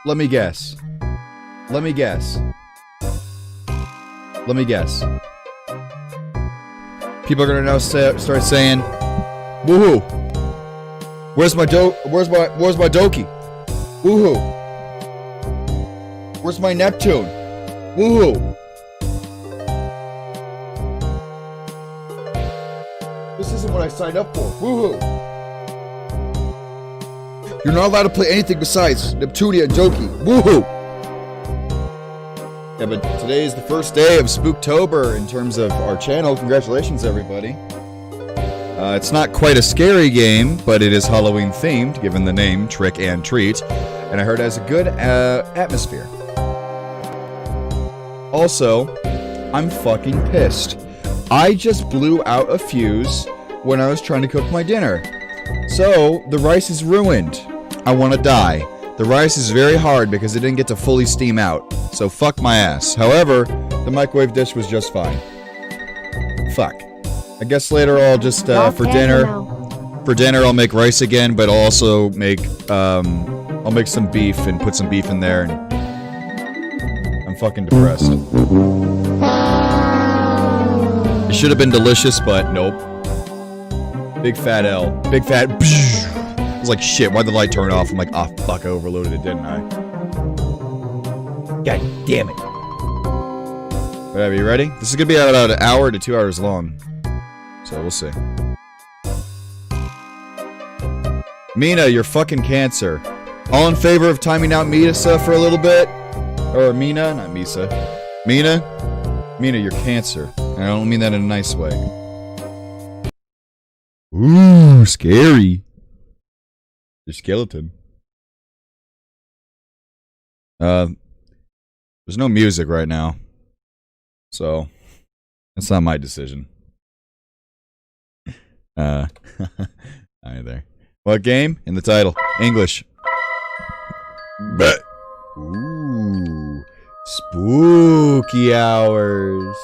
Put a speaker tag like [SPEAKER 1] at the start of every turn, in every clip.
[SPEAKER 1] Let me guess. Let me guess. Let me guess. People are gonna now start saying, "Woohoo! Where's my Doki? Woohoo! Where's my Neptune? Woohoo!" This isn't what I signed up for. Woohoo! You're not allowed to play anything besides Neptunia and Doki. Woohoo! Yeah, but today is the first day of Spooktober in terms of our channel. Congratulations, everybody. It's not quite a scary game, but it is Halloween themed, given the name Trick and Treat, and I heard it has a good atmosphere. Also, I'm fucking pissed. I just blew out a fuse when I was trying to cook my dinner. So, the rice is ruined. I want to die. The rice is very hard because it didn't get to fully steam out. So fuck my ass. However, the microwave dish was just fine. Fuck. I guess later I'll just, for dinner I'll make rice again, but I'll also make, I'll make some beef and put some beef in there, and I'm fucking depressed. It should have been delicious, but nope. Big fat L. Big fat. I was like, shit, why'd the light turn off? I'm like, oh fuck, I overloaded it, didn't I? God damn it. Whatever, you ready? This is gonna be about an hour to 2 hours long. So we'll see. Mina, you're fucking cancer. All in favor of timing out Misa for a little bit? Or Mina, not Misa. Mina? Mina, you're cancer. And I don't mean that in a nice way. Ooh, scary. Your skeleton. There's no music right now. So, that's not my decision. Hi there. What game? In the title. English. But. Ooh. Spooky hours.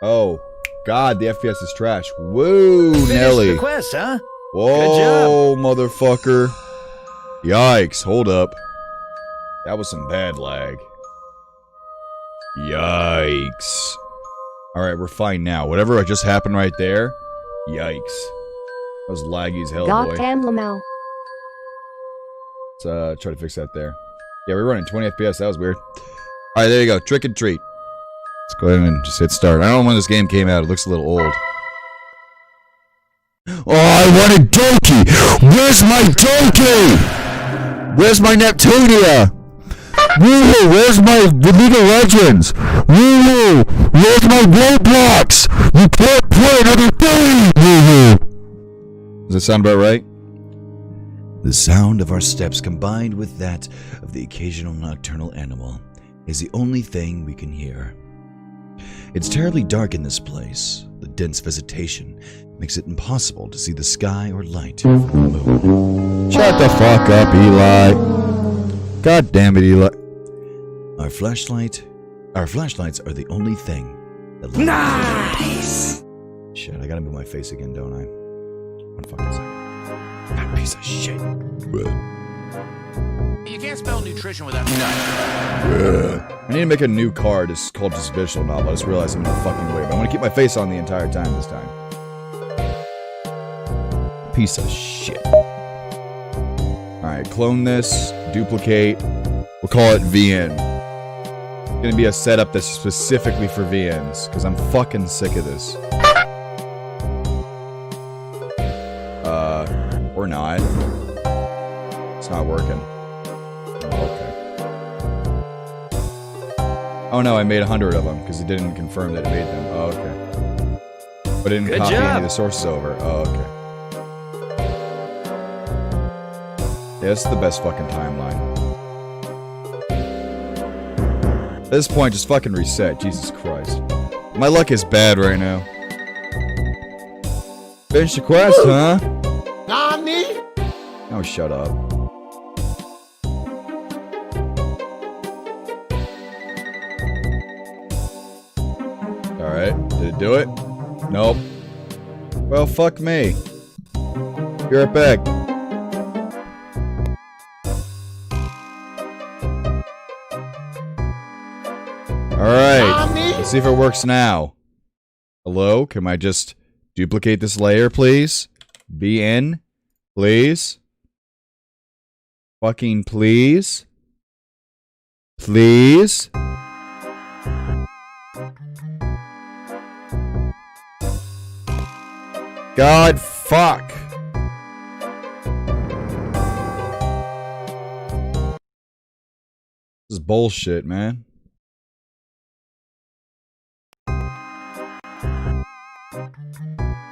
[SPEAKER 1] Oh. God, the FPS is trash. Whoa, Nelly.
[SPEAKER 2] The quest, huh?
[SPEAKER 1] Whoa, motherfucker. Yikes, hold up. That was some bad lag. Yikes. Alright, we're fine now. Whatever just happened right there, yikes. That was laggy as hell, boy.
[SPEAKER 3] Goddamn Lamau.
[SPEAKER 1] Let's try to fix that there. Yeah, we're running 20 FPS, that was weird. Alright, there you go, trick and treat. Let's go ahead and just hit start. I don't know when this game came out, it looks a little old. Oh, I want a Doki! Where's my Doki? Where's my Neptunia? Woo! Where's my League of Legends? Woo! Where's my Roblox? You can't play another game! Woo! Does that sound about right? The sound of our steps combined with that of the occasional nocturnal animal is the only thing we can hear. It's terribly dark in this place. The dense vegetation makes it impossible to see the sky or light from the moon. Shut the fuck up, Eli. God damn it, Eli. Our flashlights are the only thing that lights. Nice! Shit, I gotta move my face again, don't I? One fucking second. That piece of shit.
[SPEAKER 2] You can't spell nutrition without
[SPEAKER 1] I need to make a new card. It's called just visual novel. I just realized I'm in the fucking way, but I'm gonna keep my face on the entire time this time. Piece of shit. Alright, clone this, duplicate. We'll call it VN. It's gonna be a setup that's specifically for VNs, because I'm fucking sick of this. Or not. It's not working. Okay. Oh no, I made 100 of them, because it didn't confirm that it made them. Oh, okay. But it didn't copy any of the sources over. Oh, okay. Yeah, this is the best fucking timeline. At this point, just fucking reset. Jesus Christ. My luck is bad right now. Finish the quest, huh? Nani? Oh, shut up. Alright, did it do it? Nope. Well, fuck me. Be right back. Alright, let's see if it works now. Hello? Can I just duplicate this layer, please? Be in, please. Fucking please. Please. God, fuck. This is bullshit, man.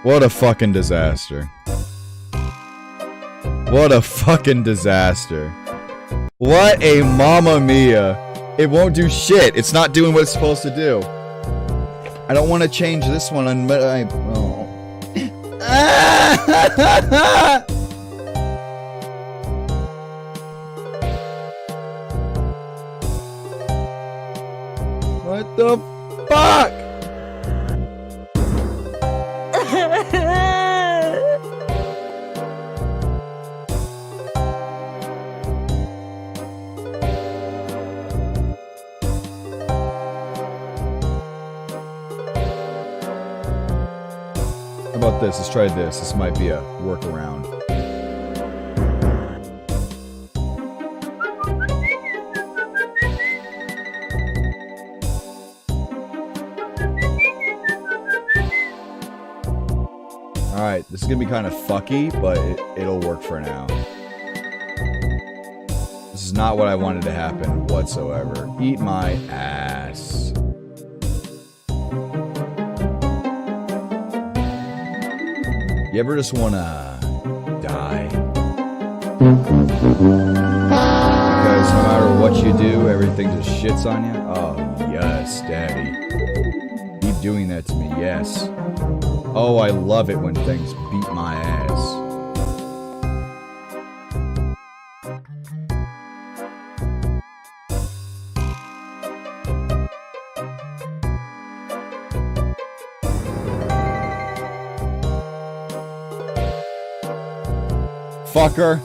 [SPEAKER 1] What a fucking disaster. What a fucking disaster. What a mamma mia. It won't do shit. It's not doing what it's supposed to do. I don't want to change this one. What the fuck? How about this? Let's try this. This might be a workaround. Alright, this is gonna be kind of fucky, but it'll work for now. This is not what I wanted to happen whatsoever. Eat my ass. You ever just wanna die? Because no matter what you do, everything just shits on you? Oh, yes, daddy. Keep doing that to me, yes. Oh, I love it when things beat my ass. Fucker.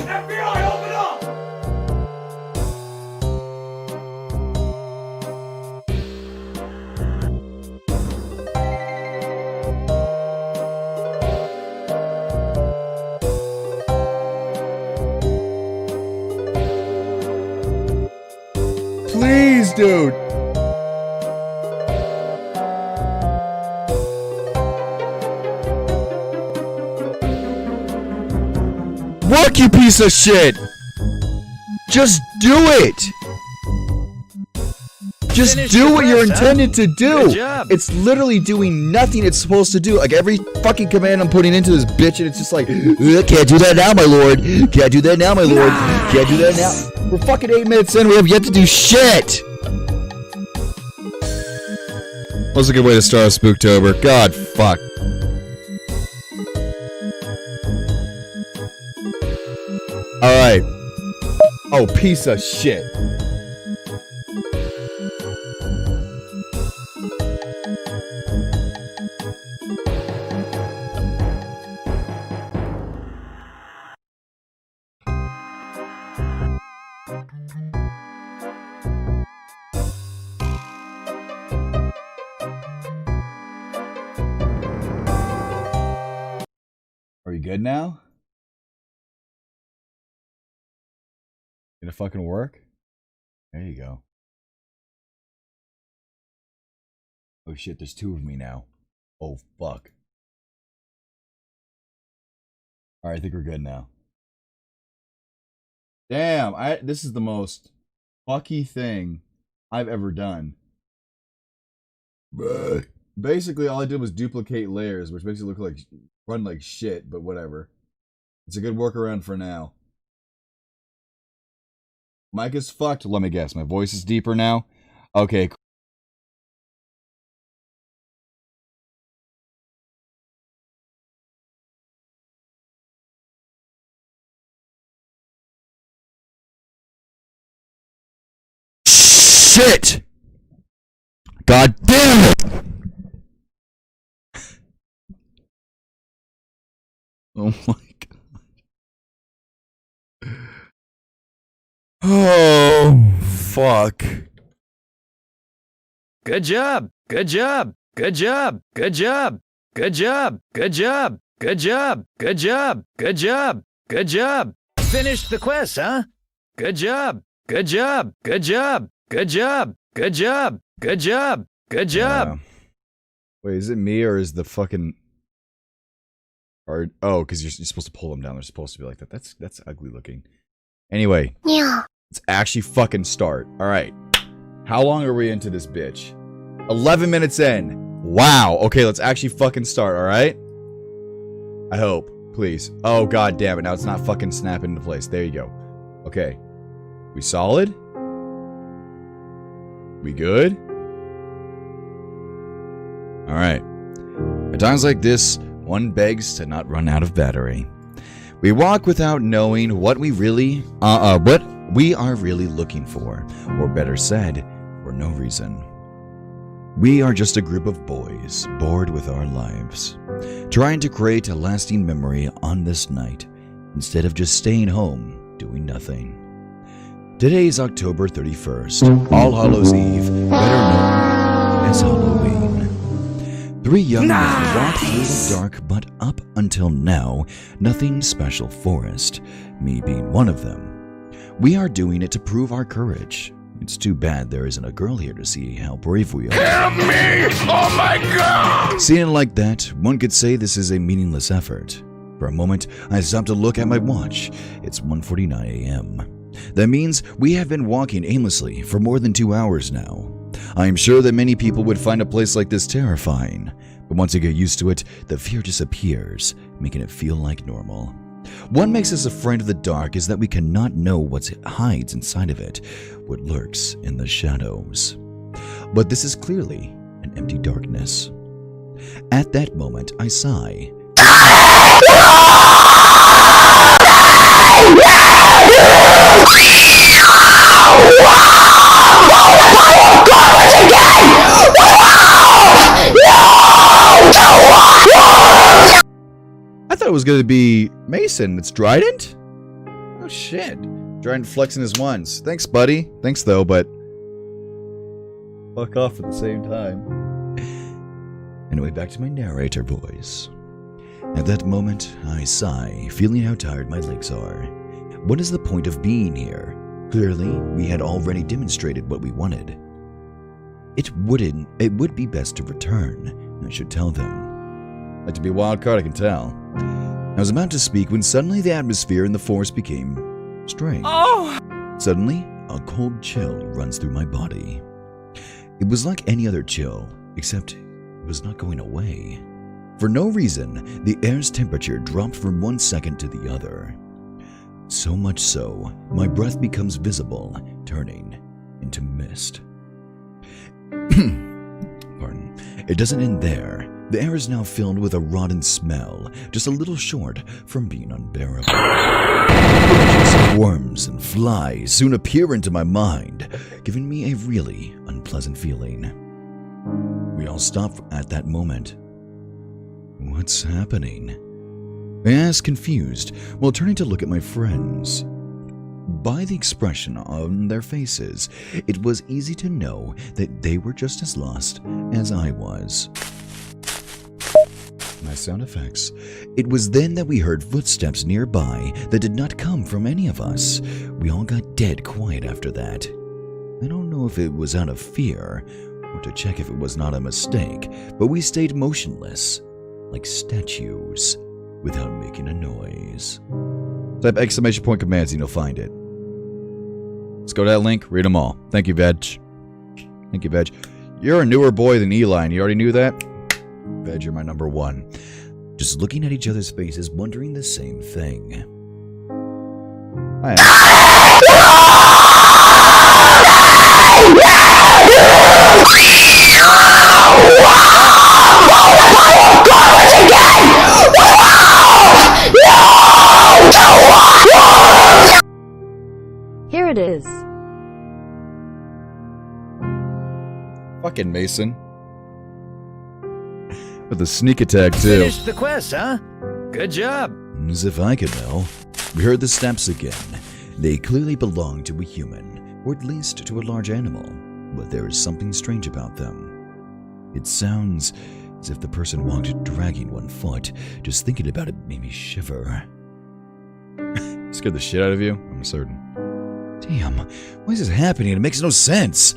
[SPEAKER 2] FBI, open up!
[SPEAKER 1] Please, dude. Work, you piece of shit! Just do it! Just do what you're intended to do!
[SPEAKER 2] Good job.
[SPEAKER 1] It's literally doing nothing it's supposed to do. Like every fucking command I'm putting into this bitch, and it's just like, can't do that now, my lord. Can't do that now, my lord. Can't do that now. We're fucking 8 minutes in, we have yet to do shit! That was a good way to start Spooktober. God, fuck. Alright. Oh, piece of shit. Are you good now? Gonna fucking work? There you go. Oh shit, there's 2 of me now. Oh fuck. Alright, I think we're good now. Damn, this is the most fucky thing I've ever done. Basically, all I did was duplicate layers, which makes it look like run like shit, but whatever. It's a good workaround for now. Mic is fucked. Let me guess. My voice is deeper now? Okay, cool. Shit! God damn it! Oh my god. Oh, fuck.
[SPEAKER 2] Good job. Good job. Good job. Good job. Good job. Good job. Good job. Good job. Good job. Good job. Finished the quest, huh? Good job. Good job. Good job. Good job. Good job. Good job. Good job.
[SPEAKER 1] Wait, is it me or is the fucking... Oh, because you're supposed to pull them down. They're supposed to be like that. That's ugly looking. Anyway,
[SPEAKER 3] Yeah.
[SPEAKER 1] let's actually fucking start. All right. How long are we into this bitch? 11 minutes in. Wow. Okay, let's actually fucking start, all right? I hope. Please. Oh, god damn it. Now it's not fucking snapping into place. There you go. Okay. We solid? We good? All right. At times like this, one begs to not run out of battery. We walk without knowing what we are really looking for, or better said, for no reason. We are just a group of boys, bored with our lives, trying to create a lasting memory on this night, instead of just staying home, doing nothing. Today is October 31st, All Hallows Eve, better known as Halloween. 3 young men walk through the dark but up until now, nothing special forest, me being one of them. We are doing it to prove our courage. It's too bad there isn't a girl here to see how brave we are.
[SPEAKER 4] Help me! Oh my god!
[SPEAKER 1] Seeing it like that, one could say this is a meaningless effort. For a moment, I stopped to look at my watch. It's 1:49 a.m. That means we have been walking aimlessly for more than 2 hours now. I am sure that many people would find a place like this terrifying, but once you get used to it, the fear disappears, making it feel like normal. What makes us afraid of the dark is that we cannot know what hides inside of it, what lurks in the shadows. But this is clearly an empty darkness. At that moment, I sigh. I thought it was going to be Mason. It's Trident? Oh shit. Trident flexing his ones. Thanks, buddy. Thanks, though, but... fuck off at the same time. Anyway, back to my narrator voice. At that moment, I sigh, feeling how tired my legs are. What is the point of being here? Clearly, we had already demonstrated what we wanted. It would be best to return. I should tell them. Like to be a wild card, I can tell. I was about to speak when suddenly the atmosphere in the forest became strange.
[SPEAKER 2] Oh!
[SPEAKER 1] Suddenly, a cold chill runs through my body. It was like any other chill, except it was not going away. For no reason, the air's temperature dropped from one second to the other. So much so, my breath becomes visible, turning into mist. Pardon. It doesn't end there. The air is now filled with a rotten smell, just a little short from being unbearable. Images of worms and flies soon appear into my mind, giving me a really unpleasant feeling. We all stop at that moment. What's happening? I asked, confused, while turning to look at my friends. By the expression on their faces, it was easy to know that they were just as lost as I was. My sound effects. It was then that we heard footsteps nearby that did not come from any of us. We all got dead quiet after that. I don't know if it was out of fear or to check if it was not a mistake, but we stayed motionless, like statues, without making a noise. Type exclamation point commands and you'll find it. Let's go to that link, read them all. Thank you, Veg. Thank you, Veg. You're a newer boy than Eli, and you already knew that? Veg, you're my number one. Just looking at each other's faces, wondering the same thing. I
[SPEAKER 3] Here it is.
[SPEAKER 1] Fucking Mason. With a sneak attack, too.
[SPEAKER 2] Finished the quest, huh? Good job.
[SPEAKER 1] As if I could know. We heard the steps again.
[SPEAKER 3] They clearly belong to a human, or at least to a large animal, but there is something strange about them. It sounds as if the person walked dragging one foot. Just thinking about it made me shiver.
[SPEAKER 1] Scared the shit out of you? I'm certain.
[SPEAKER 3] Damn, why is this happening? It makes no sense.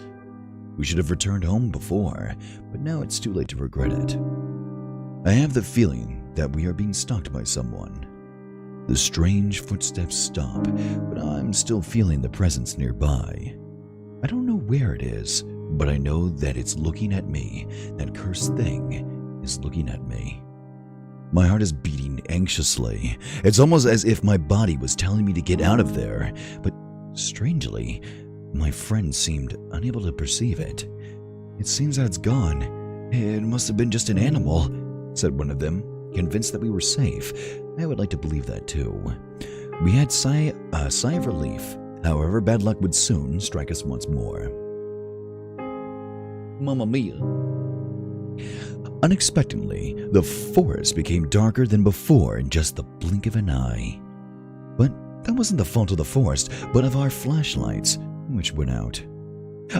[SPEAKER 3] We should have returned home before, but now it's too late to regret it. I have the feeling that we are being stalked by someone. The strange footsteps stop, but I'm still feeling the presence nearby. I don't know where it is, but I know that it's looking at me. That cursed thing is looking at me. My heart is beating anxiously. It's almost as if my body was telling me to get out of there, but strangely, my friend seemed unable to perceive it. It seems that it's gone. It must have been just an animal, said one of them, convinced that we were safe. I would like to believe that too. We had a sigh of relief. However, bad luck would soon strike us once more. Mamma mia. Unexpectedly, the forest became darker than before in just the blink of an eye. But that wasn't the fault of the forest, but of our flashlights, which went out.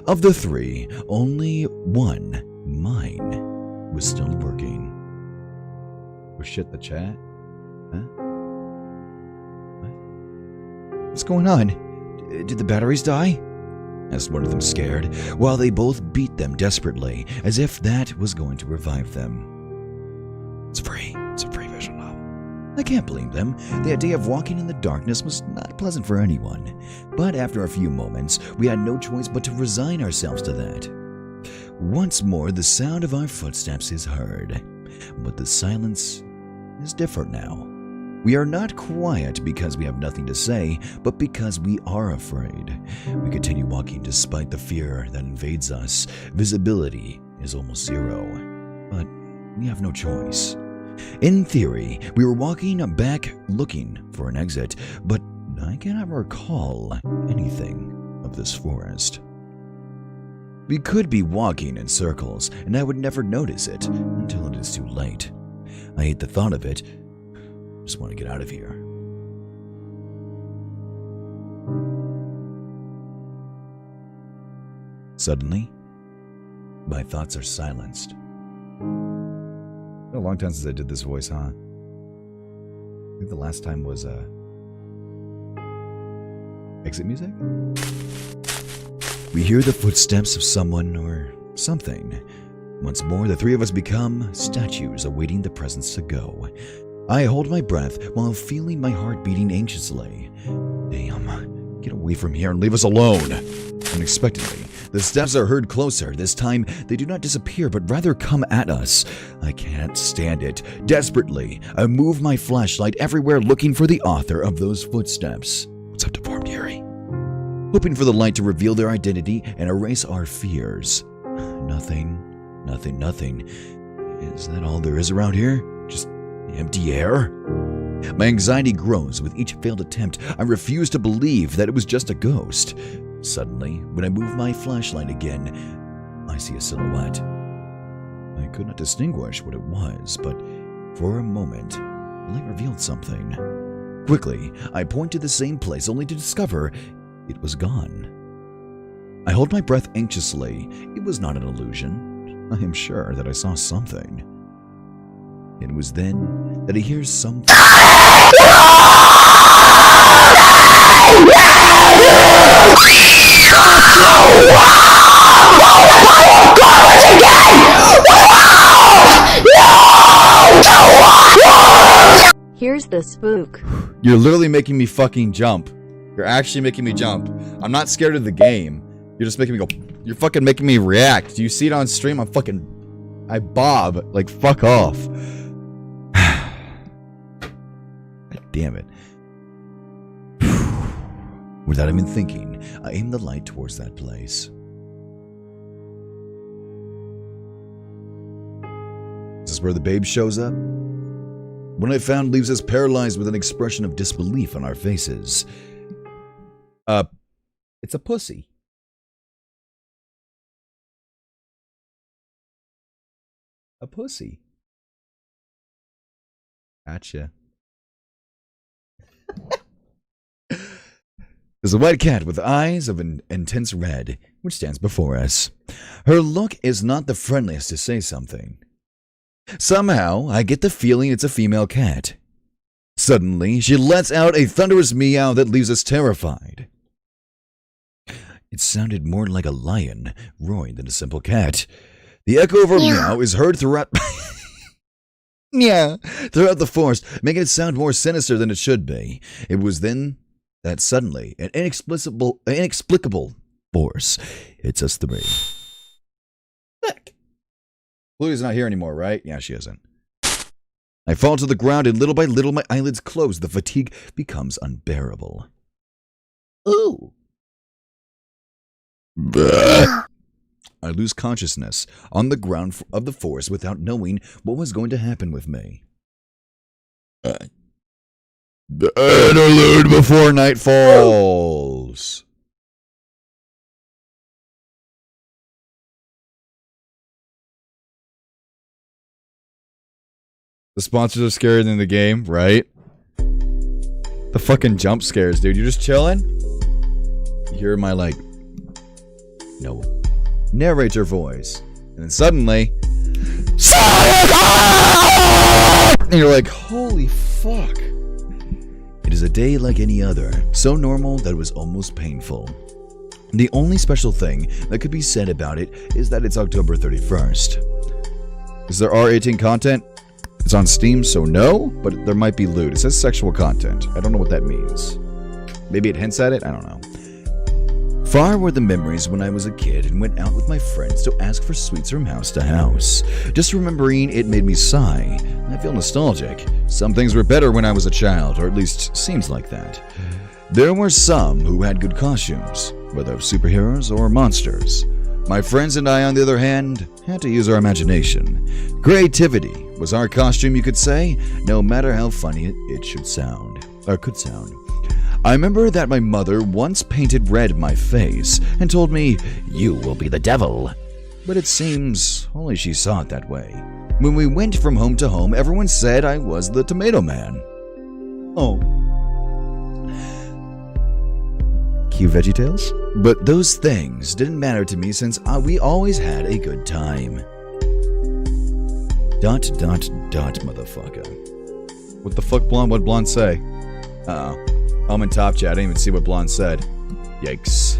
[SPEAKER 3] Of the three, only one, mine, was still working.
[SPEAKER 1] Oh shit, the chat? Huh?
[SPEAKER 3] What? What's going on? Did the batteries die? Asked one of them scared, while they both beat them desperately, as if that was going to revive them. It's free. It's a free visual novel. I can't blame them. The idea of walking in the darkness was not pleasant for anyone. But after a few moments, we had no choice but to resign ourselves to that. Once more, the sound of our footsteps is heard, but the silence is different now. We are not quiet because we have nothing to say, but because we are afraid. We continue walking despite the fear that invades us. Visibility is almost zero, but we have no choice. In theory, we were walking back looking for an exit, but I cannot recall anything of this forest. We could be walking in circles, and I would never notice it until it is too late. I hate the thought of it. Just want to get out of here. Suddenly, my thoughts are silenced.
[SPEAKER 1] Been a long time since I did this voice, huh? I think the last time was exit music?
[SPEAKER 3] We hear the footsteps of someone or something. Once more, the three of us become statues awaiting the presence to go. I hold my breath while feeling my heart beating anxiously. Damn, get away from here and leave us alone. Unexpectedly, the steps are heard closer. This time, they do not disappear, but rather come at us. I can't stand it. Desperately, I move my flashlight everywhere looking for the author of those footsteps. What's up, deformed Yuri? Hoping for the light to reveal their identity and erase our fears. Nothing. Is that all there is around here? Just empty air? My anxiety grows with each failed attempt. I refuse to believe that it was just a ghost. Suddenly, when I move my flashlight again, I see a silhouette. I could not distinguish what it was, but for a moment, the light revealed something. Quickly, I point to the same place only to discover it was gone. I hold my breath anxiously. It was not an illusion. I am sure that I saw something. It was then that I hear something.
[SPEAKER 5] Here's the spook.
[SPEAKER 1] You're literally making me fucking jump. You're actually making me jump. I'm not scared of the game. You're just making me go. You're fucking making me react. Do you see it on stream? I bob. Like, fuck off.
[SPEAKER 3] God damn it. Without even thinking, I aim the light towards that place.
[SPEAKER 1] Is this where the babe shows up?
[SPEAKER 3] What I found leaves us paralyzed with an expression of disbelief on our faces.
[SPEAKER 1] It's a pussy. A pussy. Gotcha.
[SPEAKER 3] There's a white cat with eyes of an intense red, which stands before us. Her look is not the friendliest to say something. Somehow, I get the feeling it's a female cat. Suddenly, she lets out a thunderous meow that leaves us terrified. It sounded more like a lion roaring than a simple cat. The echo of her meow is heard throughout throughout the forest, making it sound more sinister than it should be. It was then that suddenly an inexplicable force hits us three. Heck. Bluey's not here anymore, right? Yeah, she isn't. I fall to the ground, and little by little my eyelids close. The fatigue becomes unbearable. Ooh. I lose consciousness on the ground of the forest without knowing what was going to happen with me. The interlude before night falls. The sponsors are scarier than the game, right? The fucking jump scares, dude. You're just chilling? You hear my, like, no, narrator voice. And then suddenly, and you're like, holy fuck. It is a day like any other, so normal that it was almost painful. The only special thing that could be said about it is that it's October 31st. Is there R18 content? It's on Steam, so no, but there might be loot. It says sexual content. I don't know what that means. Maybe it hints at it? I don't know. Far were the memories when I was a kid and went out with my friends to ask for sweets from house to house. Just remembering it made me sigh. I feel nostalgic. Some things were better when I was a child, or at least seems like that. There were some who had good costumes, whether superheroes or monsters. My friends and I, on the other hand, had to use our imagination. Creativity was our costume, you could say, no matter how funny it should sound, or could sound. I remember that my mother once painted red my face and told me, "You will be the devil." But it seems only she saw it that way. When we went from home to home, everyone said I was the Tomato Man. Oh. Cue VeggieTales? But those things didn't matter to me since we always had a good time. ... motherfucker. What the fuck, Blonde? What'd Blonde say? Uh-oh. I'm in top chat. I didn't even see what Blonde said. Yikes.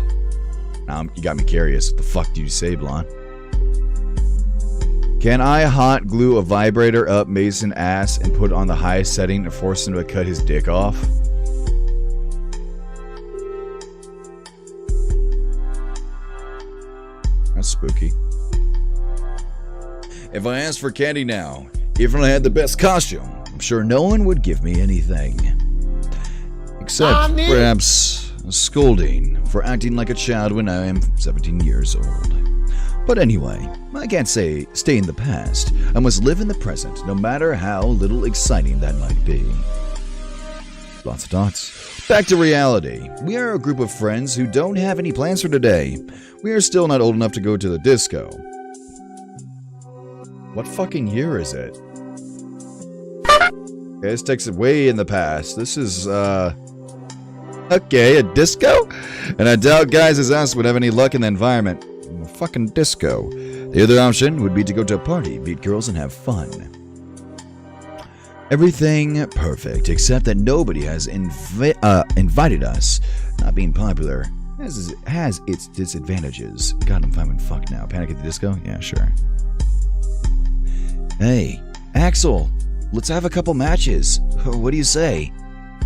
[SPEAKER 3] Now you got me curious. What the fuck do you say, Blonde? Can I hot glue a vibrator up Mason ass and put it on the highest setting and force him to cut his dick off? That's spooky. If I asked for candy now, even if I had the best costume, I'm sure no one would give me anything. Except perhaps a scolding for acting like a child when I am 17 years old. But anyway, I can't say stay in the past. I must live in the present, no matter how little exciting that might be. Lots of dots. Back to reality. We are a group of friends who don't have any plans for today. We are still not old enough to go to the disco. What fucking year is it? Okay, this takes it way in the past. This is, okay, a disco? And I doubt guys as us would have any luck in the environment. A fucking disco. The other option would be to go to a party, meet girls, and have fun. Everything perfect, except that nobody has invited us. Not being popular has its disadvantages. God, I'm fine with fuck now. Panic at the Disco? Yeah, sure. Hey, Axel, let's have a couple matches. What do you say?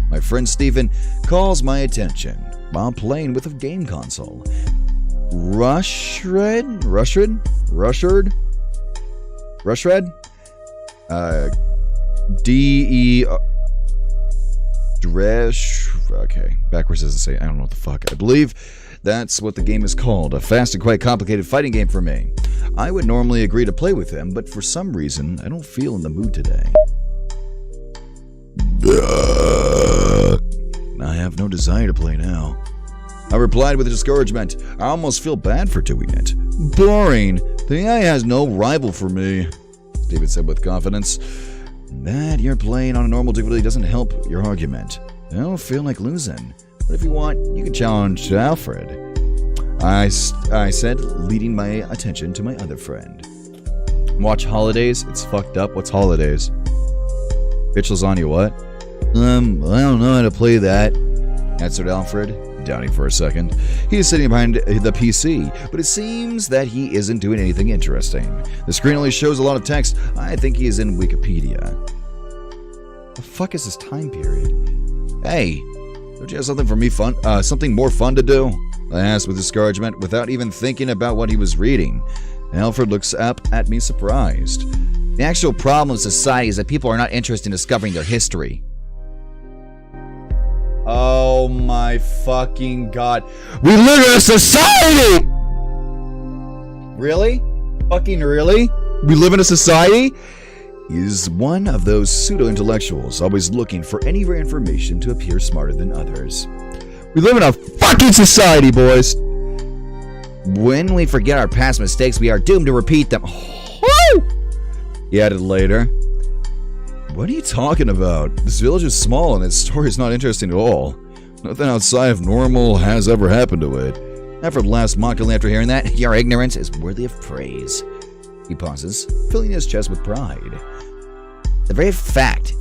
[SPEAKER 3] My friend Steven calls my attention while playing with a game console. Rushred? D-E... Dresh... Okay, backwards doesn't say... I don't know what the fuck. I believe that's what the game is called. A fast and quite complicated fighting game for me. I would normally agree to play with him, but for some reason, I don't feel in the mood today. I have no desire to play now. I replied with discouragement. I almost feel bad for doing it. Boring. The AI has no rival for me, Steven said with confidence. That you're playing on a normal difficulty doesn't help your argument. I don't feel like losing. But if you want, you can challenge Alfred. I said, leading my attention to my other friend. Watch Holidays? It's fucked up. What's Holidays? Bitch lasagna, what? I don't know how to play that, answered Alfred, doubting for a second. He is sitting behind the PC, but it seems that he isn't doing anything interesting. The screen only shows a lot of text. I think he is in Wikipedia. The fuck is this time period? Hey, don't you have something for me fun? Something more fun to do? I asked with discouragement, without even thinking about what he was reading. Alfred looks up at me surprised. The actual problem of society is that people are not interested in discovering their history. Oh my fucking god. We live in a society! Really? Fucking really? We live in a society? He's one of those pseudo-intellectuals, always looking for any rare information to appear smarter than others. We live in a fucking society, boys! When we forget our past mistakes, we are doomed to repeat them. Woo! He added later. What are you talking about? This village is small and its story is not interesting at all. Nothing outside of normal has ever happened to it. Alfred laughs mockingly after hearing that. Your ignorance is worthy of praise. He pauses, filling his chest with pride. The very fact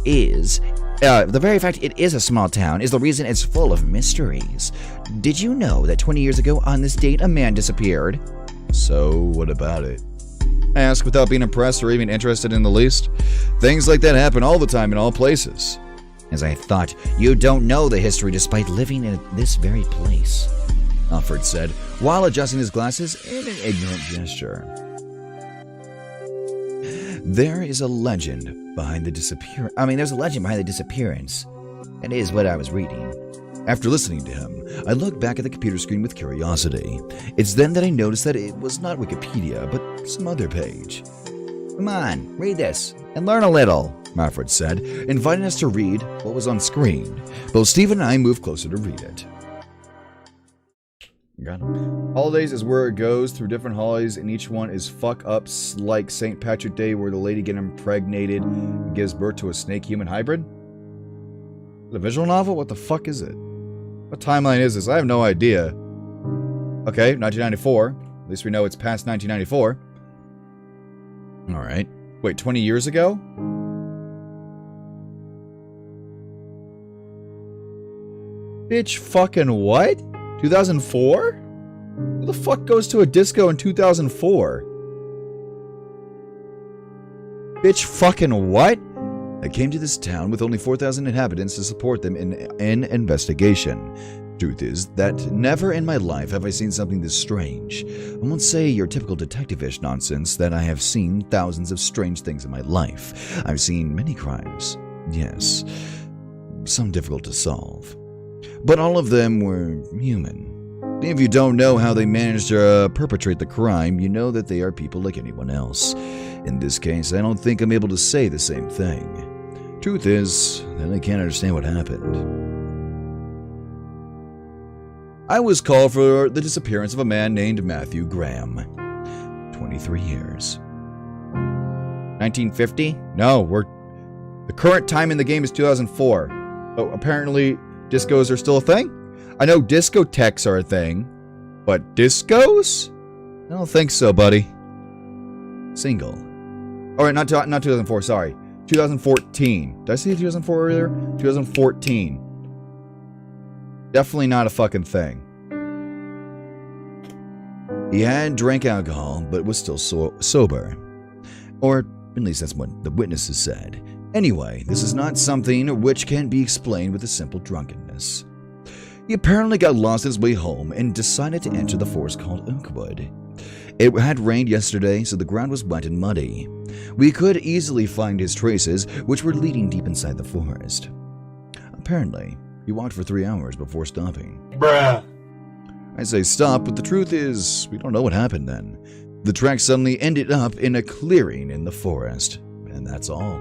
[SPEAKER 3] it is a small town is the reason it's full of mysteries. Did you know that 20 years ago on this date a man disappeared? So, what about it? I asked without being impressed or even interested in the least. Things like that happen all the time in all places. As I thought, you don't know the history despite living in this very place, Alfred said, while adjusting his glasses in an ignorant gesture. There's a legend behind the disappearance. That is what I was reading. After listening to him, I looked back at the computer screen with curiosity. It's then that I noticed that it was not Wikipedia, but some other page. Come on, read this and learn a little, Alfred said, inviting us to read what was on screen. Both Steve and I moved closer to read it. Got it. Holidays is where it goes through different holidays, and each one is fuck-ups like St. Patrick's Day, where the lady gets impregnated and gives birth to a snake-human hybrid? Is it a visual novel? What the fuck is it? What timeline is this? I have no idea. Okay, 1994. At least we know it's past 1994. Alright. Wait, 20 years ago? Bitch fucking what? 2004? Who the fuck goes to a disco in 2004? Bitch fucking what? I came to this town with only 4,000 inhabitants to support them in an investigation. Truth is that never in my life have I seen something this strange. I won't say your typical detective-ish nonsense that I have seen thousands of strange things in my life. I've seen many crimes. Yes. Some difficult to solve. But all of them were human. If you don't know how they managed to perpetrate the crime, you know that they are people like anyone else. In this case, I don't think I'm able to say the same thing. Truth is that I can't understand what happened. I was called for the disappearance of a man named Matthew Graham. 23 years. 1950? No, the current time in the game is 2004. Oh, apparently discos are still a thing? I know discotheques are a thing, but discos? I don't think so, buddy. Single. Alright, not 2004, sorry. 2014. Did I say 2004 earlier? 2014. Definitely not a fucking thing. He had drank alcohol, but was still sober. Or at least that's what the witnesses said. Anyway, this is not something which can be explained with a simple drunkenness. He apparently got lost on his way home and decided to enter the forest called Oakwood. It had rained yesterday, so the ground was wet and muddy. We could easily find his traces, which were leading deep inside the forest. Apparently, he walked for 3 hours before stopping.
[SPEAKER 4] Bruh.
[SPEAKER 3] I say stop, but the truth is, we don't know what happened then. The track suddenly ended up in a clearing in the forest, and that's all.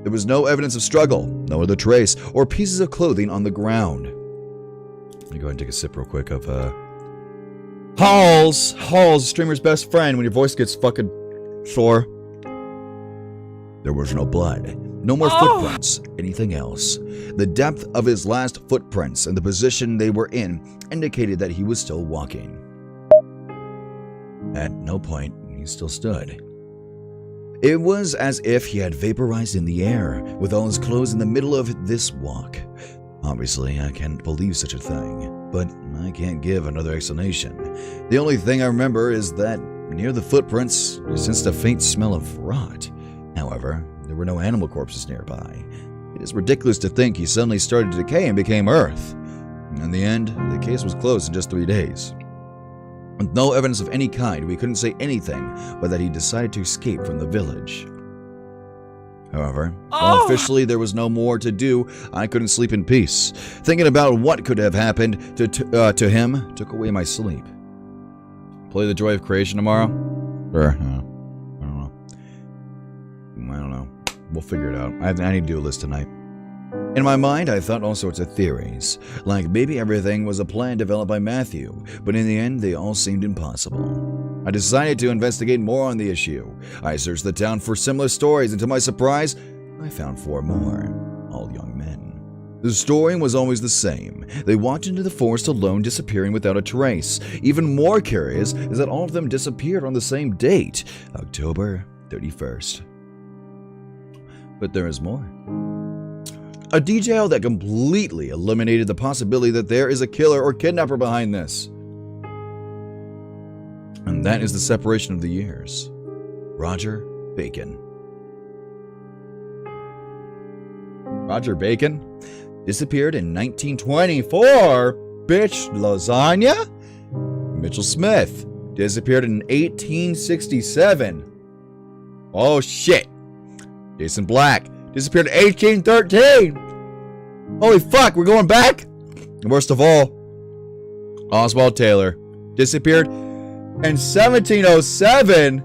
[SPEAKER 3] There was no evidence of struggle, no other trace, or pieces of clothing on the ground. Let me go ahead and take a sip real quick of, Halls, streamer's best friend when your voice gets fucking sore. There was no blood, no more footprints, anything else. The depth of his last footprints and the position they were in indicated that he was still walking. At no point, he still stood. It was as if he had vaporized in the air, with all his clothes in the middle of this walk. Obviously, I can't believe such a thing, but I can't give another explanation. The only thing I remember is that near the footprints, I sensed a faint smell of rot. However, there were no animal corpses nearby. It is ridiculous to think he suddenly started to decay and became Earth. In the end, the case was closed in just 3 days. With no evidence of any kind, we couldn't say anything but that he decided to escape from the village. However, while officially there was no more to do, I couldn't sleep in peace. Thinking about what could have happened to him took away my sleep. Play the Joy of Creation tomorrow? Or, I don't know. We'll figure it out. I need to do a list tonight. In my mind, I thought all sorts of theories, like maybe everything was a plan developed by Matthew, but in the end, they all seemed impossible. I decided to investigate more on the issue. I searched the town for similar stories, and to my surprise, I found 4 more, all young men. The story was always the same. They walked into the forest alone, disappearing without a trace. Even more curious is that all of them disappeared on the same date, October 31st. But there is more. A detail that completely eliminated the possibility that there is a killer or kidnapper behind this. And that is the separation of the years. Roger Bacon. Roger Bacon disappeared in 1924. Bitch, lasagna? Mitchell Smith disappeared in 1867. Oh shit. Jason Black disappeared in 1813. Holy fuck, we're going back? And worst of all, Oswald Taylor disappeared in 1707.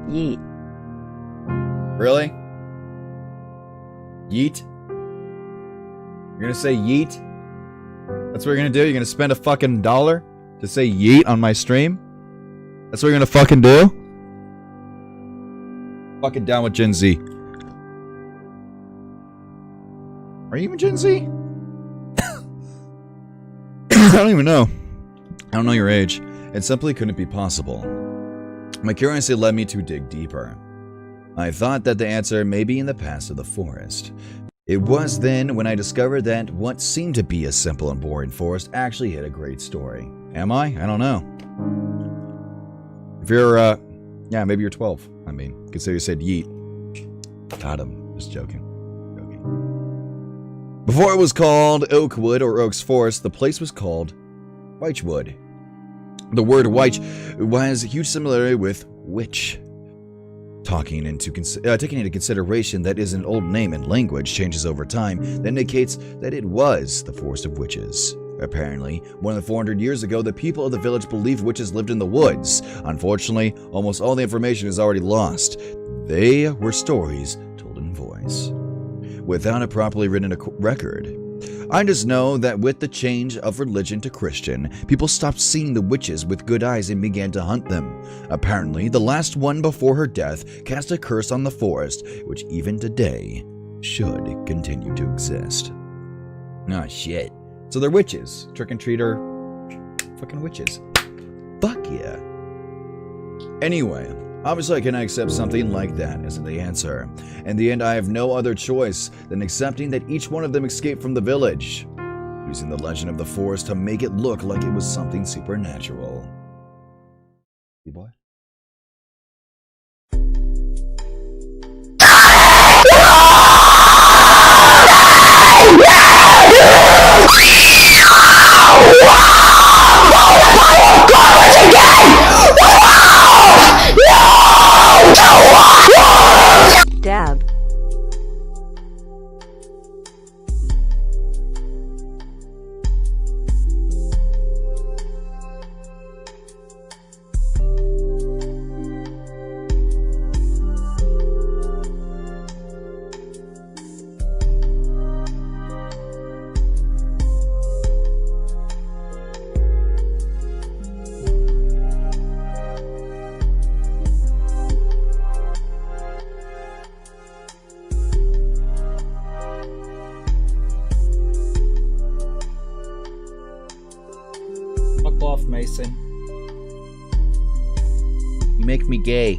[SPEAKER 5] Yeet.
[SPEAKER 3] Really? Yeet? You're gonna say yeet? That's what you're gonna do? You're gonna spend a fucking $1 to say yeet on my stream? That's what you're gonna fucking do? Fucking down with Gen Z. Are you even Gen Z? I don't even know. I don't know your age. It simply couldn't be possible. My curiosity led me to dig deeper. I thought that the answer may be in the past of the forest. It was then when I discovered that what seemed to be a simple and boring forest actually had a great story. Am I? I don't know. If you're, yeah, maybe you're 12. I mean, consider you said yeet. Got him. Just joking. Before it was called Oakwood or Oaks Forest, the place was called Wychwood. The word Wyche has a huge similarity with witch. Taking into consideration that is an old name and language changes over time, that indicates that it was the Forest of Witches. Apparently, more than 400 years ago, the people of the village believed witches lived in the woods. Unfortunately, almost all the information is already lost. They were stories told in voice, without a properly written record. I just know that with the change of religion to Christian, people stopped seeing the witches with good eyes and began to hunt them. Apparently, the last one before her death cast a curse on the forest, which even today should continue to exist. Ah, shit. So they're witches. Trick-and-treater. Fucking witches. Fuck yeah. Anyway, obviously I cannot accept something like that as the answer. In the end, I have no other choice than accepting that each one of them escaped from the village, using the legend of the forest to make it look like it was something supernatural. Hey, boy.
[SPEAKER 5] Dab.
[SPEAKER 3] Mason. You make me gay.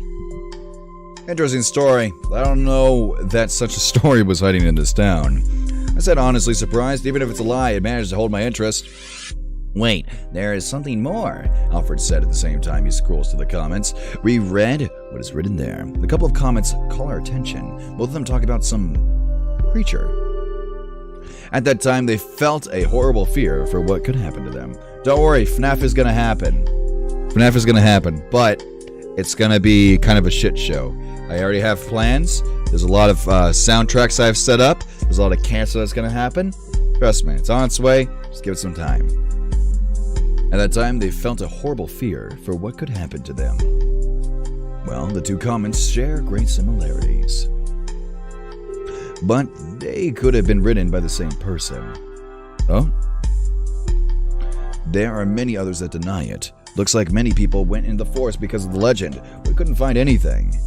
[SPEAKER 3] Interesting story. I don't know that such a story was hiding in this town. I said honestly surprised, even if it's a lie, it managed to hold my interest. Wait, there is something more, Alfred said at the same time he scrolls to the comments. We read what is written there. A couple of comments call our attention. Both of them talk about some creature. At that time, they felt a horrible fear for what could happen to them. Don't worry, FNAF is gonna happen. FNAF is gonna happen, but it's gonna be kind of a shit show. I already have plans. There's a lot of soundtracks I've set up. There's a lot of cancer that's gonna happen. Trust me, it's on its way. Just give it some time. At that time, they felt a horrible fear for what could happen to them. Well, the two comments share great similarities. But they could have been written by the same person. Oh? There are many others that deny it. Looks like many people went in the forest because of the legend. We couldn't find anything.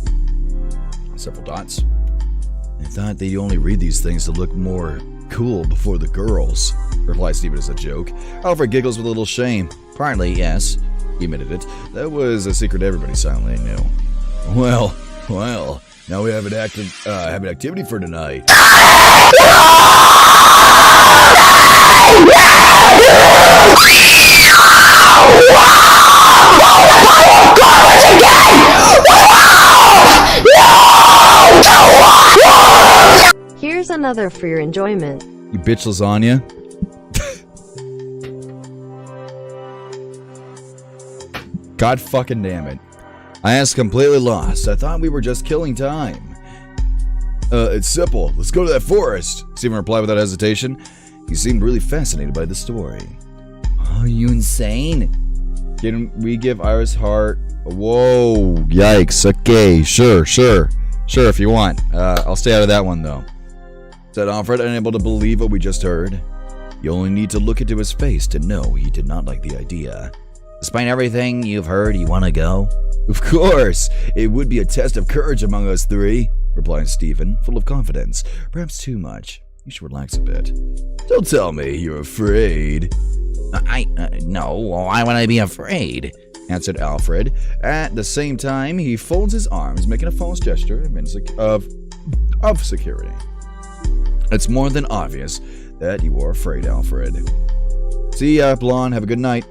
[SPEAKER 3] Several dots. I thought they'd only read these things to look more cool before the girls, replies Stephen as a joke. Alfred giggles with a little shame. Partly, yes, he admitted it. That was a secret everybody silently knew. Well, now we have an activity for tonight.
[SPEAKER 5] Here's another for your enjoyment.
[SPEAKER 3] You bitch lasagna. God fucking damn it. I was completely lost. I thought we were just killing time. It's simple. Let's go to that forest. Stephen replied without hesitation. He seemed really fascinated by the story. Are you insane? Can we give Iris Heart? Whoa, yikes. Okay, sure if you want. I'll stay out of that one though. Said Alfred, unable to believe what we just heard. You only need to look into his face to know he did not like the idea. Despite everything you've heard, you want to go? Of course! It would be a test of courage among us three, replied Stephen, full of confidence. Perhaps too much. You should relax a bit. Don't tell me you're afraid. No, why would I be afraid? Answered Alfred. At the same time, he folds his arms, making a false gesture of security. It's more than obvious that you are afraid, Alfred. See ya, Blonde. Have a good night.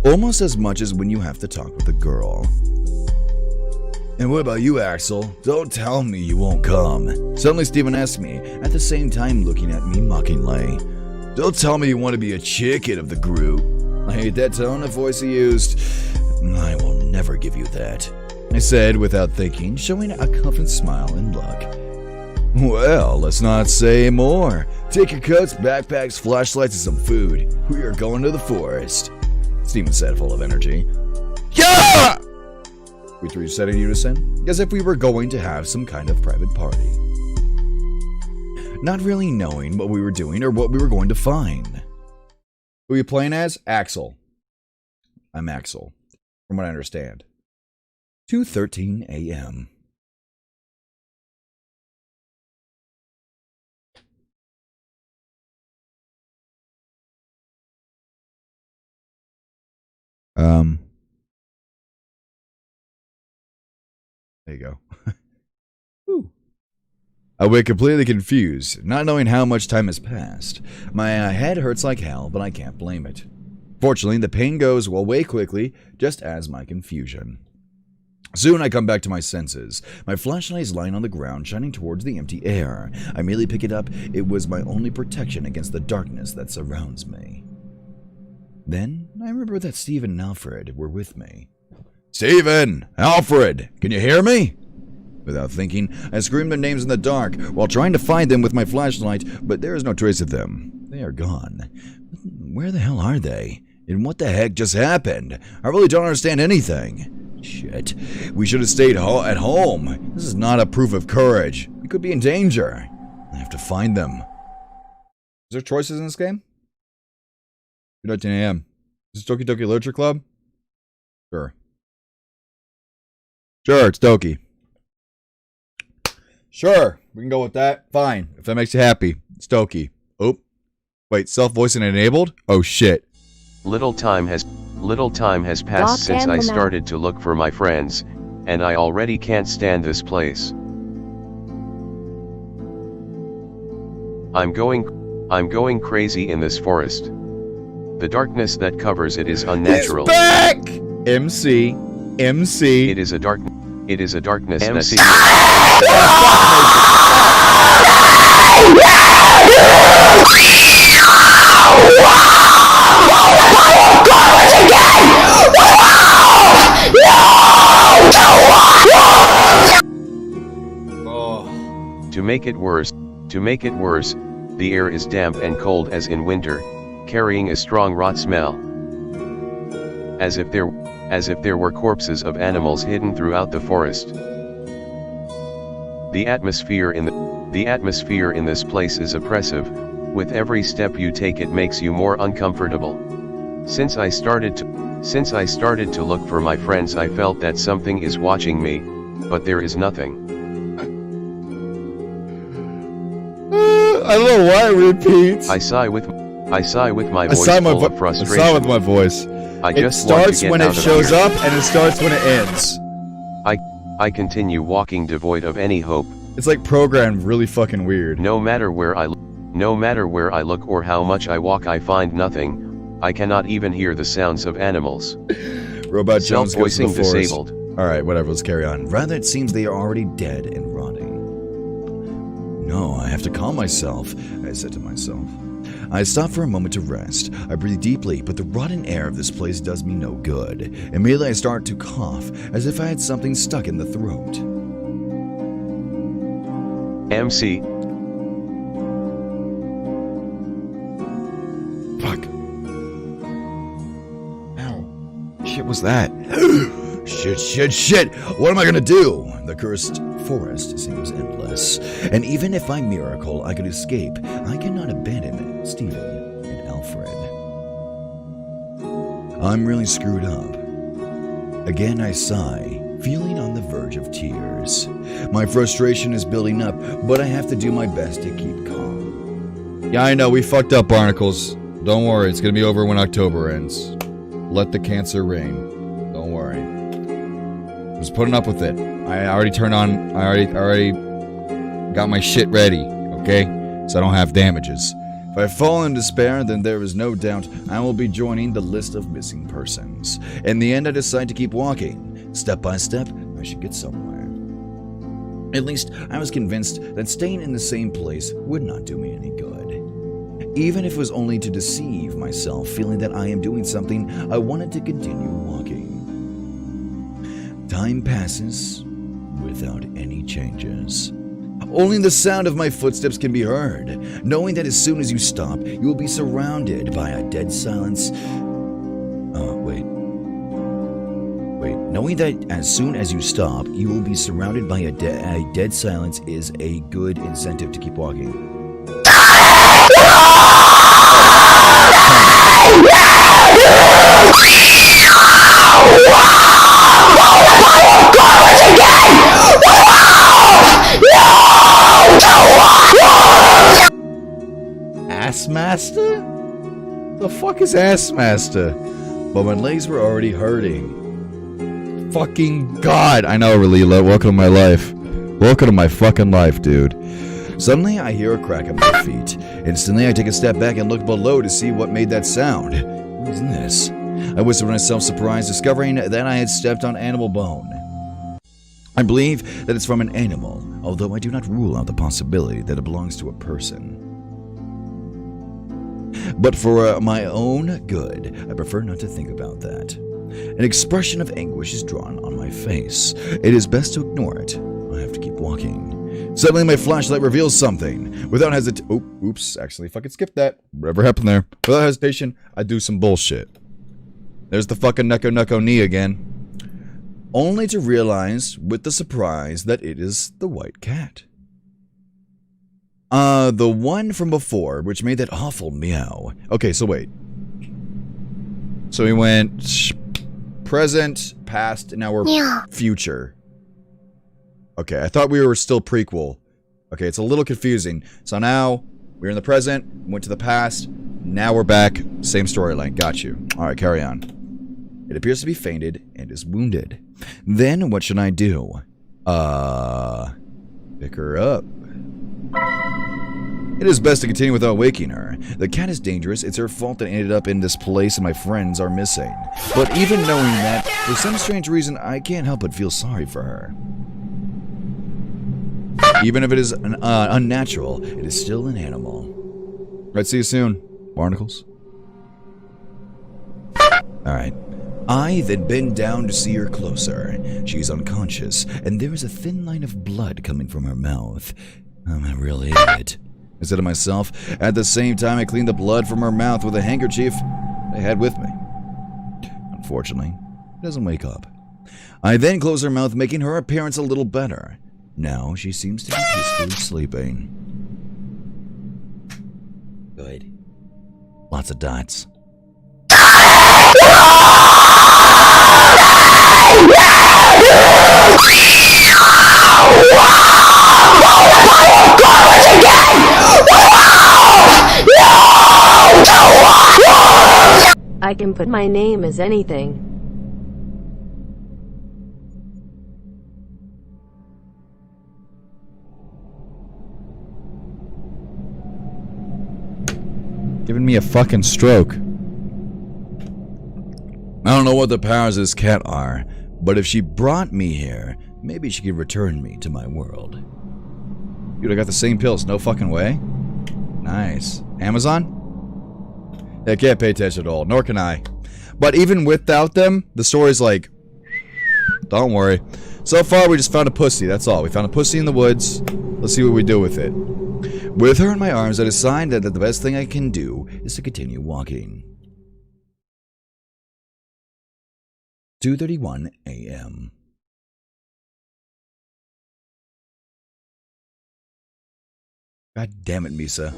[SPEAKER 3] Almost as much as when you have to talk with a girl. And what about you, Axel? Don't tell me you won't come. Suddenly Stephen asked me, at the same time looking at me mockingly. Don't tell me you want to be a chicken of the group. I hate that tone of voice he used. I will never give you that, I said without thinking, showing a confident smile and look. Well, let's not say more. Take your coats, backpacks, flashlights, and some food. We are going to the forest. Stephen said, full of energy. Yeah! We three said in unison, as if we were going to have some kind of private party. Not really knowing what we were doing or what we were going to find. Who are you playing as? Axel. I'm Axel, from what I understand. 2:13 a.m. There you go. Ooh. I wake completely confused, not knowing how much time has passed. My head hurts like hell, but I can't blame it. Fortunately, the pain goes away quickly, just as my confusion. Soon I come back to my senses. My flashlight is lying on the ground, shining towards the empty air. I immediately pick it up. It was my only protection against the darkness that surrounds me. Then I remember that Stephen and Alfred were with me. Stephen! Alfred! Can you hear me? Without thinking, I screamed their names in the dark while trying to find them with my flashlight, but there is no trace of them. They are gone. Where the hell are they? And what the heck just happened? I really don't understand anything. Shit. We should have stayed at home. This is not a proof of courage. We could be in danger. I have to find them. Is there choices in this game? 2:19 a.m. Is this Doki Doki Literature Club? Sure. Sure, it's Doki. Sure, we can go with that. Fine, if that makes you happy. It's Doki. Oh, wait, self-voicing enabled? Oh, shit.
[SPEAKER 6] Little time has passed since I started to look for my friends, and I already can't stand this place. I'm going crazy in this forest. The darkness that covers it is unnatural.
[SPEAKER 1] He's back! MC.
[SPEAKER 6] It is a darkness
[SPEAKER 1] MC.
[SPEAKER 6] To make it worse, the air is damp and cold as in winter, carrying a strong rot smell. As if there were corpses of animals hidden throughout the forest. The atmosphere in this place is oppressive. With every step you take it makes you more uncomfortable. Since I started to look for my friends, I felt that something is watching me, but there is nothing.
[SPEAKER 1] I don't know why it repeats.
[SPEAKER 6] I sigh with my voice full of frustration.
[SPEAKER 1] I sigh with my voice. It starts when it shows up and it starts when it ends.
[SPEAKER 6] I continue walking devoid of any hope.
[SPEAKER 1] It's like programmed really fucking weird.
[SPEAKER 6] No matter where I look or how much I walk, I find nothing. I cannot even hear the sounds of animals.
[SPEAKER 1] Robot Jones goes to the forest.
[SPEAKER 6] Disabled.
[SPEAKER 1] Alright, whatever, let's carry on.
[SPEAKER 3] Rather, it seems they are already dead and rotting. No, I have to calm myself, I said to myself. I stop for a moment to rest. I breathe deeply, but the rotten air of this place does me no good. Immediately I start to cough, as if I had something stuck in the throat.
[SPEAKER 6] MC.
[SPEAKER 1] Fuck. Ow. Shit was that?
[SPEAKER 3] Shit. What am I gonna do? The cursed forest seems endless. And even if by miracle I could escape, I cannot abandon Stephen and Alfred. I'm really screwed up. Again I sigh, feeling on the verge of tears. My frustration is building up, but I have to do my best to keep calm.
[SPEAKER 1] Yeah, I know, we fucked up, Barnacles. Don't worry, it's gonna be over when October ends. Let the cancer reign. Don't worry. I was putting up with it. I already got my shit ready, okay? So I don't have damages. If I fall in despair, then there is no doubt I will be joining the list of missing persons. In the end, I decide to keep walking. Step by step, I should get somewhere. At least, I was convinced that staying in the same place would not do me any good. Even if it was only to deceive myself, feeling that I am doing something, I wanted to continue walking. Time passes without any changes. Only the sound of my footsteps can be heard, knowing that as soon as you stop, you will be surrounded by a dead silence. Knowing that as soon as you stop, you will be surrounded by a dead silence is a good incentive to keep walking. Assmaster? The fuck is Assmaster? But my legs were already hurting. Fucking God! I know, Relila. Welcome to my life. Welcome to my fucking life, dude. Suddenly, I hear a crack at my feet. Instantly, I take a step back and look below to see what made that sound. What is this? I whispered to myself, surprised, discovering that I had stepped on animal bone. I believe that it's from an animal, although I do not rule out the possibility that it belongs to a person. But for my own good, I prefer not to think about that. An expression of anguish is drawn on my face. It is best to ignore it. I have to keep walking. Suddenly, my flashlight reveals something. Without hesitation... Oh, oops, actually fucking skipped that. Whatever happened there. Without hesitation, I do some bullshit. There's the fucking Neko knee again. Only to realize, with the surprise, that it is the white cat. The one from before, which made that awful meow. Okay, so wait. So we went present, past, and now we're future. Okay, I thought we were still prequel. Okay, it's a little confusing. So now, we're in the present, went to the past,
[SPEAKER 3] Now we're back. Same storyline. Got you. Alright, carry on. It appears to be fainted and is wounded. Then what should I do? Pick her up. It is best to continue without waking her. The cat is dangerous. It's her fault that I ended up in this place and my friends are missing. But even knowing that, for some strange reason, I can't help but feel sorry for her. Even if it is unnatural, it is still an animal. Right, see you soon, barnacles. Alright. I then bend down to see her closer. She's unconscious, and there is a thin line of blood coming from her mouth. I'm a real idiot. I said to myself. At the same time, I cleaned the blood from her mouth with a handkerchief I had with me. Unfortunately, she doesn't wake up. I then close her mouth, making her appearance a little better. Now she seems to be peacefully sleeping. Good. Lots of dots.
[SPEAKER 5] I can put my name as anything.
[SPEAKER 3] Giving me a fucking stroke. I don't know what the powers of this cat are, but if she brought me here, maybe she could return me to my world. Dude, I got the same pills. No fucking way. Nice. Amazon? I can't pay attention at all, nor can I. But even without them, the story's like, don't worry. So far, we just found a pussy, that's all. We found a pussy in the woods. Let's see what we do with it. With her in my arms, I decide that the best thing I can do is to continue walking. 2:31 a.m. God damn it, Misa.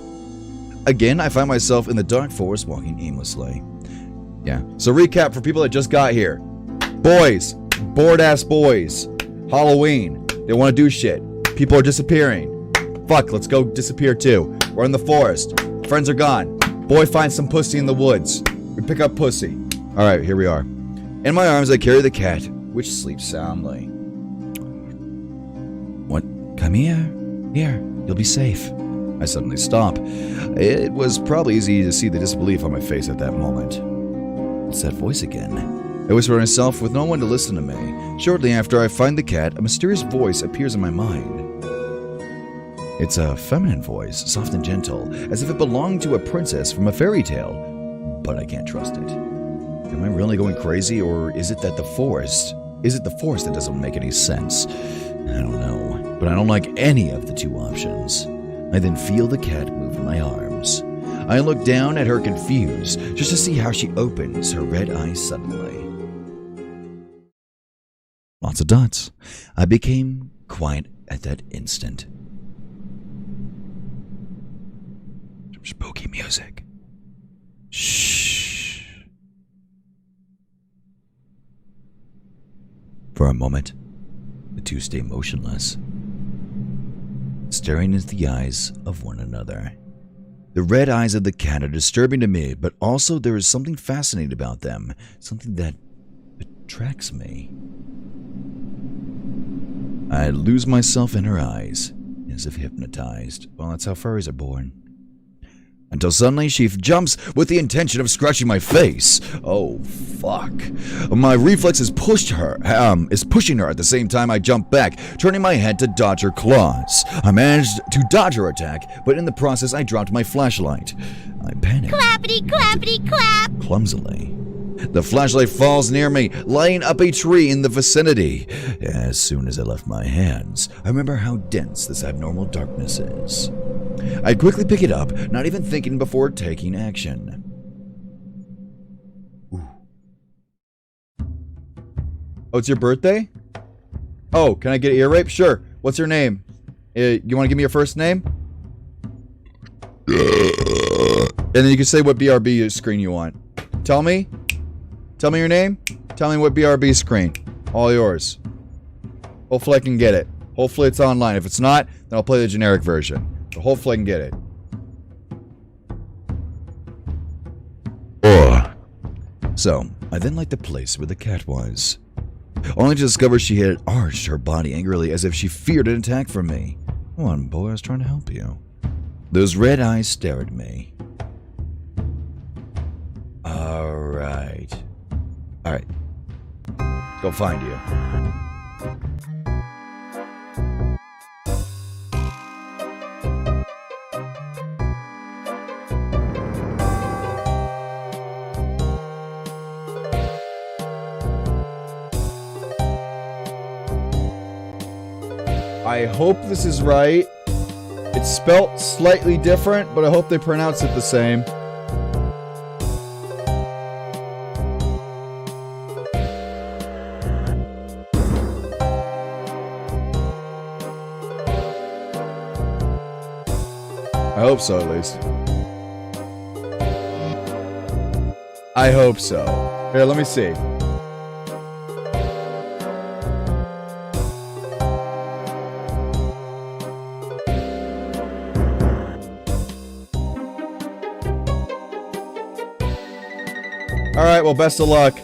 [SPEAKER 3] Again, I find myself in the dark forest walking aimlessly. Yeah, so recap for people that just got here. Boys, bored-ass boys. Halloween, they want to do shit. People are disappearing. Fuck, let's go disappear too. We're in the forest. Friends are gone. Boy finds some pussy in the woods. We pick up pussy. Alright, here we are. In my arms, I carry the cat, which sleeps soundly. What? Come here. Here, you'll be safe. I suddenly stop. It was probably easy to see the disbelief on my face at that moment. It's that voice again. I whisper to myself with no one to listen to me. Shortly after I find the cat, a mysterious voice appears in my mind. It's a feminine voice, soft and gentle, as if it belonged to a princess from a fairy tale. But I can't trust it. Am I really going crazy, or is it that the forest? Is it the forest that doesn't make any sense? I don't know, but I don't like any of the two options. I then feel the cat move in my arms. I look down at her confused, just to see how she opens her red eyes suddenly. Lots of dots. I became quiet at that instant. Some spooky music. Shh. For a moment, the two stay motionless, staring into the eyes of one another. The red eyes of the cat are disturbing to me, but also there is something fascinating about them, something that attracts me. I lose myself in her eyes, as if hypnotized. Well, that's how furries are born. Until suddenly she jumps with the intention of scratching my face. Oh, fuck. My reflex is pushing her at the same time I jump back, turning my head to dodge her claws. I managed to dodge her attack, but in the process I dropped my flashlight. I panicked.
[SPEAKER 7] Clappity, clappity, clap!
[SPEAKER 3] Clumsily. The flashlight falls near me, lighting up a tree in the vicinity. As soon as I left my hands, I remember how dense this abnormal darkness is. I quickly pick it up, not even thinking before taking action. Ooh. Oh, it's your birthday? Oh, can I get ear rape? Sure. What's your name? You want to give me your first name? And then you can say what BRB screen you want. Tell me. Tell me your name. Tell me what BRB screen. All yours. Hopefully I can get it. Hopefully it's online. If it's not, then I'll play the generic version. But hopefully I can get it. So, I then light the place where the cat was, only to discover she had arched her body angrily as if she feared an attack from me. Come on, boy, I was trying to help you. Those red eyes stare at me. Alright. Alright. Go find you. I hope this is right. It's spelt slightly different, but I hope they pronounce it the same. I hope so, at least. I hope so. Here, let me see. Alright, well, best of luck.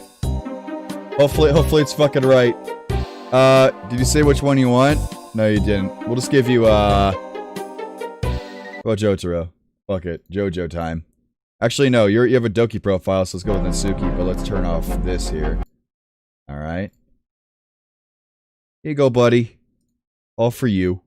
[SPEAKER 3] Hopefully it's fucking right. Did you say which one you want? No, you didn't. We'll just give you, well, Jotaro. Fuck it. JoJo time. Actually, no, you have a Doki profile, so let's go with Natsuki, but let's turn off this here. Alright. Here you go, buddy. All for you.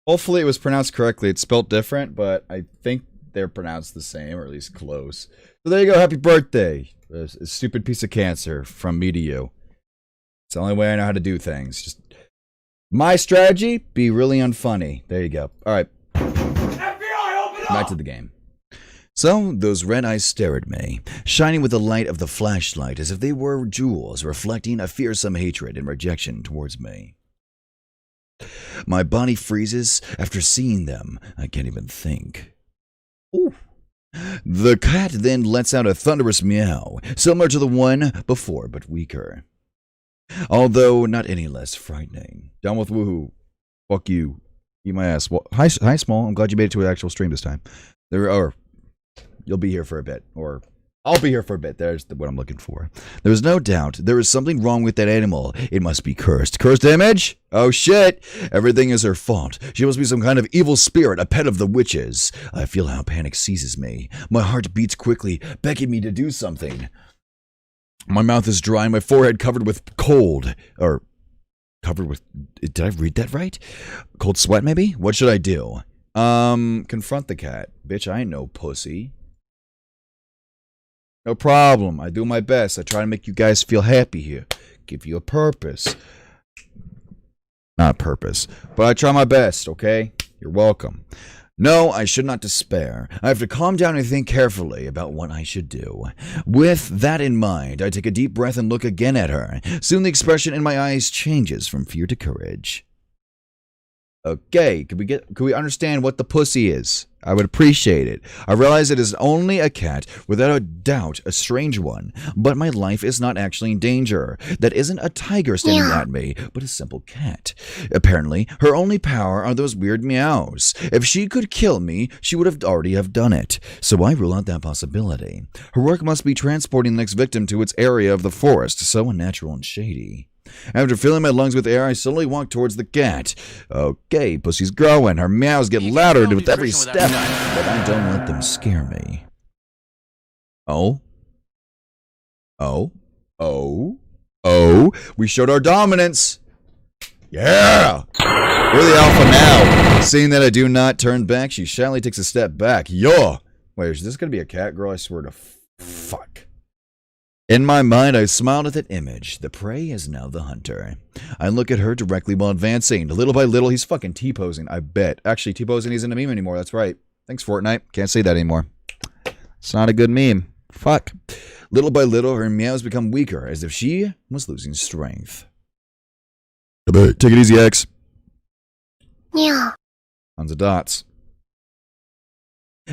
[SPEAKER 3] Hopefully it was pronounced correctly. It's spelled different, but I think they're pronounced the same, or at least close. So there you go. Happy birthday. A stupid piece of cancer from me to you. It's the only way I know how to do things. Just my strategy, be really unfunny. There you go. All right. FBI, open up! Back to the game. So, those red eyes stare at me, shining with the light of the flashlight as if they were jewels reflecting a fearsome hatred and rejection towards me. My body freezes after seeing them. I can't even think. Ooh. The cat then lets out a thunderous meow, similar to the one before, but weaker. Although not any less frightening. Down with woohoo. Fuck you. Eat my ass. Well, hi, Small. I'm glad you made it to an actual stream this time. You'll be here for a bit. Or I'll be here for a bit. There's what I'm looking for. There is no doubt there is something wrong with that animal. It must be cursed. Cursed image? Oh shit. Everything is her fault. She must be some kind of evil spirit, a pet of the witches. I feel how panic seizes me. My heart beats quickly, begging me to do something. My mouth is dry, my forehead covered with cold. Or, covered with... Did I read that right? Cold sweat, maybe? What should I do? Confront the cat. Bitch, I ain't no pussy. No problem. I do my best. I try to make you guys feel happy here. Give you a purpose. Not a purpose. But I try my best, okay? You're welcome. No, I should not despair. I have to calm down and think carefully about what I should do. With that in mind, I take a deep breath and look again at her. Soon the expression in my eyes changes from fear to courage. Okay, could we understand what the pussy is? I would appreciate it. I realize it is only a cat, without a doubt a strange one, but my life is not actually in danger. That isn't a tiger standing at me, but a simple cat. Apparently, her only power are those weird meows. If she could kill me, she would have already have done it. So I rule out that possibility. Her work must be transporting the next victim to its area of the forest, so unnatural and shady. After filling my lungs with air, I slowly walk towards the cat. Okay, pussy's growing. Her meows get louder with every step, but I don't let them scare me. Oh? We showed our dominance. Yeah! We're the alpha now. Seeing that I do not turn back, she shyly takes a step back. Yo! Wait, is this gonna be a cat girl? I swear to fuck. In my mind, I smiled at that image. The prey is now the hunter. I look at her directly while advancing. Little by little, he's fucking T-posing, I bet. Actually, T-posing isn't a meme anymore, that's right. Thanks, Fortnite. Can't say that anymore. It's not a good meme. Fuck. Little by little, her meows become weaker, as if she was losing strength. Take it easy, X.
[SPEAKER 7] Yeah.
[SPEAKER 3] Tons of dots.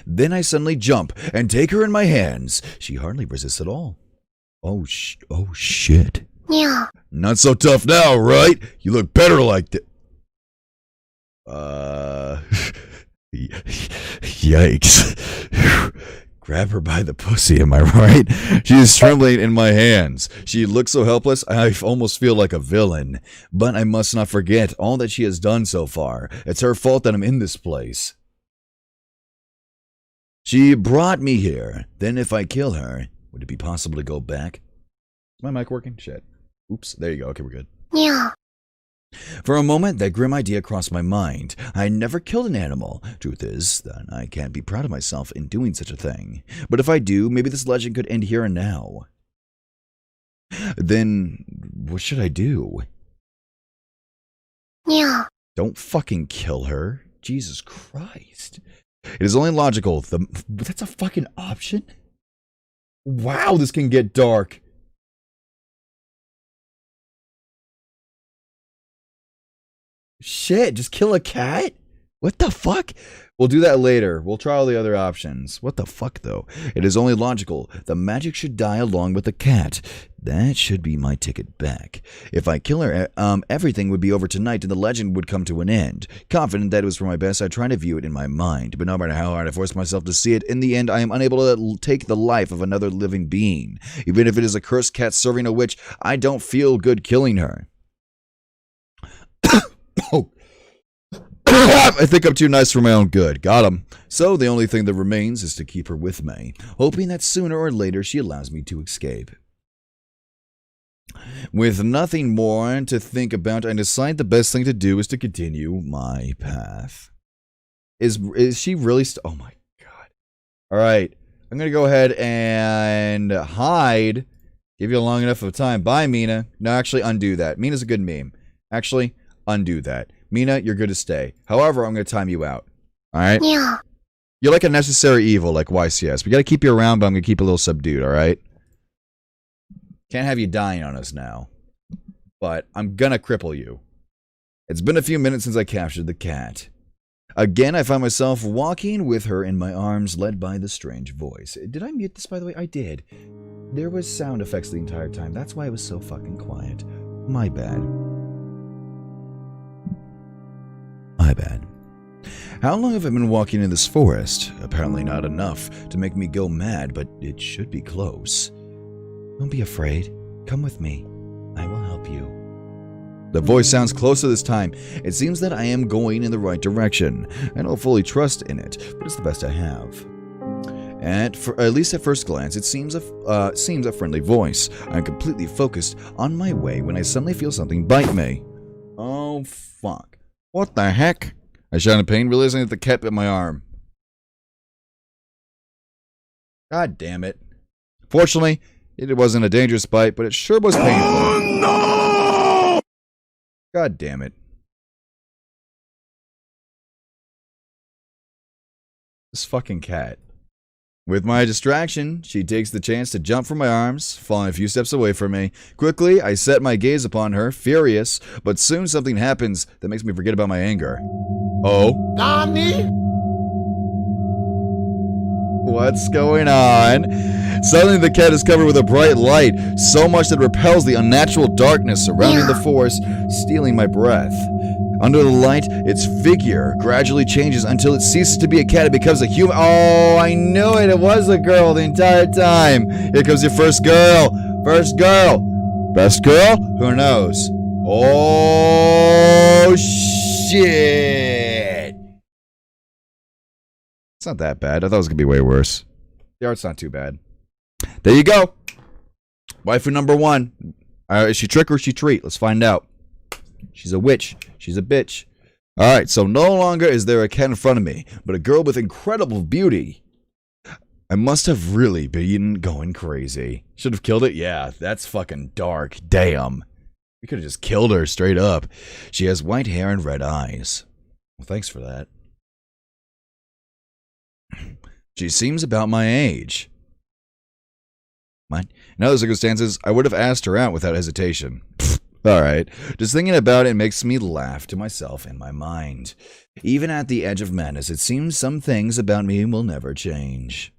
[SPEAKER 3] Then I suddenly jump and take her in my hands. She hardly resists at all. Oh shit.
[SPEAKER 7] Yeah.
[SPEAKER 3] Not so tough now, right? You look better like that. Yikes. Grab her by the pussy, am I right? She is trembling in my hands. She looks so helpless, I almost feel like a villain. But I must not forget all that she has done so far. It's her fault that I'm in this place. She brought me here. Then if I kill her, would it be possible to go back? Is my mic working? Shit. Oops. There you go. Okay, we're good.
[SPEAKER 7] Yeah.
[SPEAKER 3] For a moment, that grim idea crossed my mind. I never killed an animal. Truth is, that I can't be proud of myself in doing such a thing. But if I do, maybe this legend could end here and now. Then, what should I do?
[SPEAKER 7] Yeah.
[SPEAKER 3] Don't fucking kill her. Jesus Christ. It is only logical. That's a fucking option? Wow, this can get dark. Shit, just kill a cat? What the fuck? We'll do that later. We'll try all the other options. What the fuck, though? It is only logical. The magic should die along with the cat. That should be my ticket back. If I kill her, everything would be over tonight and the legend would come to an end. Confident that it was for my best, I try to view it in my mind. But no matter how hard I force myself to see it, in the end, I am unable to take the life of another living being. Even if it is a cursed cat serving a witch, I don't feel good killing her. Oh. I think I'm too nice for my own good. Got him. So the only thing that remains is to keep her with me, hoping that sooner or later she allows me to escape. With nothing more to think about, I decide the best thing to do is to continue my path. Is she really oh my god. Alright. I'm gonna go ahead and hide. Give you long enough of time. Bye, Mina. No, actually undo that. Mina's a good meme. Actually, undo that. Mina, you're good to stay. However, I'm going to time you out. Alright?
[SPEAKER 7] Yeah.
[SPEAKER 3] You're like a necessary evil, like YCS. We got to keep you around, but I'm going to keep you a little subdued, alright? Can't have you dying on us now. But I'm going to cripple you. It's been a few minutes since I captured the cat. Again, I find myself walking with her in my arms, led by the strange voice. Did I mute this, by the way? I did. There was sound effects the entire time. That's why it was so fucking quiet. My bad. My bad. How long have I been walking in this forest? Apparently not enough to make me go mad, but it should be close. Don't be afraid. Come with me. I will help you. The voice sounds closer this time. It seems that I am going in the right direction. I don't fully trust in it, but it's the best I have. At least at first glance, it seems a friendly voice. I'm completely focused on my way when I suddenly feel something bite me. Oh, fuck. What the heck? I shout in pain, realizing that the cat bit my arm. God damn it. Fortunately, it wasn't a dangerous bite, but it sure was painful.
[SPEAKER 4] Oh, no!
[SPEAKER 3] God damn it. This fucking cat. With my distraction, she takes the chance to jump from my arms, falling a few steps away from me. Quickly, I set my gaze upon her, furious, but soon something happens that makes me forget about my anger. Oh.
[SPEAKER 4] Nani?
[SPEAKER 3] What's going on? Suddenly the cat is covered with a bright light, so much that it repels the unnatural darkness surrounding the forest, stealing my breath. Under the light, its figure gradually changes until it ceases to be a cat and becomes a human. Oh, I knew it. It was a girl the entire time. Here comes your first girl. First girl. Best girl? Who knows? Oh, shit. It's not that bad. I thought it was going to be way worse. The art's not too bad. There you go. Waifu number 1. Is she trick or is she treat? Let's find out. She's a witch. She's a bitch. Alright, so no longer is there a cat in front of me, but a girl with incredible beauty. I must have really been going crazy. Should have killed it? Yeah, that's fucking dark. Damn. We could have just killed her straight up. She has white hair and red eyes. Well, thanks for that. She seems about my age. In other circumstances, I would have asked her out without hesitation. Alright, just thinking about it makes me laugh to myself in my mind. Even at the edge of madness, it seems some things about me will never change.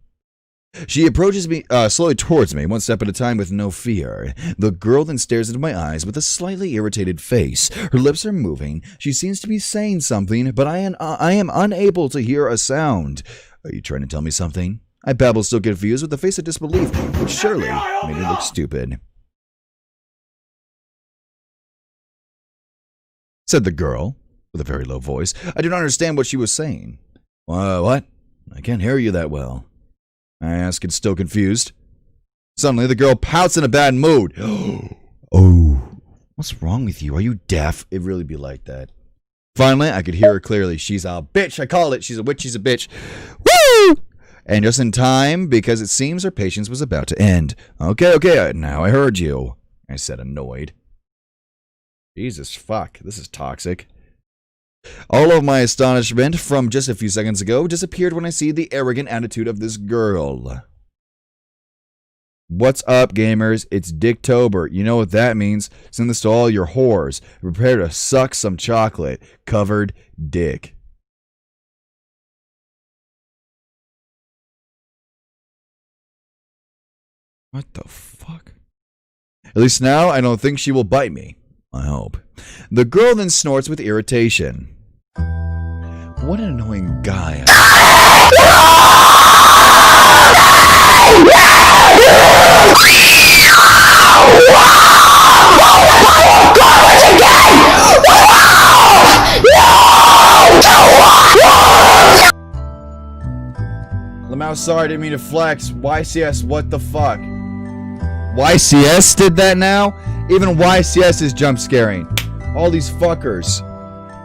[SPEAKER 3] She approaches me slowly towards me, one step at a time with no fear. The girl then stares into my eyes with a slightly irritated face. Her lips are moving. She seems to be saying something, but I am unable to hear a sound. Are you trying to tell me something? I babble, still confused, with a face of disbelief, which surely made me look stupid. Said the girl, with a very low voice. I do not understand what she was saying. What? I can't hear you that well. I asked, still confused. Suddenly, the girl pouts in a bad mood. Oh, what's wrong with you? Are you deaf? It'd really be like that. Finally, I could hear her clearly. She's a bitch. I called it. She's a witch. She's a bitch. Woo! And just in time, because it seems her patience was about to end. Okay, now I heard you, I said, annoyed. Jesus fuck, this is toxic. All of my astonishment from just a few seconds ago disappeared when I see the arrogant attitude of this girl. What's up, gamers? It's Dicktober. You know what that means. Send this to all your whores. Prepare to suck some chocolate. Covered dick. What the fuck? At least now I don't think she will bite me. I hope. The girl then snorts with irritation. What an annoying guy. Lamau, sorry, I didn't mean to flex. YCS, what the fuck? YCS did that now? Even YCS is jump scaring. All these fuckers.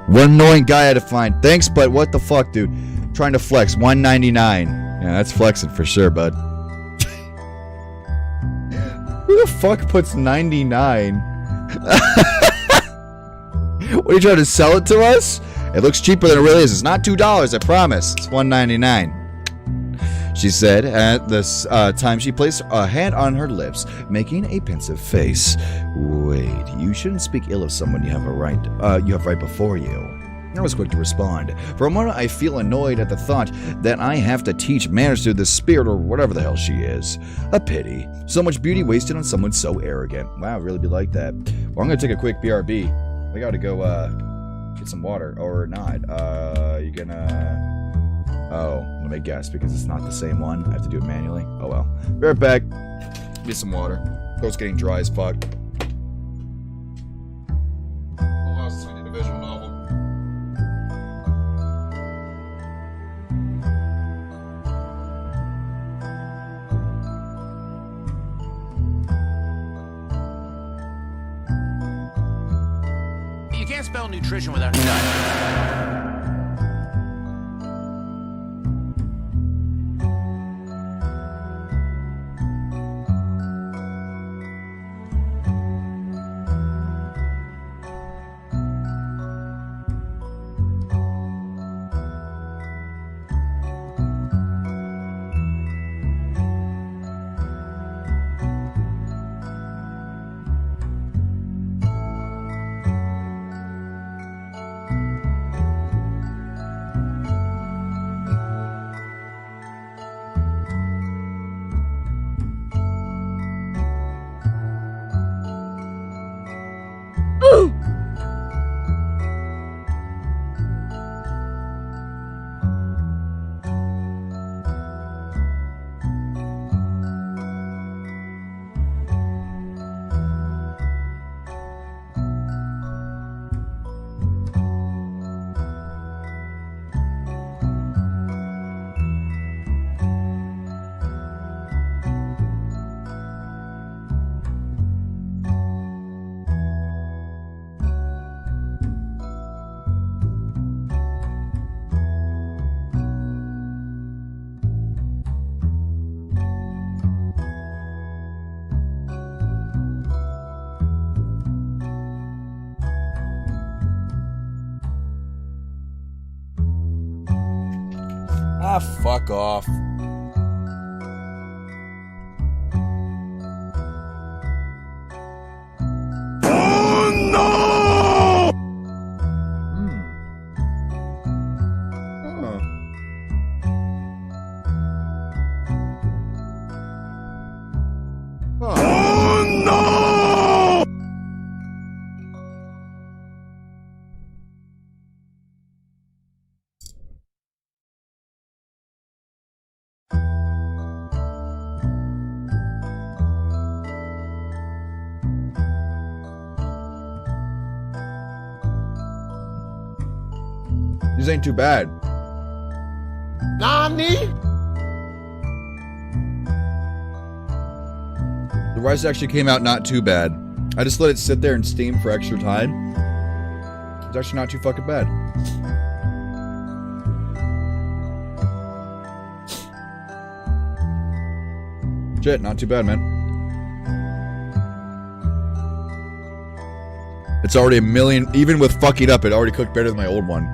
[SPEAKER 3] What annoying guy I had to find. Thanks, but what the fuck, dude? Trying to flex. $1.99. Yeah, that's flexing for sure, bud. Who the fuck puts 99? What are you trying to sell it to us? It looks cheaper than it really is. It's not $2, I promise. It's $1.99. She said at this time she placed a hand on her lips, making a pensive face. Wait, you shouldn't speak ill of someone you have right before you. I was quick to respond. For a moment, I feel annoyed at the thought that I have to teach manners to this spirit or whatever the hell she is. A pity. So much beauty wasted on someone so arrogant. Wow, it'd really be like that. Well, I'm gonna take a quick BRB. I gotta go get some water, or not. You gonna? Oh, let me guess, because it's not the same one. I have to do it manually. Oh well. Be right back. Get some water. Throat's getting dry as fuck. Oh, this is gonna need a visual novel.
[SPEAKER 8] You can't spell nutrition without nut.
[SPEAKER 3] Ah, fuck off.
[SPEAKER 4] Oh no! Oh no!
[SPEAKER 3] These ain't too bad.
[SPEAKER 4] Nani?
[SPEAKER 3] The rice actually came out not too bad. I just let it sit there and steam for extra time. It's actually not too fucking bad. Shit, not too bad, man. It's already a million, even with fucking up, it already cooked better than my old one.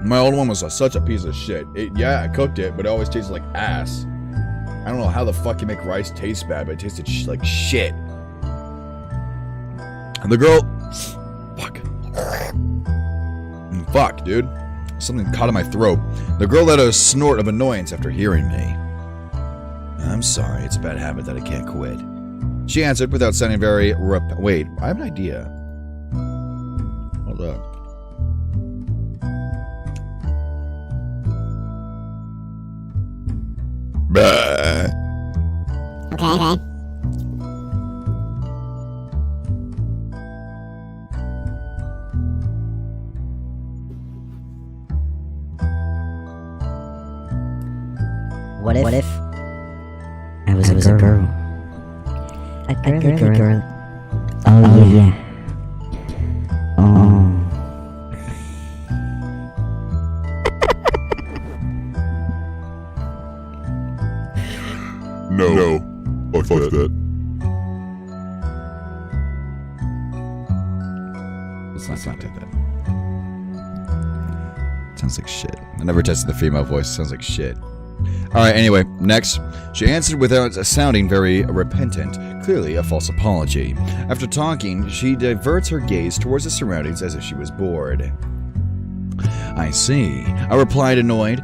[SPEAKER 3] My old one was such a piece of shit. Yeah, I cooked it, but it always tasted like ass. I don't know how the fuck you make rice taste bad, but it tasted like shit. And the girl... Fuck. Fuck, dude. Something caught in my throat. The girl let out a snort of annoyance after hearing me. I'm sorry, it's a bad habit that I can't quit. She answered without sounding very... Wait, I have an idea. Hold up.
[SPEAKER 7] Okay.
[SPEAKER 9] What if I was a girl? A girly girl. Oh yeah. Oh.
[SPEAKER 4] No. Fuck that.
[SPEAKER 3] Let's not do that. Sounds like shit. I never tested the female voice. Sounds like shit. Alright, anyway, next. She answered without sounding very repentant, clearly a false apology. After talking, she diverts her gaze towards the surroundings as if she was bored. I see. I replied, annoyed.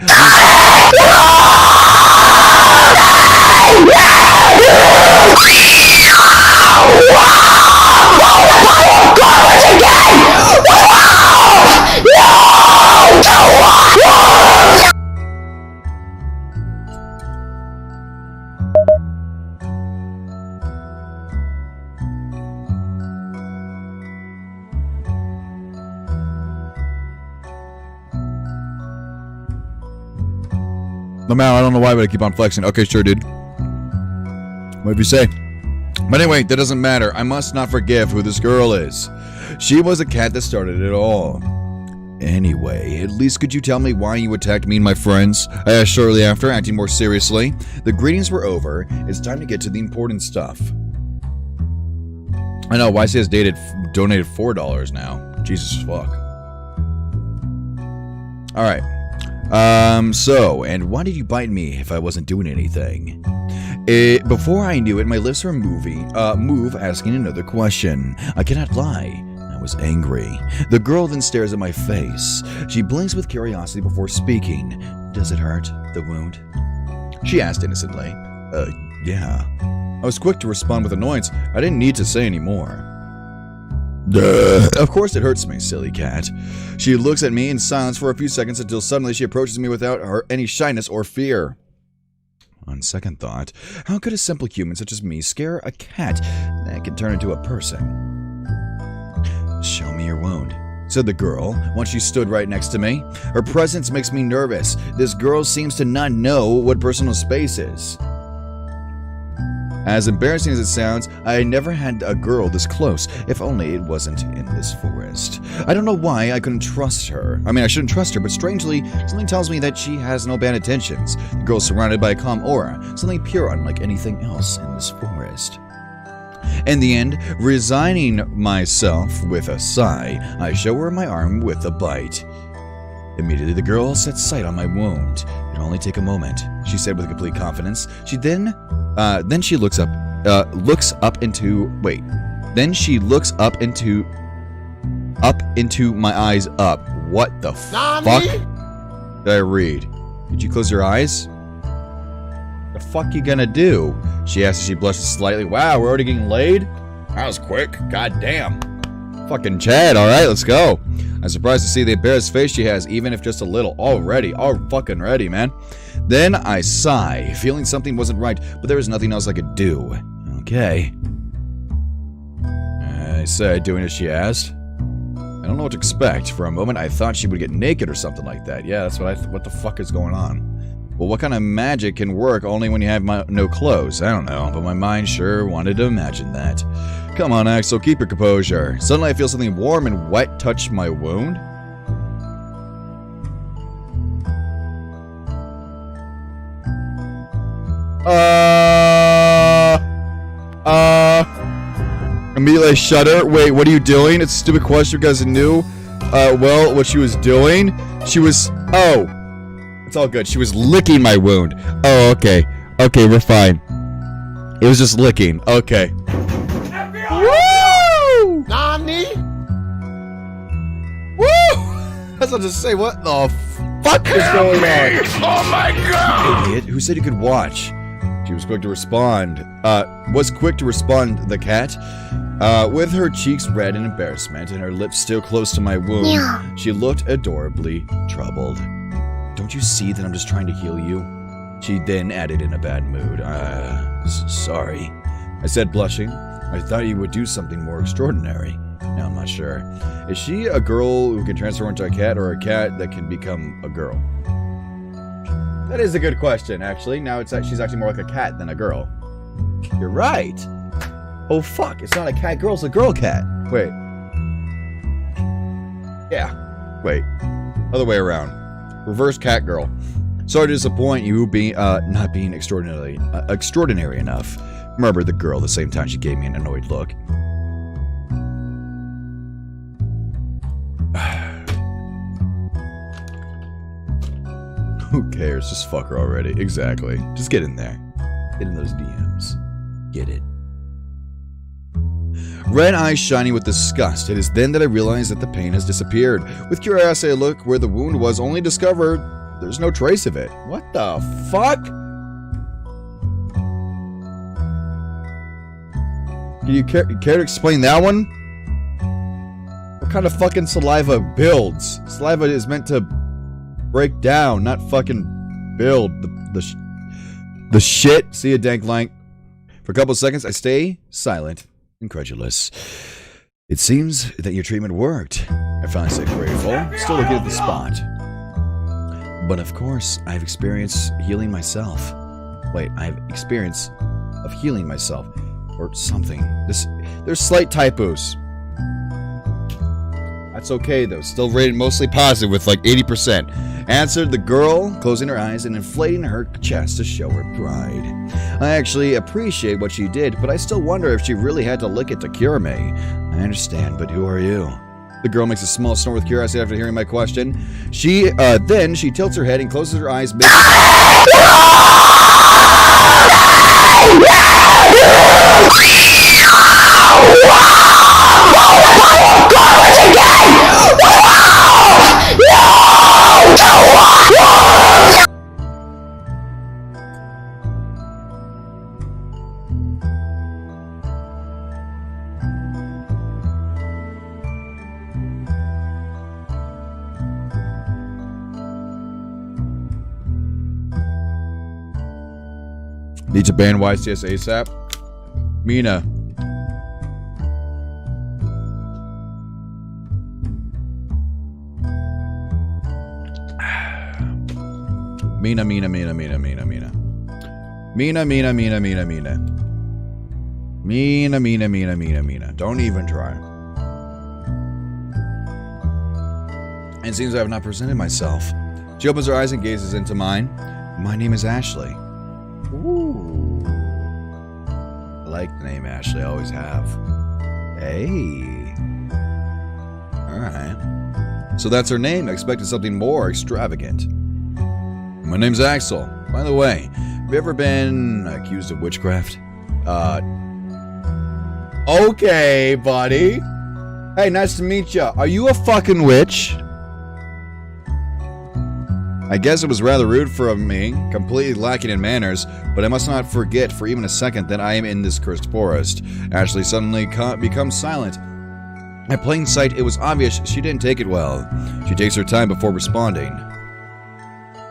[SPEAKER 3] No matter, I don't know why, but I keep on flexing. Okay, sure, dude. Whatever you say. But anyway, that doesn't matter. I must not forgive who this girl is. She was the cat that started it all. Anyway, at least could you tell me why you attacked me and my friends? I asked shortly after, acting more seriously. The greetings were over. It's time to get to the important stuff. I know, YC has donated $4 now. Jesus fuck. Alright. And why did you bite me if I wasn't doing anything? Before I knew it, my lips were move asking another question. I cannot lie. I was angry. The girl then stares at my face. She blinks with curiosity before speaking. Does it hurt, the wound? She asked innocently. Yeah. I was quick to respond with annoyance. I didn't need to say any more. Of course it hurts me, silly cat. She looks at me in silence for a few seconds until suddenly she approaches me without any shyness or fear. On second thought, how could a simple human such as me scare a cat that could turn into a person? Show me your wound, said the girl once she stood right next to me. Her presence makes me nervous. This girl seems to not know what personal space is. As embarrassing as it sounds, I never had a girl this close, if only it wasn't in this forest. I don't know why I couldn't trust her. I mean, I shouldn't trust her, but strangely, something tells me that she has no bad intentions. The girl's surrounded by a calm aura, something pure unlike anything else in this forest. In the end, resigning myself with a sigh, I show her my arm with a bite. Immediately, the girl set sight on my wound. It'll only take a moment, she said with complete confidence. Then she looks up into my eyes up. What the fuck did I read? Did you close your eyes? The fuck you gonna do? She asked as she blushes slightly. Wow, we're already getting laid? That was quick. God damn. Fucking Chad, alright, let's go. I'm surprised to see the embarrassed face she has, even if just a little. Already, all fucking ready, man. Then I sigh, feeling something wasn't right, but there was nothing else I could do. Okay. I said, doing as she asked. I don't know what to expect. For a moment, I thought she would get naked or something like that. Yeah, that's what what the fuck is going on? Well, what kind of magic can work only when you have no clothes? I don't know, but my mind sure wanted to imagine that. Come on, Axel, keep your composure. Suddenly I feel something warm and wet touch my wound. Immediately shudder. Wait, what are you doing? It's a stupid question because I knew, well, what she was doing. She was, oh. It's all good. She was licking my wound. Oh, okay. Okay, we're fine. It was just licking. Okay. Woo! Nani? Woo! I was about to say, what the fuck is going on?
[SPEAKER 4] Oh my god!
[SPEAKER 3] Idiot, who said you could watch? She was quick to respond. The cat. With her cheeks red in embarrassment and her lips still close to my wound,
[SPEAKER 7] Yeah.
[SPEAKER 3] she looked adorably troubled. Don't you see that I'm just trying to heal you? She then added in a bad mood. Sorry. I said, blushing. I thought you would do something more extraordinary. Now I'm not sure. Is she a girl who can transform into a cat, or a cat that can become a girl? That is a good question, actually. Now she's actually more like a cat than a girl. You're right. Oh fuck, it's not a cat girl, it's a girl cat. Wait. Yeah. Wait. Other way around. Reverse cat girl. Sorry to disappoint you not being extraordinary enough. Murmured the girl at the same time she gave me an annoyed look. Who cares? Just fuck her already. Exactly. Just get in there. Get in those DMs. Get it. Red eyes shining with disgust. It is then that I realize that the pain has disappeared. With curiosity, I look where the wound was, only discovered there's no trace of it. What the fuck? Do you care to explain that one? What kind of fucking saliva builds? Saliva is meant to break down, not fucking build. The shit. See ya, dank lank. For a couple of seconds, I stay silent. Incredulous. It seems that your treatment worked. I finally say grateful, still looking at the spot. But of course, I have experience healing myself. Wait, I have experience of healing myself. Or something. There's slight typos. That's okay though, still rated mostly positive with like 80%. Answered the girl, closing her eyes and inflating her chest to show her pride. I actually appreciate what she did, but I still wonder if she really had to lick it to cure me. I understand, but who are you? The girl makes a small snort with curiosity after hearing my question. Then she tilts her head and closes her eyes. Need to ban YCS ASAP. Mina. Mina. Don't even try. And it seems I have not presented myself. She opens her eyes and gazes into mine. My name is Ashley. Ooh. I like the name Ashley, I always have. Hey. Alright. So that's her name. I expected something more extravagant. My name's Axel. By the way, have you ever been accused of witchcraft? Okay, buddy. Hey, nice to meet you. Are you a fucking witch? I guess it was rather rude from me, completely lacking in manners, but I must not forget for even a second that I am in this cursed forest. Ashley suddenly becomes silent. At plain sight, it was obvious she didn't take it well. She takes her time before responding.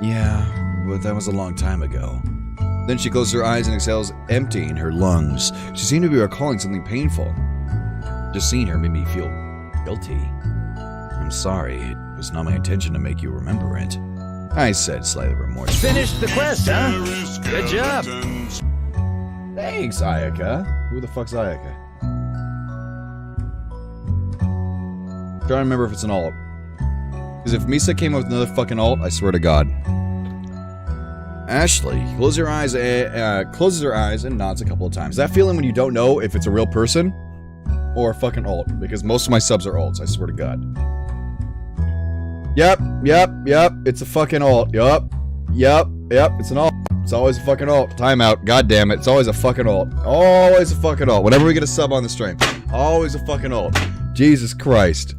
[SPEAKER 3] Yeah, but that was a long time ago. Then she closes her eyes and exhales, emptying her lungs. She seemed to be recalling something painful. Just seeing her made me feel guilty. I'm sorry, it was not my intention to make you remember it. I said, slightly remorseful.
[SPEAKER 2] Finished the quest, huh? Good job.
[SPEAKER 3] Thanks, Ayaka. Who the fuck's Ayaka? Trying to remember if it's an alt. Because if Misa came up with another fucking alt, I swear to God. Ashley closes her eyes and nods a couple of times. That feeling when you don't know if it's a real person or a fucking alt. Because most of my subs are alts, I swear to God. Yep, it's a fucking alt. Yep, it's an alt. It's always a fucking alt. Timeout. God damn it. It's always a fucking alt. Always a fucking alt. Whenever we get a sub on the stream. Always a fucking alt. Jesus Christ.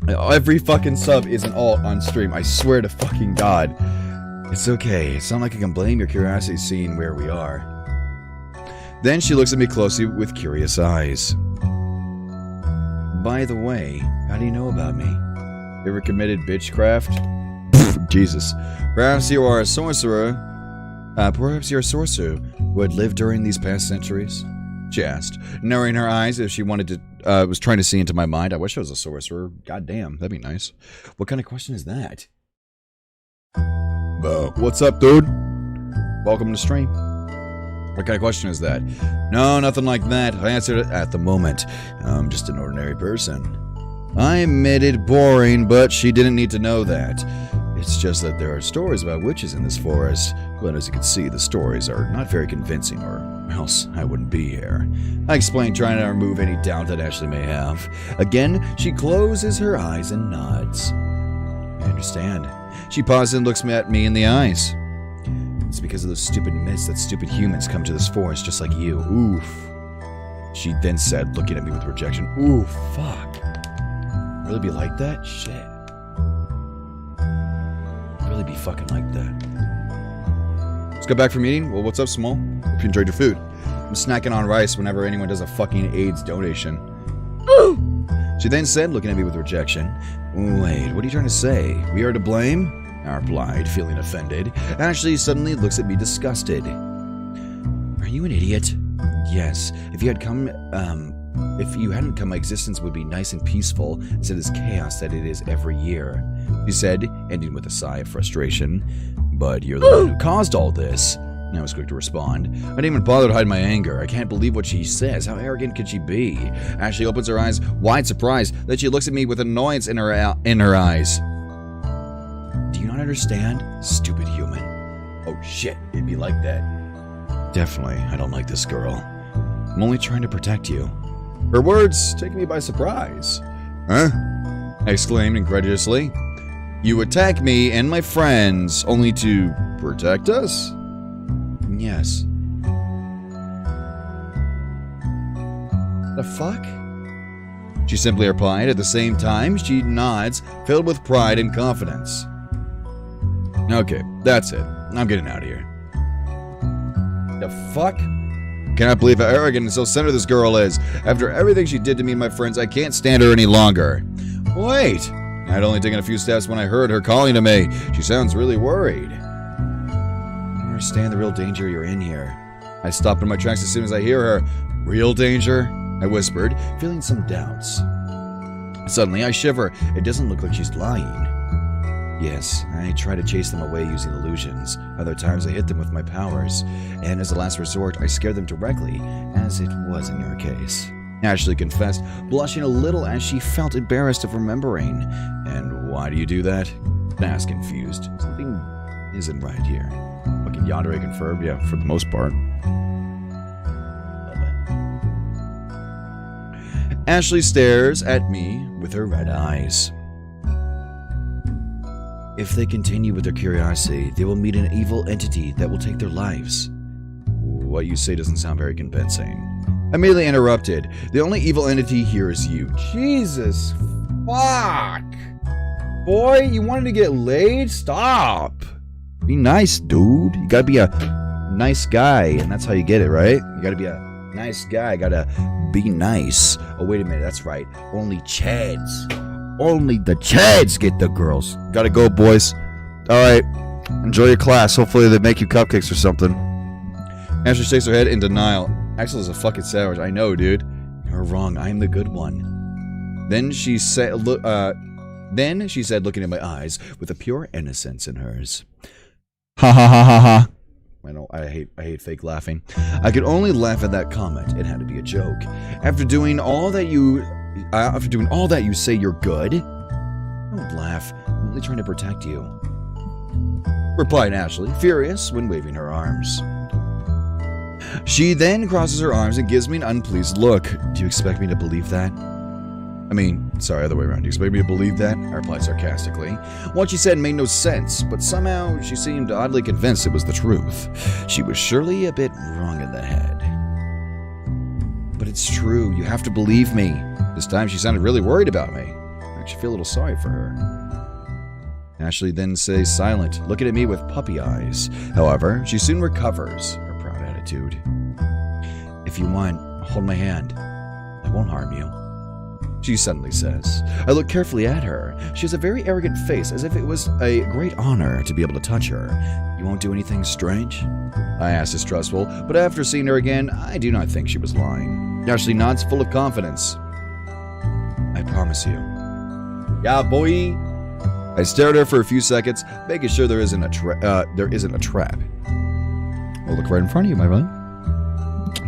[SPEAKER 3] Every fucking sub is an alt on stream. I swear to fucking God. It's okay. It's not like I can blame your curiosity seeing where we are. Then she looks at me closely with curious eyes. By the way, how do you know about me? You ever committed bitchcraft? Jesus. Perhaps you are a sorcerer. Perhaps you're a sorcerer who had lived during these past centuries? She asked, narrowing her eyes as she wanted to, was trying to see into my mind. I wish I was a sorcerer. God damn, that'd be nice. What kind of question is that? What's up, dude? Welcome to stream. What kind of question is that? No, nothing like that. I answered it at the moment. I'm just an ordinary person. I admitted boring, but she didn't need to know that. It's just that there are stories about witches in this forest, but as you can see, the stories are not very convincing, or else I wouldn't be here. I explained, trying to remove any doubt that Ashley may have. Again, she closes her eyes and nods. I understand. She pauses and looks at me in the eyes. It's because of those stupid myths that stupid humans come to this forest just like you. Oof. She then said, looking at me with rejection, ooh, fuck. Really be like that? Shit. Really be fucking like that. Just got back from eating. Well, what's up, Small? Hope you enjoyed your food. I'm snacking on rice whenever anyone does a fucking AIDS donation. She then said, looking at me with rejection, wait, what are you trying to say? We are to blame? I replied, feeling offended. Ashley suddenly looks at me disgusted. Are you an idiot? Yes. If you hadn't come, my existence would be nice and peaceful instead of this chaos that it is every year. She said, ending with a sigh of frustration. But you're the one who caused all this. I was quick to respond. I didn't even bother to hide my anger. I can't believe what she says. How arrogant could she be? Ashley opens her eyes, wide surprised. Then she looks at me with annoyance in her eyes. Do you not understand? Stupid human. Oh shit, it'd be like that. Definitely, I don't like this girl. I'm only trying to protect you. Her words take me by surprise. Huh? I exclaimed incredulously. You attack me and my friends only to protect us? Yes. The fuck? She simply replied. At the same time, she nods, filled with pride and confidence. Okay, that's it. I'm getting out of here. The fuck? Cannot believe how arrogant and self-centered this girl is. After everything she did to me and my friends, I can't stand her any longer. Wait! I had only taken a few steps when I heard her calling to me. She sounds really worried. I don't understand the real danger you're in here. I stop in my tracks as soon as I hear her. Real danger? I whispered, feeling some doubts. Suddenly, I shiver. It doesn't look like she's lying. Yes, I try to chase them away using illusions. Other times I hit them with my powers. And as a last resort, I scare them directly, as it was in your case. Ashley confessed, blushing a little as she felt embarrassed of remembering. And why do you do that? I asked, confused. Something isn't right here. Fucking yandere confirmed, yeah, for the most part. Ashley stares at me with her red eyes. If they continue with their curiosity, they will meet an evil entity that will take their lives. What you say doesn't sound very convincing. Immediately interrupted. The only evil entity here is you. Jesus fuck. Boy, you wanted to get laid? Stop. Be nice, dude. You gotta be a nice guy, and that's how you get it, right? You gotta be a nice guy. Gotta be nice. Oh, wait a minute. That's right. Only Chads. Only the Chads get the girls. Gotta go, boys. Alright. Enjoy your class. Hopefully they make you cupcakes or something. Ashley shakes her head in denial. Axel is a fucking savage. I know, dude. You're wrong. I'm the good one. Then she said, looking in my eyes with a pure innocence in hers. Ha ha ha ha ha. I know, I hate fake laughing. I could only laugh at that comment. It had to be a joke. After doing all that you say you're good. Don't laugh. I'm only trying to protect you. Replied Ashley, furious when waving her arms. She then crosses her arms and gives me an unpleased look. Do you expect me to believe that? Other way around. Do you expect me to believe that? I replied sarcastically. What she said made no sense, but somehow she seemed oddly convinced it was the truth. She was surely a bit wrong in the head. But it's true. You have to believe me. This time she sounded really worried about me. I actually feel a little sorry for her. Ashley then stays silent, looking at me with puppy eyes. However, she soon recovers her proud attitude. If you want, hold my hand. I won't harm you. She suddenly says. I look carefully at her. She has a very arrogant face, as if it was a great honor to be able to touch her. You won't do anything strange? I asked, distrustful, but after seeing her again, I do not think she was lying. Ashley nods, full of confidence. I promise you. Yeah, boy. I stared at her for a few seconds, making sure there isn't a trap. Well, look right in front of you, my friend.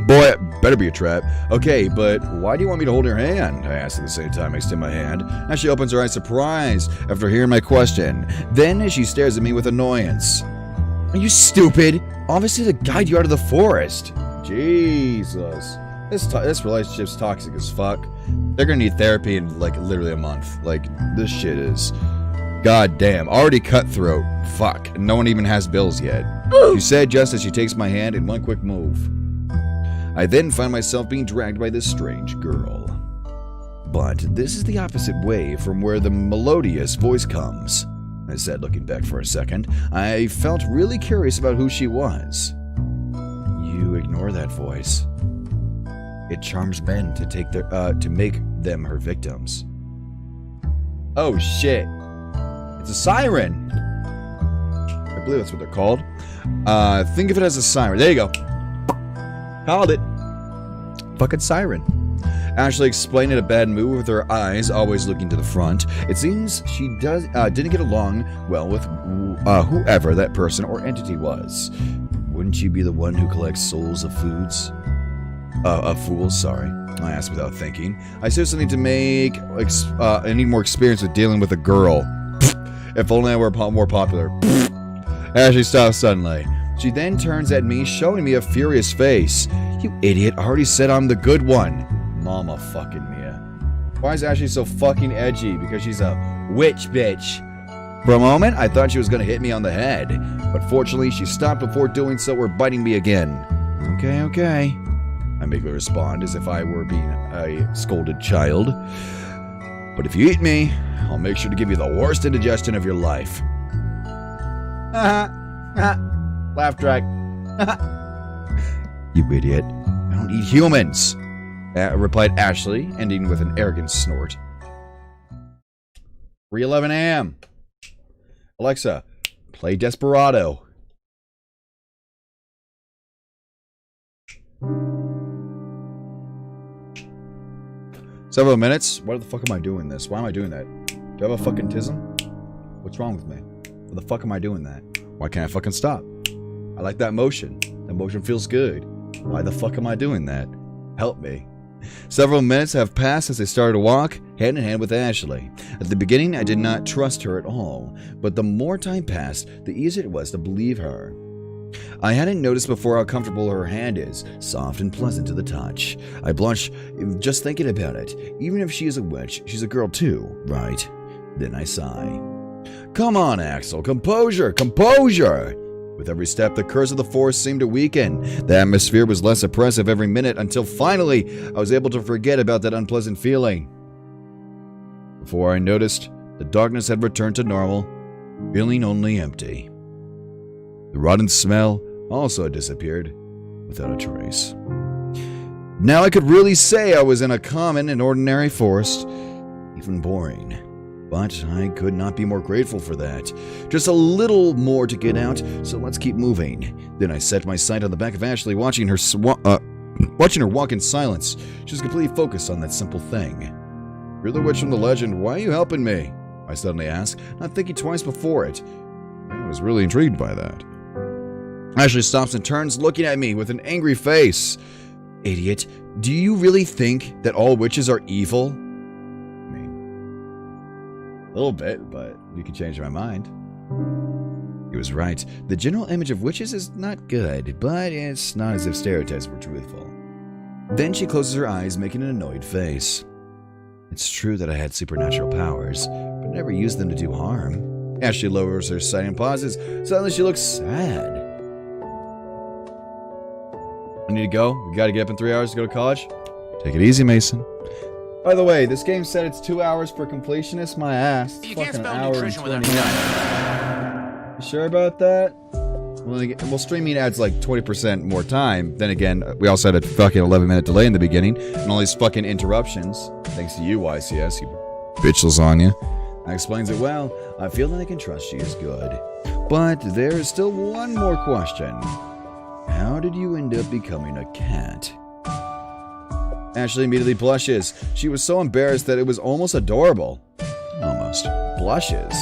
[SPEAKER 3] Boy, it better be a trap. Okay, but why do you want me to hold your hand? I asked at the same time I extend my hand. Now she opens her eyes surprised after hearing my question. Then she stares at me with annoyance. Are you stupid? Obviously to guide you out of the forest. Jesus. This relationship's toxic as fuck. They're gonna need therapy in like literally a month. Like, this shit is goddamn already cutthroat. Fuck. No one even has bills yet. She said just as she takes my hand in one quick move. I then find myself being dragged by this strange girl. But this is the opposite way from where the melodious voice comes. I said, looking back for a second. I felt really curious about who she was. You ignore that voice. It charms men to make them her victims. Oh shit. It's a siren. I believe that's what they're called. Think of it as a siren. There you go. Called it. Fucking siren. Ashley explained in a bad mood with her eyes always looking to the front. It seems she didn't get along well with whoever that person or entity was. Wouldn't she be the one who collects souls of fools? Of fools, sorry. I asked without thinking. I seriously need to I need more experience with dealing with a girl. If only I were more popular. Ashley stops suddenly. She then turns at me, showing me a furious face. You idiot, I already said I'm the good one. Mama fucking Mia. Why is Ashley so fucking edgy? Because she's a witch bitch. For a moment, I thought she was going to hit me on the head. But fortunately, she stopped before doing so or biting me again. Okay. I meekly respond as if I were being a scolded child. But if you eat me, I'll make sure to give you the worst indigestion of your life. Laugh track. You idiot. I don't eat humans, replied Ashley, ending with an arrogant snort. 3:11 a.m. Alexa, play Desperado. Several minutes? Why the fuck am I doing this? Why am I doing that? Do I have a fucking tism? What's wrong with me? Why the fuck am I doing that? Why can't I fucking stop? I like that motion. That motion feels good. Why the fuck am I doing that? Help me. Several minutes have passed as I started to walk, hand in hand with Ashley. At the beginning, I did not trust her at all, but the more time passed, the easier it was to believe her. I hadn't noticed before how comfortable her hand is, soft and pleasant to the touch. I blush just thinking about it. Even if she is a witch, she's a girl too, right? Then I sigh. Come on, Axel. Composure! Composure! With every step, the curse of the force seemed to weaken. The atmosphere was less oppressive every minute until finally I was able to forget about that unpleasant feeling. Before I noticed, the darkness had returned to normal, feeling only empty. The rotten smell also had disappeared without a trace. Now I could really say I was in a common and ordinary forest, even boring. But I could not be more grateful for that. Just a little more to get out, so let's keep moving. Then I set my sight on the back of Ashley, watching her walk in silence. She was completely focused on that simple thing. You're the witch from the legend. Why are you helping me? I suddenly asked, not thinking twice before it. I was really intrigued by that. Ashley stops and turns, looking at me with an angry face. Idiot, do you really think that all witches are evil? A little bit, but you can change my mind. He was right. The general image of witches is not good, but it's not as if stereotypes were truthful. Then she closes her eyes, making an annoyed face. It's true that I had supernatural powers, but never used them to do harm. Ashley lowers her sight and pauses. Suddenly she looks sad. I need to go. We gotta get up in 3 hours to go to college. Take it easy, Mason. By the way, this game said it's 2 hours for completionists. My ass. It's
[SPEAKER 8] You can't
[SPEAKER 3] fucking
[SPEAKER 8] spell
[SPEAKER 3] hour
[SPEAKER 8] nutrition
[SPEAKER 3] and
[SPEAKER 8] without
[SPEAKER 3] 20
[SPEAKER 8] nut.
[SPEAKER 3] You sure about that? Well, streaming adds like 20% more time. Then again, we also had a fucking 11-minute delay in the beginning, and all these fucking interruptions. Thanks to you, YCS, you bitch lasagna. That explains it well. I feel that I can trust you is good. But there is still one more question. How did you end up becoming a cat? Ashley immediately blushes. She was so embarrassed that it was almost adorable. Almost. Blushes.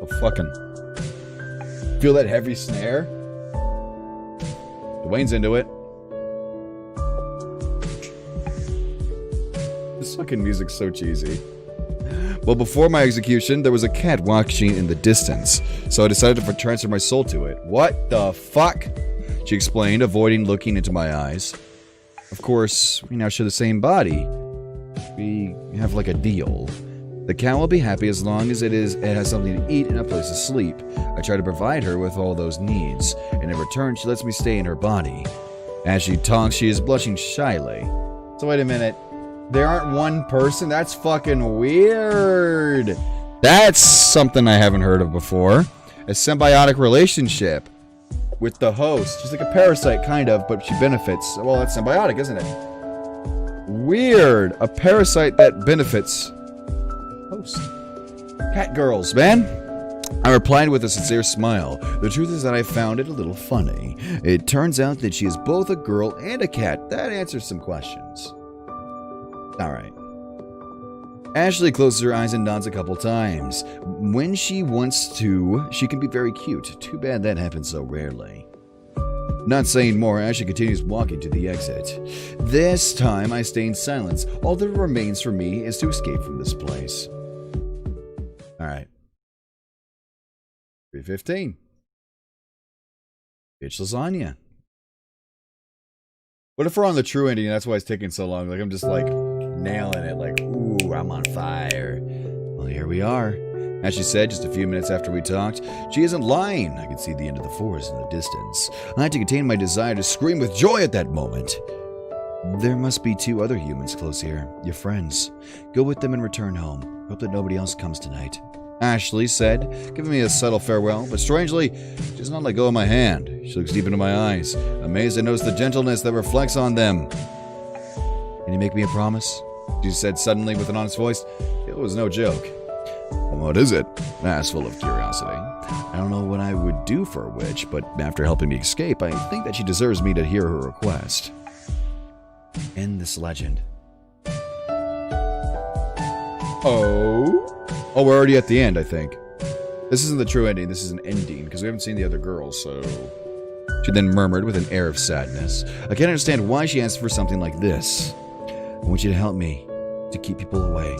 [SPEAKER 3] Oh, fucking. Feel that heavy snare? Dwayne's into it. This fucking music's so cheesy. Well, before my execution, there was a cat watching in the distance, so I decided to transfer my soul to it. What the fuck? She explained, avoiding looking into my eyes. Of course, we now share the same body. We have like a deal. The cat will be happy as long as it has something to eat and a place to sleep. I try to provide her with all those needs, and in return, she lets me stay in her body. As she talks, she is blushing shyly. So wait a minute. There aren't one person? That's fucking weird. That's something I haven't heard of before. A symbiotic relationship with the host. She's like a parasite, kind of, but she benefits. Well, that's symbiotic, isn't it? Weird. A parasite that benefits host. Cat girls, man. I replied with a sincere smile. The truth is that I found it a little funny. It turns out that she is both a girl and a cat. That answers some questions. Alright. Ashley closes her eyes and nods a couple times. When she wants to, she can be very cute. Too bad that happens so rarely. Not saying more, Ashley continues walking to the exit. This time I stay in silence. All that remains for me is to escape from this place. Alright. 3:15. Bitch lasagna. What if we're on the true ending and that's why it's taking so long? Like, I'm just like nailing it, like, ooh, I'm on fire. Well, here we are. As she said just a few minutes after we talked, she isn't lying. I could see the end of the forest in the distance. I had to contain my desire to scream with joy at that moment. There must be 2 other humans close here, your friends. Go with them and return home. Hope that nobody else comes tonight. Ashley said, giving me a subtle farewell, but strangely, she does not let go of my hand. She looks deep into my eyes, amazed to notice the gentleness that reflects on them. Can you make me a promise? She said suddenly with an honest voice. It was no joke. What is it? I asked, full of curiosity. I don't know what I would do for a witch, but after helping me escape, I think that she deserves me to hear her request. End this legend. Oh, we're already at the end, I think. This isn't the true ending, this is an ending, because we haven't seen the other girls, so... She then murmured with an air of sadness. I can't understand why she asked for something like this. I want you to help me, to keep people away.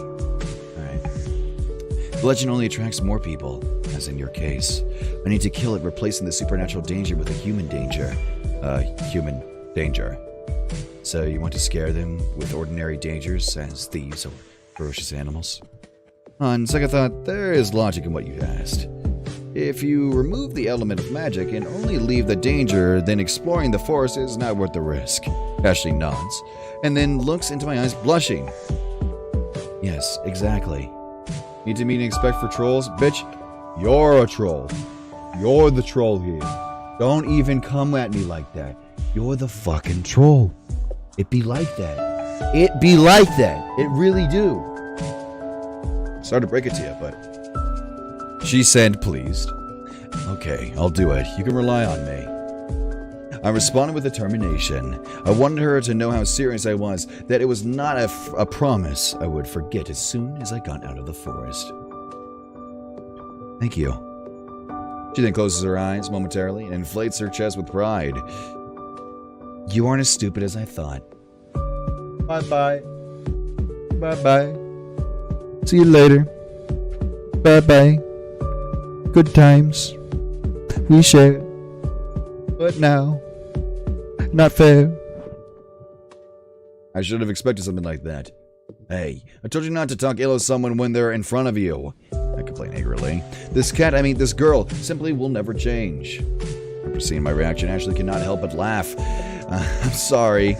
[SPEAKER 3] Alright. The legend only attracts more people, as in your case. I need to kill it, replacing the supernatural danger with a human danger. Human danger. So you want to scare them with ordinary dangers as thieves or ferocious animals? On second thought, there is logic in what you asked. If you remove the element of magic and only leave the danger, then exploring the forest is not worth the risk. Ashley nods, and then looks into my eyes, blushing. Yes, exactly. Need to meet and expect for trolls? Bitch, you're a troll. You're the troll here. Don't even come at me like that. You're the fucking troll. It be like that. It be like that. It really do. Sorry to break it to you, but... She said, pleased. Okay, I'll do it. You can rely on me. I responded with determination. I wanted her to know how serious I was, that it was not a promise I would forget as soon as I got out of the forest. Thank you. She then closes her eyes momentarily and inflates her chest with pride. You aren't as stupid as I thought. Bye-bye. Bye-bye. See you later. Bye-bye. Good times. We share. But now, not fair. I should have expected something like that. Hey, I told you not to talk ill of someone when they're in front of you. I complained angrily. This girl, simply will never change. After seeing my reaction, Ashley cannot help but laugh. I'm sorry.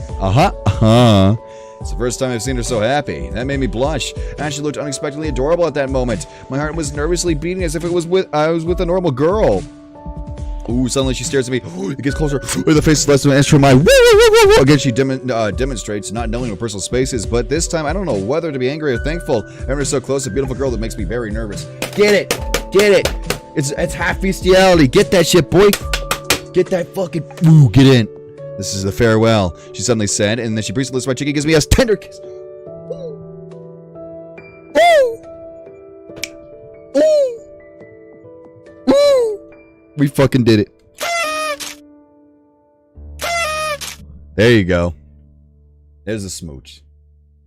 [SPEAKER 3] It's the first time I've seen her so happy. That made me blush. Ashley looked unexpectedly adorable at that moment. My heart was nervously beating as if I was with a normal girl. Ooh, suddenly she stares at me. It gets closer. The face lets me answer my woo. Again, she demonstrates not knowing what personal space is, but this time I don't know whether to be angry or thankful. Having her so close, a beautiful girl that makes me very nervous. Get it. It's half bestiality. Get that shit, boy. Get that fucking... Ooh, get in. This is the farewell, she suddenly said, and then she briefly lifts my cheek and gives me a tender kiss. We fucking did it. There you go. There's a smooch.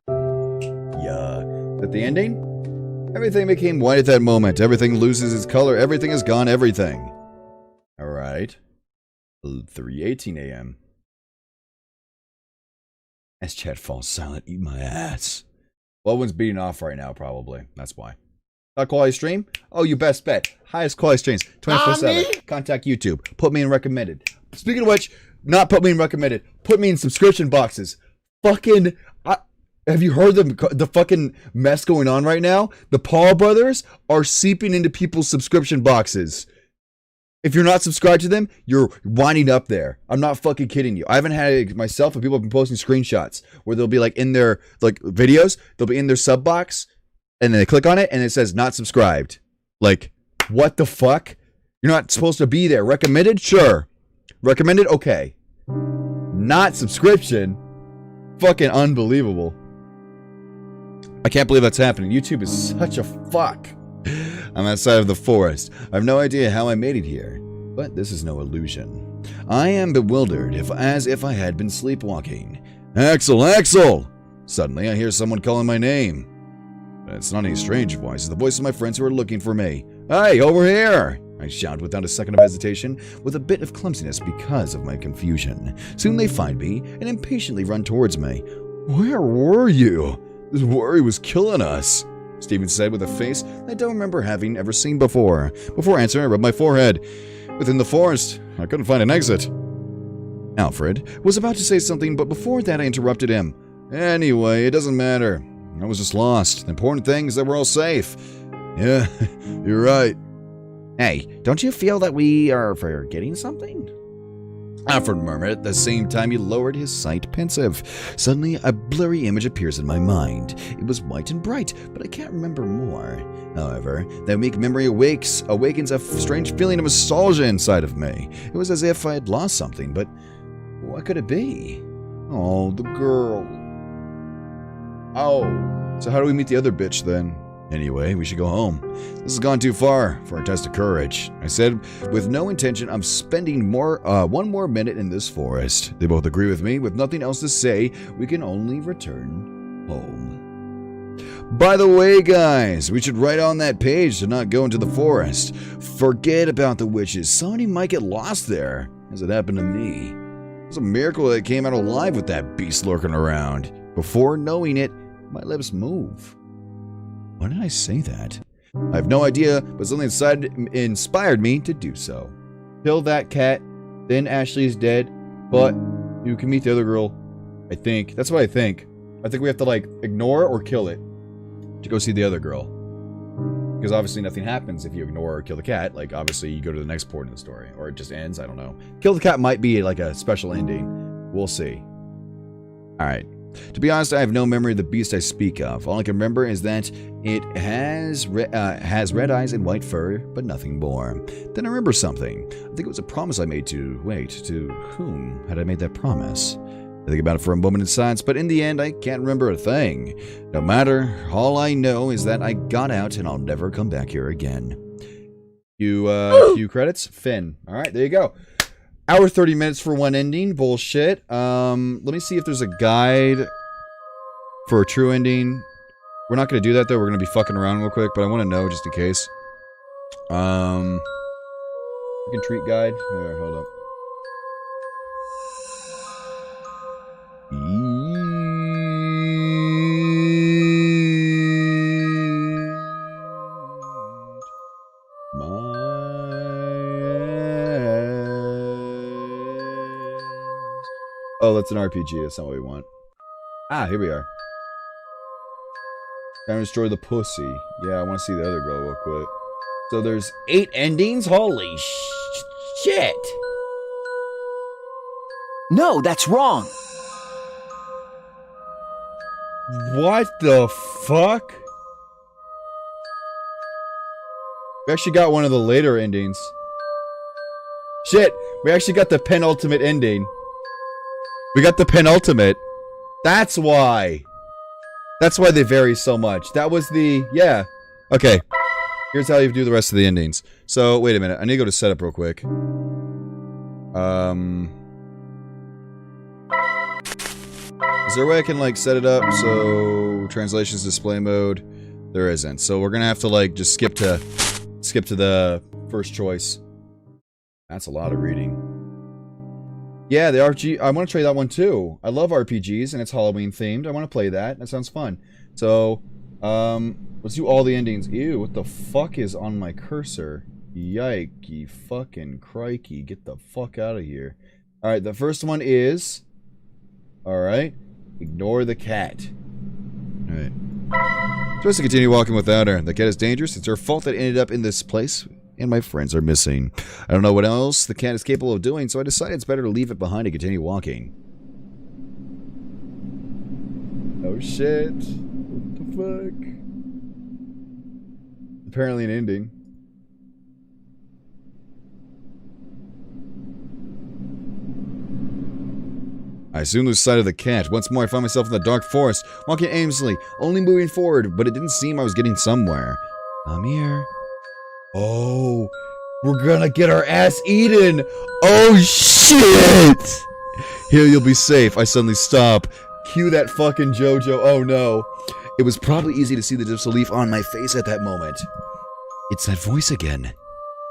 [SPEAKER 3] Yeah. At the ending? Everything became white at that moment. Everything loses its color. Everything is gone. Everything. Alright. 3:18 a.m. As chat falls silent, eat my ass. Well, one's beating off right now, probably. That's why. High quality stream? Oh, you best bet. Highest quality streams. 24/7. Contact YouTube. Put me in recommended. Speaking of which, not put me in recommended. Put me in subscription boxes. Fucking... have you heard the fucking mess going on right now? The Paul brothers are seeping into people's subscription boxes. If you're not subscribed to them, you're winding up there. I'm not fucking kidding you. I haven't had it myself, but people have been posting screenshots where they'll be like in their like videos, they'll be in their sub box, and then they click on it and it says not subscribed. Like, what the fuck? You're not supposed to be there. Recommended? Sure. Recommended? Okay. Not subscription? Fucking unbelievable. I can't believe that's happening. YouTube is such a fuck. I'm outside of the forest. I have no idea how I made it here, but this is no illusion. I am bewildered, as if I had been sleepwalking. Axel, Axel! Suddenly, I hear someone calling my name. It's not any strange voice. It's the voice of my friends who are looking for me. Hey, over here! I shout without a second of hesitation, with a bit of clumsiness because of my confusion. Soon they find me and impatiently run towards me. Where were you? This worry was killing us. Stephen said with a face I don't remember having ever seen before. Before answering, I rubbed my forehead. Within the forest, I couldn't find an exit. Alfred was about to say something, but before that I interrupted him. Anyway, it doesn't matter. I was just lost. The important thing is that we're all safe. Yeah, you're right. Hey, don't you feel that we are forgetting something? Alfred murmured at the same time he lowered his sight pensive. Suddenly, a blurry image appears in my mind. It was white and bright, but I can't remember more. However, that weak memory awakens a strange feeling of nostalgia inside of me. It was as if I had lost something, but what could it be? Oh, the girl. Oh, so how do we meet the other bitch then? Anyway, we should go home. This has gone too far for a test of courage. I said, with no intention of spending one more minute in this forest. They both agree with me. With nothing else to say, we can only return home. By the way, guys, we should write on that page to not go into the forest. Forget about the witches. Somebody might get lost there, as it happened to me. It's a miracle that I came out alive with that beast lurking around. Before knowing it, my lips move. Why did I say that? I have no idea, but something inside inspired me to do so. Kill that cat, then Ashley is dead, but you can meet the other girl. I think. That's what I think. I think we have to, like, ignore or kill it to go see the other girl. Because obviously nothing happens if you ignore or kill the cat. Like, obviously you go to the next point in the story. Or it just ends, I don't know. Kill the cat might be, like, a special ending. We'll see. Alright. To be honest, I have no memory of the beast I speak of. All I can remember is that it has red eyes and white fur, but nothing more. Then I remember something. I think it was a promise I made to... Wait, to whom had I made that promise? I think about it for a moment in silence, but in the end, I can't remember a thing. No matter, all I know is that I got out and I'll never come back here again. Few credits? Finn. Alright, there you go. Hour 30 minutes for one ending. Bullshit. Let me see if there's a guide for a true ending. We're not going to do that, though. We're going to be fucking around real quick, but I want to know just in case. We can treat guide. Here, hold up. Oh, that's an RPG. That's not what we want. Ah, here we are. Time to destroy the pussy. Yeah, I want to see the other girl real quick. So there's 8 endings? Holy shit!
[SPEAKER 10] No, that's wrong.
[SPEAKER 3] What the fuck? We actually got one of the later endings. Shit! We actually got the penultimate ending. We got the penultimate. That's why. That's why they vary so much. That was the... Yeah. Okay. Here's how you do the rest of the endings. So, wait a minute. I need to go to setup real quick. Is there a way I can, like, set it up so... Translations display mode? There isn't. So we're gonna have to, like, just skip to the first choice. That's a lot of reading. Yeah, the RPG, I want to try that one too. I love RPGs, and it's Halloween themed. I want to play that. That sounds fun. So, let's do all the endings. Ew, what the fuck is on my cursor? Yikey fucking crikey. Get the fuck out of here. Alright, the first one is... Alright. Ignore the cat. Alright. Supposed to continue walking without her. The cat is dangerous. It's her fault that I ended up in this place. And my friends are missing. I don't know what else the cat is capable of doing, so I decided it's better to leave it behind and continue walking. Oh shit. What the fuck? Apparently an ending. I soon lose sight of the cat. Once more I find myself in the dark forest, walking aimlessly, only moving forward, but it didn't seem I was getting somewhere. I'm here. Oh, we're gonna get our ass eaten. Oh, shit. Here, you'll be safe. I suddenly stop. Cue that fucking JoJo. Oh, no. It was probably easy to see the disbelief on my face at that moment. It's that voice again.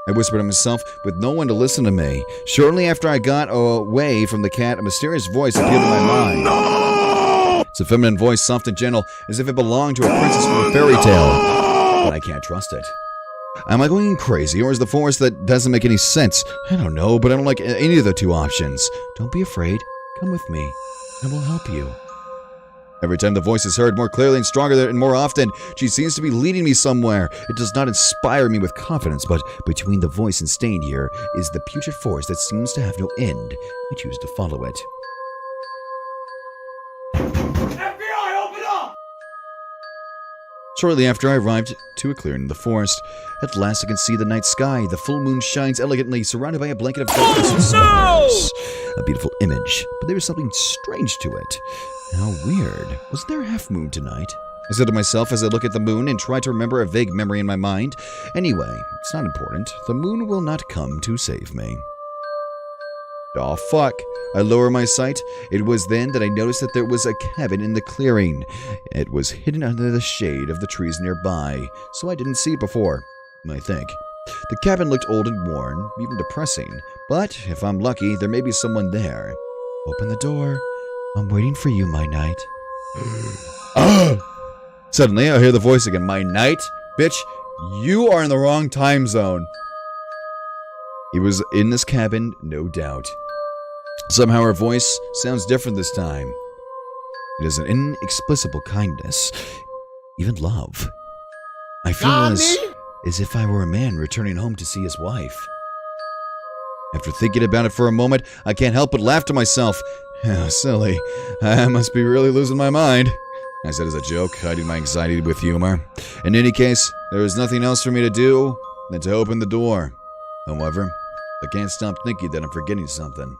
[SPEAKER 3] I whispered to myself with no one to listen to me. Shortly after I got away from the cat, a mysterious voice appeared in my mind. No! It's a feminine voice, soft and gentle, as if it belonged to a princess from a fairy tale. But I can't trust it. Am I going crazy, or is the forest that doesn't make any sense? I don't know, but I don't like any of the two options. Don't be afraid. Come with me, and we'll help you. Every time the voice is heard more clearly and stronger and more often, she seems to be leading me somewhere. It does not inspire me with confidence, but between the voice and staying here is the putrid force that seems to have no end. I choose to follow it. Shortly after I arrived to a clearing in the forest, at last I can see the night sky. The full moon shines elegantly, surrounded by a blanket of darkness and stars. A beautiful image, but there was something strange to it. How weird. Was there a half moon tonight? I said to myself as I look at the moon and try to remember a vague memory in my mind. Anyway, it's not important. The moon will not come to save me. Aw, fuck. I lower my sight. It was then that I noticed that there was a cabin in the clearing. It was hidden under the shade of the trees nearby, so I didn't see it before, I think. The cabin looked old and worn, even depressing, but if I'm lucky, there may be someone there. Open the door. I'm waiting for you, my knight. Suddenly, I hear the voice again. My knight? Bitch, you are in the wrong time zone. He was in this cabin, no doubt. Somehow her voice sounds different this time. It is an inexplicable kindness, even love. I feel as if I were a man returning home to see his wife. After thinking about it for a moment, I can't help but laugh to myself. Oh, silly. I must be really losing my mind. I said as a joke, hiding my anxiety with humor. In any case, there is nothing else for me to do than to open the door. However, I can't stop thinking that I'm forgetting something.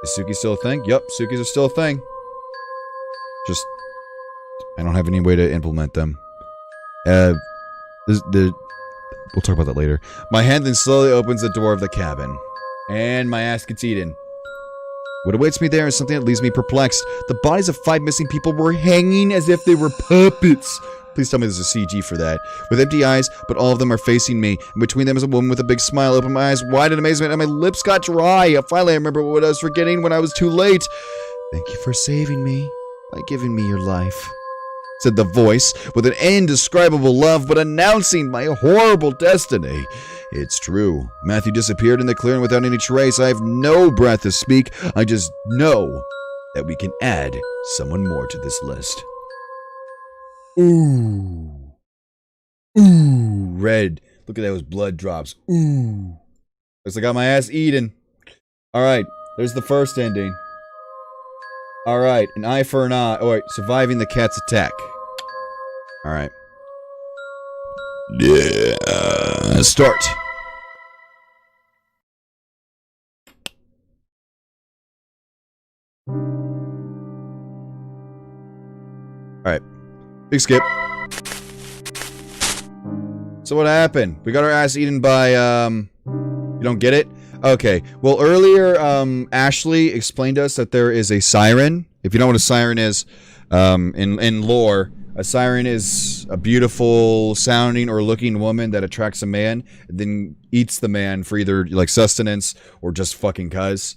[SPEAKER 3] Is Suki still a thing? Yup, Sukis are still a thing. Just, I don't have any way to implement them. We'll talk about that later. My hand then slowly opens the door of the cabin. And my ass gets eaten. What awaits me there is something that leaves me perplexed. The bodies of 5 missing people were hanging as if they were puppets. Please tell me there's a CG for that. With empty eyes, but all of them are facing me. And between them is a woman with a big smile. I opened my eyes wide in amazement and my lips got dry. Finally, I remember what I was forgetting when I was too late. Thank you for saving me by giving me your life, said the voice, with an indescribable love, but announcing my horrible destiny. It's true. Matthew disappeared in the clearing without any trace. I have no breath to speak. I just know that we can add someone more to this list. Ooh. Ooh. Red. Look at those blood drops. Ooh. Looks like I got my ass eaten. Alright, there's the first ending. Alright, an eye for an eye. Alright, surviving the cat's attack. Alright. Yeah. Start. Alright. Big skip. So what happened? We got our ass eaten by, you don't get it? Okay. Well, earlier, Ashley explained to us that there is a siren. If you know what a siren is, in lore, a siren is a beautiful sounding or looking woman that attracts a man, and then eats the man for either, like, sustenance or just fucking cuz.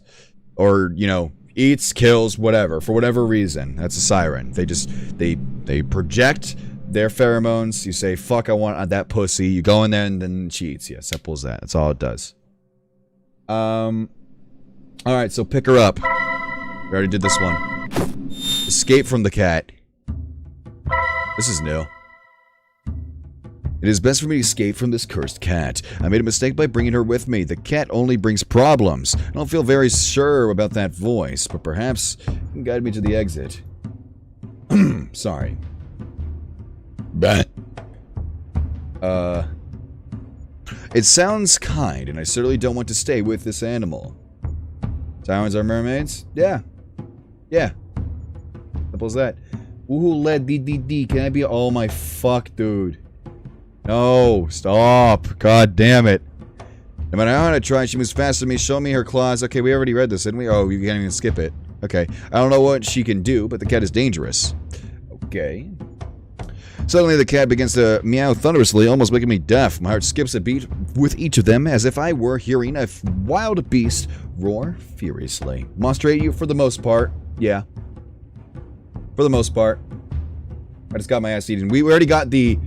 [SPEAKER 3] Or, you know, eats, kills, whatever, for whatever reason. That's a siren. They project their pheromones. You say, fuck, I want that pussy. You go in there and then she eats. Yeah, simple as that. That's all it does. Alright, so pick her up. We already did this one. Escape from the cat. This is new. It is best for me to escape from this cursed cat. I made a mistake by bringing her with me. The cat only brings problems. I don't feel very sure about that voice, but perhaps it can guide me to the exit. Sorry. Bah. It sounds kind, and I certainly don't want to stay with this animal. Sirens are mermaids? Yeah. Yeah. Simple as that. WOOHOOLAD DDD. Can I be... Oh my fuck, dude. No, stop. God damn it. No matter how hard I try, she moves faster than me. Show me her claws. Okay, we already read this, didn't we? Oh, you can't even skip it. Okay. I don't know what she can do, but the cat is dangerous. Okay. Suddenly, the cat begins to meow thunderously, almost making me deaf. My heart skips a beat with each of them, as if I were hearing a wild beast roar furiously. Monstrate you for the most part. Yeah. For the most part. I just got my ass eaten. We already got the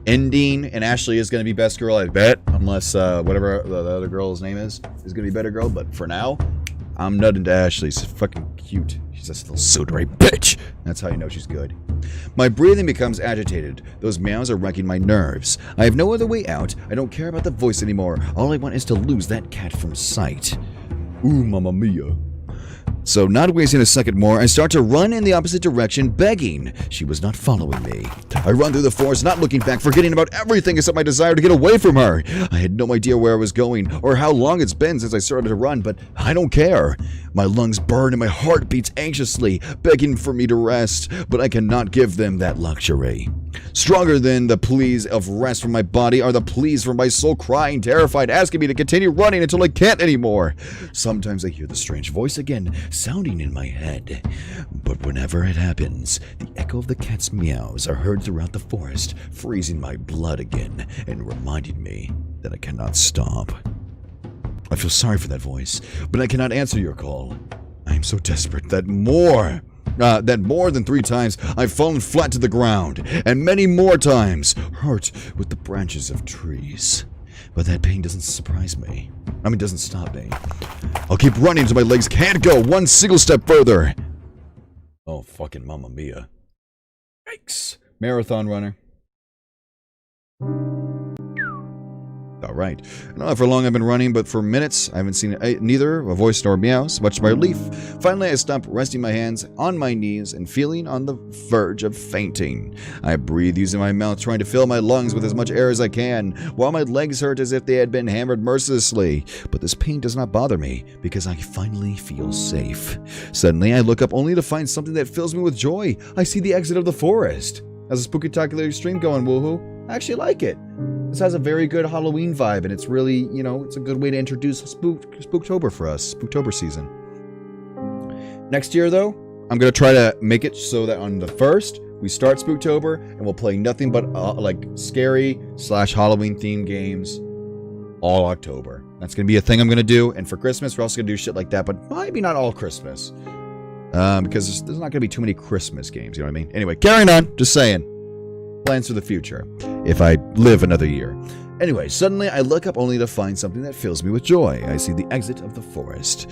[SPEAKER 3] ending, and Ashley is going to be best girl, I bet. Unless, whatever the other girl's name is going to be better girl. But for now, I'm nutting to Ashley. She's fucking cute. She's a little soda bitch. That's how you know she's good. My breathing becomes agitated. Those meows are wrecking my nerves. I have no other way out. I don't care about the voice anymore. All I want is to lose that cat from sight. Ooh, mamma mia. So, not wasting a second more, I start to run in the opposite direction, begging. She was not following me. I run through the forest, not looking back, forgetting about everything except my desire to get away from her. I had no idea where I was going, or how long it's been since I started to run, but I don't care. My lungs burn and my heart beats anxiously, begging for me to rest, but I cannot give them that luxury. Stronger than the pleas of rest from my body are the pleas from my soul crying, terrified, asking me to continue running until I can't anymore. Sometimes I hear the strange voice again, sounding in my head. But whenever it happens, the echo of the cat's meows are heard throughout the forest, freezing my blood again and reminding me that I cannot stop. I feel sorry for that voice, but I cannot answer your call. I am so desperate that more than 3 times I've fallen flat to the ground, and many more times hurt with the branches of trees. But that pain doesn't surprise me. Doesn't stop me. I'll keep running until my legs can't go one single step further. Oh, fucking mamma mia. Yikes. Marathon runner. Alright. I don't know for how long I've been running, but for minutes I haven't seen neither a voice nor meows, much to my relief. Finally I stopped, resting my hands on my knees and feeling on the verge of fainting. I breathe using my mouth, trying to fill my lungs with as much air as I can, while my legs hurt as if they had been hammered mercilessly. But this pain does not bother me, because I finally feel safe. Suddenly I look up only to find something that fills me with joy. I see the exit of the forest. How's a spooky-tacular stream going, woohoo? I actually like it. This has a very good Halloween vibe, and it's really, it's a good way to introduce Spooktober for us, Spooktober season. Next year, though, I'm going to try to make it so that on the 1st, we start Spooktober, and we'll play nothing but, scary/Halloween themed games all October. That's going to be a thing I'm going to do, and for Christmas, we're also going to do shit like that, but maybe not all Christmas. Because there's not going to be too many Christmas games, you know what I mean? Anyway, carrying on, just saying. Plans for the future, if I live another year. Anyway, suddenly I look up only to find something that fills me with joy. I see the exit of the forest.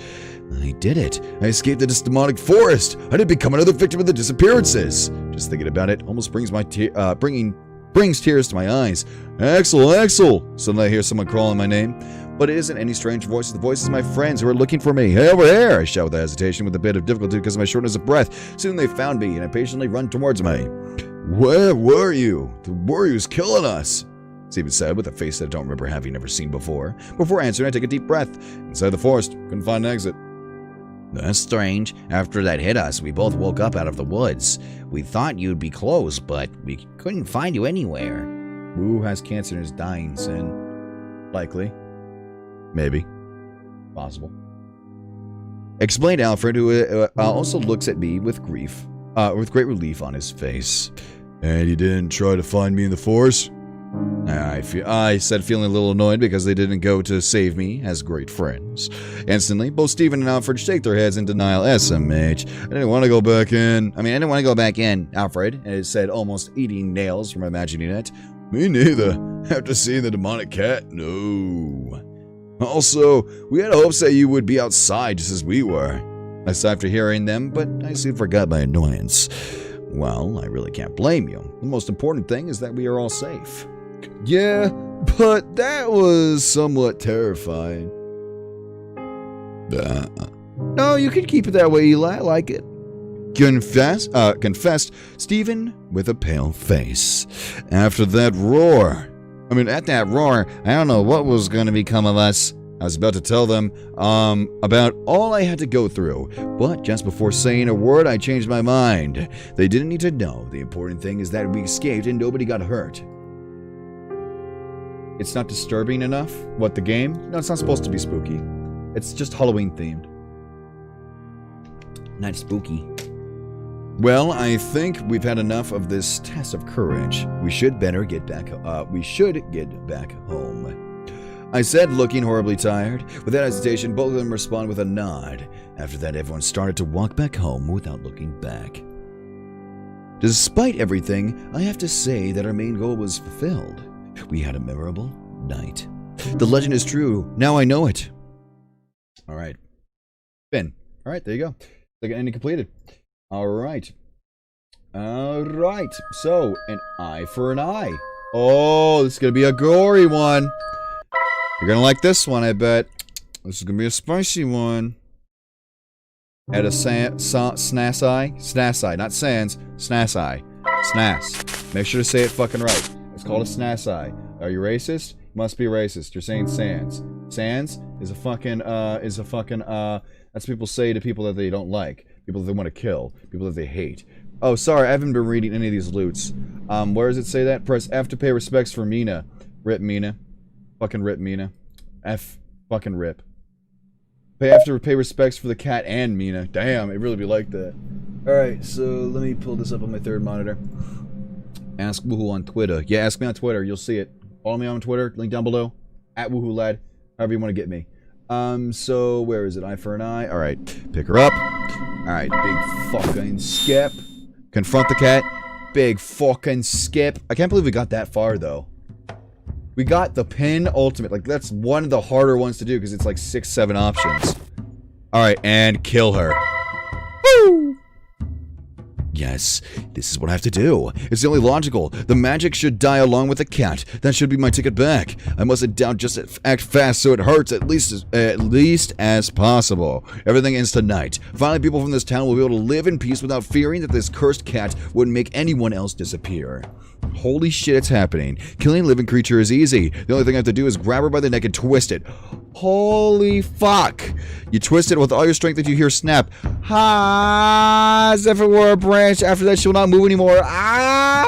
[SPEAKER 3] I did it. I escaped this demonic forest. I didn't become another victim of the disappearances. Just thinking about it almost brings tears to my eyes. Axel, Axel! Suddenly I hear someone calling my name. But it isn't any strange voice. The voices of my friends who are looking for me. Hey, over here! I shout with hesitation, with a bit of difficulty because of my shortness of breath. Soon they found me, and I patiently run towards me. Where were you? The warrior's killing us. Steven said, with a face that I don't remember having ever seen before. Before answering, I take a deep breath. Inside the forest, couldn't find an exit. That's strange. After that hit us, we both woke up out of the woods. We thought you'd be close, but we couldn't find you anywhere. Woo has cancer and is dying, Sin. Likely. Maybe. Possible. Explained Alfred, who also looks at me with great relief on his face. And you didn't try to find me in the forest? I said, feeling a little annoyed because they didn't go to save me as great friends. Instantly, both Stephen and Alfred shake their heads in denial. SMH. I didn't want to go back in. I didn't want to go back in, Alfred, and it said, almost eating nails from imagining it. Me neither. After seeing the demonic cat, no. Also, we had hopes that you would be outside just as we were. I sighed after hearing them, but I soon forgot my annoyance. Well, I really can't blame you. The most important thing is that we are all safe. Yeah, but that was somewhat terrifying. No, you can keep it that way, Eli. I like it. Confessed Stephen with a pale face. After that roar. At that roar, I don't know what was going to become of us. I was about to tell them about all I had to go through, but just before saying a word, I changed my mind. They didn't need to know. The important thing is that we escaped and nobody got hurt. It's not disturbing enough? What, the game? No, it's not supposed to be spooky. It's just Halloween themed. Not spooky. Well, I think we've had enough of this test of courage. We should get back home. I said, looking horribly tired. Without hesitation, both of them respond with a nod. After that, everyone started to walk back home without looking back. Despite everything, I have to say that our main goal was fulfilled. We had a memorable night. The legend is true. Now I know it. All right. Ben. All right, there you go. Second ending completed. All right. So, an eye for an eye. Oh, this is going to be a gory one. You're going to like this one, I bet. This is going to be a spicy one. Add a snas eye. Snas eye, not sans. Snas eye. Snas. Make sure to say it fucking right. It's called a snas eye. Are you racist? You must be racist. You're saying sans. Sans is a fucking, that's people say to people that they don't like. People that they want to kill. People that they hate. Oh, sorry, I haven't been reading any of these loots. Where does it say that? Press F to pay respects for Mina. Rip Mina. Fucking rip Mina. F. Fucking rip. Have to pay respects for the cat and Mina. Damn, it really be like that. Alright, so let me pull this up on my third monitor. Ask Woohoo on Twitter. Yeah, ask me on Twitter. You'll see it. Follow me on Twitter. Link down below. @WoohooLad. However you want to get me. So where is it? Eye for an eye. All right, pick her up. All right, big fucking skip. Confront the cat. Big fucking skip. I can't believe we got that far though. We got the pin ultimate. Like that's one of the harder ones to do because it's like 6, 7 options. All right, and kill her. Woo! Yes, this is what I have to do. It's the only logical. The magic should die along with the cat. That should be my ticket back. I mustn't doubt, just act fast so it hurts at least as possible. Everything ends tonight. Finally, people from this town will be able to live in peace without fearing that this cursed cat would make anyone else disappear. Holy shit, it's happening. Killing a living creature is easy. The only thing I have to do is grab her by the neck and twist it. Holy fuck. You twist it with all your strength that you hear snap. Ha! As if it were a branch. After that, she will not move anymore. Ah!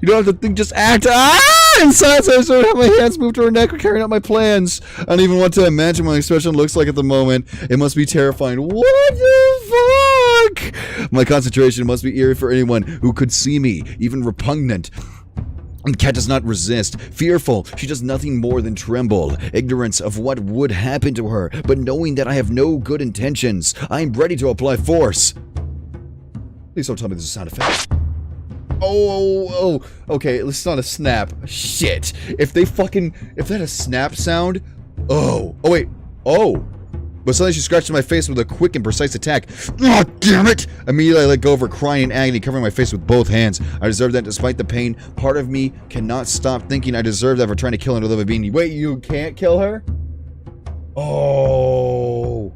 [SPEAKER 3] You don't have to think, just act. Ah! In silence, I sort of have my hands moved to her neck, carrying out my plans. I don't even want to imagine what my expression looks like at the moment. It must be terrifying. What the fuck? My concentration must be eerie for anyone who could see me, even repugnant. The cat does not resist. Fearful, she does nothing more than tremble. Ignorance of what would happen to her, but knowing that I have no good intentions. I am ready to apply force. Please don't tell me there's a sound effect. Oh, okay, it's not a snap. Shit. If that a snap sound. Oh, wait. Oh. But suddenly she scratched my face with a quick and precise attack. Oh, damn it! Immediately I let go of her, crying in agony, covering my face with both hands. I deserve that despite the pain. Part of me cannot stop thinking I deserve that for trying to kill another living being. Wait, you can't kill her? Oh.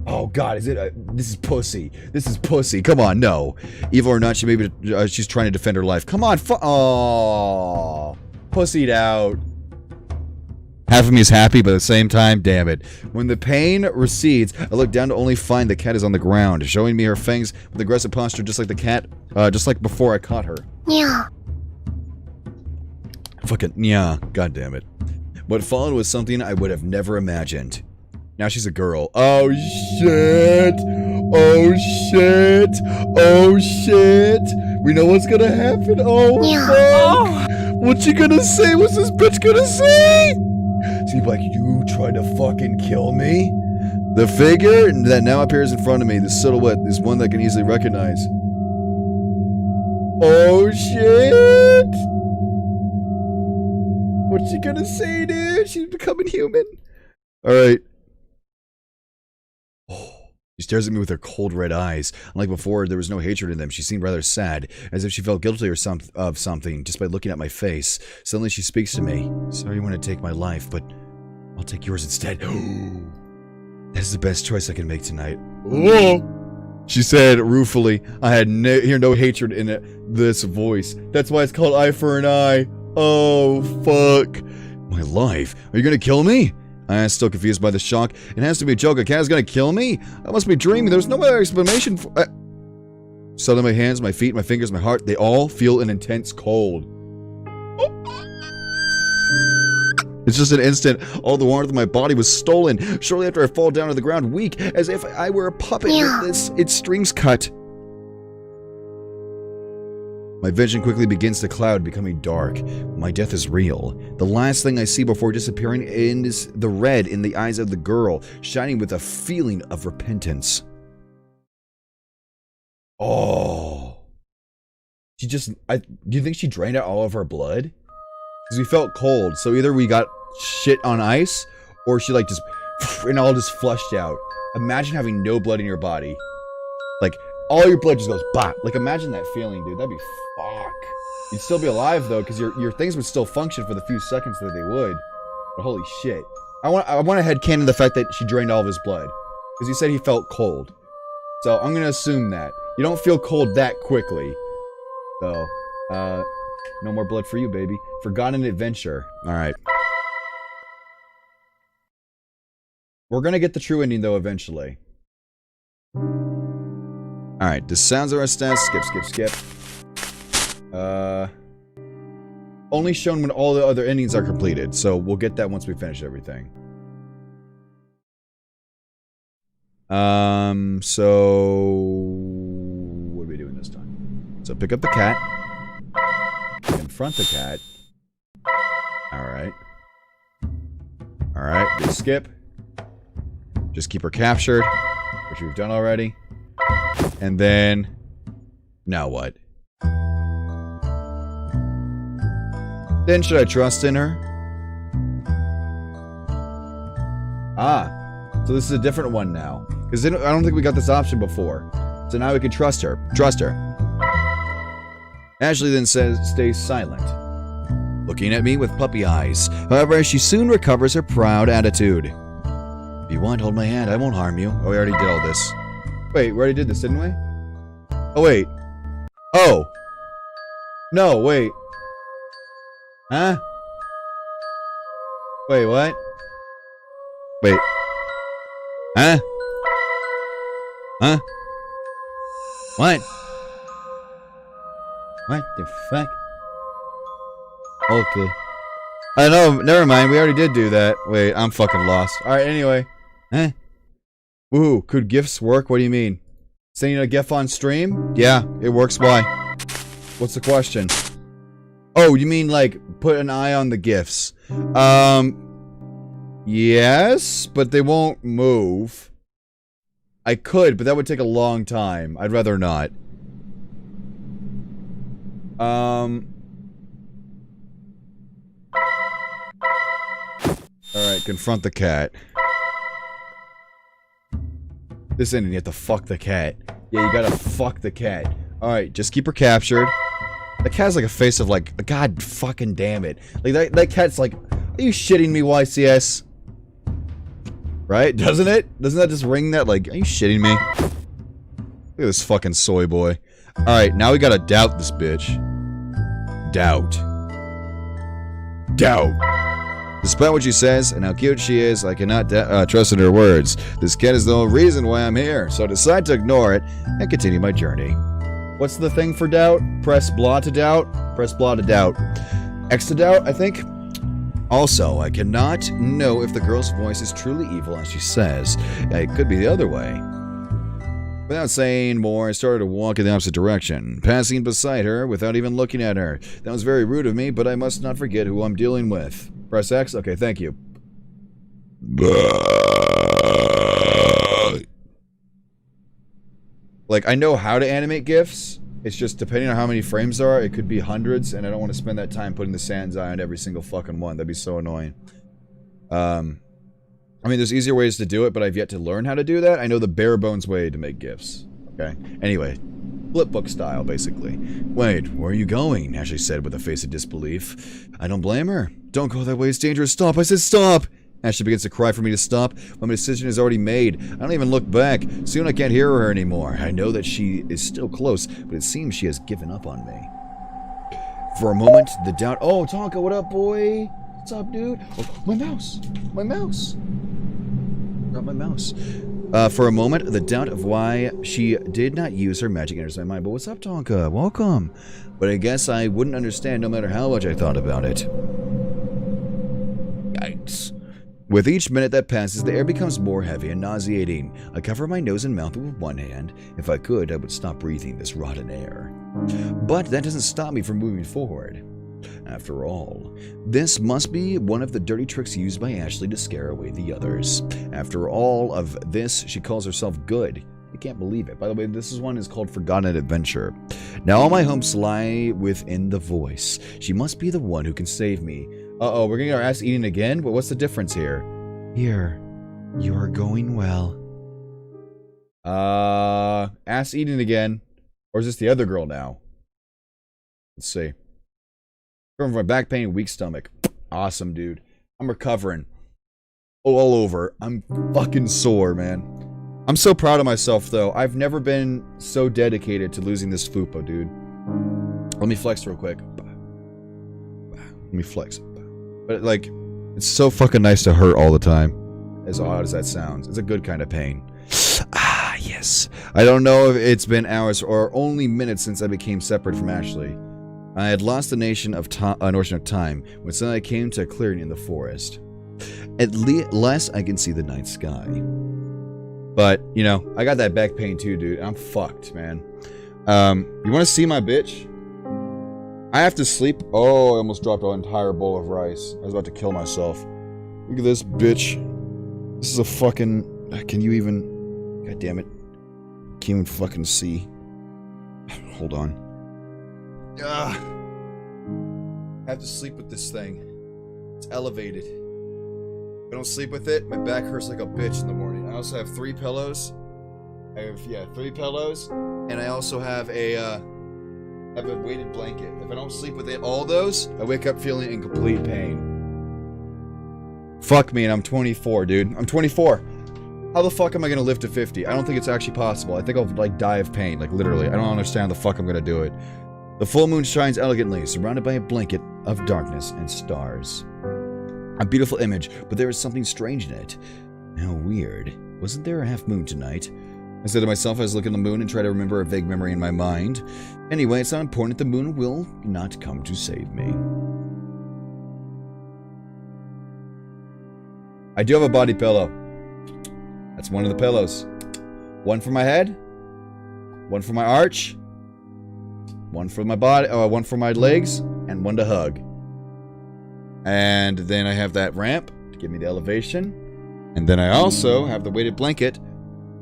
[SPEAKER 3] Oh god, is it? This is pussy. This is pussy. Come on, no. Evil or not, she's trying to defend her life. Come on, oh, pussied out. Half of me is happy, but at the same time, damn it. When the pain recedes, I look down to only find the cat is on the ground, showing me her fangs with aggressive posture, just like the cat, just like before I caught her.
[SPEAKER 7] Yeah.
[SPEAKER 3] Fucking yeah, god damn it. What followed was something I would have never imagined. Now she's a girl. Oh shit! Oh shit! Oh shit! We know what's gonna happen. Oh fuck! What's she gonna say? What's this bitch gonna say? See, like, you tried to fucking kill me? The figure that now appears in front of me, the silhouette, is one that I can easily recognize. Oh shit! What's she gonna say, dude? She's becoming human. Alright. She stares at me with her cold red eyes. Unlike before, there was no hatred in them. She seemed rather sad, as if she felt guilty or of something, just by looking at my face. Suddenly she speaks to me. Sorry you want to take my life, but I'll take yours instead. That is the best choice I can make tonight. She said ruefully. I had hear no hatred in this voice. That's why it's called Eye for an Eye. Oh, fuck. My life? Are you gonna kill me? I am still confused by the shock. It has to be a joke. A cat is gonna kill me? I must be dreaming. There's no other explanation for... Suddenly my hands, my feet, my fingers, my heart, they all feel an intense cold. It's just an instant. All the warmth of my body was stolen. Shortly after I fall down to the ground, weak, as if I were a puppet with its strings cut. My vision quickly begins to cloud, becoming dark. My death is real. The last thing I see before disappearing is the red in the eyes of the girl, shining with a feeling of repentance. Oh. She just... do you think she drained out all of her blood? Because we felt cold, so either we got shit on ice, or she like just... and all just flushed out. Imagine having no blood in your body. Like, all your blood just goes bop. Like, imagine that feeling, dude. That'd be fuck. You'd still be alive, though, because your things would still function for the few seconds that they would. But holy shit. I want to headcanon the fact that she drained all of his blood. Because he said he felt cold. So, I'm going to assume that. You don't feel cold that quickly. So, no more blood for you, baby. Forgotten adventure. Alright. We're going to get the true ending, though, eventually. Alright, the sounds of our stats. Skip. Only shown when all the other endings are completed, so we'll get that once we finish everything. So... what are we doing this time? So pick up the cat. Confront the cat. Alright. Alright, big skip. Just keep her captured, which we've done already. And then... now what? Then should I trust in her? Ah, so this is a different one now. Because I don't think we got this option before. So now we can trust her. Trust her. Ashley then says, stays silent, looking at me with puppy eyes. However, she soon recovers her proud attitude. If you want, hold my hand. I won't harm you. Oh, we already did all this. Wait, we already did this, didn't we? Oh, wait. Oh. No, wait. Huh? Wait, what? Wait. Huh? Huh? What? What the fuck? Okay. I know, never mind, we already did do that. Wait, I'm fucking lost. Alright, anyway. Huh? Woohoo, could GIFs work? What do you mean? Sending a GIF on stream? Yeah, it works. Why? What's the question? Oh, you mean like put an eye on the GIFs? Yes, but they won't move. I could, but that would take a long time. I'd rather not. Alright, confront the cat. This ending, you have to fuck the cat. Yeah, you gotta fuck the cat. Alright, just keep her captured. That cat has like a face of like, god fucking damn it. Like, that cat's like, are you shitting me, YCS? Right? Doesn't it? Doesn't that just ring that like, are you shitting me? Look at this fucking soy boy. Alright, now we gotta doubt this bitch. Doubt. Doubt. Despite what she says and how cute she is, I cannot trust in her words. This cat is the whole reason why I'm here, so I decide to ignore it and continue my journey. What's the thing for doubt? Press blah to doubt? Press blah to doubt. X to doubt, I think? Also, I cannot know if the girl's voice is truly evil as she says. It could be the other way. Without saying more, I started to walk in the opposite direction, passing beside her without even looking at her. That was very rude of me, but I must not forget who I'm dealing with. Press X? Okay, thank you. Like, I know how to animate GIFs. It's just, depending on how many frames there are, it could be hundreds, and I don't want to spend that time putting the sans eye on every single fucking one. That'd be so annoying. I mean, there's easier ways to do it, but I've yet to learn how to do that. I know the bare bones way to make GIFs. Okay? Anyway. Flipbook style, basically. Wait, where are you going? Ashley said with a face of disbelief. I don't blame her. Don't go that way, it's dangerous. Stop, I said stop! Ashley begins to cry for me to stop, but my decision is already made. I don't even look back. Soon I can't hear her anymore. I know that she is still close, but it seems she has given up on me. For a moment, the doubt... Oh, Tonka, what up, boy? What's up, dude? Oh, my mouse! My mouse! Not my mouse. For a moment, the doubt of why she did not use her magic enters my mind. But what's up, Tonka? Welcome. But I guess I wouldn't understand no matter how much I thought about it. Yikes. With each minute that passes, the air becomes more heavy and nauseating. I cover my nose and mouth with one hand. If I could, I would stop breathing this rotten air. But that doesn't stop me from moving forward. After all, this must be one of the dirty tricks used by Ashley to scare away the others. After all of this, she calls herself good. I can't believe it. By the way, this one is called Forgotten Adventure. Now all my hopes lie within the voice. She must be the one who can save me. Uh-oh, we're getting our ass eaten again? But what's the difference here? Here, you're going well. Ass eating again. Or is this the other girl now? Let's see. From my back pain and weak stomach. Awesome, dude. I'm recovering. Oh, all over. I'm fucking sore, man. I'm so proud of myself, though. I've never been so dedicated to losing this fupa, dude. Let me flex real quick. Let me flex. But, like, it's so fucking nice to hurt all the time. As odd as that sounds. It's a good kind of pain. Ah, yes. I don't know if it's been hours or only minutes since I became separate from Ashley. I had lost the notion of time when suddenly I came to a clearing in the forest. At last I can see the night sky. But, you know, I got that back pain too, dude. I'm fucked, man. You want to see my bitch? I have to sleep. Oh, I almost dropped an entire bowl of rice. I was about to kill myself. Look at this, bitch. This is a fucking... Can you even... God damn it. Can't even fucking see. Hold on. I have to sleep with this thing. It's elevated. If I don't sleep with it, my back hurts like a bitch in the morning. I also have 3 pillows. I have, 3 pillows. And I also have a weighted blanket. If I don't sleep with all those, I wake up feeling in complete pain. Fuck me, and I'm 24, dude. I'm 24. How the fuck am I gonna live to 50? I don't think it's actually possible. I think I'll, like, die of pain. Like, literally. I don't understand the fuck I'm gonna do it. The full moon shines elegantly, surrounded by a blanket of darkness and stars. A beautiful image, but there is something strange in it. How weird. Wasn't there a half moon tonight? I said to myself as I look at the moon and try to remember a vague memory in my mind. Anyway, it's not important. The moon will not come to save me. I do have a body pillow. That's one of the pillows. One for my head. One for my arch. One for my body. One for my legs. And one to hug. And then I have that ramp to give me the elevation. And then I also have the weighted blanket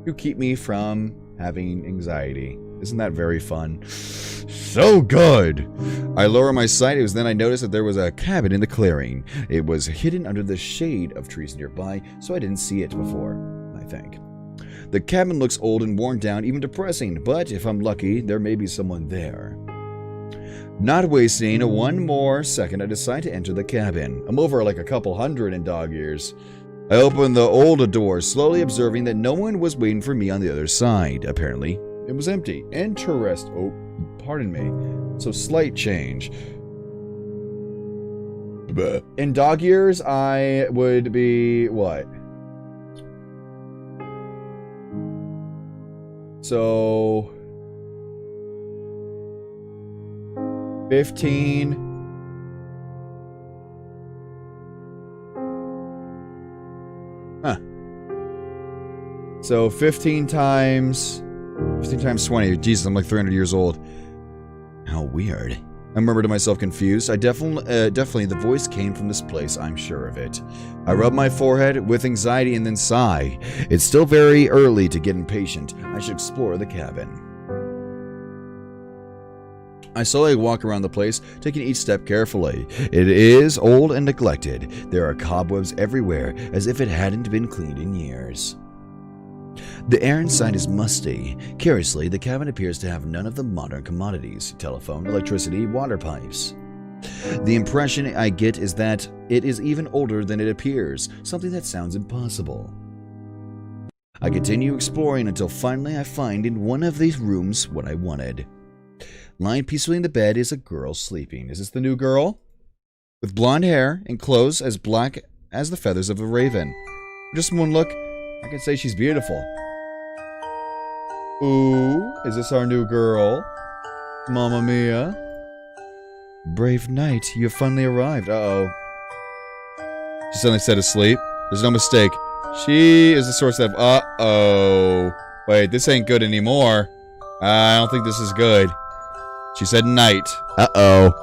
[SPEAKER 3] to keep me from having anxiety. Isn't that very fun? So good! I lower my sight. It was then I noticed that there was a cabin in the clearing. It was hidden under the shade of trees nearby, so I didn't see it before, I think. The cabin looks old and worn down, even depressing, but if I'm lucky, there may be someone there. Not wasting one more second, I decide to enter the cabin. I'm over like a couple hundred in dog years. I open the old door, slowly observing that no one was waiting for me on the other side. Apparently, it was empty. Oh, pardon me. So slight change. In dog years, I would be what? So 15. Huh. So 15 times 20. Jesus, I'm like 300 years old. How weird. I murmured to myself, confused. Definitely the voice came from this place, I'm sure of it. I rub my forehead with anxiety and then sigh. It's still very early to get impatient. I should explore the cabin. I slowly walk around the place, taking each step carefully. It is old and neglected. There are cobwebs everywhere, as if it hadn't been cleaned in years. The air inside is musty. Curiously, the cabin appears to have none of the modern commodities: telephone, electricity, water pipes. The impression I get is that it is even older than it appears, something that sounds impossible. I continue exploring until finally I find in one of these rooms what I wanted. Lying peacefully in the bed is a girl sleeping. Is this the new girl? With blonde hair and clothes as black as the feathers of a raven. Just one look, I can say she's beautiful. Ooh, is this our new girl? Mamma mia. Brave knight, you have finally arrived. Uh-oh. She suddenly said asleep. There's no mistake. She is the source of... Uh-oh. Wait, this ain't good anymore. I don't think this is good. She said night. Uh-oh.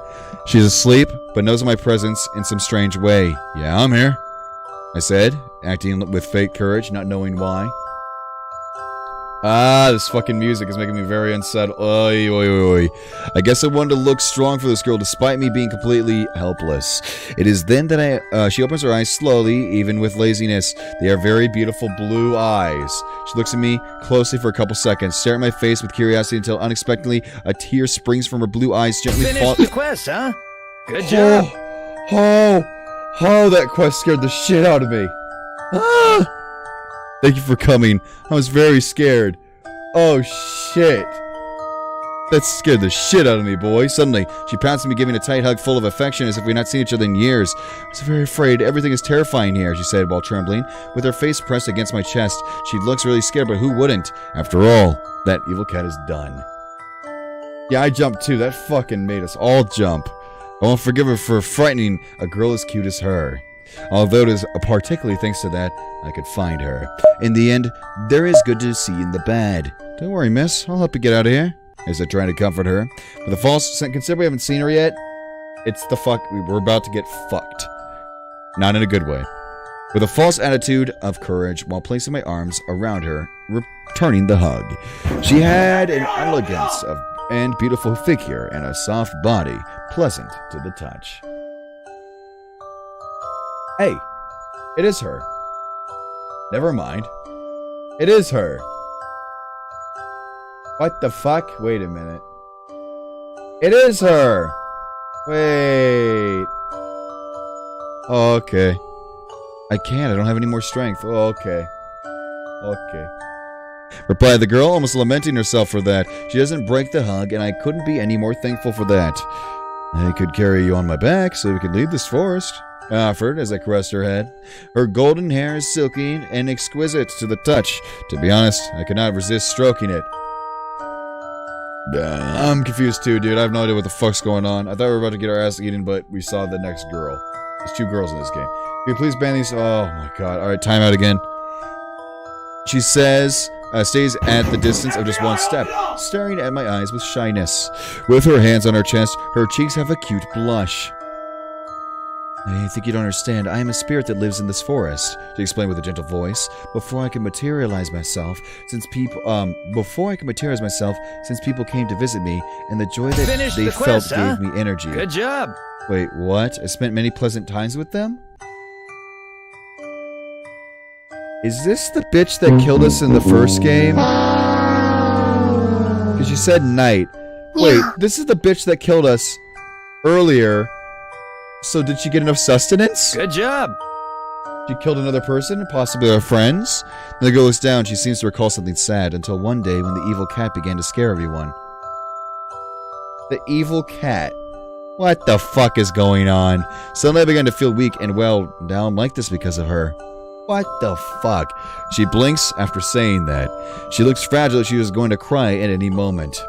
[SPEAKER 3] She's asleep, but knows of my presence in some strange way. Yeah, I'm here, I said, acting with fake courage, not knowing why. This fucking music is making me very unsettled. Oy, oy, oy. I guess I wanted to look strong for this girl despite me being completely helpless. It is then that she opens her eyes slowly, even with laziness. They are very beautiful blue eyes. She looks at me closely for a couple seconds, staring at my face with curiosity until unexpectedly a tear springs from her blue eyes, gently
[SPEAKER 2] Finished the quest, huh? Good job.
[SPEAKER 3] Oh, that quest scared the shit out of me. Ah! Thank you for coming. I was very scared. Oh, shit. That scared the shit out of me, boy. Suddenly, she pounced me, giving a tight hug full of affection as if we had not seen each other in years. I was very afraid. Everything is terrifying here, she said while trembling. With her face pressed against my chest, she looks really scared, but who wouldn't? After all, that evil cat is done. Yeah, I jumped too. That fucking made us all jump. I won't forgive her for frightening a girl as cute as her. Although it is particularly thanks to that I could find her. In the end, there is good to see in the bad. Don't worry, miss. I'll help you get out of here. As I try to comfort her. With a false sense, consider we haven't seen her yet. It's the fuck. We're about to get fucked. Not in a good way. with a false attitude of courage while placing my arms around her, returning the hug. She had an elegance and beautiful figure and a soft body, pleasant to the touch. Hey, it is her. Never mind. It is her. What the fuck? Wait a minute. It is her! Wait. Oh, okay. I can't. I don't have any more strength. Oh, okay. Okay. Replied the girl, almost lamenting herself for that. She doesn't break the hug, and I couldn't be any more thankful for that. I could carry you on my back so we could leave this forest, I offered as I caressed her head. Her golden hair is silky and exquisite to the touch. To be honest, I could not resist stroking it. I'm confused too, dude. I have no idea what the fuck's going on. I thought we were about to get our ass eaten, but we saw the next girl. There's 2 girls in this game. Can you please ban these? Oh my god. Alright, timeout again. She says, stays at the distance of just 1 step, staring at my eyes with shyness. With her hands on her chest, her cheeks have a cute blush. I think you don't understand. I am a spirit that lives in this forest, she explained with a gentle voice. Before I can materialize myself, since people came to visit me, and the joy that they felt gave me energy.
[SPEAKER 2] Good job.
[SPEAKER 3] Wait, what? I spent many pleasant times with them? Is this the bitch that killed us in the first game? Because you said night. Wait, this is the bitch that killed us earlier. So did she get enough sustenance?
[SPEAKER 2] Good job.
[SPEAKER 3] She killed another person, possibly our friends. Then the girl looks down. She seems to recall something sad until one day when the evil cat began to scare everyone. The evil cat. What the fuck is going on? Suddenly I began to feel weak and well, now I'm like this because of her. What the fuck? She blinks after saying that. She looks fragile. She was going to cry at any moment.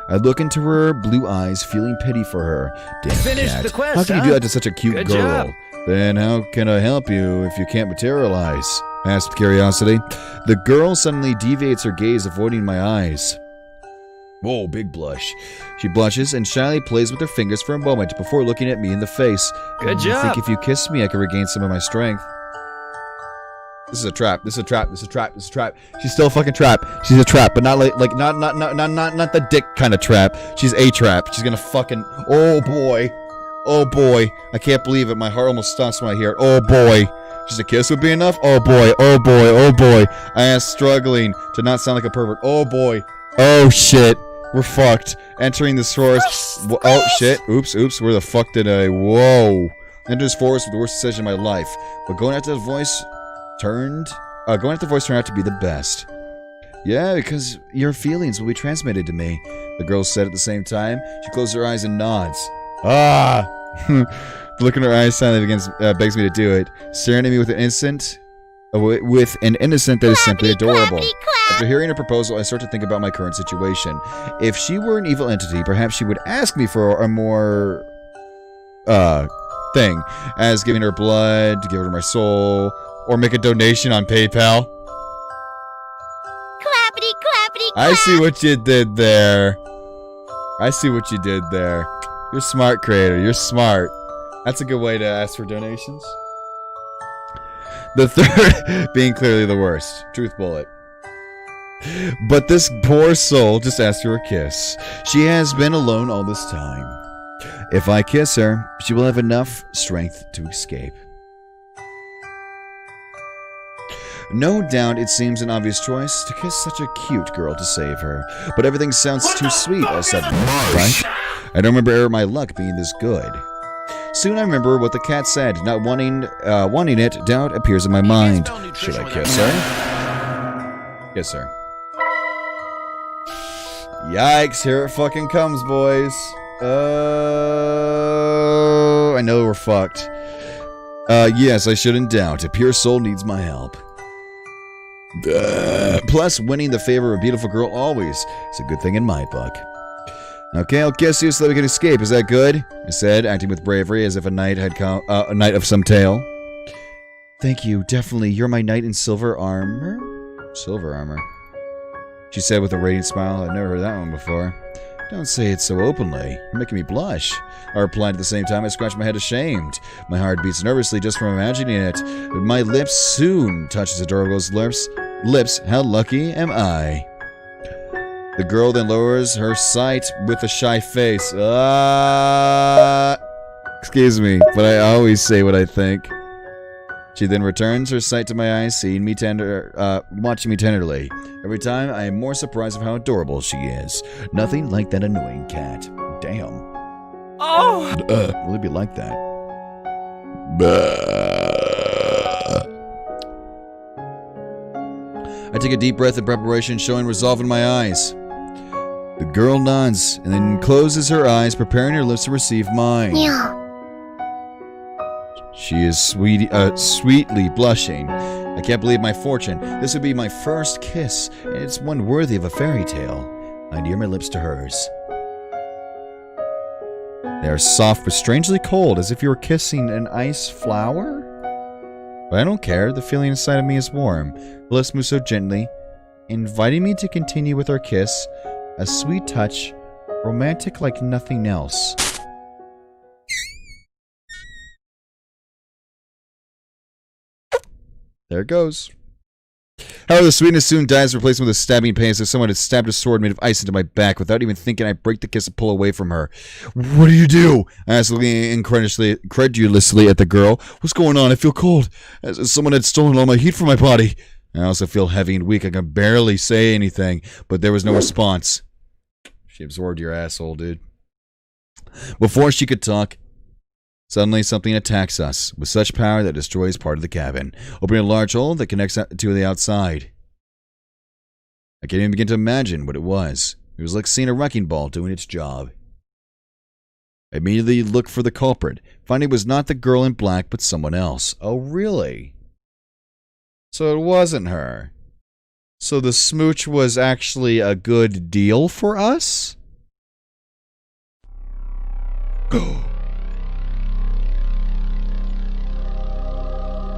[SPEAKER 3] I look into her blue eyes, feeling pity for her. Damn cat.
[SPEAKER 2] The quest,
[SPEAKER 3] how can you do that to such a cute girl? Then how can I help you if you can't materialize? I asked with curiosity. The girl suddenly deviates her gaze, avoiding my eyes. Whoa, big blush. She blushes and shyly plays with her fingers for a moment before looking at me in the face.
[SPEAKER 2] Good job.
[SPEAKER 3] I think if you kiss me, I can regain some of my strength. This is a trap. This is a trap. This is a trap. This is a trap. She's still a fucking trap. She's a trap, but not not the dick kind of trap. She's a trap. She's gonna fucking. Oh boy. Oh boy. I can't believe it. My heart almost stops when I hear it. Oh boy. Just a kiss would be enough? Oh boy. Oh boy. Oh boy. I am struggling to not sound like a pervert. Oh boy. Oh shit. We're fucked. Entering this forest. Oh shit. Oops. Oops. Where the fuck did I? Whoa. Enter this forest with the worst decision of my life. But going after the voice turned out to be the best. Yeah, because your feelings will be transmitted to me, the girl said at the same time. She closed her eyes and nods. Ah! The look in her eyes silently begs me to do it, staring at me with an innocent that is simply adorable. After hearing her proposal, I start to think about my current situation. If she were an evil entity, perhaps she would ask me for a more thing, as giving her blood, to give her my soul, or make a donation on PayPal.
[SPEAKER 7] Clappity, clappity, clap.
[SPEAKER 3] I see what you did there. I see what you did there. You're smart, creator. You're smart. That's a good way to ask for donations. The third being clearly the worst. Truth bullet. But this poor soul just asked for a kiss. She has been alone all this time. If I kiss her, she will have enough strength to escape. No doubt it seems an obvious choice to kiss such a cute girl to save her, but everything sounds too sweet all of a sudden, right? I don't remember ever my luck being this good. Soon I remember what the cat said. Not wanting it, doubt appears in my mind. Should I kiss her? Kiss her. Yikes, here it fucking comes, boys. I know we're fucked. Yes, I shouldn't doubt. A pure soul needs my help. Plus, winning the favor of a beautiful girl always is a good thing in my book. Okay, I'll kiss you so that we can escape. Is that good? I said, acting with bravery as if a knight had come, a knight of some tale. Thank you, definitely. You're my knight in silver armor? Silver armor. She said with a radiant smile. I've never heard that one before. Don't say it so openly. You're making me blush. I replied at the same time. I scratched my head ashamed. My heart beats nervously just from imagining it. But my lips soon touch the girl's lips. How lucky am I? The girl then lowers her sight with a shy face. Excuse me, but I always say what I think. She then returns her sight to my eyes, watching me tenderly. Every time, I am more surprised of how adorable she is. Nothing like that annoying cat. Damn.
[SPEAKER 10] Oh!
[SPEAKER 3] Will it be like that? I take a deep breath in preparation, showing resolve in my eyes. The girl nods and then closes her eyes, preparing her lips to receive mine.
[SPEAKER 7] Yeah.
[SPEAKER 3] She is sweetly blushing. I can't believe my fortune. This would be my first kiss, and it's one worthy of a fairy tale. I near my lips to hers. They are soft but strangely cold, as if you were kissing an ice flower? But I don't care. The feeling inside of me is warm. The lips move so gently, inviting me to continue with our kiss. A sweet touch, romantic like nothing else. There it goes. However, the sweetness soon dies, replaced with a stabbing pain as if someone had stabbed a sword made of ice into my back. Without even thinking, I break the kiss and pull away from her. What do you do? I asked, looking incredulously at the girl. What's going on? I feel cold, as if someone had stolen all my heat from my body. I also feel heavy and weak. I can barely say anything, but there was no response. She absorbed your asshole, dude. Before she could talk, suddenly something attacks us with such power that destroys part of the cabin, opening a large hole that connects to the outside. I can't even begin to imagine what it was. It was like seeing a wrecking ball doing its job. I immediately looked for the culprit, finding it was not the girl in black, but someone else. Oh, really? So it wasn't her. So the smooch was actually a good deal for us?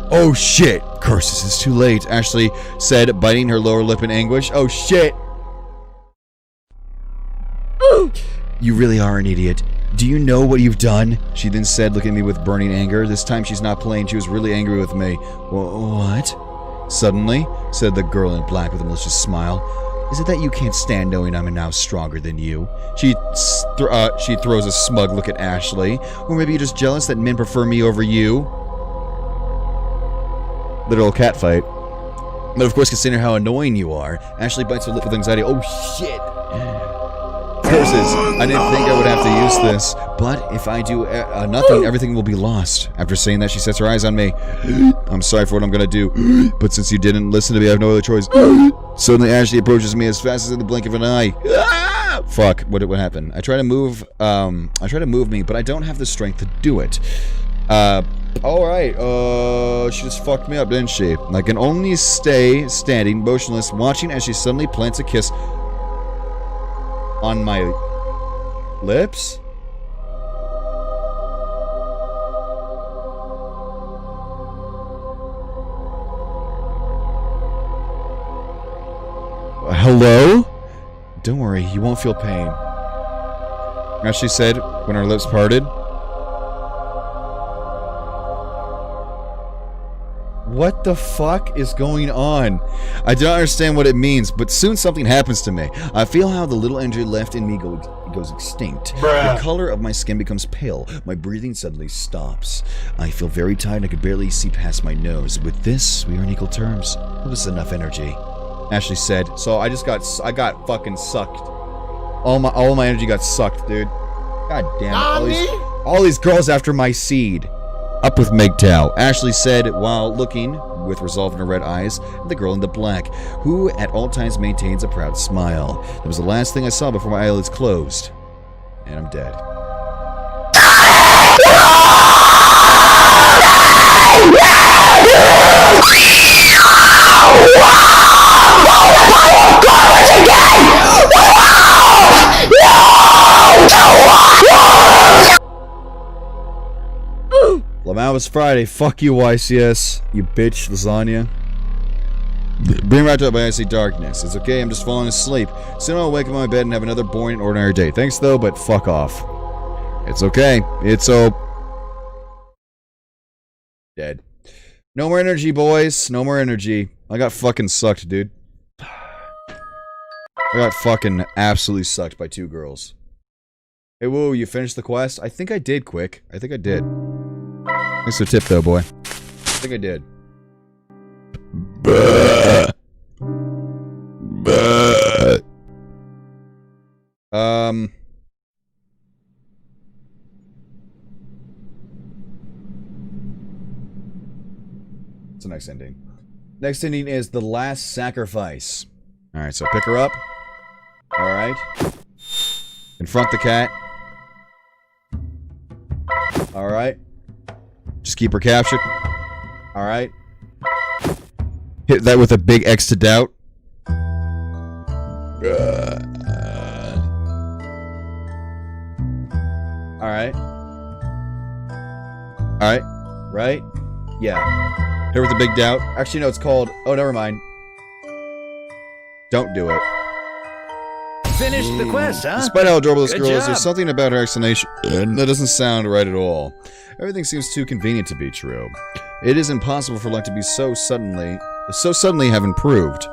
[SPEAKER 3] Oh shit! Curses, it's too late, Ashley said, biting her lower lip in anguish. Oh shit! You really are an idiot. Do you know what you've done? She then said, looking at me with burning anger. This time she's not playing, she was really angry with me. What? Suddenly, said the girl in black with a malicious smile. Is it that you can't stand knowing I'm now stronger than you? She throws a smug look at Ashley. Or maybe you're just jealous that men prefer me over you? Literal cat fight. But of course, considering how annoying you are, Ashley bites her lip with anxiety. Oh shit! Curses! I didn't think I would have to use this, but if I do nothing, everything will be lost. After saying that, she sets her eyes on me. I'm sorry for what I'm gonna do, but since you didn't listen to me, I have no other choice. Suddenly, Ashley approaches me as fast as in the blink of an eye. Fuck! What happened? I try to move me, but I don't have the strength to do it. Alright, she just fucked me up, didn't she? I can only stay standing, motionless, watching as she suddenly plants a kiss on my lips? Hello? Don't worry, you won't feel pain. Ashley said when our lips parted. What the fuck is going on? I don't understand what it means, but soon something happens to me. I feel how the little energy left in me goes extinct. The color of my skin becomes pale. My breathing suddenly stops. I feel very tired. I could barely see past my nose. With this, we are on equal terms. That was enough energy, Ashley said. So I got fucking sucked. All my energy got sucked, dude. God damn it. All these girls after my seed. Up with MGTOW, Ashley said while looking with resolve in her red eyes at the girl in the black, who at all times maintains a proud smile. That was the last thing I saw before my eyelids closed. And I'm dead. Lamau was Friday. Fuck you, YCS. You bitch, lasagna. Being wrapped up by icy darkness. It's okay, I'm just falling asleep. Soon I'll wake up in my bed and have another boring and ordinary day. Thanks though, but fuck off. It's okay. It's dead. No more energy, boys. No more energy. I got fucking sucked, dude. I got fucking absolutely sucked by 2 girls. Hey, whoa, you finished the quest? I think I did, Quick. I think I did. Thanks for the tip, though, boy. I think I did. What's the next ending? Next ending is the last sacrifice. Alright, so pick her up. Alright. Confront the cat. Alright. Just keep her captured. Alright. Hit that with a big X to doubt. Alright. Alright. Right? Yeah. Hit her with a big doubt. Actually, no, it's called... Oh, never mind. Don't do it.
[SPEAKER 2] Finish the quest, huh?
[SPEAKER 3] Despite how adorable this
[SPEAKER 2] Good
[SPEAKER 3] girl is,
[SPEAKER 2] job.
[SPEAKER 3] there's something about her explanation that doesn't sound right at all. Everything seems too convenient to be true. It is impossible for luck to be so suddenly have improved.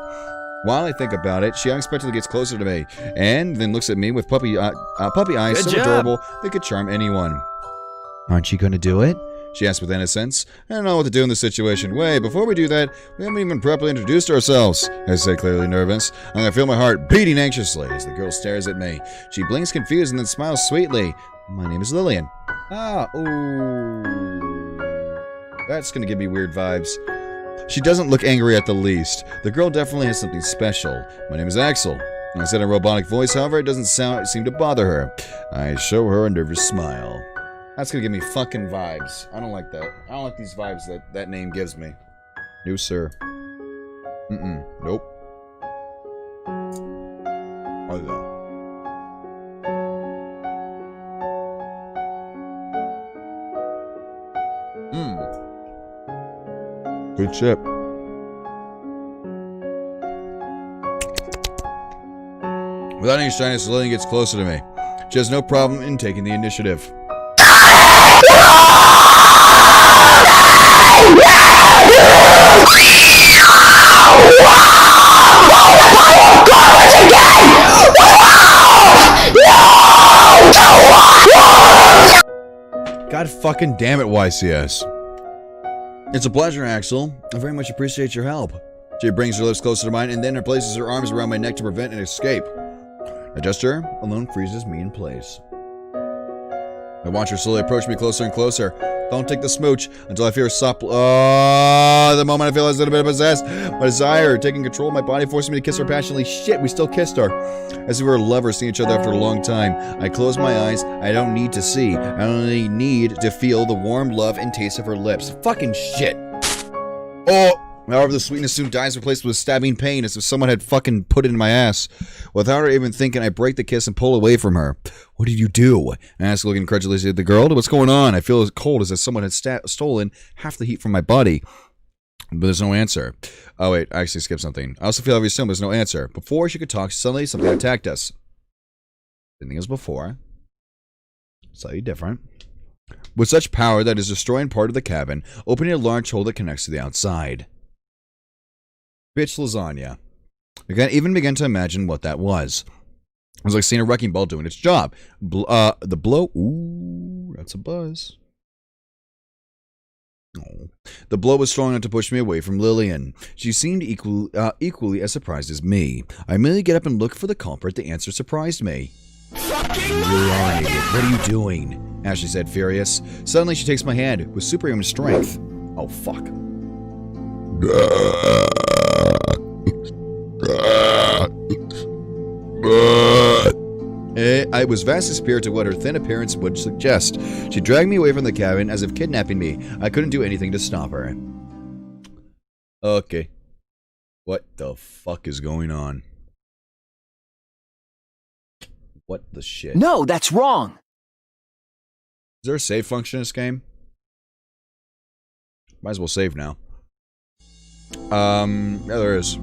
[SPEAKER 3] While I think about it, she unexpectedly gets closer to me, and then looks at me with puppy eyes
[SPEAKER 2] Good
[SPEAKER 3] so
[SPEAKER 2] job.
[SPEAKER 3] adorable they could charm anyone. Aren't you gonna do it? She asked with innocence. I don't know what to do in this situation. Wait, before we do that, we haven't even properly introduced ourselves. I say, clearly nervous. I feel my heart beating anxiously as the girl stares at me. She blinks confused and then smiles sweetly. My name is Lillian. Ah, ooh. That's gonna give me weird vibes. She doesn't look angry at the least. The girl definitely has something special. My name is Axel. I said in a robotic voice, however, it doesn't seem to bother her. I show her a nervous smile. That's gonna give me fucking vibes. I don't like that. I don't like these vibes that name gives me. No, sir. Nope. Hello. Good chip. Without any shyness, Lillian gets closer to me. She has no problem in taking the initiative. God fucking damn it, YCS. It's a pleasure, Axel. I very much appreciate your help. She brings her lips closer to mine and then places her arms around my neck to prevent an escape. A gesture alone freezes me in place. I watch her slowly approach me closer and closer. Don't take the smooch until I feel her soft. The moment I feel I was a little bit possessed. My desire taking control of my body, forcing me to kiss her passionately. Shit, we still kissed her. As if we were lovers seeing each other after a long time. I close my eyes. I don't need to see. I only need to feel the warm love and taste of her lips. Fucking shit. Oh! However, the sweetness soon dies, replaced with stabbing pain, as if someone had fucking put it in my ass. Without her even thinking, I break the kiss and pull away from her. What did you do? I ask, looking incredulously at the girl. What's going on? I feel as cold as if someone had stolen half the heat from my body. But there's no answer. Oh wait, I actually skipped something. I also feel very similar, there's no answer. Before she could talk, suddenly something attacked us. Same thing as before. Slightly different. With such power that is destroying part of the cabin, opening a large hole that connects to the outside. Bitch lasagna. I can't even begin to imagine what that was. It was like seeing a wrecking ball doing its job. The blow. Ooh, that's a buzz. Oh. The blow was strong enough to push me away from Lillian. She seemed equally as surprised as me. I immediately get up and look for the culprit. The answer surprised me. You really are an idiot. What are you doing? Ashley said, furious. Suddenly, she takes my hand with superhuman strength. Oh, fuck. I was vastly superior to what her thin appearance would suggest. She dragged me away from the cabin as if kidnapping me. I couldn't do anything to stop her. Okay. What the fuck is going on? What the shit?
[SPEAKER 10] No, that's wrong.
[SPEAKER 3] Is there a save function in this game? Might as well save now. Yeah, there is.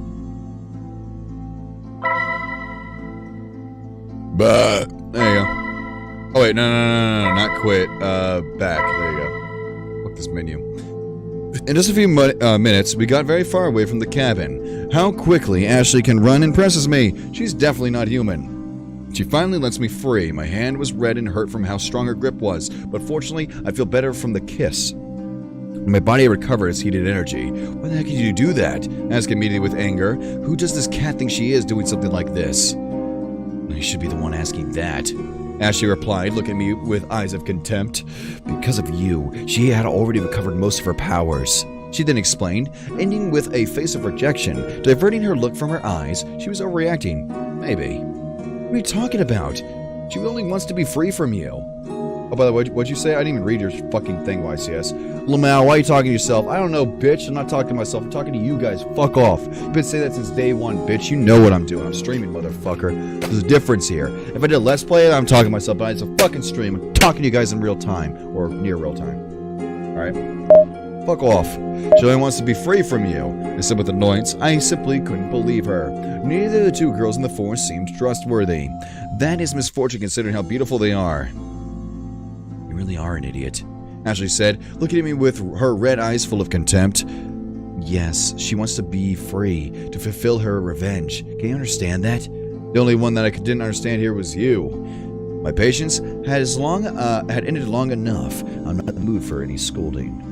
[SPEAKER 3] But there you go. Oh wait, no, not quit. Back. There you go. Fuck this menu. In just a few minutes, we got very far away from the cabin. How quickly Ashley can run impresses me. She's definitely not human. She finally lets me free. My hand was red and hurt from how strong her grip was, but fortunately, I feel better from the kiss. My body recovers heated energy. Why the heck did you do that? I ask immediately with anger. Who does this cat think she is doing something like this? I should be the one asking that. Ashley replied, looking at me with eyes of contempt. Because of you, she had already recovered most of her powers. She then explained, ending with a face of rejection, diverting her look from her eyes. She was overreacting. Maybe. What are you talking about? She only wants to be free from you. Oh, by the way, what'd you say? I didn't even read your fucking thing, YCS. Lamau, why are you talking to yourself? I don't know, bitch. I'm not talking to myself. I'm talking to you guys. Fuck off. You've been saying that since day one, bitch. You know what I'm doing. I'm streaming, motherfucker. There's a difference here. If I did a Let's Play, I'm talking to myself, but it's a fucking stream. I'm talking to you guys in real time. Or near real time. Alright? Fuck off. She only wants to be free from you. I said with annoyance. I simply couldn't believe her. Neither of the two girls in the forest seemed trustworthy. That is misfortune considering how beautiful they are. You really are an idiot, Ashley said, looking at me with her red eyes full of contempt. Yes, she wants to be free, to fulfill her revenge. Can you understand that? The only one that I didn't understand here was you. My patience had ended long enough. I'm not in the mood for any scolding.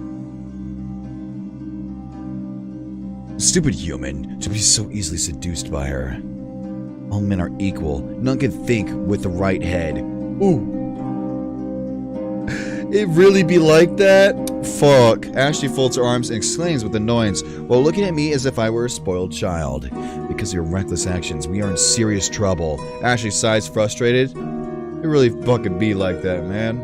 [SPEAKER 3] Stupid human, to be so easily seduced by her. All men are equal. None can think with the right head. Ooh. It really be like that? Fuck. Ashley folds her arms and exclaims with annoyance while looking at me as if I were a spoiled child. Because of your reckless actions, we are in serious trouble. Ashley sighs, frustrated. It really fucking be like that, man.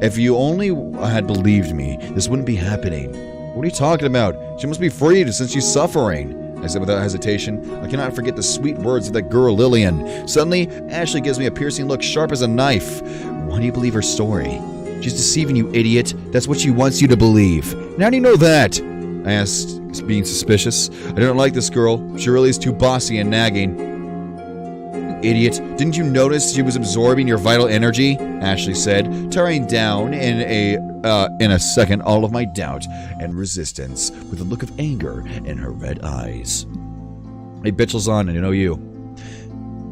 [SPEAKER 3] If you only had believed me, this wouldn't be happening. What are you talking about? She must be freed since she's suffering. I said without hesitation. I cannot forget the sweet words of that girl Lillian. Suddenly, Ashley gives me a piercing look sharp as a knife. Why do you believe her story? She's deceiving you, idiot. That's what she wants you to believe. And how do you know that? I asked, being suspicious. I don't like this girl. She really is too bossy and nagging. You idiot. Didn't you notice she was absorbing your vital energy? Ashley said, tearing down in a second all of my doubt and resistance with a look of anger in her red eyes. Hey, bitches on, and I know you.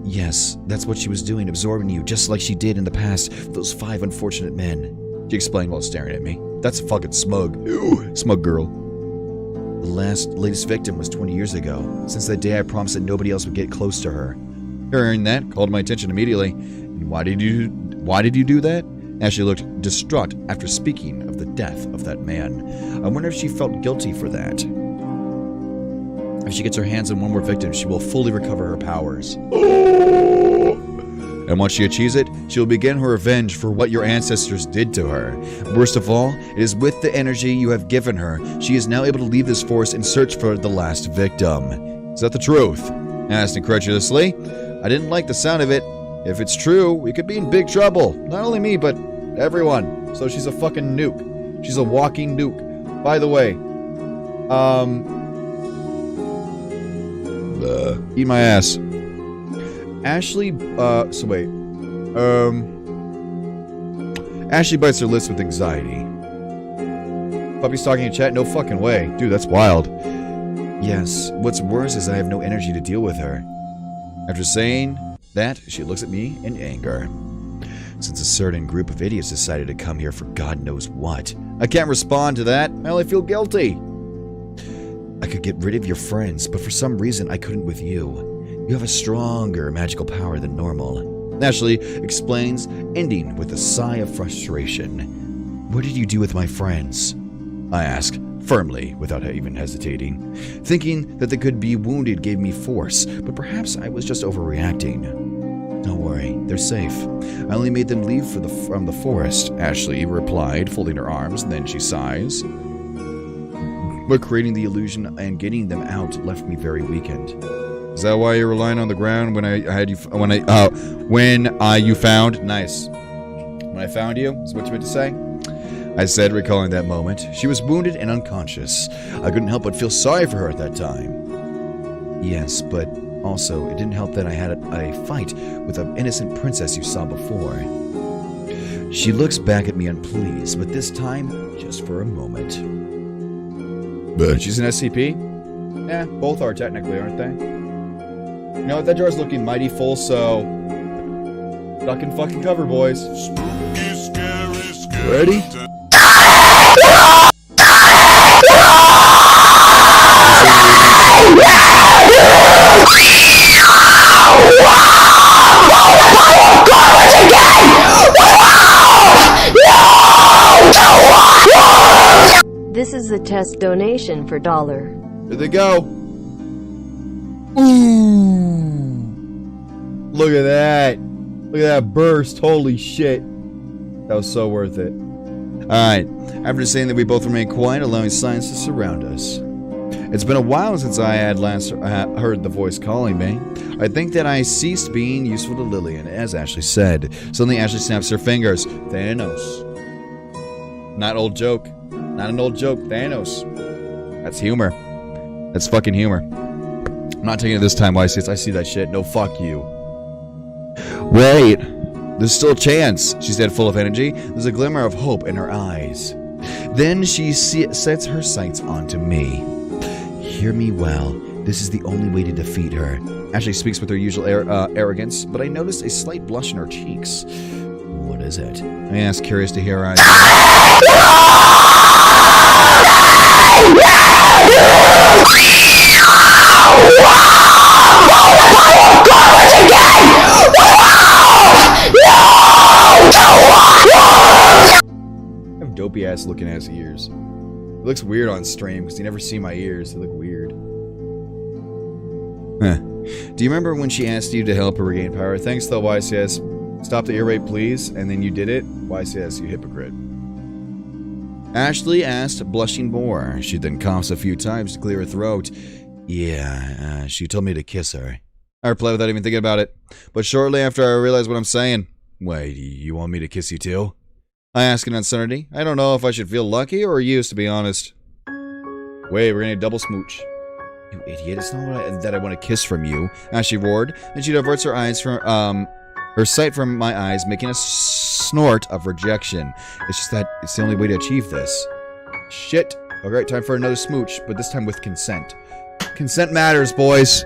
[SPEAKER 3] Yes, that's what she was doing, absorbing you, just like she did in the past with those 5 unfortunate men. She explained while staring at me. That's fucking smug. Ew, smug girl. The latest victim was 20 years ago. Since that day, I promised that nobody else would get close to her. Hearing that called my attention immediately. And why did you do that? Ashley looked distraught after speaking of the death of that man. I wonder if she felt guilty for that. If she gets her hands on one more victim, she will fully recover her powers. And once she achieves it, she will begin her revenge for what your ancestors did to her. Worst of all, it is with the energy you have given her, she is now able to leave this forest and search for the last victim. Is that the truth? I asked incredulously. I didn't like the sound of it. If it's true, we could be in big trouble. Not only me, but everyone. So she's a fucking nuke. She's a walking nuke. By the way, eat my ass. Ashley, Ashley bites her lips with anxiety. Puppy's talking in chat? No fucking way. Dude, that's wild. Yes, what's worse is I have no energy to deal with her. After saying that, she looks at me in anger. Since a certain group of idiots decided to come here for God knows what, I can't respond to that. I only feel guilty. I could get rid of your friends, but for some reason I couldn't with you. You have a stronger magical power than normal. Ashley explains, ending with a sigh of frustration. What did you do with my friends? I ask, firmly, without even hesitating. Thinking that they could be wounded gave me force, but perhaps I was just overreacting. Don't worry, they're safe. I only made them leave from the forest, Ashley replied, folding her arms, and then she sighs. But creating the illusion and getting them out left me very weakened. Is that why you're relying on the ground when you found? Nice. When I found you, is what you meant to say? I said, recalling that moment. She was wounded and unconscious. I couldn't help but feel sorry for her at that time. Yes, but also, it didn't help that I had a fight with an innocent princess you saw before. She looks back at me unpleased, but this time, just for a moment. But she's an SCP? Yeah, both are technically, aren't they? You know what, that jar's looking mighty full, so... duck and fucking cover, boys.
[SPEAKER 4] Spooky, scary, scary.
[SPEAKER 3] Ready?
[SPEAKER 5] This is a test donation for $1.
[SPEAKER 3] Here they go. Ooh. Look at that. Look at that burst. Holy shit. That was so worth it. Alright. After saying that we both remain quiet, allowing silence to surround us. It's been a while since I had last heard the voice calling me. I think that I ceased being useful to Lillian, as Ashley said. Suddenly Ashley snaps her fingers. Thanos. Not old joke. Not an old joke. Thanos. That's humor. That's fucking humor. I'm not taking it this time, YCS. I see that shit. No, fuck you. Wait. There's still a chance, she said, full of energy. There's a glimmer of hope in her eyes. Then she sets her sights onto me. Hear me well. This is the only way to defeat her. Ashley speaks with her usual arrogance, but I noticed a slight blush in her cheeks. What is it? I asked, curious to hear her eyes. I have dopey ass looking ass ears. It looks weird on stream because you never see my ears. They look weird. Huh. Do you remember when she asked you to help her regain power? Thanks though, YCS. Stop the ear rape, please. And then you did it? YCS, you hypocrite. Ashley asked, blushing more. She then coughs a few times to clear her throat. Yeah, she told me to kiss her. I replied without even thinking about it. But shortly after I realized what I'm saying. Wait, you want me to kiss you too? I ask in uncertainty. I don't know if I should feel lucky or used, to be honest. Wait, we're gonna double smooch. You idiot, it's not that I want to kiss from you. Ashley roared, and she diverts her eyes from, her sight from my eyes, making a snort of rejection. It's just that it's the only way to achieve this. Shit. Alright, time for another smooch, but this time with consent. Consent matters, boys.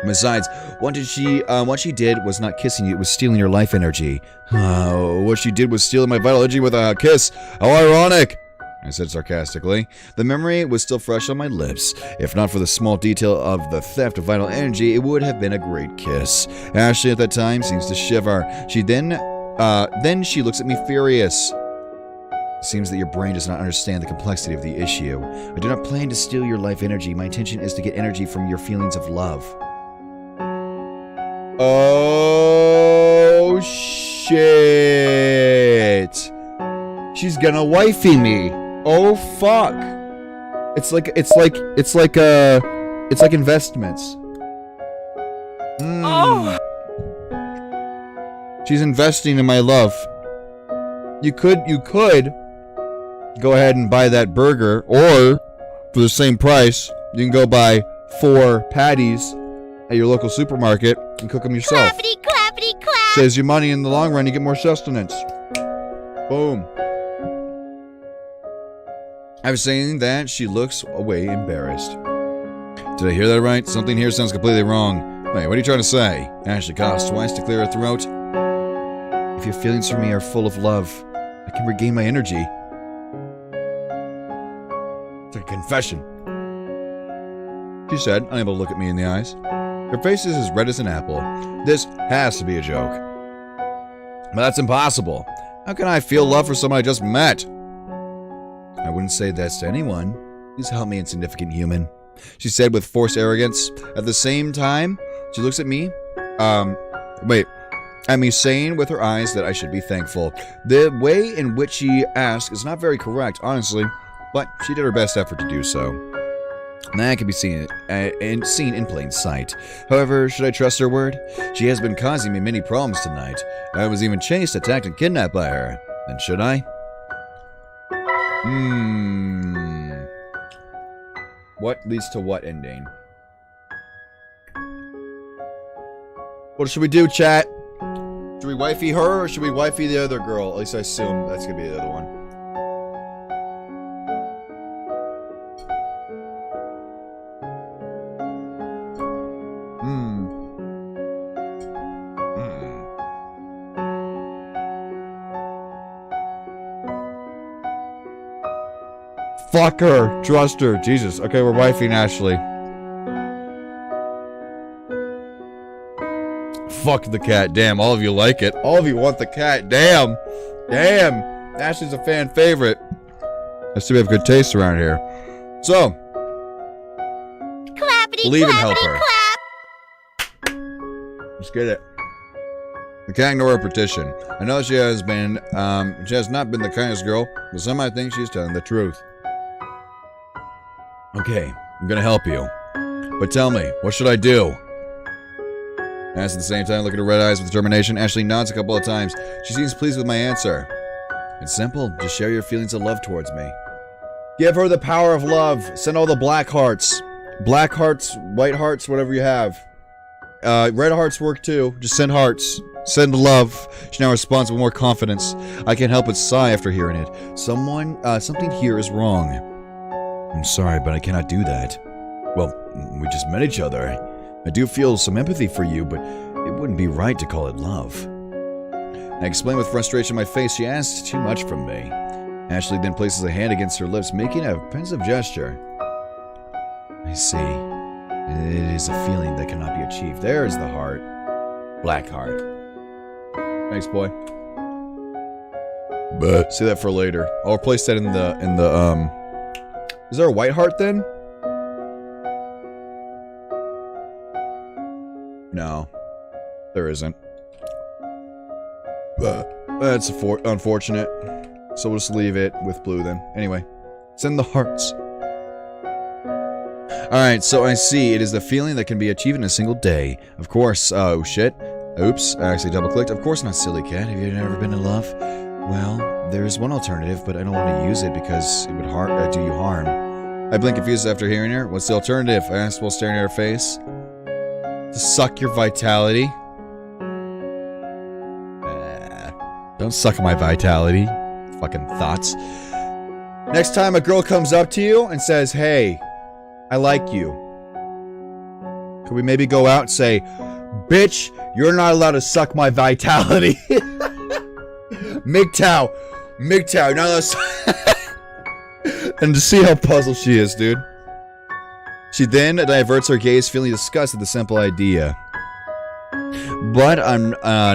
[SPEAKER 3] Besides, what she did was not kissing you, it was stealing your life energy. What she did was stealing my vital energy with a kiss. How ironic! I said sarcastically. The memory was still fresh on my lips. If not for the small detail of the theft of vital energy, it would have been a great kiss. Ashley at that time seems to shiver. She then she looks at me furious. It seems that your brain does not understand the complexity of the issue. I do not plan to steal your life energy. My intention is to get energy from your feelings of love. Oh shit. She's gonna wifey me. Oh fuck. It's like investments. Oh. She's investing in my love. You could go ahead and buy that burger, or for the same price, you can go buy 4 patties at your local supermarket and cook them yourself.
[SPEAKER 7] Clappity, clappity, clap.
[SPEAKER 3] Saves you money in the long run, you get more sustenance. Boom. After saying that, she looks away embarrassed. Did I hear that right? Something here sounds completely wrong. Wait, what are you trying to say? Ashley coughs twice to clear her throat. If your feelings for me are full of love, I can regain my energy. It's a confession, she said, unable to look at me in the eyes. Her face is as red as an apple. This has to be a joke. But that's impossible. How can I feel love for someone I just met? I wouldn't say this to anyone. Please help me, insignificant human, she said with forced arrogance. At the same time, she looks at me, at me saying with her eyes that I should be thankful. The way in which she asked is not very correct, honestly, but she did her best effort to do so. That can be seen in plain sight. However, should I trust her word? She has been causing me many problems tonight. I was even chased, attacked, and kidnapped by her. Then should I?
[SPEAKER 1] What leads to what ending? What should we do, chat? Should we wifey her or should we wifey the other girl? At least I assume that's gonna be the other one. Fuck her. Trust her. Jesus. Okay, we're wifing Ashley. Fuck the cat. Damn, all of you like it. All of you want the cat. Damn. Damn. Ashley's a fan favorite. I see we have good taste around here. So.
[SPEAKER 7] Clappity,
[SPEAKER 1] Leave and
[SPEAKER 7] clappity,
[SPEAKER 1] help her.
[SPEAKER 7] clap.
[SPEAKER 1] Let's get it. We can't ignore her petition. I know she has not been the kindest girl, but some might think she's telling the truth. Okay, I'm gonna help you. But tell me, what should I do? Ask at the same time, look at her red eyes with determination. Ashley nods a couple of times. She seems pleased with my answer. It's simple, just share your feelings of love towards me. Give her the power of love. Send all the black hearts. Black hearts, white hearts, whatever you have. Red hearts work too. Just send hearts. Send love. She now responds with more confidence. I can't help but sigh after hearing it. Something here is wrong. I'm sorry, but I cannot do that. Well, we just met each other. I do feel some empathy for you, but it wouldn't be right to call it love. I explained with frustration in my face she asked too much from me. Ashley then places a hand against her lips, making a pensive gesture. I see. It is a feeling that cannot be achieved. There is the heart. Black heart. Thanks, boy. But see that for later. I'll replace that in the Is there a white heart then? No, there isn't. That's unfortunate. So we'll just leave it with blue then. Anyway, send the hearts. Alright, so I see. It is the feeling that can be achieved in a single day. Of course. Oh, shit. Oops, I actually double-clicked. Of course not, silly cat. Have you never been in love? Well, there's one alternative, but I don't want to use it because it would do you harm. I blink confused after hearing her. What's the alternative? I asked while staring at her face. To suck your vitality? Don't suck my vitality. Fucking thoughts. Next time a girl comes up to you and says, hey, I like you. Could we maybe go out and say, bitch, you're not allowed to suck my vitality. MGTOW, you're not allowed to And to see how puzzled she is, dude. She then diverts her gaze, feeling disgust at the simple idea. But I'm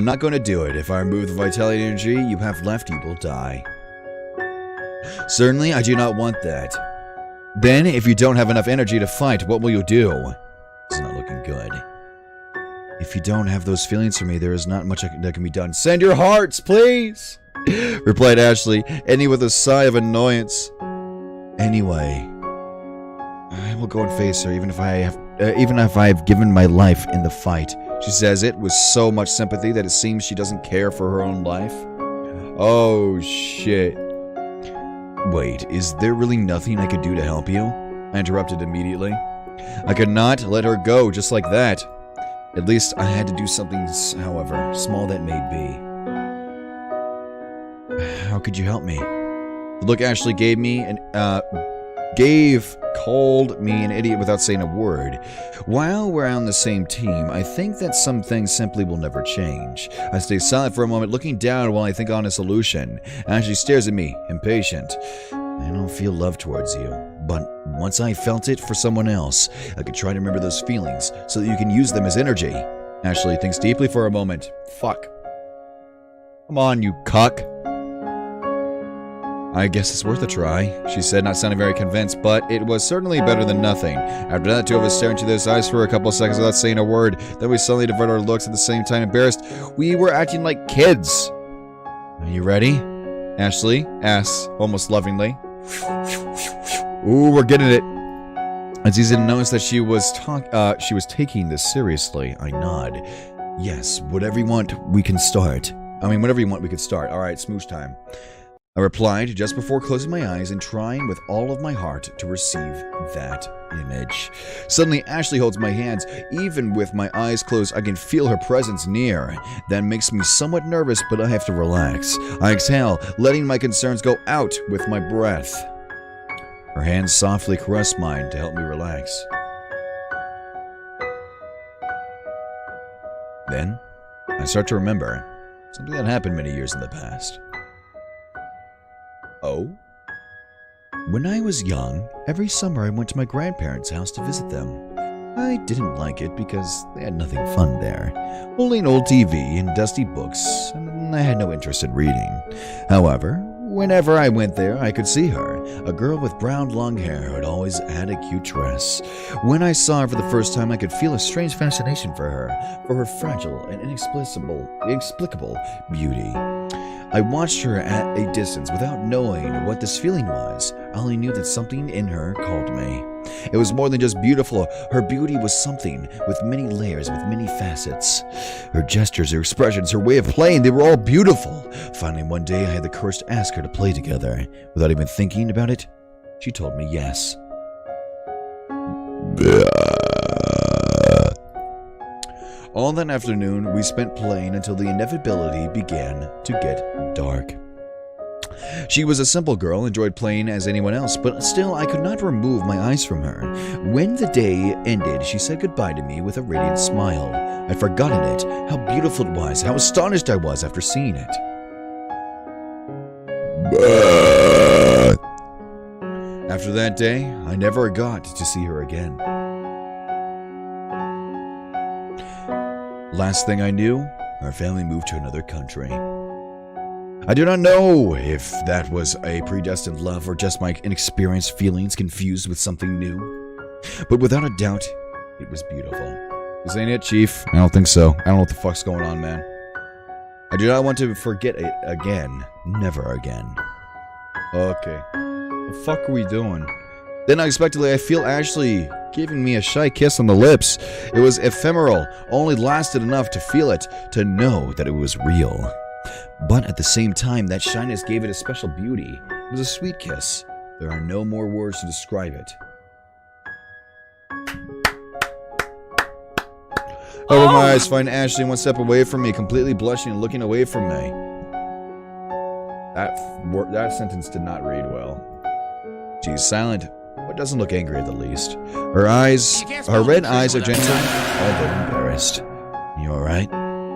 [SPEAKER 1] not going to do it. If I remove the vitality energy you have left, you will die. Certainly, I do not want that. Then, if you don't have enough energy to fight, what will you do? It's not looking good. If you don't have those feelings for me, there is not much that can be done. Send your hearts, please! Replied Ashley, ending with a sigh of annoyance. Anyway, I will go and face her, even if I have given my life in the fight. She says it with so much sympathy that it seems she doesn't care for her own life. Oh, shit. Wait, is there really nothing I could do to help you? I interrupted immediately. I could not let her go just like that. At least I had to do something, however small that may be. How could you help me? The look Ashley gave me called me an idiot without saying a word. While we're on the same team, I think that some things simply will never change. I stay silent for a moment, looking down while I think on a solution. Ashley stares at me, impatient. I don't feel love towards you, but once I felt it for someone else, I could try to remember those feelings so that you can use them as energy. Ashley thinks deeply for a moment. Fuck. Come on, you cuck. I guess it's worth a try, she said, not sounding very convinced, but it was certainly better than nothing. After that, the two of us stared into those eyes for a couple of seconds without saying a word. Then we suddenly diverted our looks at the same time, embarrassed. We were acting like kids. Are you ready? Ashley asks, almost lovingly. Ooh, we're getting it. It's easy to notice that she was taking this seriously. I nod. Yes, whatever you want, we can start. Whenever you want, we can start. All right, smooch time.
[SPEAKER 3] I replied just before closing my eyes and trying with all of my heart to receive that image. Suddenly, Ashley holds my hands. Even with my eyes closed, I can feel her presence near. That makes me somewhat nervous, but I have to relax. I exhale, letting my concerns go out with my breath. Her hands softly caress mine to help me relax. Then, I start to remember something that happened many years in the past. Oh? When I was young, every summer I went to my grandparents' house to visit them. I didn't like it because they had nothing fun there. Only an old TV and dusty books, and I had no interest in reading. However, whenever I went there, I could see her, a girl with brown long hair who had always had a cute dress. When I saw her for the first time, I could feel a strange fascination for her fragile and inexplicable beauty. I watched her at a distance without knowing what this feeling was. I only knew that something in her called me. It was more than just beautiful. Her beauty was something with many layers, with many facets. Her gestures, her expressions, her way of playing, they were all beautiful. Finally, one day, I had the courage to ask her to play together. Without even thinking about it, she told me yes. All that afternoon, we spent playing until the inevitability began to get dark. She was a simple girl, enjoyed playing as anyone else, but still I could not remove my eyes from her. When the day ended, she said goodbye to me with a radiant smile. I'd forgotten it, how beautiful it was, how astonished I was after seeing it. After that day, I never got to see her again. Last thing I knew, our family moved to another country. I do not know if that was a predestined love or just my inexperienced feelings confused with something new. But without a doubt, it was beautiful. This ain't it, Chief. I don't think so. I don't know what the fuck's going on, man. I do not want to forget it again. Never again. Okay. What the fuck are we doing? Then unexpectedly, I feel Ashley giving me a shy kiss on the lips. It was ephemeral, only lasted enough to feel it, to know that it was real. But at the same time, that shyness gave it a special beauty. It was a sweet kiss. There are no more words to describe it. Over my eyes, find Ashley one step away from me, completely blushing and looking away from me. That sentence did not read well. She's silent, but doesn't look angry at the least. Her red eyes are gentle, although embarrassed. You alright?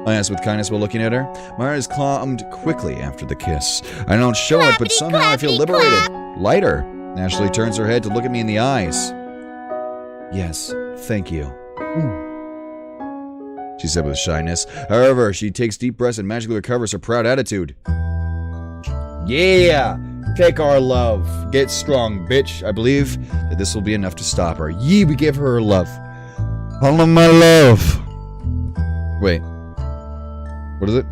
[SPEAKER 3] I asked with kindness while looking at her. My heart is calmed quickly after the kiss. I don't show it, but somehow I feel liberated. Lighter. Ashley turns her head to look at me in the eyes. Yes, thank you. She said with shyness. However, she takes deep breaths and magically recovers her proud attitude. Yeah! Take our love. Get strong, bitch. I believe that this will be enough to stop her. We give her love. All of my love. Wait. What is it?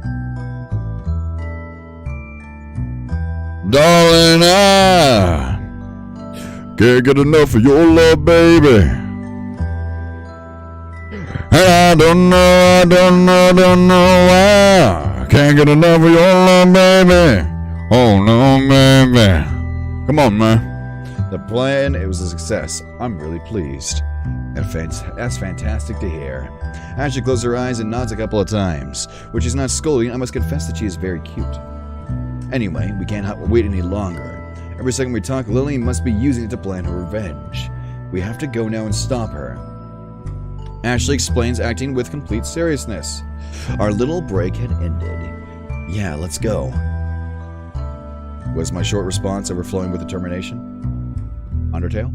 [SPEAKER 3] Darling, I can't get enough of your love, baby. And I don't know why I can't get enough of your love, baby. Oh no, baby. Come on, man. The plan, it was a success. I'm really pleased. That's fantastic to hear. Ashley closed her eyes and nods a couple of times. When she's not scolding, I must confess that she is very cute. Anyway, we can't wait any longer. Every second we talk, Lily must be using it to plan her revenge. We have to go now and stop her. Ashley explains, acting with complete seriousness. Our little break had ended. Yeah, let's go. Was my short response overflowing with determination? Undertale?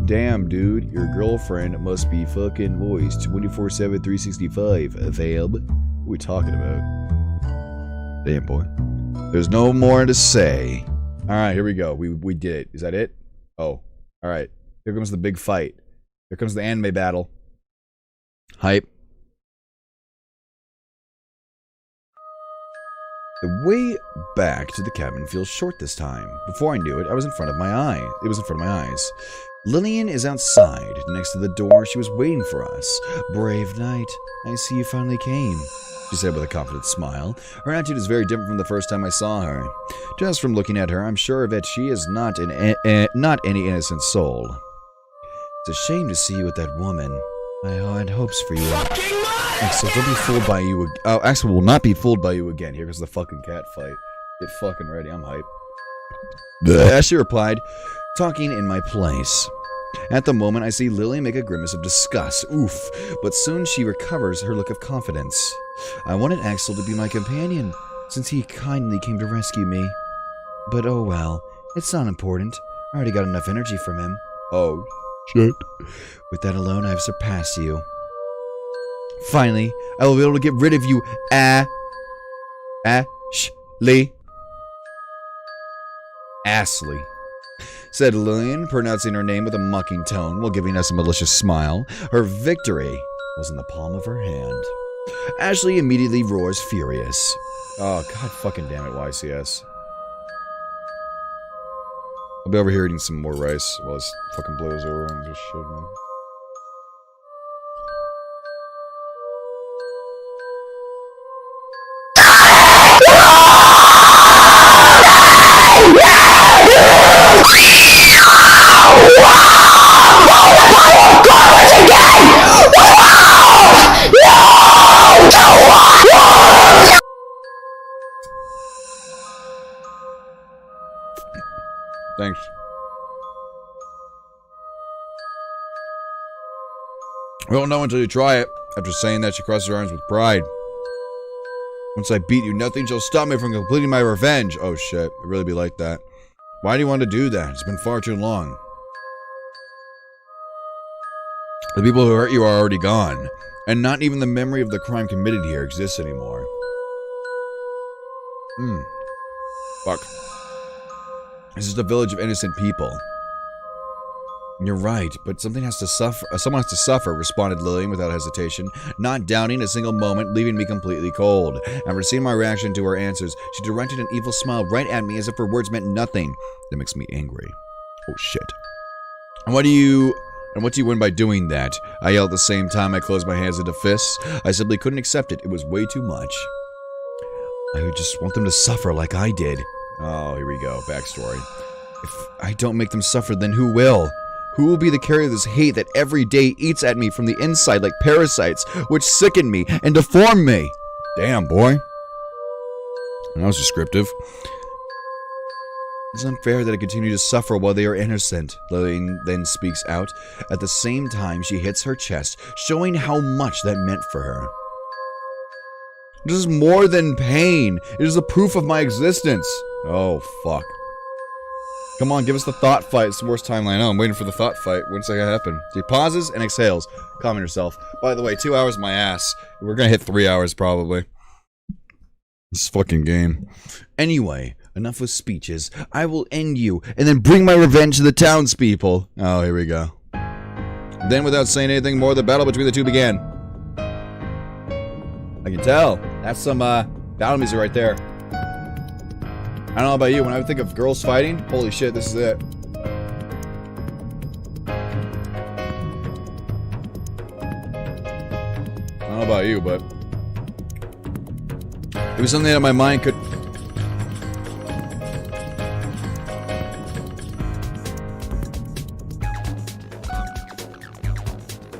[SPEAKER 3] Damn, dude, your girlfriend must be fucking voiced 24/7, 365. Fab. What are we talking about? Damn, boy. There's no more to say. Alright, here we go. We did it. Is that it? Oh. Alright. Here comes the big fight. Here comes the anime battle. Hype. The way back to the cabin feels short this time. Before I knew it, I was in front of my eye. It was in front of my eyes. Lillian is outside, next to the door. She was waiting for us. Brave knight, I see you finally came, she said with a confident smile. Her attitude is very different from the first time I saw her. Just from looking at her, I'm sure that she is not any innocent soul. It's a shame to see you with that woman. I had hopes for you. Axel, don't be fooled by you. Oh, Axel will not be fooled by you again. Here goes the fucking cat fight. Get fucking ready. I'm hype. As she replied, talking in my place. At the moment, I see Lily make a grimace of disgust. Oof. But soon she recovers her look of confidence. I wanted Axel to be my companion, since he kindly came to rescue me. But oh well, it's not important. I already got enough energy from him. Oh, shit. With that alone, I have surpassed you. Finally, I will be able to get rid of you, Ashley, said Lillian, pronouncing her name with a mocking tone while giving us a malicious smile. Her victory was in the palm of her hand. Ashley immediately roars furious. Oh, god fucking damn it, YCS. I'll be over here eating some more rice while this fucking blows over and just shit, man. Thanks. We won't know until you try it. After saying that, she crosses her arms with pride. Once I beat you, nothing shall stop me from completing my revenge. Oh shit, it really be like that. Why do you want to do that? It's been far too long. The people who hurt you are already gone, and not even the memory of the crime committed here exists anymore. Fuck. This is a village of innocent people. You're right, but something has to suffer. Someone has to suffer, responded Lillian without hesitation, not doubting a single moment, leaving me completely cold. After seeing my reaction to her answers, she directed an evil smile right at me as if her words meant nothing. That makes me angry. Oh shit. And what do you win by doing that? I yelled at the same time I closed my hands into fists. I simply couldn't accept it. It was way too much. I would just want them to suffer like I did. Oh, here we go. Backstory. If I don't make them suffer, then who will? Who will be the carrier of this hate that every day eats at me from the inside like parasites, which sicken me and deform me? Damn, boy. That was descriptive. It's unfair that I continue to suffer while they are innocent, Lillian then speaks out. At the same time, she hits her chest, showing how much that meant for her. This is more than pain. It is the proof of my existence. Oh, fuck. Come on, give us the thought fight. It's the worst timeline. Oh, I'm waiting for the thought fight. When's that gonna happen? She pauses and exhales. Calm yourself. By the way, 2 hours my ass. We're gonna hit 3 hours probably. This fucking game. Anyway, enough with speeches. I will end you and then bring my revenge to the townspeople. Oh, here we go. Then, without saying anything more, the battle between the two began. I can tell. That's some battle music right there. I don't know about you, when I think of girls fighting, holy shit, this is it. I don't know about you, but it was something that my mind could...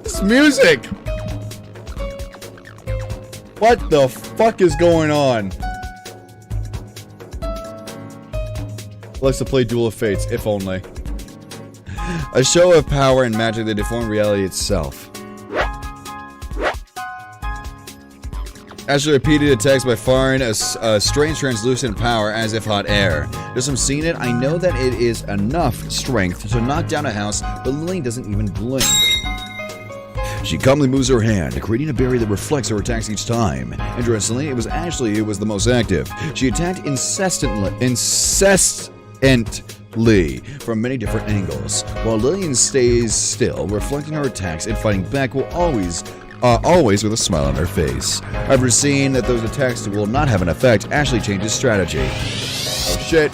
[SPEAKER 3] This music! What the fuck is going on? Likes to play Duel of Fates, if only. A show of power and magic that deformed reality itself. Ashley repeated attacks by firing a strange translucent power as if hot air. Just from seeing it, I know that it is enough strength to knock down a house, but Lily doesn't even blink. She calmly moves her hand, creating a barrier that reflects her attacks each time. Interestingly, it was Ashley who was the most active. She attacked incessantly from many different angles, while Lillian stays still, reflecting her attacks and fighting back will always with a smile on her face. After seeing that those attacks will not have an effect, Ashley changes strategy. Oh shit.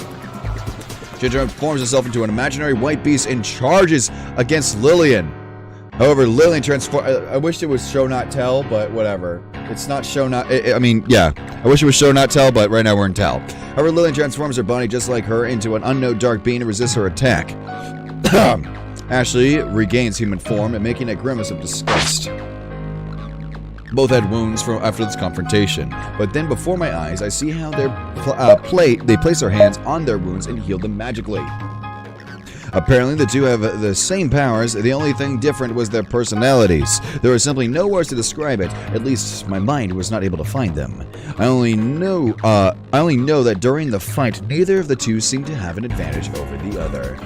[SPEAKER 3] She transforms herself into an imaginary white beast and charges against Lillian. However, Lillian transforms... I wish it was show not tell, but whatever. It's not show not... I mean, yeah. I wish it was show not tell, but right now we're in tell. However, Lillian transforms her body just like her into an unknown dark being and resists her attack. Ashley regains human form and making a grimace of disgust. Both had wounds from after this confrontation, but then before my eyes, I see how they place their hands on their wounds and heal them magically. Apparently, the two have the same powers. The only thing different was their personalities. There was simply no words to describe it. At least my mind was not able to find them. I only know that during the fight, neither of the two seemed to have an advantage over the other.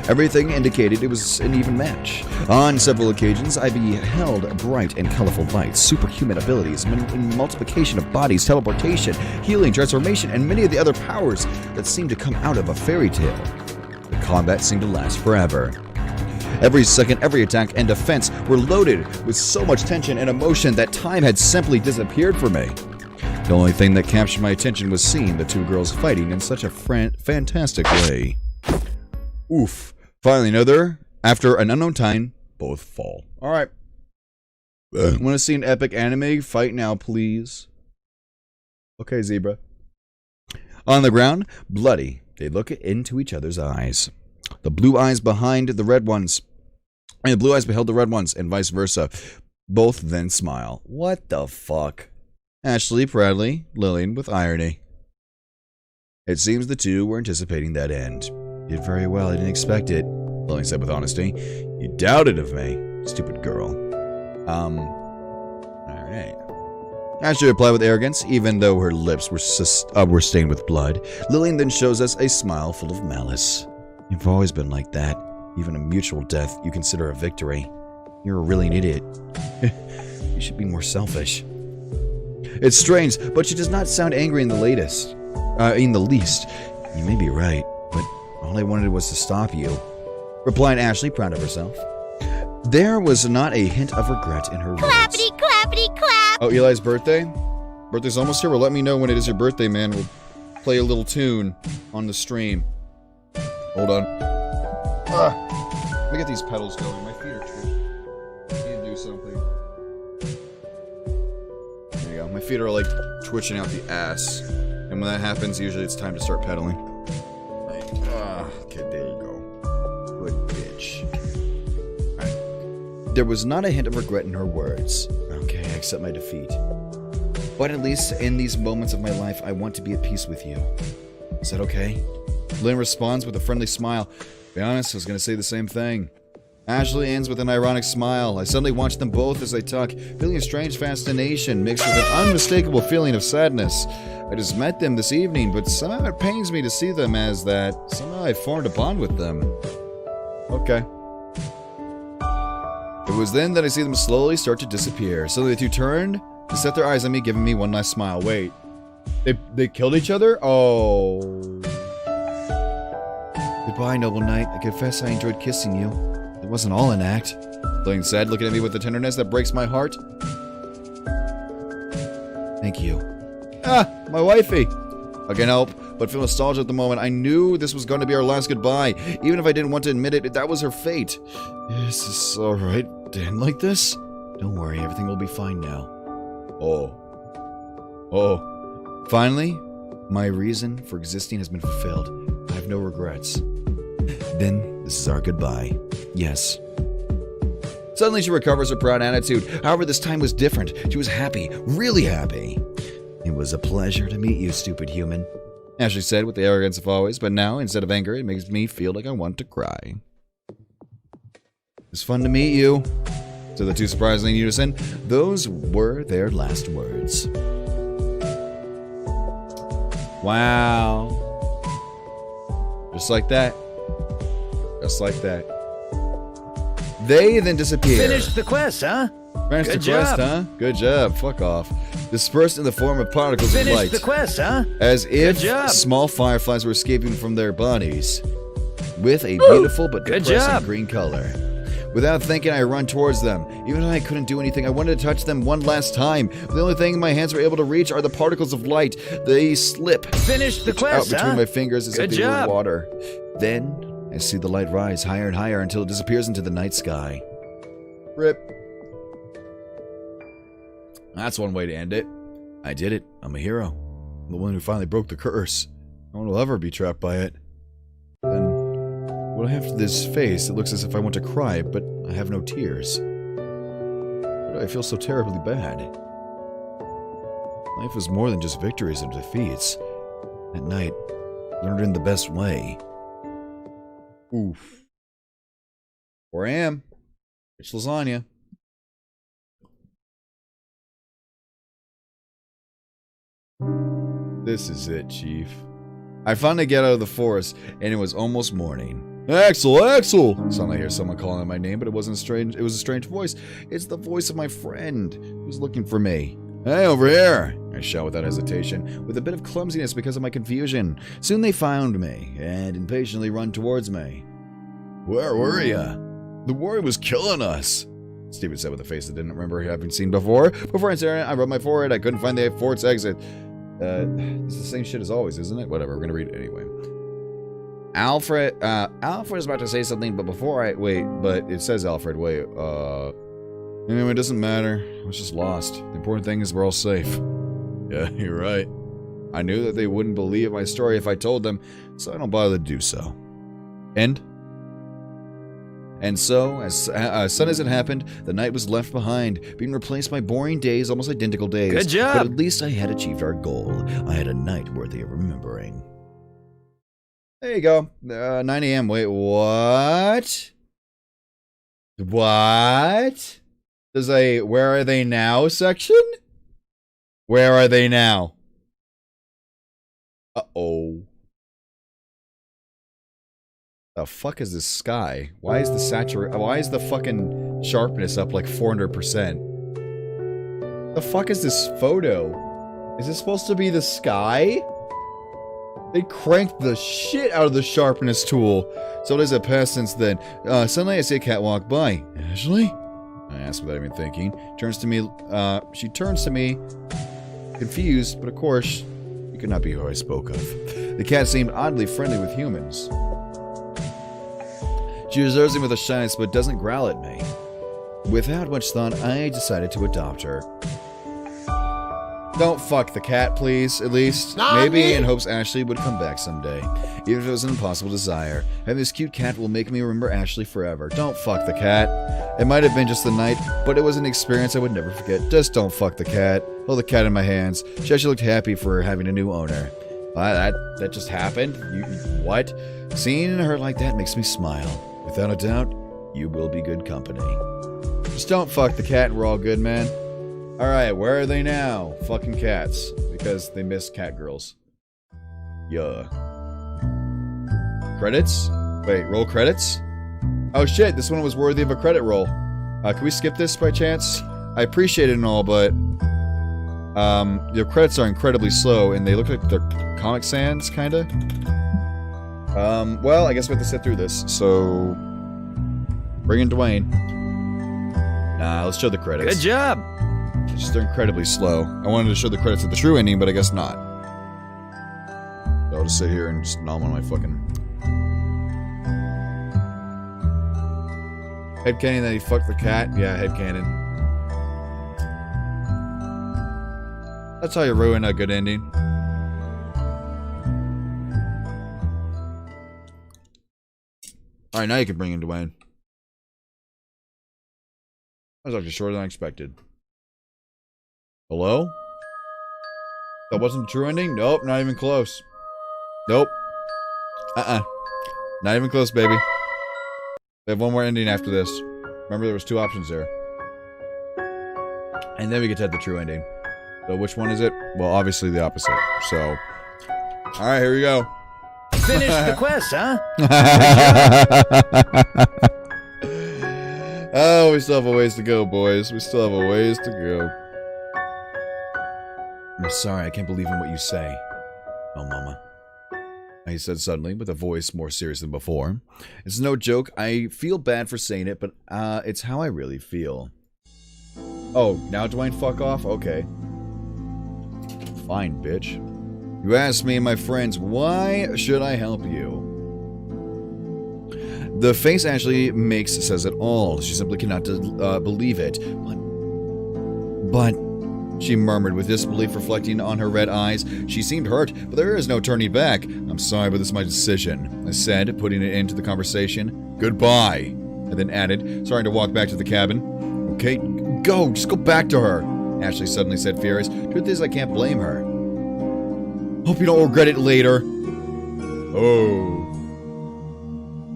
[SPEAKER 3] Everything indicated it was an even match. On several occasions, I beheld bright and colorful lights, superhuman abilities, multiplication of bodies, teleportation, healing, transformation, and many of the other powers that seemed to come out of a fairy tale. The combat seemed to last forever. Every second, every attack and defense were loaded with so much tension and emotion that time had simply disappeared for me. The only thing that captured my attention was seeing the two girls fighting in such a fantastic way. Oof. Finally, after an unknown time, both fall. Alright. Want to see an epic anime? Fight now, please. Okay, zebra. On the ground, bloody, they look into each other's eyes. The blue eyes behind the red ones. And the blue eyes beheld the red ones, and vice versa. Both then smile. What the fuck? Ashley proudly, Lillian with irony. It seems the two were anticipating that end. Did very well, I didn't expect it, Lillian said with honesty. You doubted of me, stupid girl. Alright. Ashley replied with arrogance, even though her lips were stained with blood. Lillian then shows us a smile full of malice. You've always been like that. Even a mutual death you consider a victory. You're really an idiot. You should be more selfish. It's strange, but she does not sound angry in the least. You may be right, but all I wanted was to stop you, replied Ashley, proud of herself. There was not a hint of regret in her words.
[SPEAKER 7] Clappity, clappity, clap!
[SPEAKER 3] Oh, Eli's birthday? Birthday's almost here. Well, let me know when it is your birthday, man. We'll play a little tune on the stream. Hold on. Let me get these pedals going. My feet are twitching. I need to do something. There you go. My feet are like twitching out the ass. And when that happens, usually it's time to start pedaling. Okay, there you go. Good bitch. Alright. There was not a hint of regret in her words. Okay, I accept my defeat. But at least in these moments of my life, I want to be at peace with you. Is that okay? Lynn responds with a friendly smile. To be honest, I was going to say the same thing. Ashley ends with an ironic smile. I suddenly watch them both as they talk, feeling a strange fascination mixed with an unmistakable feeling of sadness. I just met them this evening, but somehow it pains me to see them as that. Somehow I formed a bond with them. Okay. It was then that I see them slowly start to disappear. Suddenly the two turned to set their eyes on me, giving me one last smile. Wait. They killed each other? Oh. Goodbye, noble knight. I confess I enjoyed kissing you. It wasn't all an act. Lillian said, looking at me with a tenderness that breaks my heart. Thank you. Ah, my wifey. I can't help but feel nostalgia at the moment. I knew this was going to be our last goodbye. Even if I didn't want to admit it, that was her fate. Is this alright to end like this? Don't worry, everything will be fine now. Oh. Finally, my reason for existing has been fulfilled. I have no regrets. Then, this is our goodbye. Yes. Suddenly she recovers her proud attitude. However, this time was different. She was happy. Really happy. It was a pleasure to meet you, stupid human. Ashley said with the arrogance of always, but now, instead of anger, it makes me feel like I want to cry. It's fun to meet you, said the two surprisingly in unison. Those were their last words. Wow. Just like that. Just like that. They then disappear.
[SPEAKER 2] Finished the quest, huh?
[SPEAKER 3] Finished
[SPEAKER 2] Good
[SPEAKER 3] the quest,
[SPEAKER 2] job.
[SPEAKER 3] huh? Good job. Fuck off. Dispersed in the form of particles of light.
[SPEAKER 2] Finished the quest, huh?
[SPEAKER 3] As if
[SPEAKER 2] Good job.
[SPEAKER 3] small fireflies were escaping from their bodies. With a beautiful but
[SPEAKER 2] Good
[SPEAKER 3] depressing
[SPEAKER 2] job.
[SPEAKER 3] green color. Without thinking, I run towards them. Even though I couldn't do anything, I wanted to touch them one last time. The only thing my hands were able to reach are the particles of light. They slip
[SPEAKER 2] Finish the
[SPEAKER 3] out
[SPEAKER 2] quest,
[SPEAKER 3] between
[SPEAKER 2] huh?
[SPEAKER 3] my fingers as if
[SPEAKER 2] Good
[SPEAKER 3] they were
[SPEAKER 2] job.
[SPEAKER 3] water. Then, I see the light rise higher and higher until it disappears into the night sky. Rip. That's one way to end it. I did it. I'm a hero. I'm the one who finally broke the curse. No one will ever be trapped by it. Then, what I have to this face, it looks as if I want to cry, but I have no tears. Why do I feel so terribly bad? Life is more than just victories and defeats. At night, learned in the best way. Oof. 4 a.m. Rich lasagna. This is it, Chief. I finally get out of the forest, and it was almost morning. Axel, Axel! Suddenly I hear someone calling out my name, but it wasn't strange. It was a strange voice. It's the voice of my friend, who's looking for me. Hey, over here! I shout without hesitation, with a bit of clumsiness because of my confusion. Soon they found me, and impatiently run towards me. Where were ya? The war was killing us. Steven said with a face I didn't remember having seen before. Before I answered, I rubbed my forehead. I couldn't find the fort's exit. It's the same shit as always, isn't it? Whatever, we're gonna read it anyway. Alfred is about to say something, but before I... Wait, but it says Alfred, wait, Anyway, it doesn't matter. I was just lost. The important thing is we're all safe. Yeah, you're right. I knew that they wouldn't believe my story if I told them, so I don't bother to do so. And so, as soon as it happened, the night was left behind, being replaced by boring days, almost identical days.
[SPEAKER 2] Good job!
[SPEAKER 3] But at least I had achieved our goal. I had a night worthy of remembering. There you go. 9 a.m. Wait, what? What? There's a where are they now section? Where are they now? Uh-oh. The fuck is this sky? Why is the fucking sharpness up like 400%? The fuck is this photo? Is this supposed to be the sky? They cranked the shit out of the sharpness tool. So it has passed since then. Suddenly I see a cat walk by. Ashley? I asked without even thinking. She turns to me, confused, but of course, it could not be who I spoke of. The cat seemed oddly friendly with humans. She observes me with a shyness, but doesn't growl at me. Without much thought, I decided to adopt her. Don't fuck the cat, please, at least. Maybe in hopes Ashley would come back someday. Even if it was an impossible desire. Having this cute cat will make me remember Ashley forever. Don't fuck the cat. It might have been just the night, but it was an experience I would never forget. Just don't fuck the cat. Hold the cat in my hands. She actually looked happy for having a new owner. That just happened? What? Seeing her like that makes me smile. Without a doubt, you will be good company. Just don't fuck the cat and we're all good, man. Alright, where are they now? Fucking cats. Because they miss cat girls. Yeah. Credits? Wait, roll credits? Oh shit, this one was worthy of a credit roll. Can we skip this by chance? I appreciate it and all, but... your credits are incredibly slow, and they look like they're Comic Sans, kinda. Well, I guess we have to sit through this, so... Bring in Dwayne. Nah, let's show the credits.
[SPEAKER 2] Good job!
[SPEAKER 3] Just they're incredibly slow. I wanted to show the credits at the true ending, but I guess not. So I'll just sit here and just nom on my fucking... Headcanon that he fucked the cat? Yeah, headcanon. That's how you ruin a good ending. Alright, now you can bring in Dwayne. That was actually shorter than I expected. Hello? That wasn't the true ending? Nope, not even close. Nope. Not even close, baby. We have one more ending after this. Remember, there was 2 options there. And then we get to have the true ending. So which one is it? Well, obviously the opposite. So, alright, here we go.
[SPEAKER 2] Finish the quest, huh?
[SPEAKER 3] Oh, we still have a ways to go, boys. We still have a ways to go. I'm sorry, I can't believe in what you say. Oh, Mama. I said suddenly, with a voice more serious than before. It's no joke. I feel bad for saying it, but it's how I really feel. Oh, now Dwayne fuck off? Okay. Fine, bitch. You asked me and my friends, why should I help you? The face Ashley makes says it all. She simply cannot believe it. But, she murmured with disbelief reflecting on her red eyes. She seemed hurt, but there is no turning back. I'm sorry, but this is my decision, I said, putting it into the conversation. Goodbye, I then added, starting to walk back to the cabin. Okay, go, just go back to her, Ashley suddenly said, furious. Truth is, I can't blame her. Hope you don't regret it later. Oh.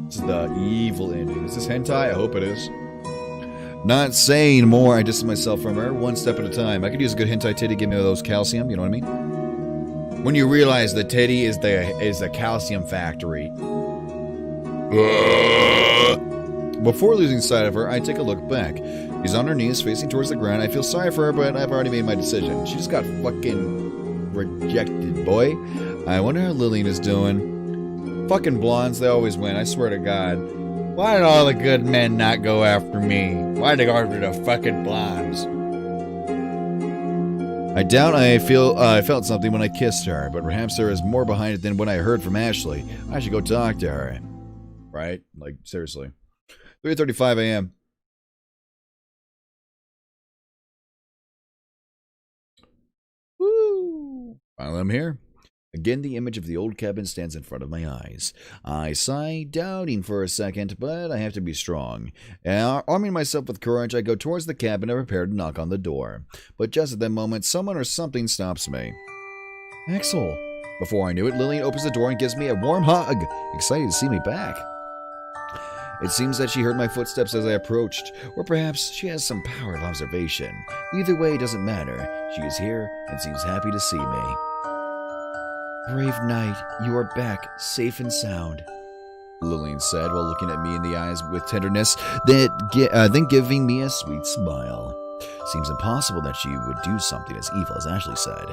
[SPEAKER 3] This is the evil ending. Is this hentai? I hope it is. Not saying more, I distanced myself from her, one step at a time. I could use a good hentai titty, give me those calcium, you know what I mean? When you realize the titty is the calcium factory. Before losing sight of her, I take a look back. She's on her knees, facing towards the ground. I feel sorry for her, but I've already made my decision. She just got fucking rejected, boy. I wonder how Lillian is doing. Fucking blondes, they always win, I swear to God. Why did all the good men not go after me? Why did they go after the fucking blondes? I doubt I felt something when I kissed her, but perhaps there is more behind it than what I heard from Ashley. I should go talk to her. Right? Like, seriously. 3:35 a.m. Woo! Finally, I'm here. Again, the image of the old cabin stands in front of my eyes. I sigh, doubting for a second, but I have to be strong. Arming myself with courage, I go towards the cabin and prepare to knock on the door. But just at that moment, someone or something stops me. Axel! Before I knew it, Lillian opens the door and gives me a warm hug, excited to see me back. It seems that she heard my footsteps as I approached, or perhaps she has some power of observation. Either way, it doesn't matter. She is here and seems happy to see me. Brave knight, you are back, safe and sound, Lillian said while looking at me in the eyes with tenderness, then giving me a sweet smile. Seems impossible that she would do something as evil as Ashley said.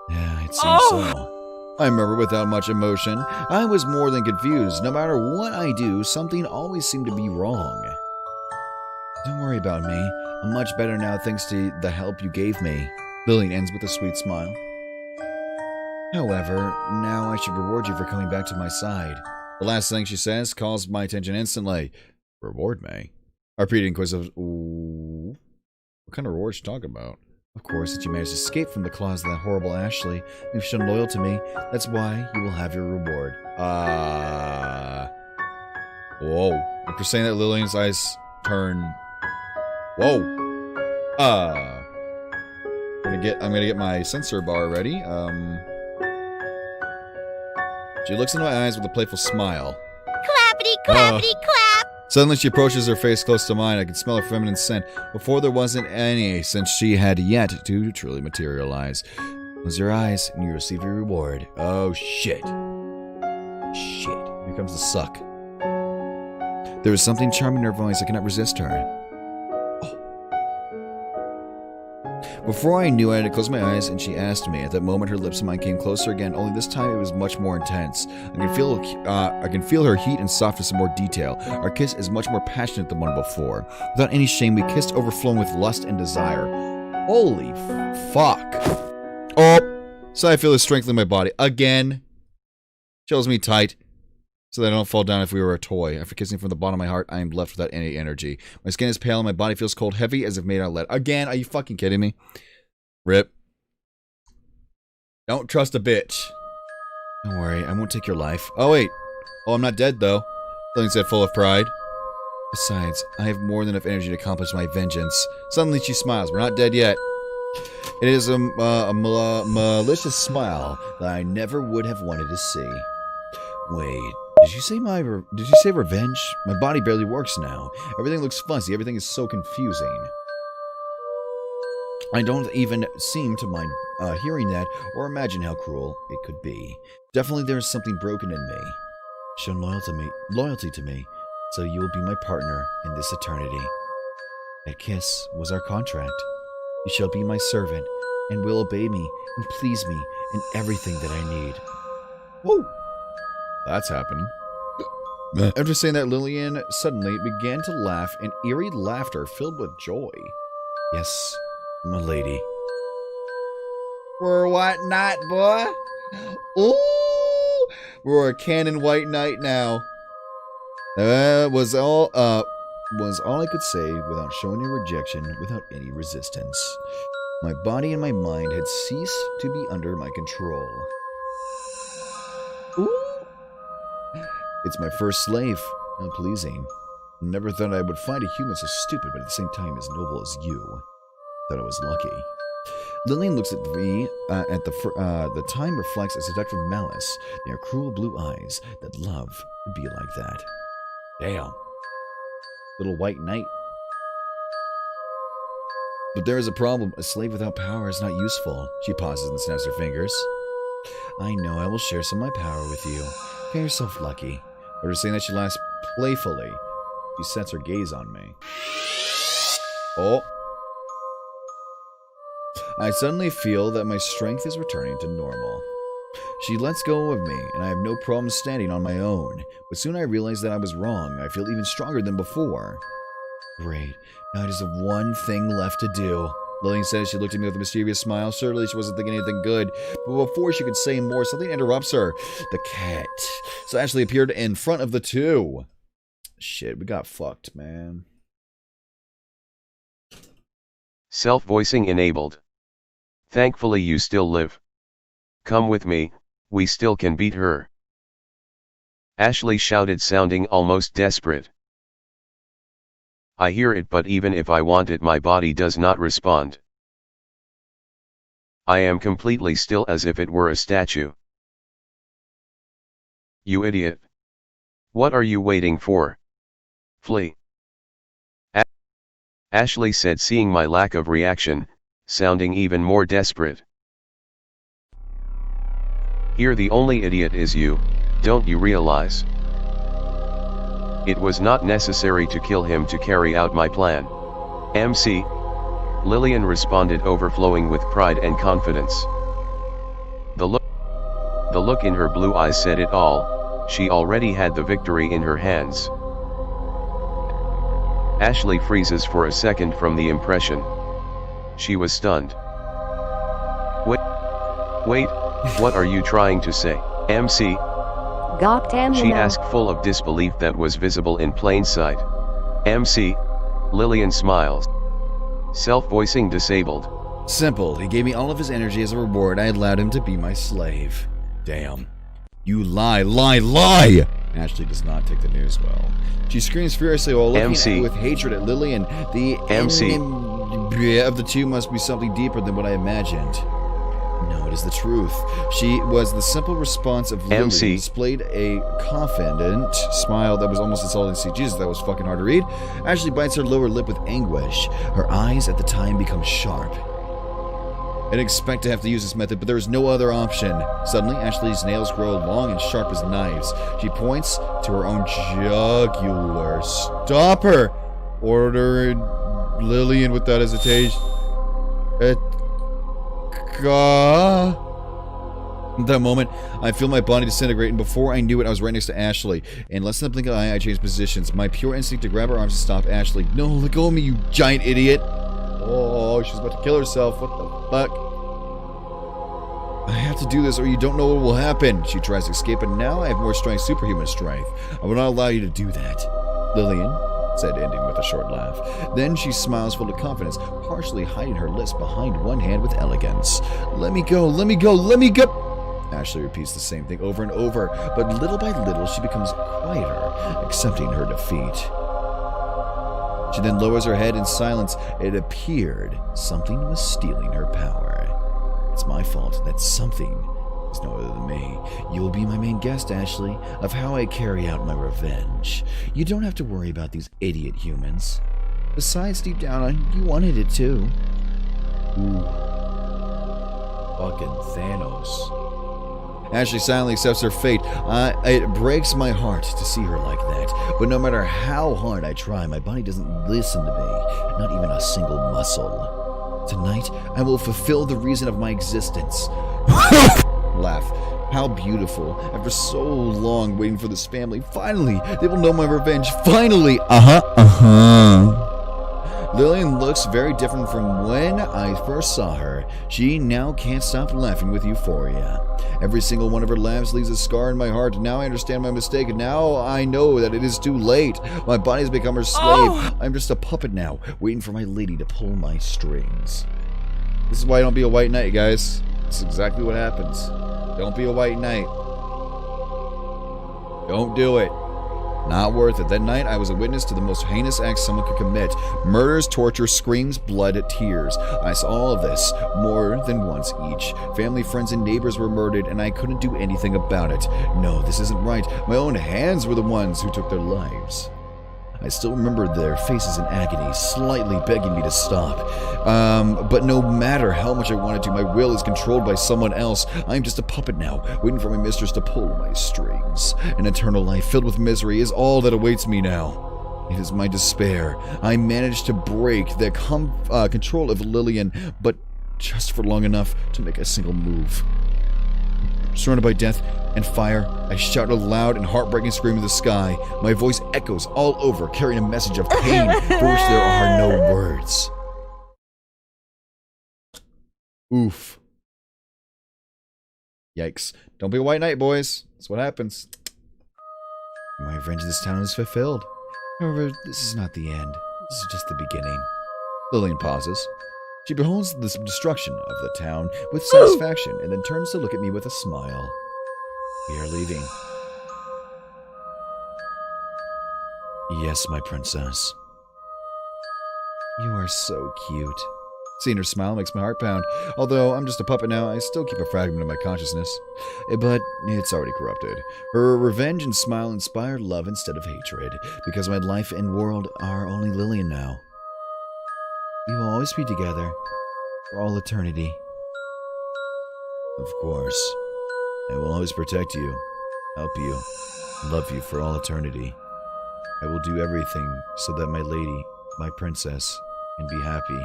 [SPEAKER 3] Yeah, it seems so. I remember without much emotion. I was more than confused. No matter what I do, something always seemed to be wrong. Don't worry about me. I'm much better now thanks to the help you gave me. Lillian ends with a sweet smile. However, now I should reward you for coming back to my side. The last thing she says calls my attention instantly. Reward me? I repeated inquisitive. Ooh. What kind of reward she talking about? Of course, that you managed to escape from the claws of that horrible Ashley. You've shown loyal to me. That's why you will have your reward. Whoa. After saying that, Lillian's eyes turn. Whoa. I'm gonna get my sensor bar ready. She looks into my eyes with a playful smile.
[SPEAKER 7] Clappity, clappity, clap!
[SPEAKER 3] Suddenly she approaches, her face close to mine. I can smell her feminine scent. Before there wasn't any, since she had yet to truly materialize. Close your eyes, and you receive your reward. Oh, shit. Shit. Here comes the suck. There was something charming in her voice. I cannot resist her. Before I knew, I had to close my eyes, and she asked me. At that moment, her lips and mine came closer again, only this time it was much more intense. I can feel her heat and softness in more detail. Our kiss is much more passionate than one before. Without any shame, we kissed overflowing with lust and desire. Holy fuck. Oh, so I feel the strength in my body. Again. She holds me tight, so that I don't fall down if we were a toy. After kissing from the bottom of my heart, I am left without any energy. My skin is pale and my body feels cold, heavy as if made out of lead. Again, are you fucking kidding me? Rip. Don't trust a bitch. Don't worry, I won't take your life. Oh, wait. Oh, I'm not dead, though. Lillian said, full of pride. Besides, I have more than enough energy to accomplish my vengeance. Suddenly she smiles. We're not dead yet. It is a malicious smile that I never would have wanted to see. Wait. Did you say revenge? My body barely works now. Everything looks fuzzy. Everything is so confusing. I don't even seem to mind hearing that or imagine how cruel it could be. Definitely there is something broken in me. Show loyalty to me, so you will be my partner in this eternity. That kiss was our contract. You shall be my servant and will obey me and please me in everything that I need. Woo! That's happening. After saying that, Lillian suddenly began to laugh, in eerie laughter filled with joy. Yes, my lady. We're a white knight, boy. Ooh, we're a canon white knight now. Was all I could say without showing any rejection, without any resistance. My body and my mind had ceased to be under my control. Ooh. It's my first slave. How pleasing. Never thought I would find a human so stupid, but at the same time as noble as you. Thought I was lucky. Lillian looks at me. The time reflects a seductive malice. They are cruel blue eyes that love would be like that. Damn. Little white knight. But there is a problem. A slave without power is not useful. She pauses and snaps her fingers. I know I will share some of my power with you. Count yourself lucky. But her saying that she laughs playfully. She sets her gaze on me. Oh. I suddenly feel that my strength is returning to normal. She lets go of me, and I have no problem standing on my own. But soon I realize that I was wrong. I feel even stronger than before. Great. Now I just have one thing left to do. Lillian said as she looked at me with a mischievous smile. Certainly she wasn't thinking anything good. But before she could say more, something interrupts her. The cat. So Ashley appeared in front of the two. Shit, we got fucked, man.
[SPEAKER 6] Self-voicing enabled. Thankfully you still live. Come with me, we still can beat her. Ashley shouted, sounding almost desperate. I hear it, but even if I want it, my body does not respond. I am completely still, as if it were a statue. You idiot. What are you waiting for? Flee. Ashley said, seeing my lack of reaction, sounding even more desperate. Here the only idiot is you, don't you realize? It was not necessary to kill him to carry out my plan. MC. Lillian responded, overflowing with pride and confidence. The look in her blue eyes said it all. She already had the victory in her hands. Ashley freezes for a second from the impression. She was stunned. Wait, what are you trying to say, MC? She asked, full of disbelief that was visible in plain sight. MC. Lillian smiles. Self-voicing disabled.
[SPEAKER 3] Simple. He gave me all of his energy as a reward. I allowed him to be my slave. Damn. You lie. Ashley does not take the news well. She screams furiously while looking with hatred at Lillian. The
[SPEAKER 6] MC
[SPEAKER 3] of the two must be something deeper than what I imagined. No, it is the truth. She was the simple response of Lillian. Displayed a confident smile that was almost insulting to see. Jesus, that was fucking hard to read. Ashley bites her lower lip with anguish. Her eyes at the time become sharp. I didn't expect to have to use this method, but there was no other option. Suddenly, Ashley's nails grow long and sharp as knives. She points to her own jugular. Stop her! Ordered Lillian without hesitation. At that moment, I feel my body disintegrate, and before I knew it, I was right next to Ashley. In less than a blink of an eye, I changed positions. My pure instinct to grab her arms to stop Ashley. No, let go of me, you giant idiot! Oh, she's about to kill herself. What the fuck? I have to do this or you don't know what will happen. She tries to escape, but now I have more strength, superhuman strength. I will not allow you to do that. Lillian said, ending with a short laugh. Then she smiles full of confidence, partially hiding her lips behind one hand with elegance. Let me go, let me go, let me go! Ashley repeats the same thing over and over, but little by little she becomes quieter, accepting her defeat. She then lowers her head in silence. It appeared something was stealing her power. It's my fault that something is no other than me. You will be my main guest, Ashley, of how I carry out my revenge. You don't have to worry about these idiot humans. Besides, deep down, you wanted it too. Ooh. Fucking Thanos. Ashley silently accepts her fate. It breaks my heart to see her like that. But no matter how hard I try, my body doesn't listen to me. Not even a single muscle. Tonight, I will fulfill the reason of my existence. Laugh. How beautiful. After so long waiting for this family, finally, they will know my revenge. Finally! Lillian looks very different from when I first saw her. She now can't stop laughing with euphoria. Every single one of her laughs leaves a scar in my heart. Now I understand my mistake, and now I know that it is too late. My body has become her slave. I'm just a puppet now, waiting for my lady to pull my strings. This is why don't be a white knight, guys. This is exactly what happens. Don't be a white knight. Don't do it. Not worth it. That night, I was a witness to the most heinous acts someone could commit. Murders, torture, screams, blood, tears. I saw all of this, more than once each. Family, friends, and neighbors were murdered, and I couldn't do anything about it. No, this isn't right. My own hands were the ones who took their lives. I still remember their faces in agony, slightly begging me to stop. But no matter how much I wanted to, my will is controlled by someone else. I'm just a puppet now, waiting for my mistress to pull my strings. An eternal life filled with misery is all that awaits me now. It is my despair. I managed to break the control of Lillian, but just for long enough to make a single move. Surrounded by death and fire, I shout a loud and heartbreaking scream in the sky. My voice echoes all over, carrying a message of pain for which there are no words. Oof. Yikes. Don't be a white knight, boys. That's what happens. My revenge of this town is fulfilled. However, this is not the end. This is just the beginning. Lillian pauses. She beholds the destruction of the town with satisfaction and then turns to look at me with a smile. We are leaving. Yes, my princess. You are so cute. Seeing her smile makes my heart pound. Although I'm just a puppet now, I still keep a fragment of my consciousness. But it's already corrupted. Her revenge and smile inspire love instead of hatred, because my life and world are only Lillian now. We will always be together, for all eternity. Of course. I will always protect you, help you, love you for all eternity. I will do everything so that my lady, my princess, can be happy.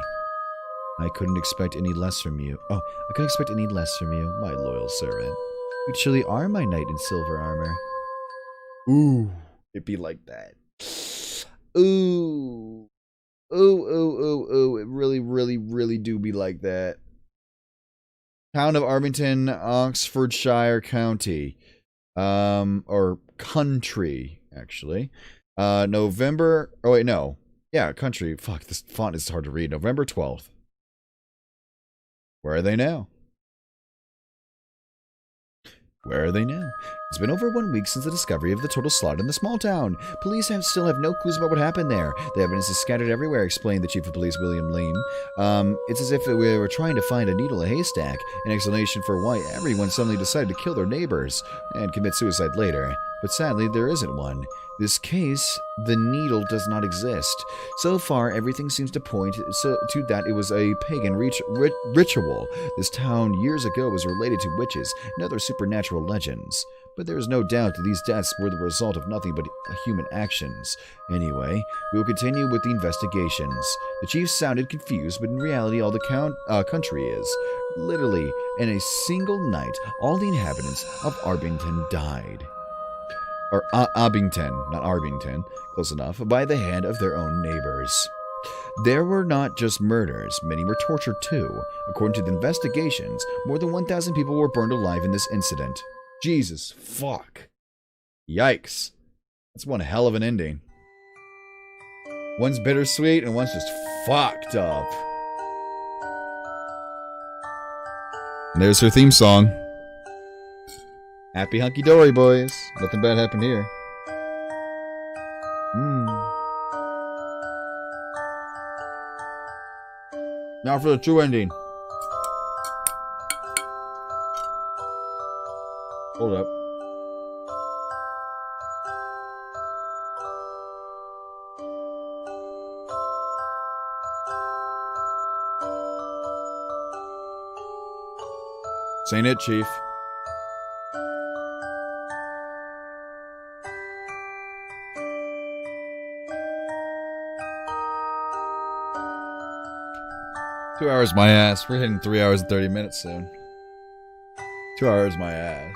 [SPEAKER 3] I couldn't expect any less from you. Oh, I couldn't expect any less from you, my loyal servant. You truly are my knight in silver armor. Ooh, it'd be like that. Ooh. Ooh, it really do be like that. Town of Arbington, Oxfordshire County. Or country, actually. November, oh wait, no. Yeah, country, fuck, this font is hard to read. November 12th. Where are they now? Where are they now? It's been over 1 week since the discovery of the total slaughter in the small town. Police still have no clues about what happened there. The evidence is scattered everywhere, explained the chief of police, William Leam. It's as if we were trying to find a needle in a haystack, an explanation for why everyone suddenly decided to kill their neighbors and commit suicide later. But sadly, there isn't one. This case, the needle does not exist. So far, everything seems to point to that it was a pagan ritual. This town years ago was related to witches and other supernatural legends. But there is no doubt that these deaths were the result of nothing but human actions. Anyway, we will continue with the investigations. The chief sounded confused, but in reality all the country is. Literally, in a single night, all the inhabitants of Arbington died. Or Abington, not Arbington, close enough, by the hand of their own neighbors. There were not just murders, many were tortured too. According to the investigations, more than 1,000 people were burned alive in this incident. Jesus fuck. Yikes. That's one hell of an ending. One's bittersweet and one's just fucked up. And there's her theme song. Happy hunky-dory, boys. Nothing bad happened here. Now for the true ending. Hold up. This ain't it, Chief. Two hours my ass. We're hitting 3 hours and 30 minutes soon. 2 hours my ass.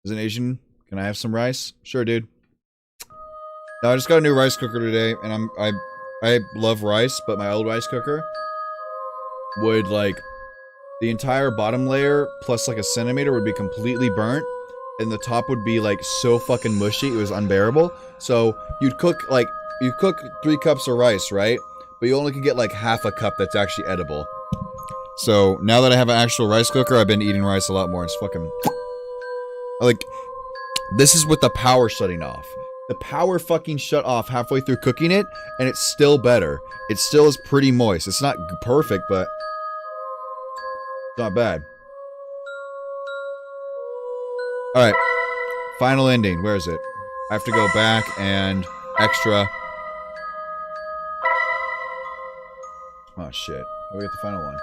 [SPEAKER 3] Is an Asian? Can I have some rice? Sure, dude. No, I just got a new rice cooker today, and I love rice, but my old rice cooker would, like, the entire bottom layer plus, like, a centimeter would be completely burnt, and the top would be, like, so fucking mushy, it was unbearable. So, you'd cook 3 cups of rice, right? But you only can get, like, half a cup that's actually edible. So, now that I have an actual rice cooker, I've been eating rice a lot more. It's fucking... Like, this is with the power shutting off. The power fucking shut off halfway through cooking it, and it's still better. It still is pretty moist. It's not perfect, but... it's not bad. Alright. Final ending. Where is it? I have to go back and... extra. Oh, shit. Oh, we get the final one.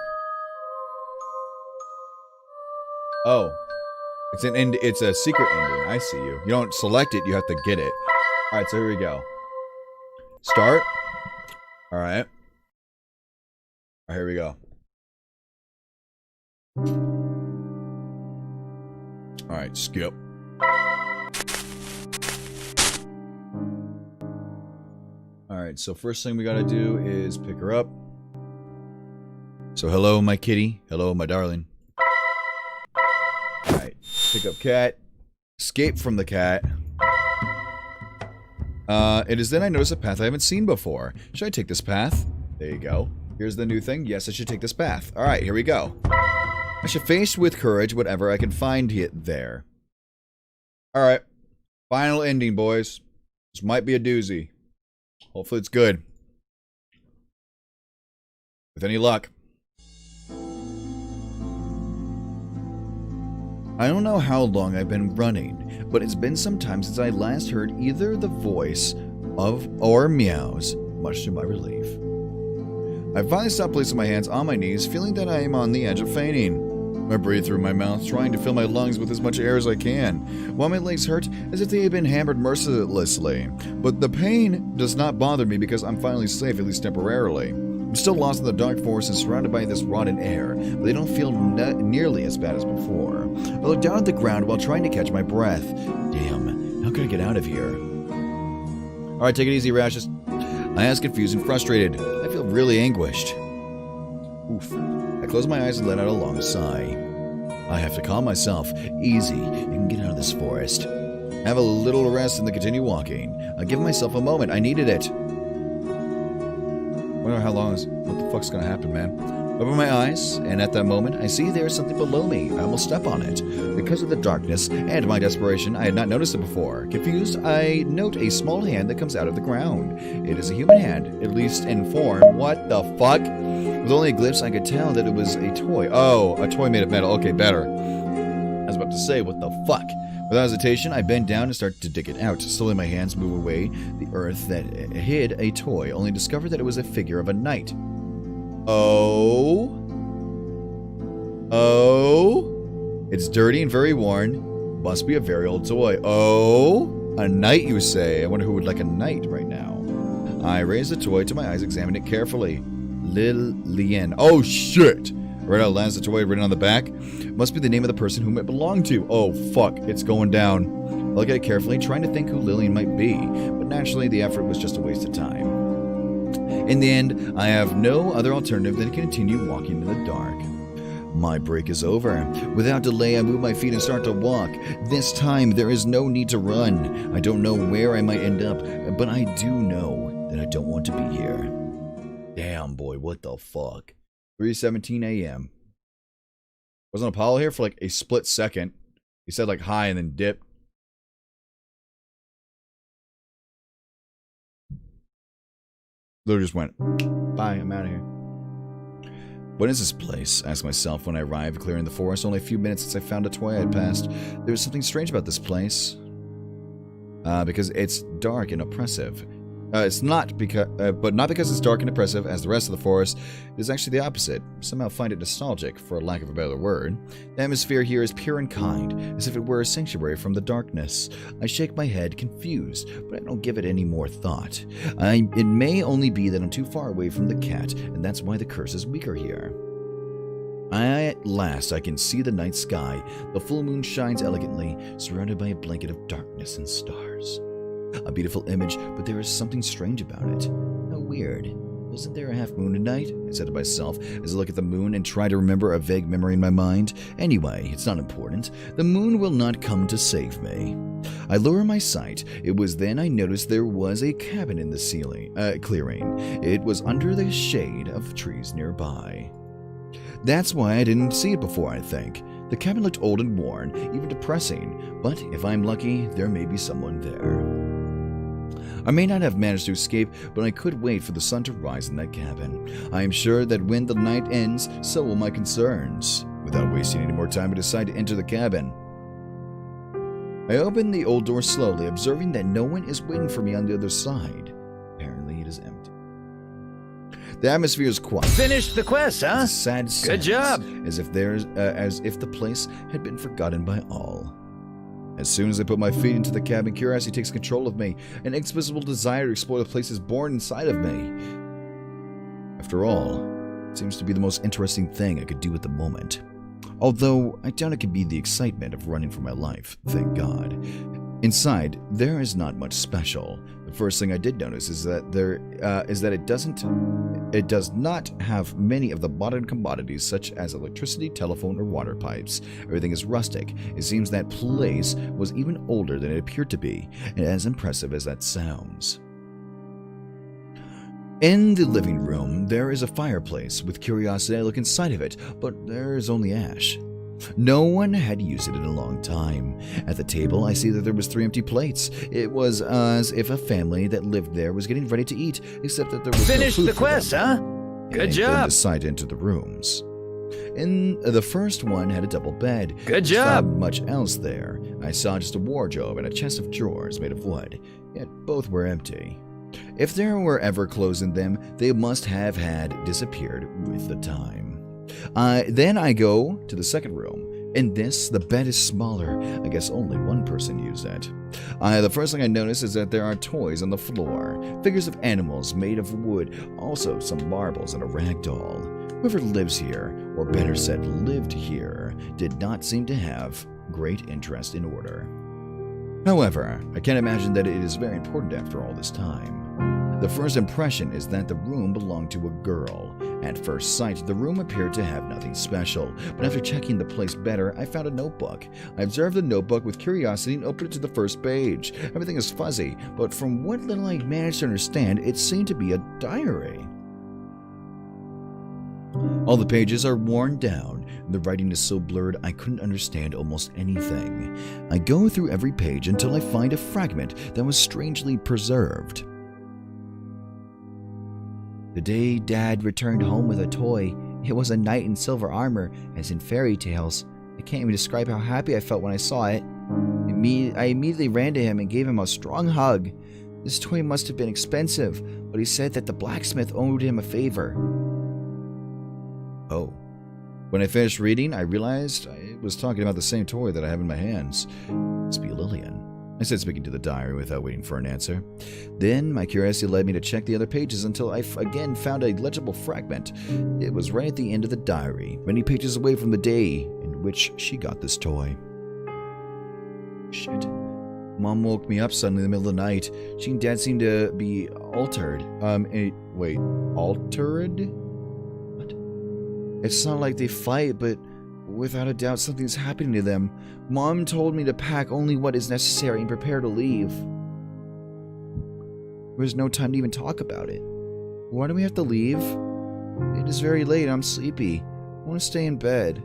[SPEAKER 3] Oh. It's a secret ending. I see you. You don't select it, you have to get it. Alright, so here we go. Start. Alright. Alright, here we go. Alright, skip. Alright, so first thing we gotta do is pick her up. So hello, my kitty. Hello, my darling. Alright, pick up cat. Escape from the cat. It is then I notice a path I haven't seen before. Should I take this path? There you go. Here's the new thing. Yes, I should take this path. Alright, here we go. I should face with courage whatever I can find there. Alright. Final ending, boys. This might be a doozy. Hopefully it's good. With any luck. I don't know how long I've been running, but it's been some time since I last heard either the voice of or meows, much to my relief. I finally stopped placing my hands on my knees, feeling that I am on the edge of fainting. I breathe through my mouth, trying to fill my lungs with as much air as I can, while my legs hurt as if they had been hammered mercilessly. But the pain does not bother me because I'm finally safe, at least temporarily. I'm still lost in the dark forest and surrounded by this rotten air, but they don't feel nearly as bad as before. I look down at the ground while trying to catch my breath. Damn, how could I get out of here? Alright, take it easy, Rashes. I ask, confused and frustrated. I feel really anguished. Oof. I close my eyes and let out a long sigh. I have to calm myself. Easy, I can get out of this forest. Have a little rest and then continue walking. I give myself a moment. I needed it. I wonder how long what the fuck's gonna happen, man. Open my eyes, and at that moment, I see there's something below me. I almost step on it. Because of the darkness and my desperation, I had not noticed it before. Confused, I note a small hand that comes out of the ground. It is a human hand, at least in form. What the fuck? With only a glimpse, I could tell that it was a toy. Oh, a toy made of metal. Okay, better. I was about to say, what the fuck? Without hesitation, I bend down and start to dig it out. Slowly, my hands move away the earth that hid a toy, only to discover that it was a figure of a knight. Oh? It's dirty and very worn. Must be a very old toy. Oh? A knight, you say? I wonder who would like a knight right now. I raise the toy to my eyes, examine it carefully. Lillian. Oh, shit! Right out lands the toy written on the back. Must be the name of the person whom it belonged to. Oh, fuck. It's going down. I look at it carefully, trying to think who Lillian might be. But naturally, the effort was just a waste of time. In the end, I have no other alternative than to continue walking in the dark. My break is over. Without delay, I move my feet and start to walk. This time, there is no need to run. I don't know where I might end up, but I do know that I don't want to be here. Damn, boy, what the fuck? 3:17 a.m. Wasn't Apollo here for like a split second? He said like hi and then dipped. Literally just went, bye, I'm out of here. What is this place? I ask myself when I arrive, clearing the forest. Only a few minutes since I found a toy I had passed. There was something strange about this place. Because it's dark and oppressive. It's not because, but not because it's dark and oppressive as the rest of the forest. It is actually the opposite. Somehow find it nostalgic, for lack of a better word. The atmosphere here is pure and kind, as if it were a sanctuary from the darkness. I shake my head, confused, but I don't give it any more thought. It may only be that I'm too far away from the cat, and that's why the curse is weaker here. At last, I can see the night sky. The full moon shines elegantly, surrounded by a blanket of darkness and stars. A beautiful image, but there is something strange about it. How weird. Wasn't there a half moon tonight? I said to myself as I look at the moon and try to remember a vague memory in my mind. Anyway, it's not important. The moon will not come to save me. I lower my sight. It was then I noticed there was a cabin in the clearing. It was under the shade of trees nearby. That's why I didn't see it before, I think. The cabin looked old and worn, even depressing, but if I'm lucky, there may be someone there. I may not have managed to escape, but I could wait for the sun to rise in that cabin. I am sure that when the night ends, so will my concerns. Without wasting any more time, I decide to enter the cabin. I open the old door slowly, observing that no one is waiting for me on the other side. Apparently, it is empty. The atmosphere is quiet.
[SPEAKER 2] Finished the quest, huh?
[SPEAKER 3] It's a sad silence,
[SPEAKER 2] Good job.
[SPEAKER 3] as if the place had been forgotten by all. As soon as I put my feet into the cabin, curiosity takes control of me. An inexplicable desire to explore the place is born inside of me. After all, it seems to be the most interesting thing I could do at the moment. Although, I doubt it could be the excitement of running for my life, thank God. Inside, there is not much special. The first thing I did notice is that it does not have many of the modern commodities such as electricity, telephone, or water pipes. Everything is rustic. It seems that place was even older than it appeared to be, and as impressive as that sounds. In the living room, there is a fireplace. With curiosity, I look inside of it, but there is only ash. No one had used it in a long time. At the table, I see that there was 3 empty plates. It was as if a family that lived there was getting ready to eat, except that there was
[SPEAKER 2] Finished
[SPEAKER 3] no food
[SPEAKER 2] the quest,
[SPEAKER 3] for them.
[SPEAKER 2] huh?
[SPEAKER 3] And
[SPEAKER 2] Good
[SPEAKER 3] they
[SPEAKER 2] job.
[SPEAKER 3] then decide to enter the rooms. In the first one had a double bed.
[SPEAKER 2] Good
[SPEAKER 3] There's not
[SPEAKER 2] job.
[SPEAKER 3] much else there. I saw just a wardrobe and a chest of drawers made of wood, yet both were empty. If there were ever clothes in them, they must have had disappeared with the time. Then I go to the second room. In this, the bed is smaller. I guess only one person used it. The first thing I notice is that there are toys on the floor, figures of animals made of wood, also some marbles and a rag doll. Whoever lives here, or better said lived here, did not seem to have great interest in order. However, I can't imagine that it is very important after all this time. The first impression is that the room belonged to a girl. At first sight, the room appeared to have nothing special, but after checking the place better, I found a notebook. I observed the notebook with curiosity and opened it to the first page. Everything is fuzzy, but from what little I managed to understand, it seemed to be a diary. All the pages are worn down. The writing is so blurred I couldn't understand almost anything. I go through every page until I find a fragment that was strangely preserved. The day Dad returned home with a toy, it was a knight in silver armor, as in fairy tales. I can't even describe how happy I felt when I saw it. I immediately ran to him and gave him a strong hug. This toy must have been expensive, but he said that the blacksmith owed him a favor. Oh. When I finished reading, I realized I was talking about the same toy that I have in my hands. It must be Lillian. I said, speaking to the diary without waiting for an answer. Then my curiosity led me to check the other pages until I again found a legible fragment. It was right at the end of the diary, many pages away from the day in which she got this toy. Shit. Mom woke me up suddenly in the middle of the night. She and Dad seemed to be altered. Wait, altered? What? It's not like they fight, but without a doubt something's happening to them. Mom told me to pack only what is necessary and prepare to leave. There was no time to even talk about it. Why do we have to leave? It is very late. I'm sleepy. I want to stay in bed.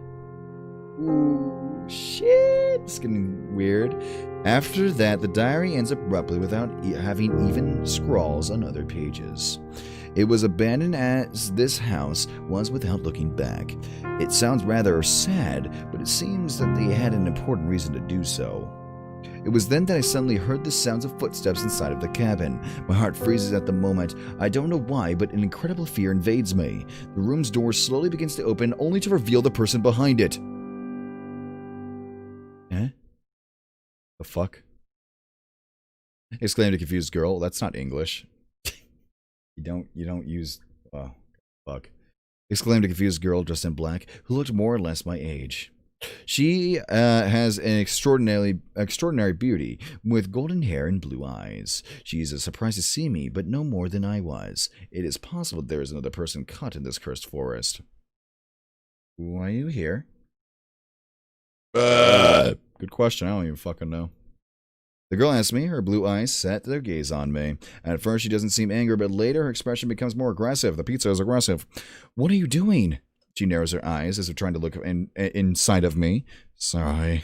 [SPEAKER 3] Ooh, shit. It's getting weird. After that, the diary ends abruptly without having even scrawls on other pages. It was abandoned as this house was without looking back. It sounds rather sad, but it seems that they had an important reason to do so. It was then that I suddenly heard the sounds of footsteps inside of the cabin. My heart freezes at the moment. I don't know why, but an incredible fear invades me. The room's door slowly begins to open, only to reveal the person behind it. Eh? The fuck? Exclaimed a confused girl. That's not English. You don't use... Oh, fuck. exclaimed a confused girl dressed in black who looked more or less my age. She has an extraordinary beauty, with golden hair and blue eyes. She is surprised to see me, but no more than I was. It is possible there is another person caught in this cursed forest. Why are you here? Good question. I don't even fucking know. The girl asked me. Her blue eyes set their gaze on me. At first, she doesn't seem angry, but later her expression becomes more aggressive. The pizza is aggressive. What are you doing? She narrows her eyes as if trying to look inside of me. Sorry.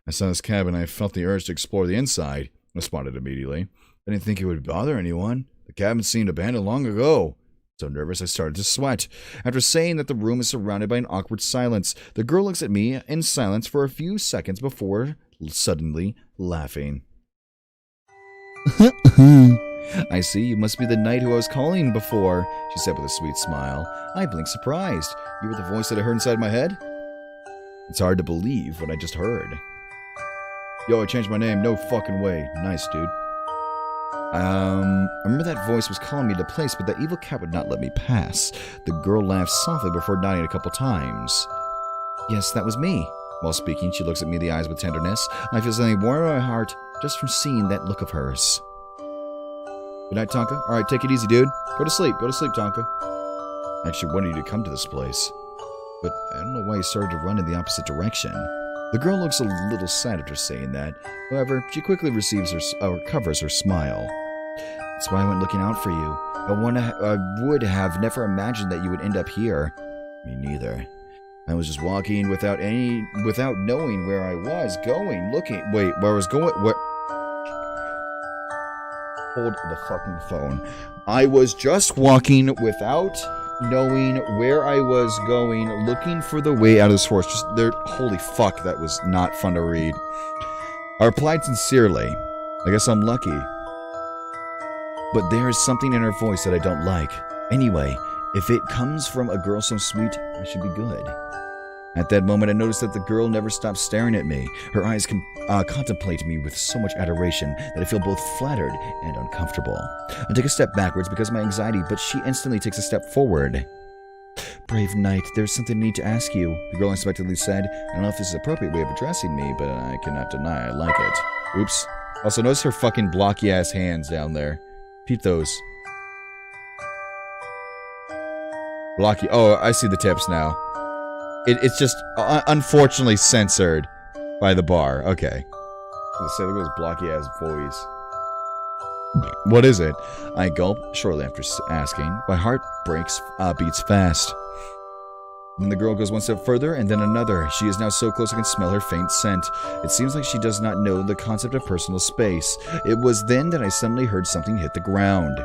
[SPEAKER 3] I saw this cabin. I felt the urge to explore the inside. I responded immediately. I didn't think it would bother anyone. The cabin seemed abandoned long ago. So nervous, I started to sweat. After saying that the room is surrounded by an awkward silence, the girl looks at me in silence for a few seconds before suddenly laughing. I see, you must be the knight who I was calling before, she said with a sweet smile. I blinked surprised. You were the voice that I heard inside my head? It's hard to believe what I just heard. Yo, I changed my name. No fucking way. Nice, dude. I remember that voice was calling me to place, but that evil cat would not let me pass. The girl laughed softly before nodding a couple times. Yes, that was me. While speaking, she looks at me in the eyes with tenderness. I feel something warm in my heart just from seeing that look of hers. Good night, Tonka. Alright, take it easy, dude. Go to sleep, Tonka. I actually wanted you to come to this place, but I don't know why you started to run in the opposite direction. The girl looks a little sad after saying that. However, she quickly recovers her smile. That's why I went looking out for you. I would have never imagined that you would end up here. Me neither. I was just walking without knowing where I was going, where I was going, hold the fucking phone. I was just walking without knowing where I was going, looking for the way out of this forest. Holy fuck, that was not fun to read. I replied sincerely. I guess I'm lucky. But there is something in her voice that I don't like. Anyway, if it comes from a girl so sweet, I should be good. At that moment, I noticed that the girl never stopped staring at me. Her eyes contemplate me with so much adoration that I feel both flattered and uncomfortable. I take a step backwards because of my anxiety, but she instantly takes a step forward. Brave knight, there's something I need to ask you, the girl unexpectedly said. I don't know if this is an appropriate way of addressing me, but I cannot deny I like it. Oops. Also, notice her fucking blocky-ass hands down there. Peep those. Blocky. Oh, I see the tips now. It's just unfortunately censored by the bar. Okay. Let's say look at his blocky ass voice. What is it? I gulp shortly after asking. My heart beats fast. Then the girl goes one step further and then another. She is now so close I can smell her faint scent. It seems like she does not know the concept of personal space. It was then that I suddenly heard something hit the ground.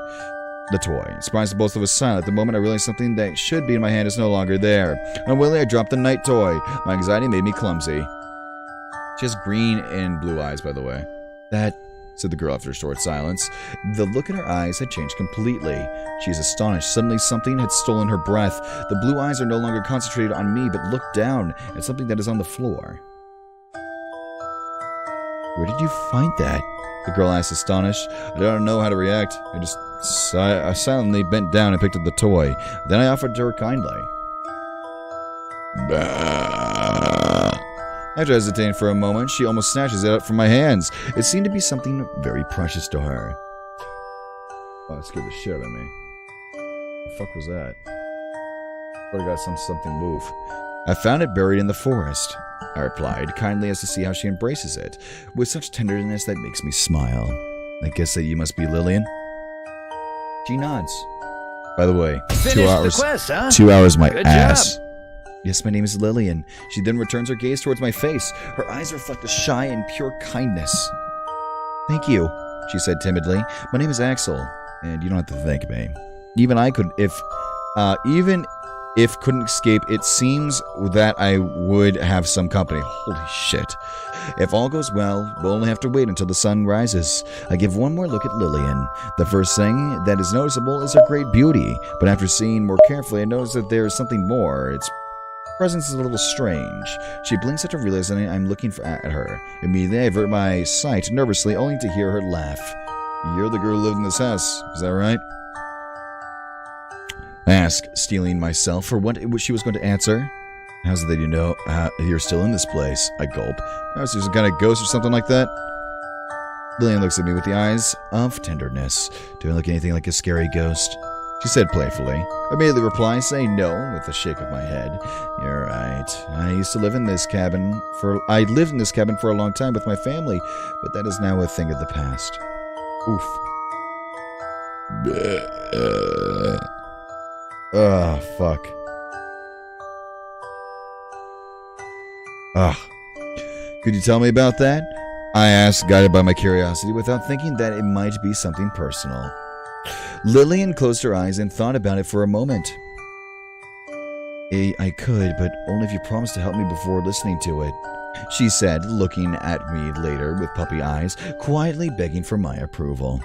[SPEAKER 3] The toy. Surprised both of us silent. At the moment I realized something that should be in my hand is no longer there. Unwillingly I dropped the night toy. My anxiety made me clumsy. She has green and blue eyes, by the way. That, said the girl after a short silence. The look in her eyes had changed completely. She is astonished. Suddenly something had stolen her breath. The blue eyes are no longer concentrated on me, but look down at something that is on the floor. Where did you find that? The girl asked, astonished. I don't know how to react. I silently bent down and picked up the toy. Then I offered to her kindly. After hesitating for a moment, she almost snatches it up from my hands. It seemed to be something very precious to her. Oh, that scared the shit out of me. What the fuck was that? I thought I got something move. I found it buried in the forest, I replied, kindly as to see how she embraces it, with such tenderness that makes me smile. I guess that you must be Lillian? She nods. By the way, 2 hours.
[SPEAKER 2] The quest, huh?
[SPEAKER 3] 2 hours my
[SPEAKER 2] Good
[SPEAKER 3] ass.
[SPEAKER 2] job.
[SPEAKER 3] Yes, my name is Lillian. She then returns her gaze towards my face. Her eyes reflect a shy and pure kindness. Thank you, she said timidly. My name is Axel, and you don't have to thank me. Even if couldn't escape, it seems that I would have some company. Holy shit. If all goes well, we'll only have to wait until the sun rises. I give one more look at Lillian. The first thing that is noticeable is her great beauty, but after seeing more carefully, I notice that there is something more. Its presence is a little strange. She blinks after realizing I'm looking at her. Immediately, I avert my sight nervously, only to hear her laugh. You're the girl who lived in this house, is that right? I asked, steeling myself for what she was going to answer. How's it that you know you're still in this place? I gulp. Oh, so some kind of ghost or something like that? Lillian looks at me with the eyes of tenderness. Do I look anything like a scary ghost? She said playfully. I immediately reply, saying no with a shake of my head. You're right. I lived in this cabin for a long time with my family, but that is now a thing of the past. Oof. Oh, fuck. Could you tell me about that? I asked, guided by my curiosity, without thinking that it might be something personal. Lillian closed her eyes and thought about it for a moment. I could, but only if you promise to help me before listening to it, she said, looking at me later with puppy eyes, quietly begging for my approval.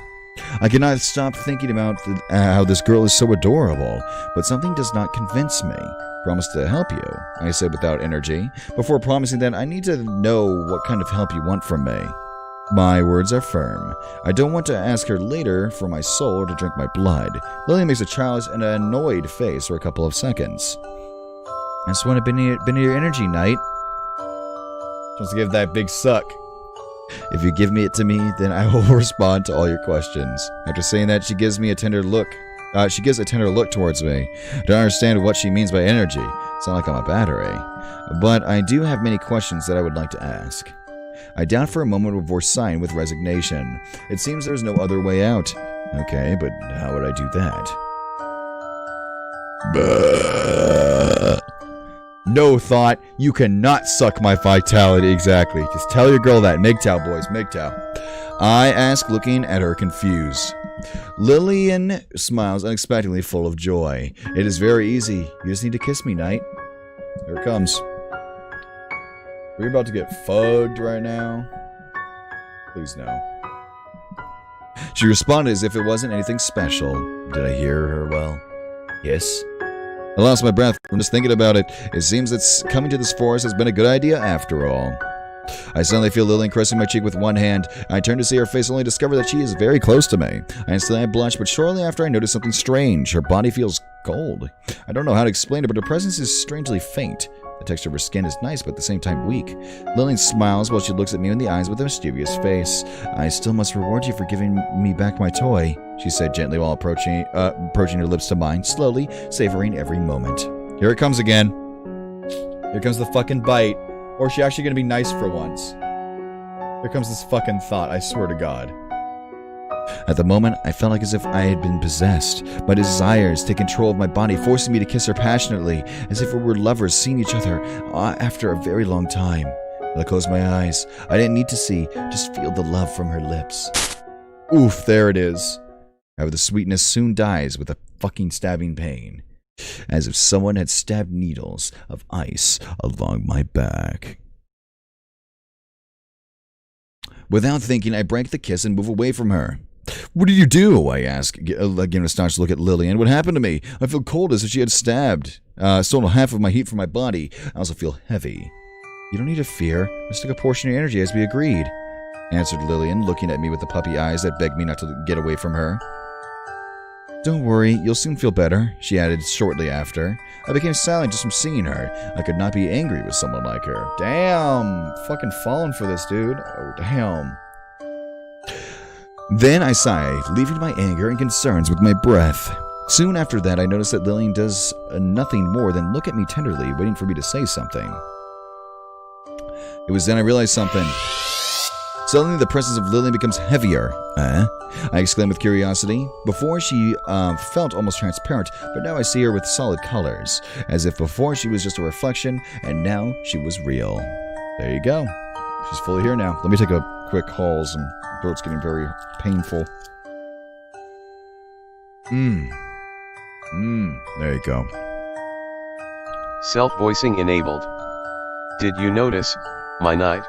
[SPEAKER 3] I cannot stop thinking about how this girl is so adorable, but something does not convince me. Promise to help you, I said without energy, before promising that I need to know what kind of help you want from me. My words are firm. I don't want to ask her later for my soul or to drink my blood. Lily makes a childish and annoyed face for a couple of seconds. I just want to bend your energy, Knight. Just to give that big suck. If you give it to me, then I will respond to all your questions. After saying that, she gives a tender look towards me. I don't understand what she means by energy. It's not like I'm a battery. But I do have many questions that I would like to ask. I doubt for a moment before sighing with resignation. It seems there's no other way out. Okay, but how would I do that? No thought. You cannot suck my vitality. Exactly. Just tell your girl that. MGTOW, boys. MGTOW. I ask, looking at her confused. Lillian smiles unexpectedly, full of joy. It is very easy. You just need to kiss me, Knight. Here it comes. Are we about to get fugged right now? Please no. She responded as if it wasn't anything special. Did I hear her well? Yes. I lost my breath from just thinking about it. It seems that coming to this forest has been a good idea after all. I suddenly feel Lillian caressing my cheek with one hand. I turn to see her face, only to discover that she is very close to me. I instantly blush, but shortly after I notice something strange. Her body feels cold. I don't know how to explain it, but her presence is strangely faint. The texture of her skin is nice, but at the same time weak. Lillian smiles while she looks at me in the eyes with a mischievous face. I still must reward you for giving me back my toy, she said gently while approaching her lips to mine, slowly savoring every moment. Here it comes again. Here comes the fucking bite. Or is she actually going to be nice for once? Here comes this fucking thought, I swear to God. At the moment, I felt like as if I had been possessed. My desires take control of my body, forcing me to kiss her passionately, as if we were lovers seeing each other after a very long time. I closed my eyes. I didn't need to see, just feel the love from her lips. Oof, there it is. However, the sweetness soon dies with a fucking stabbing pain, as if someone had stabbed needles of ice along my back. Without thinking, I break the kiss and move away from her. What did you do? I ask, again astonished to look at Lillian. What happened to me? I feel cold as if she had stolen half of my heat from my body. I also feel heavy. You don't need to fear. I just took a portion of your energy as we agreed, answered Lillian, looking at me with the puppy eyes that begged me not to get away from her. Don't worry, you'll soon feel better, she added shortly after. I became silent just from seeing her. I could not be angry with someone like her. Damn, fucking falling for this, dude. Oh, damn. Then I sighed, leaving my anger and concerns with my breath. Soon after that, I noticed that Lillian does nothing more than look at me tenderly, waiting for me to say something. It was then I realized something. Suddenly, the presence of Lillian becomes heavier. I exclaimed with curiosity. Before, she felt almost transparent, but now I see her with solid colors, as if before she was just a reflection, and now she was real. There you go. She's fully here now. Let me take a quick halls, and my throat's getting very painful. There you go.
[SPEAKER 6] Self-voicing enabled. Did you notice, my knight?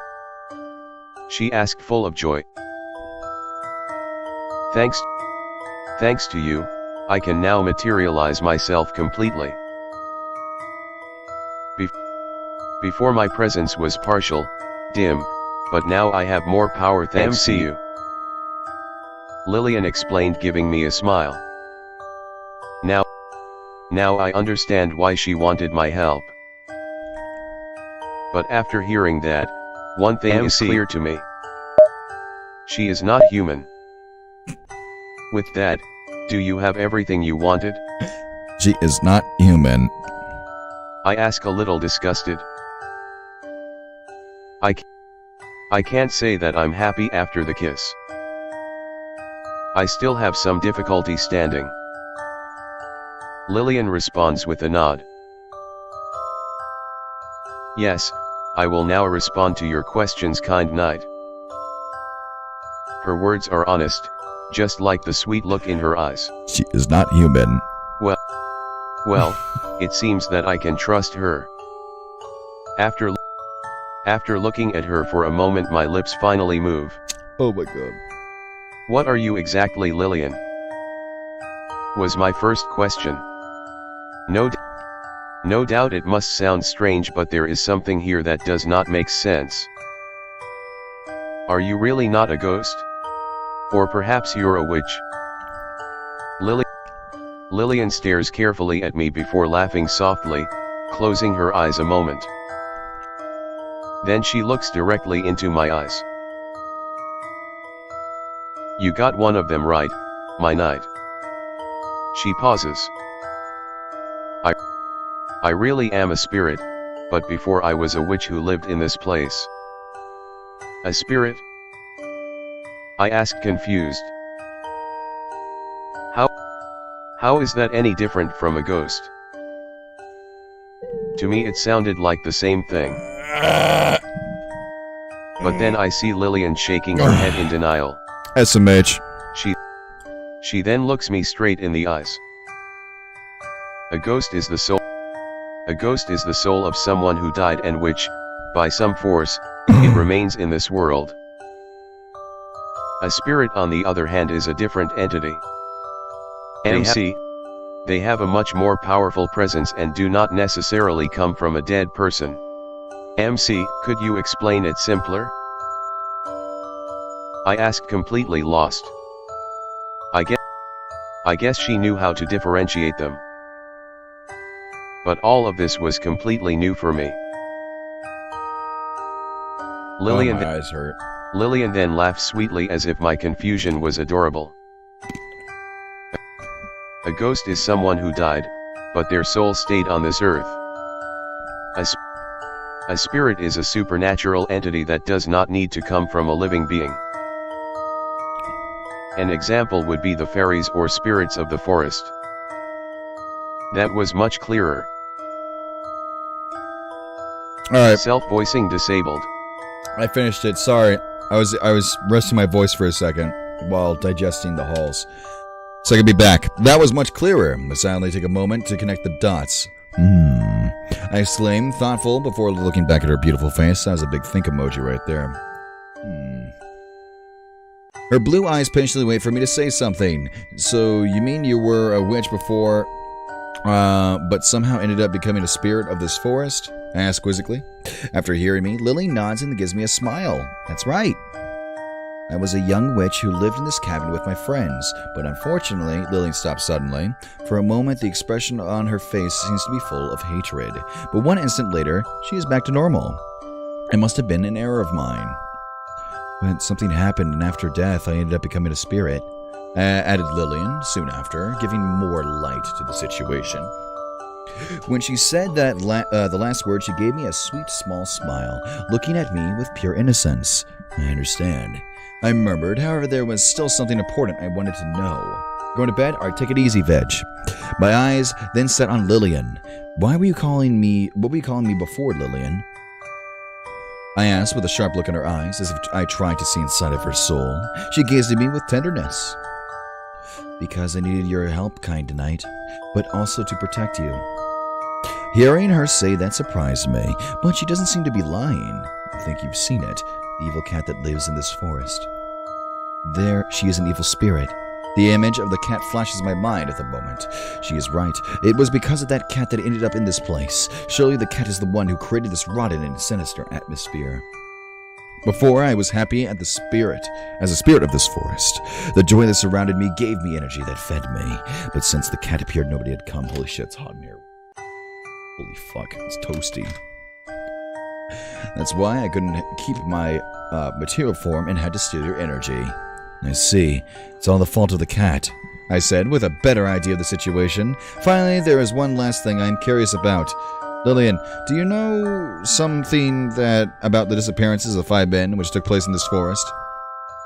[SPEAKER 6] She asked, full of joy. Thanks to you, I can now materialize myself completely. Before my presence was partial, dim, but now I have more power thanks to you. Now I understand why she wanted my help. But after hearing that, one thing is clear to me. She is not human. With that, do you have everything you wanted?
[SPEAKER 1] She is not human.
[SPEAKER 6] I ask, a little disgusted. I can't say that I'm happy after the kiss. I still have some difficulty standing. Lillian responds with a nod. Yes, I will now respond to your questions, kind knight. Her words are honest, just like the sweet look in her eyes.
[SPEAKER 1] She is not human.
[SPEAKER 6] Well, it seems that I can trust her. After looking at her for a moment, my lips finally move.
[SPEAKER 1] Oh my god.
[SPEAKER 6] What are you exactly, Lillian? Was my first question. No doubt it must sound strange, but there is something here that does not make sense. Are you really not a ghost? Or perhaps you're a witch? Lillian stares carefully at me before laughing softly, closing her eyes a moment. Then she looks directly into my eyes. You got one of them right, my knight. She pauses. I really am a spirit, but before I was a witch who lived in this place. A spirit? I asked, confused. How is that any different from a ghost? To me it sounded like the same thing. But then I see Lillian shaking her head in denial.
[SPEAKER 1] SMH.
[SPEAKER 6] She then looks me straight in the eyes. A ghost is the soul of someone who died and which, by some force, it remains in this world. A spirit, on the other hand, is a different entity. MC. They have a much more powerful presence and do not necessarily come from a dead person. MC, could you explain it simpler? I asked, completely lost. I guess she knew how to differentiate them. But all of this was completely new for me. Lillian,
[SPEAKER 1] my eyes hurt.
[SPEAKER 6] Lillian then laughed sweetly as if my confusion was adorable. A ghost is someone who died, but their soul stayed on this earth. A spirit is a supernatural entity that does not need to come from a living being. An example would be the fairies or spirits of the forest. That was much clearer.
[SPEAKER 1] Alright.
[SPEAKER 6] Self-voicing disabled.
[SPEAKER 1] I finished it. Sorry. I was resting my voice for a second while digesting the halls. So I could be back. That was much clearer. I silently take a moment to connect the dots. I exclaim, thoughtful, before looking back at her beautiful face. That was a big think emoji right there. Her blue eyes patiently wait for me to say something. So, you mean you were a witch before, but somehow ended up becoming a spirit of this forest? I ask quizzically. After hearing me, Lily nods and gives me a smile. That's right. I was a young witch who lived in this cabin with my friends, but unfortunately, Lily stopped suddenly. For a moment, the expression on her face seems to be full of hatred, but one instant later, she is back to normal. It must have been an error of mine. But something happened, and after death, I ended up becoming a spirit, added Lillian soon after, giving more light to the situation. When she said that the last word, she gave me a sweet small smile, looking at me with pure innocence. I understand. I murmured, however, there was still something important I wanted to know. Going to bed? Alright, take it easy, Veg. My eyes then set on Lillian. What were you calling me before, Lillian? I asked with a sharp look in her eyes, as if I tried to see inside of her soul. She gazed at me with tenderness. Because I needed your help, kind knight, but also to protect you. Hearing her say that surprised me, but she doesn't seem to be lying. I think you've seen it, the evil cat that lives in this forest. There, she is an evil spirit. The image of the cat flashes my mind at the moment. She is right. It was because of that cat that I ended up in this place. Surely the cat is the one who created this rotten and sinister atmosphere.
[SPEAKER 3] Before, I was happy at the spirit, as a spirit of this forest. The joy that surrounded me gave me energy that fed me. But since the cat appeared, nobody had come. Holy shit, it's hot in here. Holy fuck, it's toasty. That's why I couldn't keep my material form and had to steal your energy. I see. It's all the fault of the cat, I said, with a better idea of the situation. Finally, there is one last thing I'm curious about. Lillian, do you know something about the disappearances of the 5 men which took place in this forest?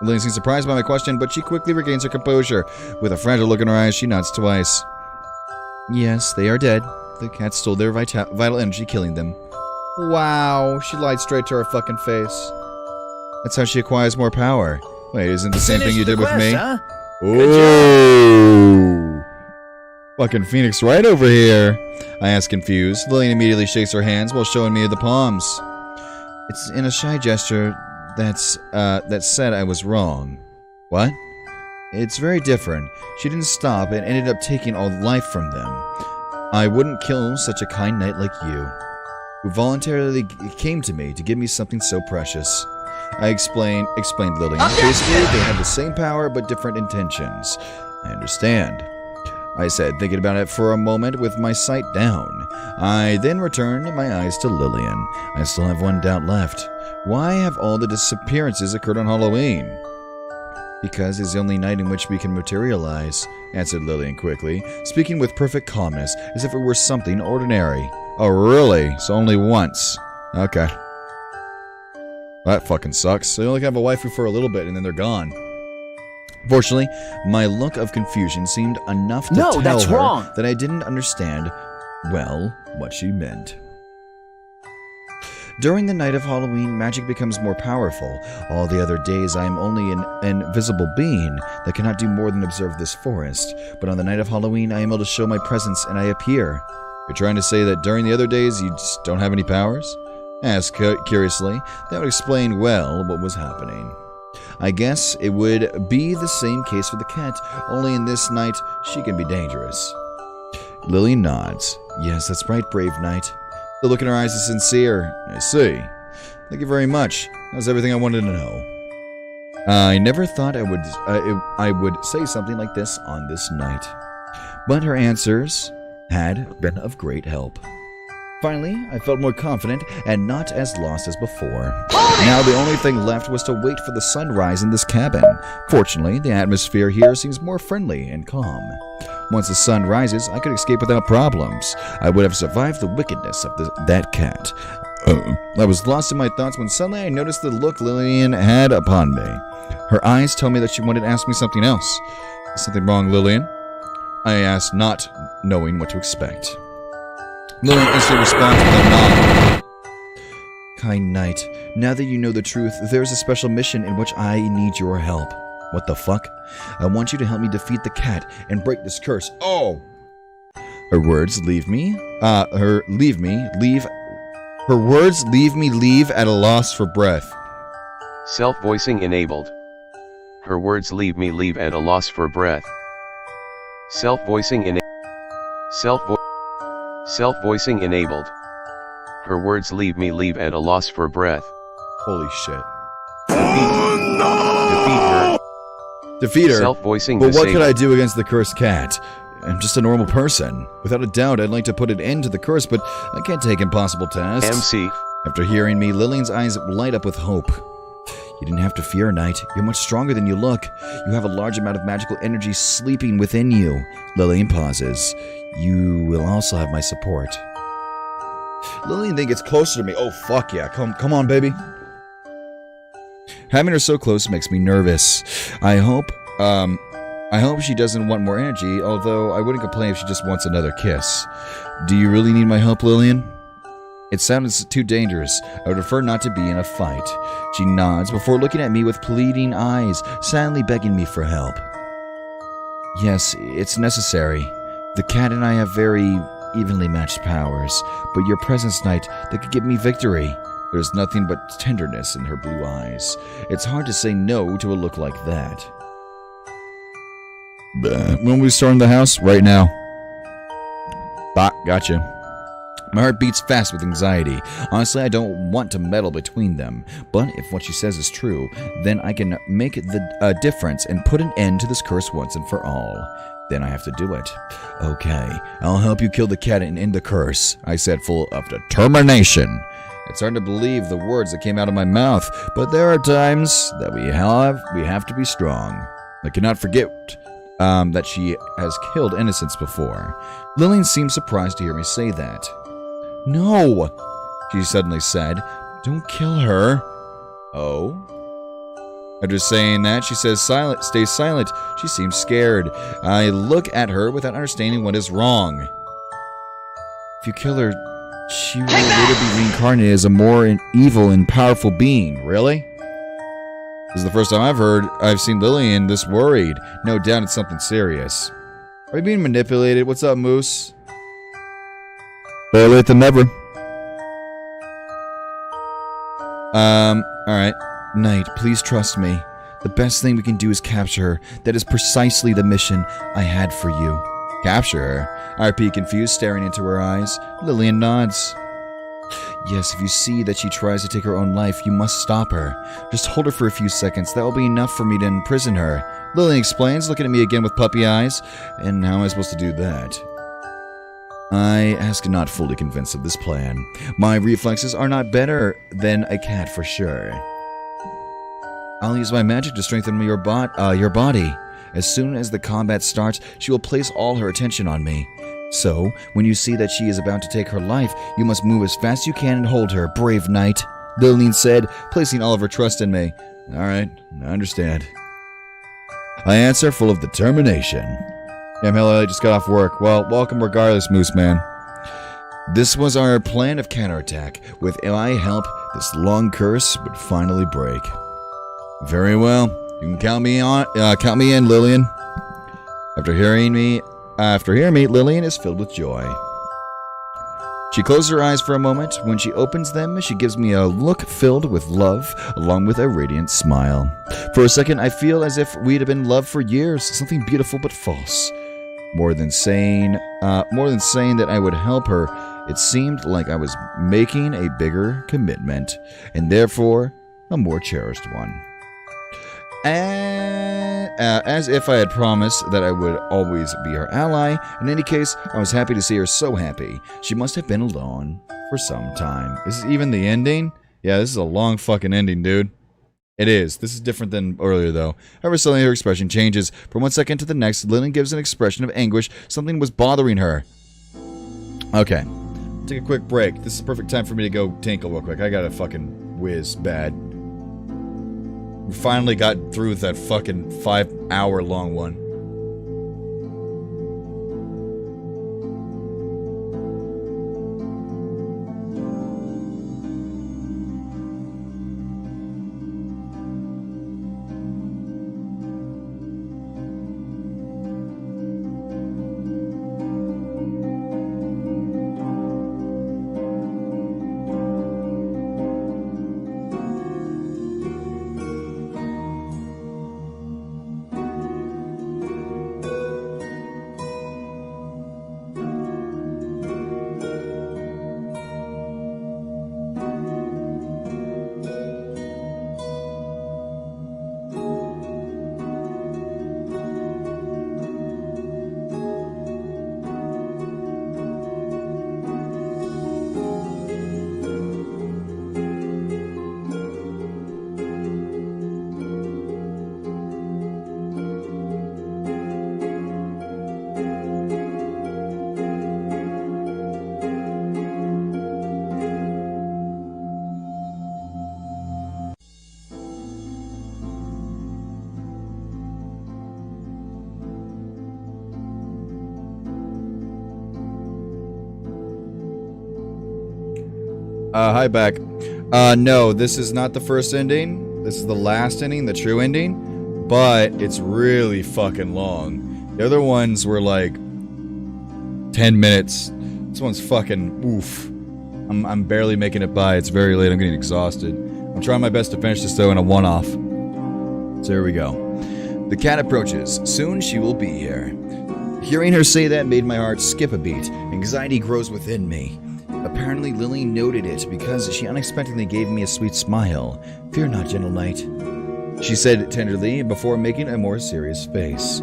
[SPEAKER 3] Lillian seems surprised by my question, but she quickly regains her composure. With a fragile look in her eyes, she nods twice. Yes, they are dead. The cat stole their vital energy, killing them. Wow, she lied straight to her fucking face. That's how she acquires more power. Wait, isn't the same thing you did with me?
[SPEAKER 2] Huh?
[SPEAKER 3] Ooh. Fucking Phoenix right over here. I ask confused. Lillian immediately shakes her hands while showing me the palms. It's in a shy gesture that said I was wrong. What? It's very different. She didn't stop and ended up taking all life from them. I wouldn't kill such a kind knight like you, who voluntarily came to me to give me something so precious. I explained Lillian. Basically, they have the same power but different intentions. I understand, I said, thinking about it for a moment with my sight down. I then returned my eyes to Lillian. I still have one doubt left. Why have all the disappearances occurred on Halloween? Because it's the only night in which we can materialize, answered Lillian quickly, speaking with perfect calmness, as if it were something ordinary. Oh, really? So only once. Okay. That fucking sucks. So you only can have a waifu for a little bit and then they're gone. Fortunately, my look of confusion seemed enough to tell
[SPEAKER 10] that's
[SPEAKER 3] her
[SPEAKER 10] wrong.
[SPEAKER 3] that I didn't understand, well, what she meant. During the night of Halloween, magic becomes more powerful. All the other days, I am only an invisible being that cannot do more than observe this forest. But on the night of Halloween, I am able to show my presence and I appear. You're trying to say that during the other days, you just don't have any powers? Asked curiously. That would explain well what was happening. I guess it would be the same case for the cat, only in this night, she can be dangerous. Lillian nods. Yes, that's right, brave knight. The look in her eyes is sincere. I see. Thank you very much. That was everything I wanted to know. I never thought I would say something like this on this night. But her answers had been of great help. Finally, I felt more confident and not as lost as before. Now the only thing left was to wait for the sunrise in this cabin. Fortunately, the atmosphere here seems more friendly and calm. Once the sun rises, I could escape without problems. I would have survived the wickedness of that cat. I was lost in my thoughts when suddenly I noticed the look Lillian had upon me. Her eyes told me that she wanted to ask me something else. Is something wrong, Lillian? I asked, not knowing what to expect. Lillian instantly responds with a nod. Kind knight, now that you know the truth, there's a special mission in which I need your help. What the fuck? I want you to help me defeat the cat and break this curse. Oh! Her words leave me at a loss for breath.
[SPEAKER 6] Self-voicing enabled. Her words leave at a loss for breath. Self-voicing enabled. Her words leave at a loss for breath.
[SPEAKER 3] Holy shit.
[SPEAKER 6] Defeat her.
[SPEAKER 3] Self-voicing
[SPEAKER 6] But
[SPEAKER 3] what could I do against the cursed cat? I'm just a normal person. Without a doubt, I'd like to put an end to the curse, but I can't take impossible tasks.
[SPEAKER 6] MC.
[SPEAKER 3] After hearing me, Lillian's eyes light up with hope. You didn't have to fear, knight. You're much stronger than you look. You have a large amount of magical energy sleeping within you. Lillian pauses. You will also have my support. Lillian then gets closer to me. Oh, fuck yeah. Come on, baby. Having her so close makes me nervous. I hope she doesn't want more energy, although I wouldn't complain if she just wants another kiss. Do you really need my help, Lillian? It sounded too dangerous. I would prefer not to be in a fight. She nods before looking at me with pleading eyes, silently begging me for help. Yes, it's necessary. The cat and I have very evenly matched powers, but your presence, knight, that could give me victory. There's nothing but tenderness in her blue eyes. It's hard to say no to a look like that. When we storm the house? Right now. Gotcha. My heart beats fast with anxiety. Honestly, I don't want to meddle between them. But if what she says is true, then I can make the difference and put an end to this curse once and for all. Then I have to do it. Okay, I'll help you kill the cat and end the curse, I said, full of determination. It's hard to believe the words that came out of my mouth, but there are times that we have to be strong. I cannot forget that she has killed innocents before. Lillian seemed surprised to hear me say that. No, she suddenly said. Don't kill her. Oh? After saying that, she says stays silent. She seems scared. I look at her without understanding what is wrong. If you kill her, she will later be reincarnated as a more evil and powerful being. Really? This is the first time I've seen Lillian this worried. No doubt it's something serious. Are you being manipulated? What's up, Moose?
[SPEAKER 1] Better late than never.
[SPEAKER 3] Alright. Knight, please trust me. The best thing we can do is capture her. That is precisely the mission I had for you. Capture her? I repeat, confused, staring into her eyes. Lillian nods. Yes, if you see that she tries to take her own life, you must stop her. Just hold her for a few seconds. That will be enough for me to imprison her. Lillian explains, looking at me again with puppy eyes. And how am I supposed to do that? I ask, not fully convinced of this plan. My reflexes are not better than a cat for sure. I'll use my magic to strengthen your body. As soon as the combat starts, she will place all her attention on me. So, when you see that she is about to take her life, you must move as fast as you can and hold her, brave knight, Lillian said, placing all of her trust in me. Alright, I understand. I answer, full of determination. Damn, hell, I just got off work. Well, welcome regardless, Moose Man. This was our plan of counterattack. With my help, this long curse would finally break. Very well. You can count me in, Lillian. After hearing me, Lillian is filled with joy. She closes her eyes for a moment. When she opens them, she gives me a look filled with love, along with a radiant smile. For a second, I feel as if we'd have been loved for years, something beautiful but false. More than saying that I would help her, it seemed like I was making a bigger commitment, and therefore a more cherished one. As if I had promised that I would always be her ally. In any case, I was happy to see her so happy. She must have been alone for some time. Is this even the ending? Yeah, this is a long fucking ending, dude. It is. This is different than earlier, though. However, suddenly her expression changes. From one second to the next, Lillian gives an expression of anguish. Something was bothering her. Okay. Take a quick break. This is the perfect time for me to go tinkle real quick. I gotta fucking whiz bad. We finally got through that fucking 5-hour long one. Hi, back. No, this is not the first ending. This is the last ending, the true ending. But it's really fucking long. The other ones were like 10 minutes. This one's fucking oof. I'm barely making it by. It's very late. I'm getting exhausted. I'm trying my best to finish this though in a one-off. So here we go. The cat approaches. Soon she will be here. Hearing her say that made my heart skip a beat. Anxiety grows within me. Apparently, Lillian noted it because she unexpectedly gave me a sweet smile. "Fear not, gentle knight," she said tenderly before making a more serious face.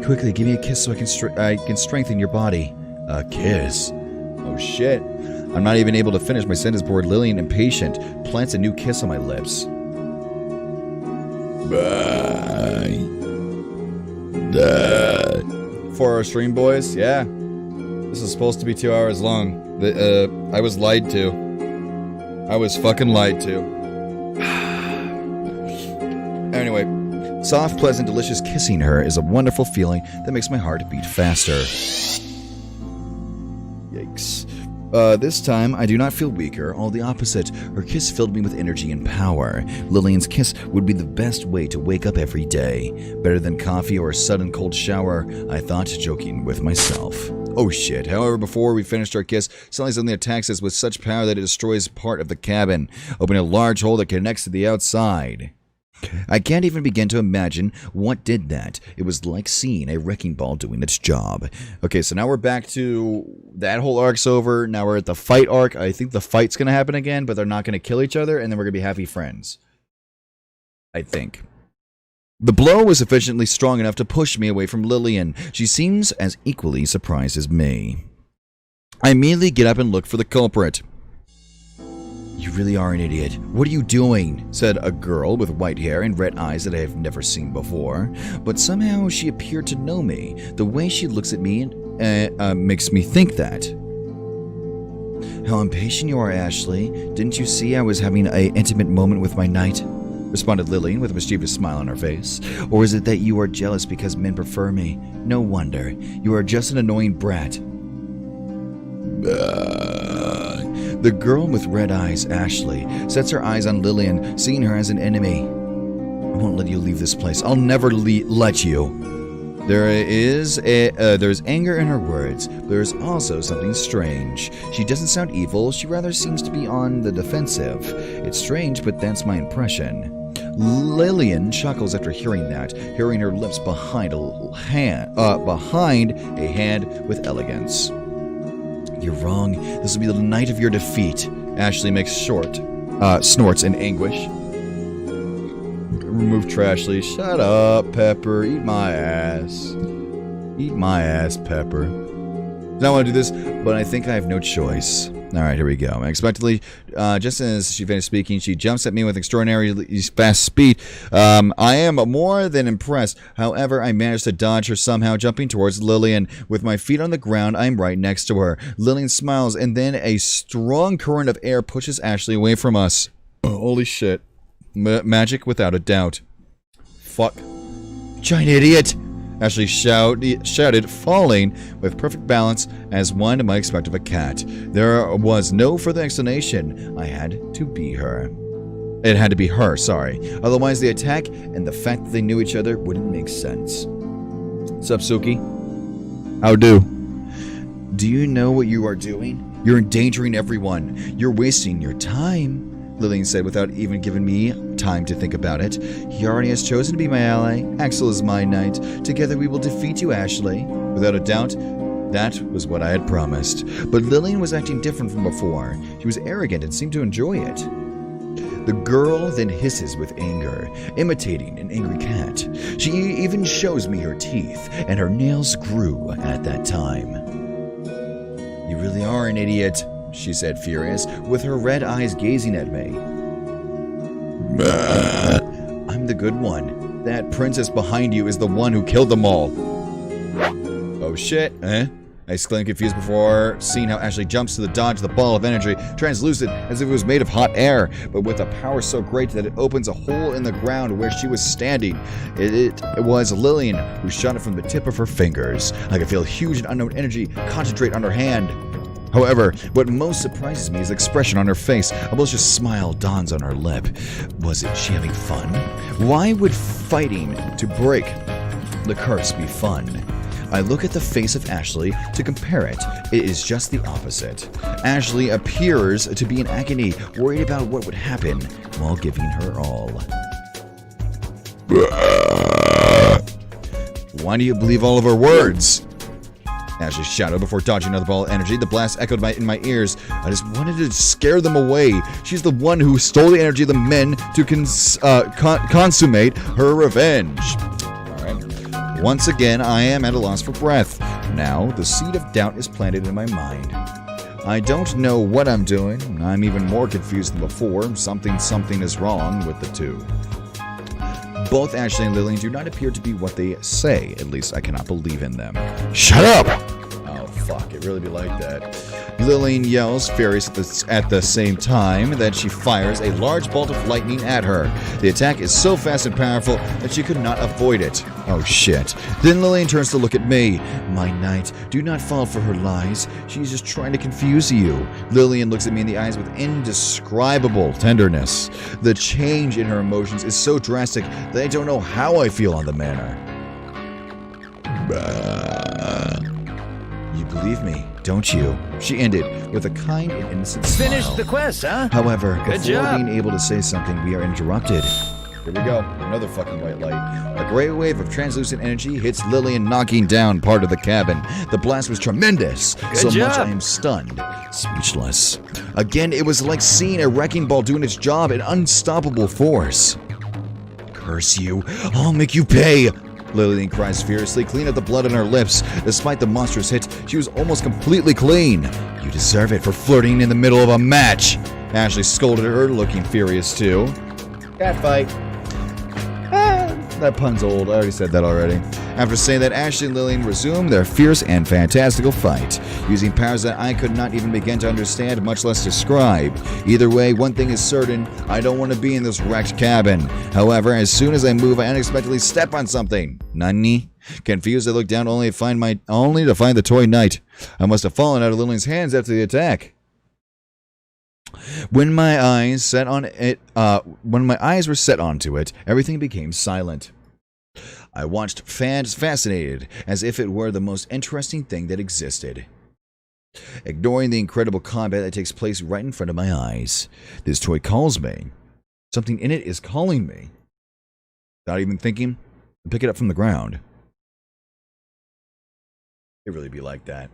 [SPEAKER 3] "Quickly, give me a kiss so I can strengthen your body." A kiss? Oh shit. I'm not even able to finish my sentence before Lillian, impatient, plants a new kiss on my lips. Bye. 4 hour stream, boys? Yeah. This is supposed to be 2 hours long. I was lied to. I was fucking lied to. Anyway, soft, pleasant, delicious kissing her is a wonderful feeling that makes my heart beat faster. Yikes. This time, I do not feel weaker, all the opposite. Her kiss filled me with energy and power. Lillian's kiss would be the best way to wake up every day. Better than coffee or a sudden cold shower, I thought, joking with myself. Oh shit. However, before we finished our kiss, suddenly attacks us with such power that it destroys part of the cabin, opening a large hole that connects to the outside. I can't even begin to imagine what did that. It was like seeing a wrecking ball doing its job. Okay, so now we're back to that whole arc's over. Now we're at the fight arc. I think the fight's going to happen again, but they're not going to kill each other, and then we're going to be happy friends. I think. The blow was sufficiently strong enough to push me away from Lillian. She seems as equally surprised as me. I immediately get up and look for the culprit. "You really are an idiot. What are you doing?" said a girl with white hair and red eyes that I have never seen before. But somehow she appeared to know me. The way she looks at me makes me think that. "How impatient you are, Ashley. Didn't you see I was having an intimate moment with my knight?" responded Lillian with a mischievous smile on her face. "Or is it that you are jealous because men prefer me? No wonder. You are just an annoying brat." The girl with red eyes, Ashley, sets her eyes on Lillian, seeing her as an enemy. "I won't let you leave this place. I'll never let you." There's anger in her words, but there's also something strange. She doesn't sound evil, she rather seems to be on the defensive. It's strange, but that's my impression. Lillian chuckles after hearing that, hearing her lips behind a hand with elegance. "You're wrong. This will be the night of your defeat." Ashley makes snorts in anguish. Remove Trashly. "Shut up, Pepper. Eat my ass. Eat my ass, Pepper." I don't want to do this, but I think I have no choice. Alright, here we go. Unexpectedly, just as she finished speaking, she jumps at me with extraordinarily fast speed. I am more than impressed. However, I managed to dodge her somehow, jumping towards Lillian. With my feet on the ground, I'm right next to her. Lillian smiles, and then a strong current of air pushes Ashley away from us. Oh, holy shit. Magic without a doubt. Fuck. Giant idiot! Ashley shouted, falling with perfect balance as one might expect of a cat. There was no further explanation. I had to be her. It had to be her, sorry. Otherwise, the attack and the fact that they knew each other wouldn't make sense. Sup, Suki? How do? Do you know what you are doing? You're endangering everyone. You're wasting your time, Lillian said without even giving me time to think about it. He already has chosen to be my ally. Axel is my knight. Together we will defeat you, Ashley. Without a doubt, that was what I had promised. But Lillian was acting different from before. She was arrogant and seemed to enjoy it. The girl then hisses with anger, imitating an angry cat. She even shows me her teeth, and her nails grew at that time. You really are an idiot, she said, furious, with her red eyes gazing at me. I'm the good one. That princess behind you is the one who killed them all. Oh shit, eh? I exclaimed, confused before seeing how Ashley jumps to the dodge of the ball of energy, translucent as if it was made of hot air, but with a power so great that it opens a hole in the ground where she was standing. It was Lillian who shot it from the tip of her fingers. I could feel huge and unknown energy concentrate on her hand. However, what most surprises me is the expression on her face. A malicious smile dawns on her lip. Was she having fun? Why would fighting to break the curse be fun? I look at the face of Ashley to compare it. It is just the opposite. Ashley appears to be in agony, worried about what would happen while giving her all. Why do you believe all of her words? Ashley shouted before dodging another ball of energy. The blast echoed in my ears. I just wanted to scare them away. She's the one who stole the energy of the men to consummate her revenge. Alright. Once again, I am at a loss for breath. Now, the seed of doubt is planted in my mind. I don't know what I'm doing. I'm even more confused than before. Something is wrong with the two. Both Ashley and Lillian do not appear to be what they say. At least I cannot believe in them. Shut up! Oh, fuck. It really be like that. Lillian yells, furious at the same time that she fires a large bolt of lightning at her. The attack is so fast and powerful that she could not avoid it. Oh, shit. Then Lillian turns to look at me. My knight, do not fall for her lies. She's just trying to confuse you. Lillian looks at me in the eyes with indescribable tenderness. The change in her emotions is so drastic that I don't know how I feel on the matter. You believe me, don't you? She ended with a kind and innocent smile.
[SPEAKER 2] Finished the quest, huh?
[SPEAKER 3] However,
[SPEAKER 2] Good
[SPEAKER 3] before
[SPEAKER 2] job.
[SPEAKER 3] being able to say something, we are interrupted. Here we go. Another fucking white light. A great wave of translucent energy hits Lillian, knocking down part of the cabin. The blast was tremendous. So much I am stunned. Speechless. Again, it was like seeing a wrecking ball doing its job in unstoppable force. Curse you. I'll make you pay. Lillian cries furiously, clean up the blood on her lips. Despite the monstrous hit, she was almost completely clean. You deserve it for flirting in the middle of a match. Ashley scolded her, looking furious too. Catfight. That pun's old. I already said that already. After saying that, Ashley and Lillian resumed their fierce and fantastical fight, using powers that I could not even begin to understand, much less describe. Either way, one thing is certain, I don't want to be in this wrecked cabin. However, as soon as I move, I unexpectedly step on something. Nani? Confused, I look down only to find the toy knight. I must have fallen out of Lillian's hands after the attack. When my eyes were set onto it, everything became silent. I watched fascinated, as if it were the most interesting thing that existed. Ignoring the incredible combat that takes place right in front of my eyes, this toy calls me. Something in it is calling me. Without even thinking, I pick it up from the ground. It really be like that.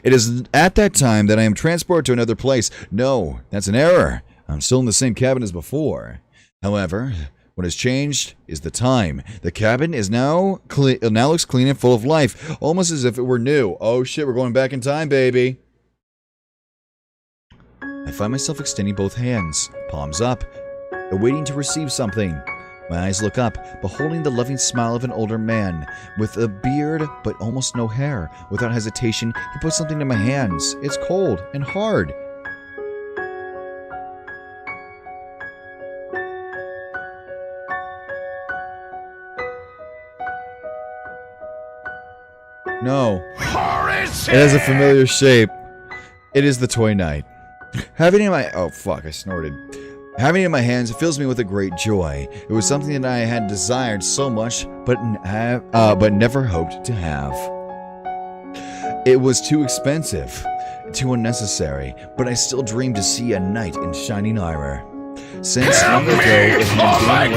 [SPEAKER 3] It is at that time that I am transported to another place. No, that's an error. I'm still in the same cabin as before. However, what has changed is the time. The cabin is now looks clean and full of life, almost as if it were new. Oh shit, we're going back in time, baby. I find myself extending both hands, palms up, awaiting to receive something. My eyes look up, beholding the loving smile of an older man, with a beard but almost no hair. Without hesitation, he puts something in my hands. It's cold and hard. No. It has a familiar shape. It is the toy knight. Having it in my... Oh, fuck, I snorted. Having it in my hands fills me with a great joy. It was something that I had desired so much, but never hoped to have. It was too expensive, too unnecessary, but I still dreamed to see a knight in shining armor. Since long ago, it had been one of my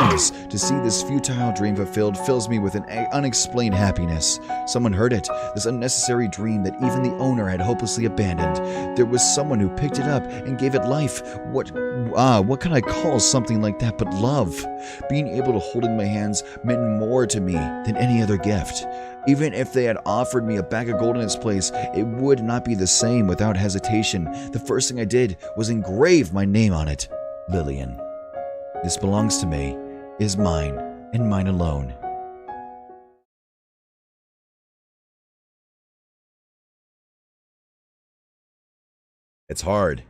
[SPEAKER 3] whims. To see this futile dream fulfilled fills me with an unexplained happiness. Someone heard it, this unnecessary dream that even the owner had hopelessly abandoned. There was someone who picked it up and gave it life. What can I call something like that but love? Being able to hold it in my hands meant more to me than any other gift. Even if they had offered me a bag of gold in its place, it would not be the same without hesitation. The first thing I did was engrave my name on it. Lillian. This belongs to me, is mine, and mine alone. It's hard.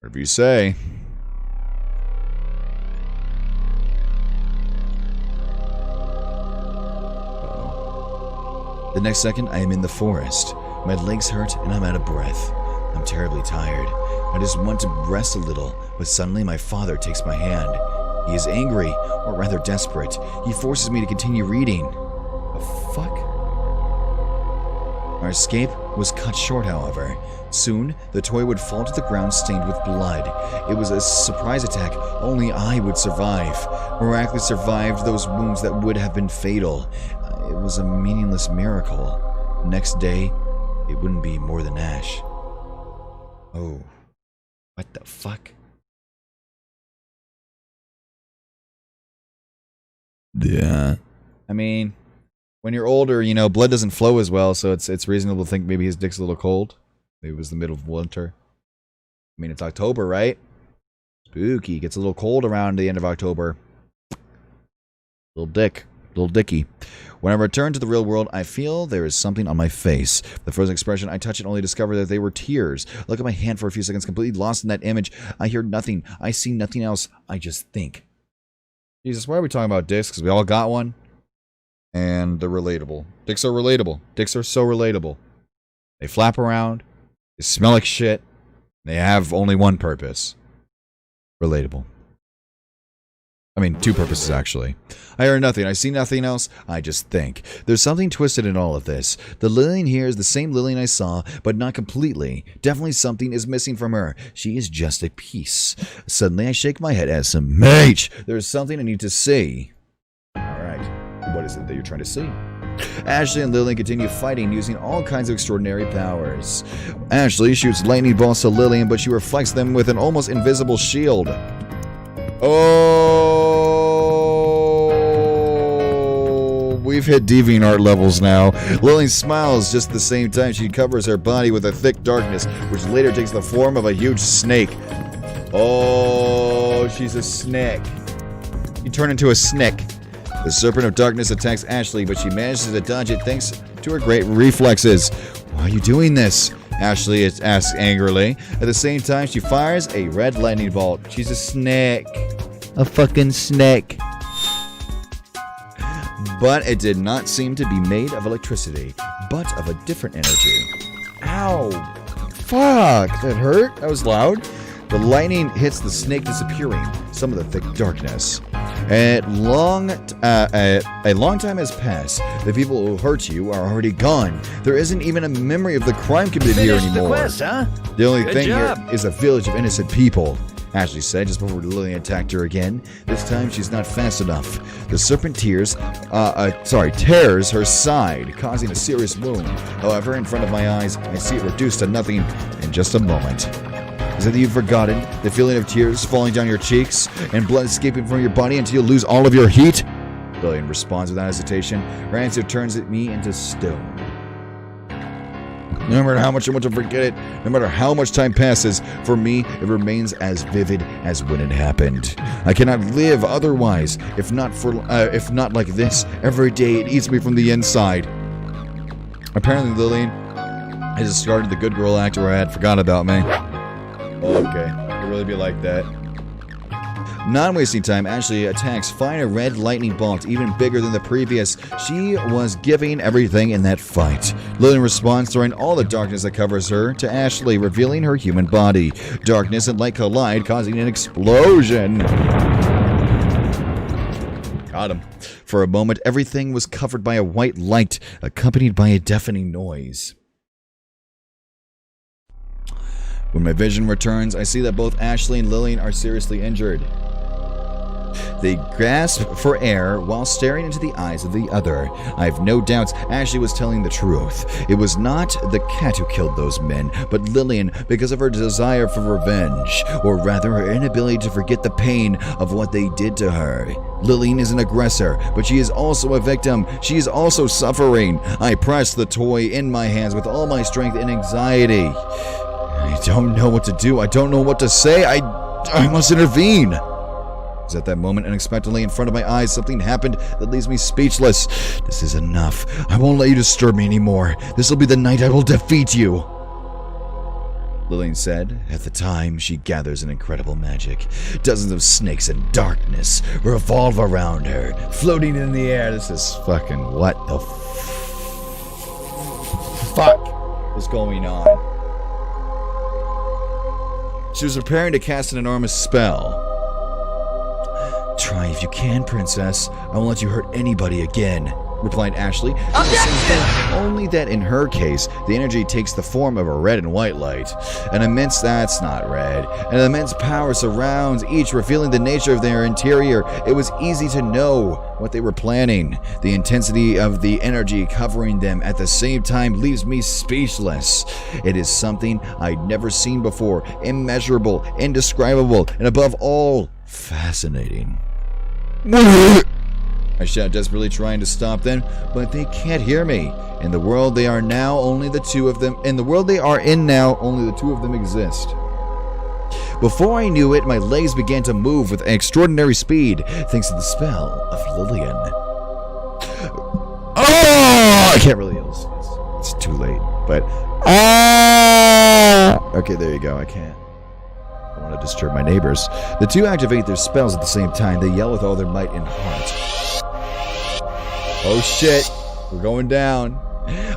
[SPEAKER 3] Whatever you say. The next second, I am in the forest. My legs hurt and I'm out of breath. I'm terribly tired. I just want to rest a little, but suddenly my father takes my hand. He is angry, or rather desperate. He forces me to continue reading. The fuck? Our escape was cut short, however. Soon, the toy would fall to the ground stained with blood. It was a surprise attack. Only I would survive. Miraculously survived those wounds that would have been fatal. it was a meaningless miracle. Next day, it wouldn't be more than ash. Oh. What the fuck?
[SPEAKER 1] Yeah.
[SPEAKER 3] I mean, when you're older, you know, blood doesn't flow as well, so it's reasonable to think maybe his dick's a little cold. Maybe it was the middle of winter. I mean, it's October, right? Spooky. Gets a little cold around the end of October. Little dicky. When I return to the real world, I feel there is something on my face. The frozen expression, I touch it, only discover that they were tears. Look at my hand for a few seconds, completely lost in that image. I hear nothing. I see nothing else. I just think. Jesus, why are we talking about dicks? Because we all got one. And they're relatable. Dicks are relatable. Dicks are so relatable. They flap around. They smell like shit. They have only one purpose. Relatable. I mean, two purposes, actually. I hear nothing. I see nothing else. I just think. There's something twisted in all of this. The Lillian here is the same Lillian I saw, but not completely. Definitely something is missing from her. She is just a piece. Suddenly, I shake my head as some mage. There's something I need to see. Alright. What is it that you're trying to see? Ashley and Lillian continue fighting using all kinds of extraordinary powers. Ashley shoots lightning bolts to Lillian, but she reflects them with an almost invisible shield. Oh, we've hit DeviantArt levels now. Lillian smiles just at the same time she covers her body with a thick darkness, which later takes the form of a huge snake. Oh, she's a snake. You turn into a snake. The Serpent of Darkness attacks Ashley, but she manages to dodge it thanks to her great reflexes. Why are you doing this? Ashley asks angrily. At the same time, she fires a red lightning bolt. She's a snake. A fucking snake. But it did not seem to be made of electricity, but of a different energy. Ow. Fuck. That hurt? That was loud. The lightning hits the snake, disappearing some of the thick darkness. A long time has passed. The people who hurt you are already gone. There isn't even a memory of the crime committed here anymore.
[SPEAKER 2] The quest, huh?
[SPEAKER 3] The only
[SPEAKER 2] Good
[SPEAKER 3] thing
[SPEAKER 2] job.
[SPEAKER 3] here is a village of innocent people, Ashley said just before Lillian attacked her again. This time she's not fast enough. The serpent tears her side, causing a serious wound. However, in front of my eyes, I see it reduced to nothing in just a moment. Is it that you've forgotten the feeling of tears falling down your cheeks and blood escaping from your body until you lose all of your heat? Lillian responds without hesitation. Her answer turns me into stone. No matter how much I want to forget it, no matter how much time passes, for me, it remains as vivid as when it happened. I cannot live otherwise, if not like this. Every day it eats me from the inside. Apparently, Lillian has discarded the good girl act where I had forgotten about me. Okay, it'll really be like that. Not wasting time, Ashley attacks, firing a red lightning bolt, even bigger than the previous. She was giving everything in that fight. Lillian responds, throwing all the darkness that covers her to Ashley, revealing her human body. Darkness and light collide, causing an explosion. Got him. For a moment, everything was covered by a white light, accompanied by a deafening noise. When my vision returns, I see that both Ashley and Lillian are seriously injured. They grasp for air while staring into the eyes of the other. I have no doubts Ashley was telling the truth. It was not the cat who killed those men, but Lillian because of her desire for revenge, or rather her inability to forget the pain of what they did to her. Lillian is an aggressor, but she is also a victim. She is also suffering. I press the toy in my hands with all my strength and anxiety. I don't know what to do. I don't know what to say. I must intervene. At that moment, unexpectedly in front of my eyes, something happened that leaves me speechless. This is enough. I won't let you disturb me anymore. This will be the night I will defeat you. Lillian said. At the time, she gathers an incredible magic. Dozens of snakes in darkness revolve around her, floating in the air. This is fucking what the fuck is going on? She was preparing to cast an enormous spell. Try if you can, princess. I won't let you hurt anybody again. replied Ashley. Only that in her case, the energy takes the form of a red and white light. An immense, that's not red, an immense power surrounds each, revealing the nature of their interior. It was easy to know what they were planning. The intensity of the energy covering them at the same time leaves me speechless. It is something I'd never seen before, immeasurable, indescribable, and above all, fascinating. I shout, desperately trying to stop them, but they can't hear me. In the world they are now, only the two of them. In the world they are in now, only the two of them exist. Before I knew it, my legs began to move with extraordinary speed, thanks to the spell of Lillian. Oh! I can't really yell. It's too late, but okay, there you go. I can't. I don't want to disturb my neighbors. The two activate their spells at the same time. They yell with all their might and heart. Oh shit, we're going down.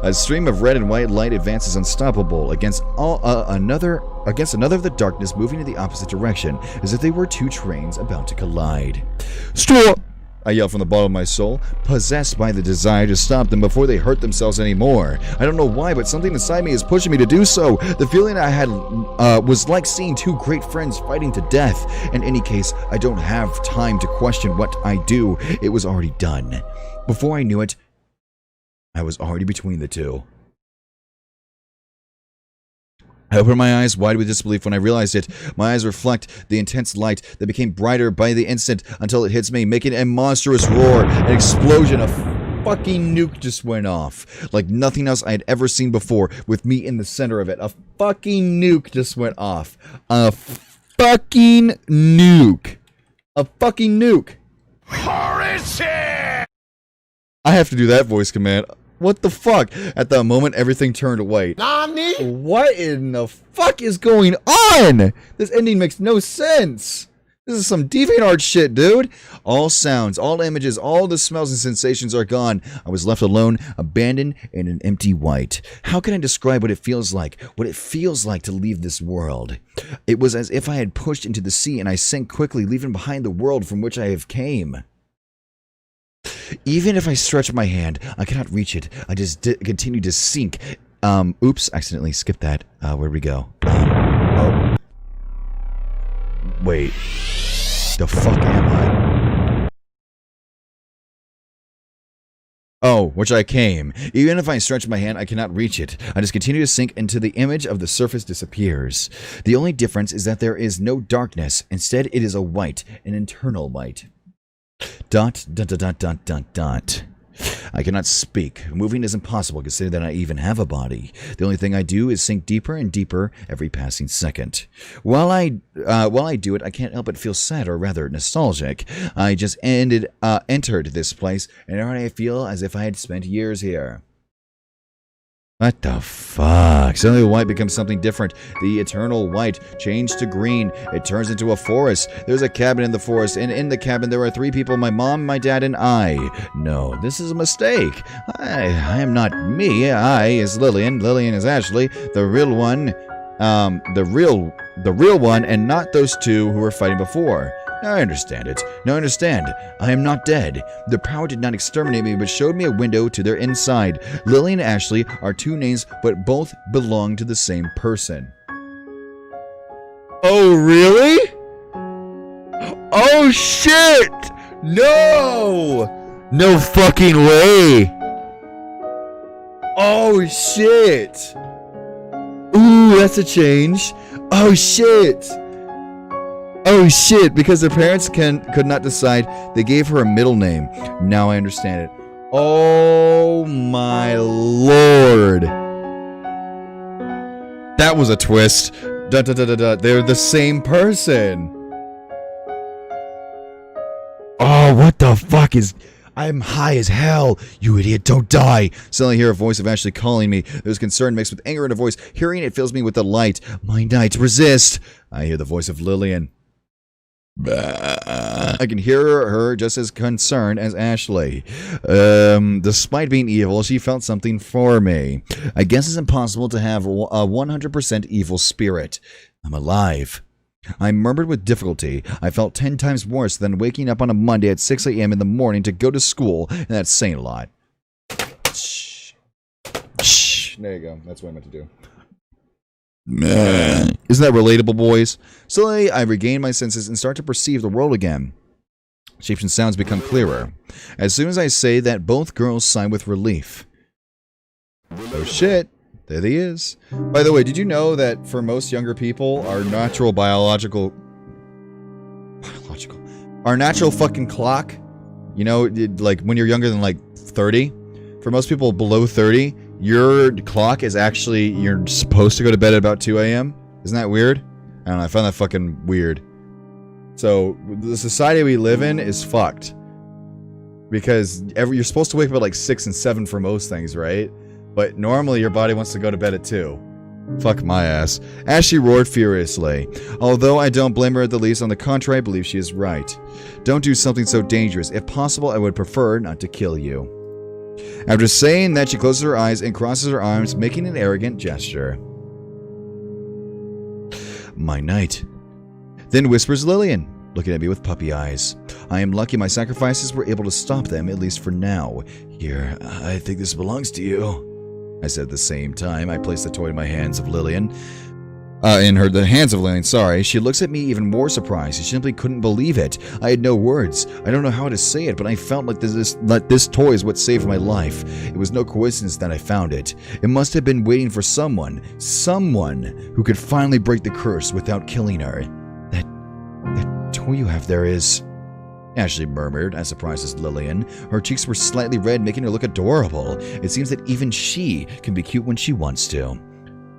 [SPEAKER 3] A stream of red and white light advances unstoppable against another of the darkness, moving in the opposite direction, as if they were two trains about to collide. Stop! I yell from the bottom of my soul, possessed by the desire to stop them before they hurt themselves anymore. I don't know why, but something inside me is pushing me to do so. The feeling I had was like seeing two great friends fighting to death. In any case, I don't have time to question what I do. It was already done. Before I knew it, I was already between the two. I opened my eyes wide with disbelief when I realized it. My eyes reflect the intense light that became brighter by the instant until it hits me, making a monstrous roar. An explosion of fucking nuke just went off. Like nothing else I had ever seen before, with me in the center of it. A fucking nuke just went off. A fucking nuke. A fucking nuke.
[SPEAKER 4] Horace!
[SPEAKER 3] I have to do that voice command. What the fuck? At that moment, everything turned white.
[SPEAKER 4] Nani?
[SPEAKER 3] What in the fuck is going on? This ending makes no sense. This is some DeviantArt shit, dude. All sounds, all images, all the smells and sensations are gone. I was left alone, abandoned in an empty white. How can I describe what it feels like? What it feels like to leave this world? It was as if I had pushed into the sea and I sank quickly, leaving behind the world from which I have came. Even if I stretch my hand, I cannot reach it. I just continue to sink. Oops, accidentally skipped that. Where'd we go? Oh. Wait. The fuck am I? Oh, which I came. Even if I stretch my hand, I cannot reach it. I just continue to sink until the image of the surface disappears. The only difference is that there is no darkness. Instead, it is a white, an internal white. Dot, dot, dot, dot, dot, dot, dot. I cannot speak. Moving is impossible, considering that I even have a body. The only thing I do is sink deeper and deeper every passing second. While I do it, I can't help but feel sad, or rather nostalgic. I just entered this place, and already I feel as if I had spent years here. What the fuck? Suddenly the white becomes something different. The eternal white changed to green. It turns into a forest. There's a cabin in the forest, and in the cabin there are 3 people, my mom, my dad, and I. No, this is a mistake. I am not me. I is Lillian. Lillian is Ashley. The real one, the real one, and not those 2 who were fighting before. Now I understand it. Now I understand. I am not dead. The power did not exterminate me, but showed me a window to their inside. Lily and Ashley are 2 names, but both belong to the same person. Oh, really? Oh, shit! No! No fucking way! Oh, shit! Ooh, that's a change. Oh, shit! Oh shit, because their parents could not decide, they gave her a middle name. Now I understand it. Oh my lord. That was a twist. They're the same person. Oh, what the fuck is... I'm high as hell. You idiot, don't die. Suddenly I hear a voice of Ashley calling me. There's concern mixed with anger in her voice. Hearing it fills me with delight. My knights, resist. I hear the voice of Lillian. I can hear her just as concerned as Ashley. Despite being evil, she felt something for me. I guess it's impossible to have a 100% evil spirit. I'm alive. I murmured with difficulty. I felt 10 times worse than waking up on a Monday at 6 a.m. in the morning to go to school, and that's saying a lot.
[SPEAKER 1] bitch. There you go. That's what I meant to do. Isn't that relatable, boys? Slowly, I regain my senses and start to perceive the world again. Shapes and sounds become clearer. As soon as I say that, both girls sigh with relief. Oh shit. There he is. By the way, did you know that for most younger people, our natural our natural fucking clock, you know, like when you're younger than like 30, for most people below 30, your clock is actually, you're supposed to go to bed at about 2 a.m. Isn't that weird? I don't know, I found that fucking weird. So, the society we live in is fucked. Because you're supposed to wake up at like 6 and 7 for most things, right? But normally your body wants to go to bed at 2. Fuck my ass. As she roared furiously. Although I don't blame her at the least, on the contrary, I believe she is right. Don't do something so dangerous. If possible, I would prefer not to kill you. After saying that, she closes her eyes and crosses her arms, making an arrogant gesture. My knight. Then whispers Lillian, looking at me with puppy eyes. I am lucky my sacrifices were able to stop them, at least for now. Here, I think this belongs to you. I said at the same time. I placed the toy in my hands of Lillian. The hands of Lillian, sorry. She looks at me even more surprised. She simply couldn't believe it. I had no words. I don't know how to say it, but I felt like this toy is what saved my life. It was no coincidence that I found it. It must have been waiting for someone who could finally break the curse without killing her. That toy you have there is... Ashley murmured, as surprised as Lillian. Her cheeks were slightly red, making her look adorable. It seems that even she can be cute when she wants to.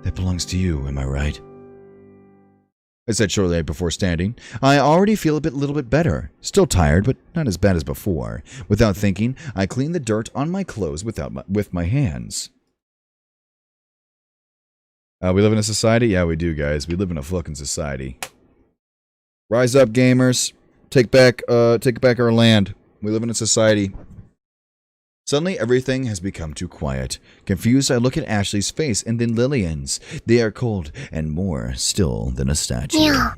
[SPEAKER 1] That belongs to you, am I right? I said shortly before standing. I already feel a little bit better. Still tired, but not as bad as before. Without thinking, I cleaned the dirt on my clothes with my hands. We live in a society? Yeah, we do, guys. We live in a fucking society. Rise up, gamers. Take back our land. We live in a society. Suddenly, everything has become too quiet. Confused, I look at Ashley's face and then Lillian's. They are cold and more still than a statue.
[SPEAKER 7] Yeah.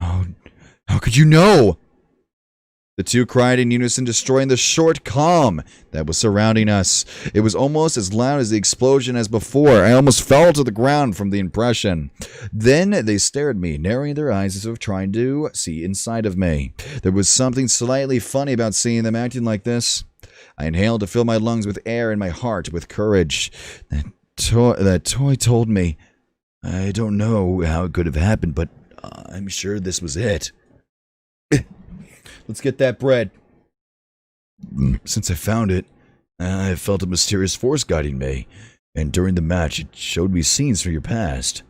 [SPEAKER 1] Oh, how could you know? The two cried in unison, destroying the short calm that was surrounding us. It was almost as loud as the explosion as before. I almost fell to the ground from the impression. Then they stared at me, narrowing their eyes as if trying to see inside of me. There was something slightly funny about seeing them acting like this. I inhaled to fill my lungs with air and my heart with courage. That toy told me. I don't know how it could have happened, but I'm sure this was it. Let's get that bread. Since I found it, I felt a mysterious force guiding me, and during the match, it showed me scenes from your past.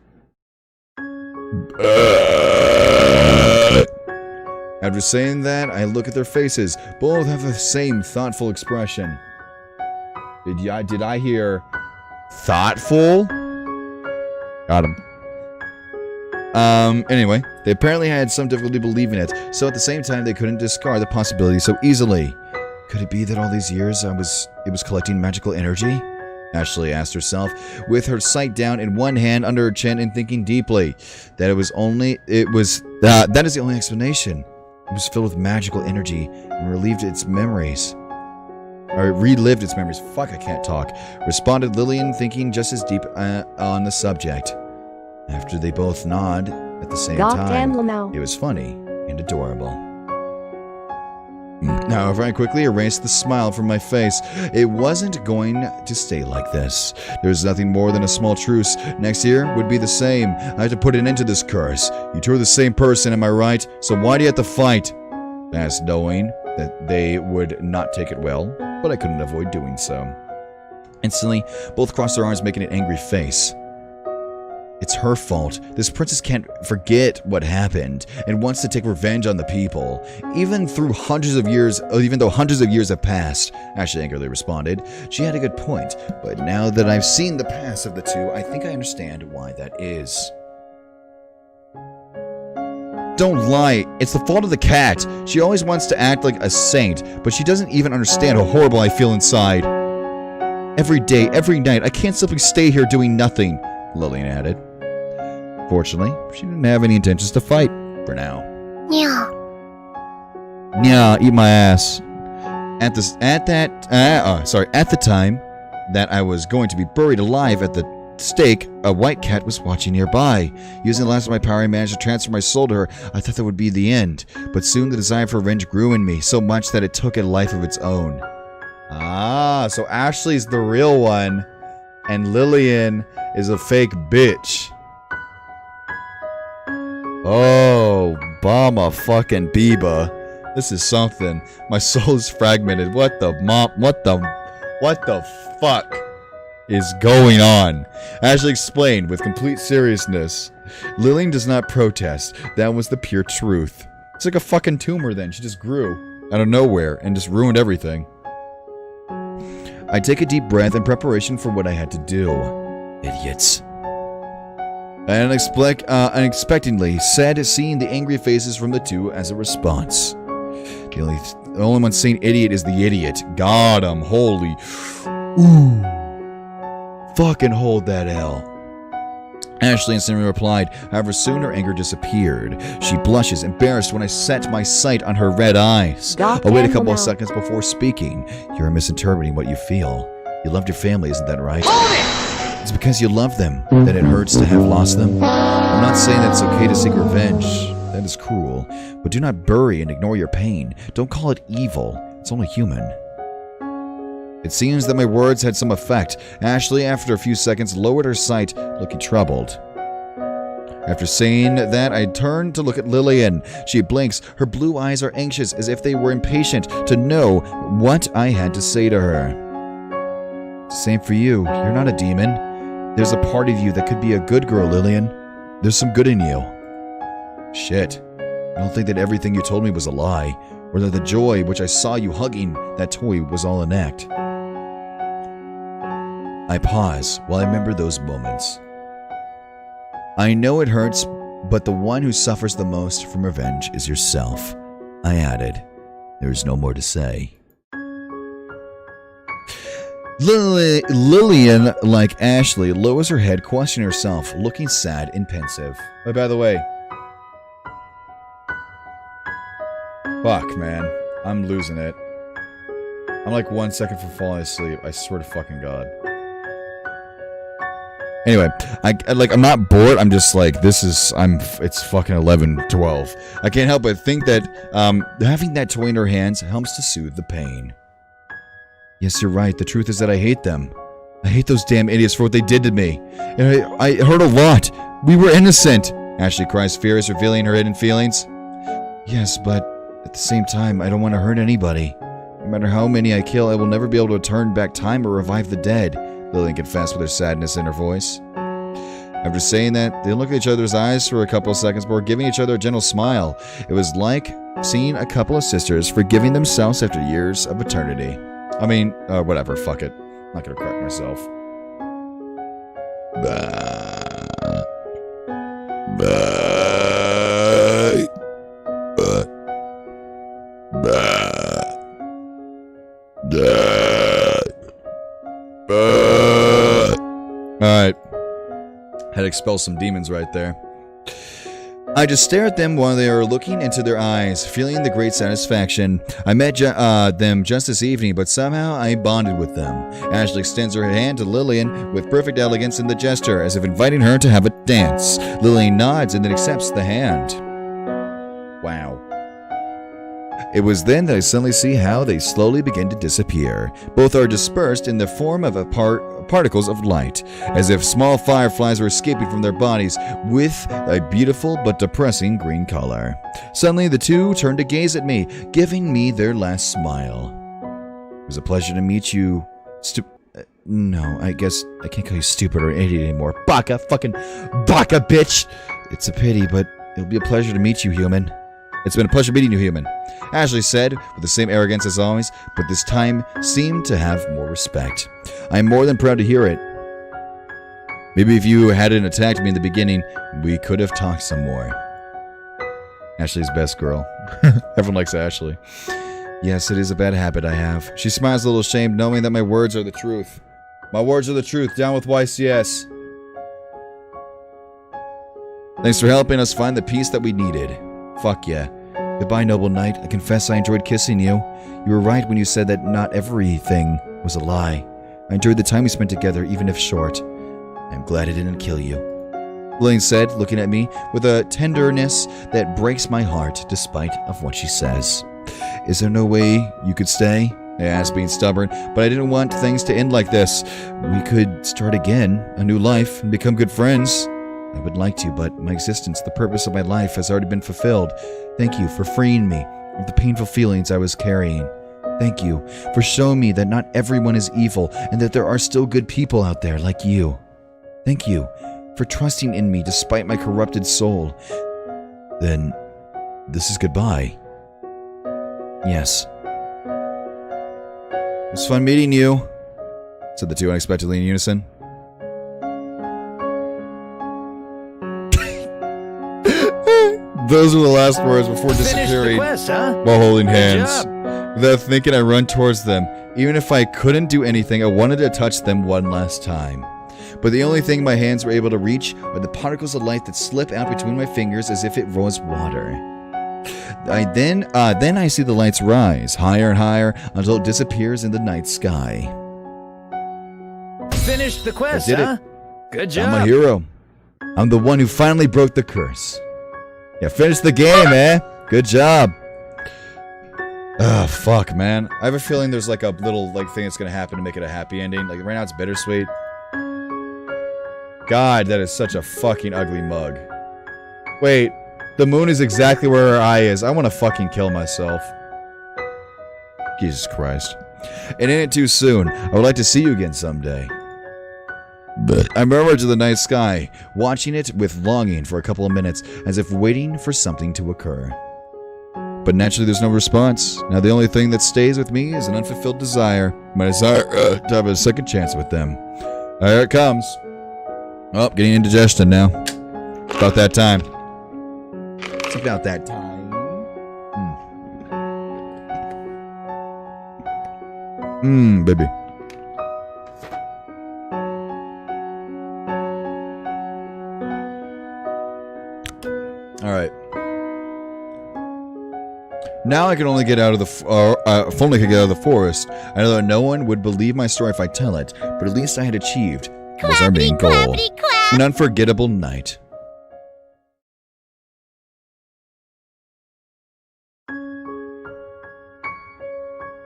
[SPEAKER 1] After saying that, I look at their faces. Both have the same thoughtful expression. Did I hear thoughtful? Got him. Anyway, they apparently had some difficulty believing it, so at the same time they couldn't discard the possibility so easily. Could it be that all these years it was collecting magical energy? Ashley asked herself, with her sight down in one hand under her chin and thinking deeply. That is the only explanation. It was filled with magical energy and relived its memories. Fuck, I can't talk. Responded Lillian, thinking just as deep on the subject. After they both nod at the same time, it was funny and adorable. However, I quickly erased the smile from my face. It wasn't going to stay like this. There was nothing more than a small truce. Next year would be the same. I had to put an end to this curse. You two are the same person, am I right? So why do you have to fight? I asked, knowing that they would not take it well, but I couldn't avoid doing so. Instantly, both crossed their arms, making an angry face. It's her fault. This princess can't forget what happened and wants to take revenge on the people. Even though hundreds of years have passed, Ashley angrily responded. She had a good point, but now that I've seen the past of the two, I think I understand why that is. Don't lie. It's the fault of the cat. She always wants to act like a saint, but she doesn't even understand how horrible I feel inside. Every day, every night, I can't simply stay here doing nothing, Lillian added. Fortunately, she didn't have any intentions to fight for now.
[SPEAKER 7] Yeah.
[SPEAKER 1] Yeah, eat my ass. At the time,
[SPEAKER 3] that I was going to be buried alive at the stake, a white cat was watching nearby. Using the last of my power, I managed to transfer my soul to her. I thought that would be the end, but soon the desire for revenge grew in me, so much that it took a life of its own. Ah, so Ashley's the real one, and Lillian is a fake bitch. Oh, Bama fucking Biba. This is something. My soul is fragmented. What the fuck is going on? Ashley explained with complete seriousness. Lillian does not protest. That was the pure truth. It's like a fucking tumor then. She just grew out of nowhere and just ruined everything. I take a deep breath in preparation for what I had to do. Idiots. I unexpectedly said, seeing the angry faces from the two as a response. The only one saying idiot is the idiot. Got him. Holy. Ooh. Fucking hold that L. Ashley instantly replied. However, soon her anger disappeared. She blushes, embarrassed when I set my sight on her red eyes. I wait a couple of seconds before speaking. You're misinterpreting what you feel. You loved your family, isn't that right? Hold it! It's because you love them that it hurts to have lost them. I'm not saying that it's okay to seek revenge. That is cruel. But do not bury and ignore your pain. Don't call it evil. It's only human. It seems that my words had some effect. Ashley, after a few seconds, lowered her sight, looking troubled. After saying that, I turned to look at Lillian. She blinks. Her blue eyes are anxious, as if they were impatient to know what I had to say to her. Same for you. You're not a demon. There's a part of you that could be a good girl, Lillian. There's some good in you. Shit. I don't think that everything you told me was a lie, or that the joy which I saw you hugging that toy was all an act. I pause while I remember those moments. I know it hurts, but the one who suffers the most from revenge is yourself. I added. There is no more to say. Lillian, like Ashley, lowers her head, questioning herself, looking sad and pensive. Oh, by the way. Fuck, man. I'm losing it. I'm like 1 second from falling asleep. I swear to fucking God. Anyway, I'm not bored. I'm just like, it's fucking 11:12. I can't help but think that having that toy in her hands helps to soothe the pain. Yes, you're right. The truth is that I hate them. I hate those damn idiots for what they did to me. And I hurt a lot. We were innocent. Ashley cries, furious, revealing her hidden feelings. Yes, but at the same time, I don't want to hurt anybody. No matter how many I kill, I will never be able to turn back time or revive the dead, Lillian confessed with her sadness in her voice. After saying that, they looked at each other's eyes for a couple of seconds before giving each other a gentle smile. It was like seeing a couple of sisters forgiving themselves after years of eternity. I mean, whatever, fuck it. I'm not gonna correct myself. Alright. Had to expel some demons right there. I just stare at them while they are looking into their eyes, feeling the great satisfaction. I met them just this evening, but somehow I bonded with them. Ashley extends her hand to Lillian with perfect elegance in the gesture, as if inviting her to have a dance. Lillian nods and then accepts the hand. Wow. It was then that I suddenly see how they slowly begin to disappear. Both are dispersed in the form of particles of light, as if small fireflies were escaping from their bodies with a beautiful but depressing green color. Suddenly, the two turned to gaze at me, giving me their last smile. It was a pleasure to meet you, no, I guess I can't call you stupid or idiot anymore. Baka, fucking baka, bitch! It's a pity, but it'll be a pleasure to meet you, human. It's been a pleasure meeting you, human, Ashley said, with the same arrogance as always, but this time seemed to have more respect. I am more than proud to hear it. Maybe if you hadn't attacked me in the beginning, we could have talked some more. Ashley's best girl. Everyone likes Ashley. Yes, it is a bad habit I have. She smiles a little ashamed, knowing that my words are the truth. My words are the truth. Down with YCS. Thanks for helping us find the peace that we needed. Fuck yeah. Goodbye, noble knight. I confess I enjoyed kissing you. You were right when you said that not everything was a lie. I enjoyed the time we spent together, even if short. I'm glad I didn't kill you. Lillian said, looking at me with a tenderness that breaks my heart despite of what she says. Is there no way you could stay? I asked, being stubborn, but I didn't want things to end like this. We could start again, a new life, and become good friends. I would like to, but my existence, the purpose of my life, has already been fulfilled. Thank you for freeing me of the painful feelings I was carrying. Thank you for showing me that not everyone is evil and that there are still good people out there like you. Thank you for trusting in me despite my corrupted soul. Then, this is goodbye. Yes. It was fun meeting you, said the two unexpectedly in unison. Those were the last words before disappearing while holding hands. Without thinking, I run towards them. Even if I couldn't do anything, I wanted to touch them one last time. But the only thing my hands were able to reach are the particles of light that slip out between my fingers as if it was water. Then I see the lights rise, higher and higher, until it disappears in the night sky.
[SPEAKER 2] Finished the quest,
[SPEAKER 3] I did
[SPEAKER 2] huh? Good job.
[SPEAKER 3] I'm a hero. I'm the one who finally broke the curse. Yeah, finished the game, eh? Good job. Oh, fuck, man. I have a feeling there's like a little thing that's gonna happen to make it a happy ending. Like, right now it's bittersweet. God, that is such a fucking ugly mug. Wait, the moon is exactly where her eye is. I want to fucking kill myself. Jesus Christ. It ain't too soon. I would like to see you again someday. But I murmured to the night sky, watching it with longing for a couple of minutes, as if waiting for something to occur. But naturally there's no response. Now the only thing that stays with me is an unfulfilled desire. My desire to have a second chance with them. Here it comes. Oh, getting indigestion now. It's about that time. It's about that time. Baby. Alright. Now I can only get out of the if only I could get out of the forest. I know that no one would believe my story if I tell it, but at least I had achieved what was our main goal. An unforgettable night.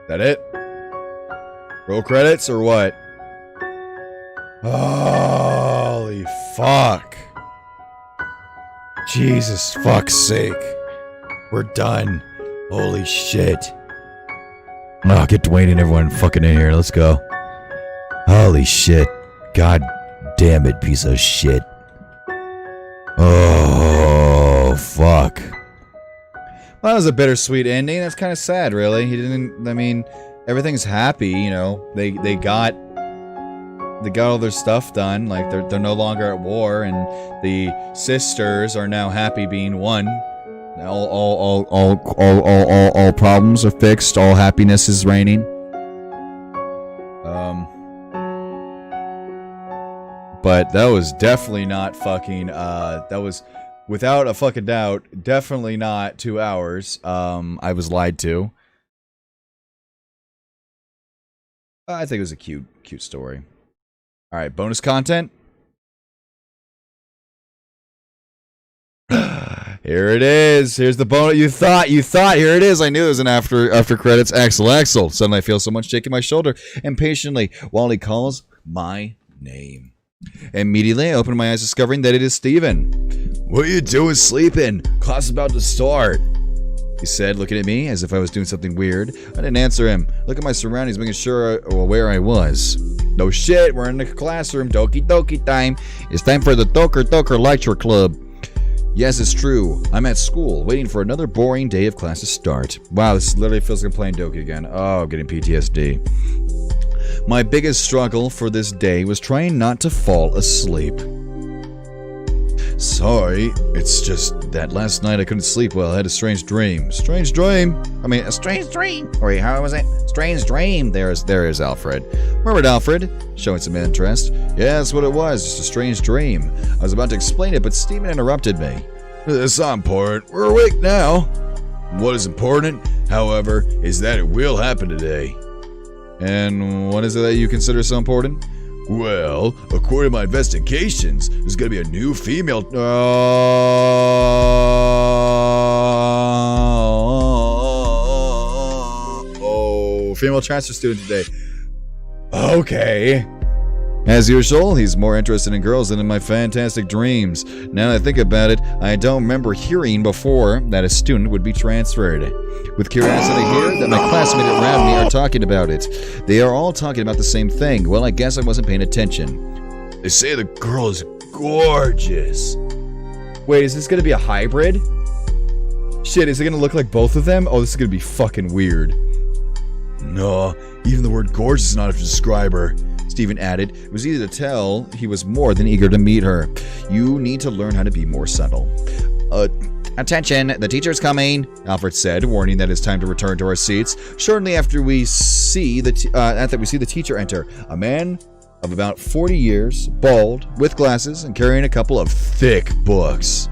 [SPEAKER 3] That it? Roll credits or what? Holy fuck. Jesus fuck's sake. We're done. Holy shit. Oh, get Dwayne and everyone fucking in here. Let's go. Holy shit. God damn it, piece of shit. Oh, fuck. Well, that was a bittersweet ending. That's kind of sad, really. He didn't, I mean, everything's happy, you know. They got all their stuff done. Like, they're no longer at war, and the sisters are now happy being one. All problems are fixed. All happiness is reigning. But that was definitely not fucking, that was, without a fucking doubt, definitely not 2 hours. I was lied to. I think it was a cute story. Alright, bonus content. Here it is. Here's the bonus. You thought. Here it is. I knew there was an after credits. Axel. Suddenly I feel someone shaking my shoulder impatiently while he calls my name. Immediately I open my eyes, discovering that it is Steven. What are you doing sleeping? Class is about to start, he said, looking at me as if I was doing something weird. I didn't answer him. Look at my surroundings, making sure where I was. No shit, we're in the classroom. Doki doki time. It's time for the Toker Lecture Club. Yes, it's true. I'm at school, waiting for another boring day of class to start. Wow, this literally feels like I'm playing Doki again. Oh, I'm getting PTSD. My biggest struggle for this day was trying not to fall asleep. Sorry, it's just that last night I couldn't sleep well. I had a strange dream. Strange dream? I mean, a strange dream. Wait, how was it? Strange dream. There is Alfred. Remembered Alfred, showing some interest. Yeah, that's what it was. Just a strange dream. I was about to explain it, but Steven interrupted me. It's not important. We're awake now. What is important, however, is that it will happen today. And what is it that you consider so important? Well, according to my investigations, there's gonna be a new female. Female transfer student today. Okay. As usual, he's more interested in girls than in my fantastic dreams. Now that I think about it, I don't remember hearing before that a student would be transferred. With curiosity, I hear that my classmates around me are talking about it. They are all talking about the same thing. Well, I guess I wasn't paying attention. They say the girl is gorgeous. Wait, is this gonna be a hybrid? Shit, is it gonna look like both of them? Oh, this is gonna be fucking weird. No, even the word gorgeous is not enough to describe her. Stephen added. It was easy to tell he was more than eager to meet her. You need to learn how to be more subtle. Attention, the teacher's coming, Alfred said, warning that it's time to return to our seats. Shortly after we see the teacher enter, a man of about 40 years, bald, with glasses, and carrying a couple of thick books.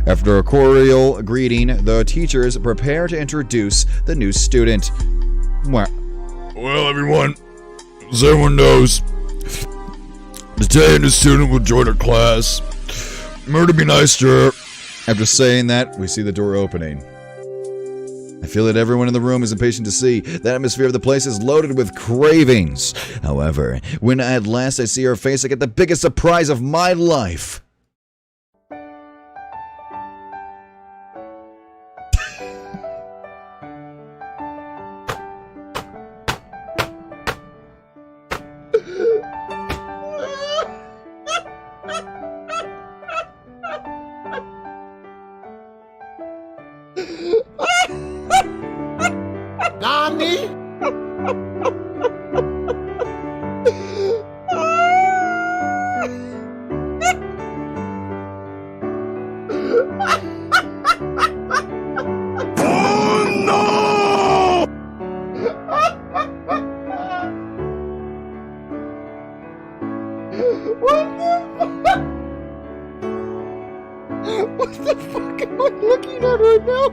[SPEAKER 3] After a cordial greeting, the teachers prepare to introduce the new student.
[SPEAKER 1] Well, everyone, as everyone knows, today a new student will join our class. Remember to be nice to her.
[SPEAKER 3] After saying that, we see the door opening. I feel that everyone in the room is impatient to see. The atmosphere of the place is loaded with cravings. However, when at last I see her face, I get the biggest surprise of my life.
[SPEAKER 4] Nani?
[SPEAKER 1] Oh no!
[SPEAKER 3] What the fuck am I looking at right now?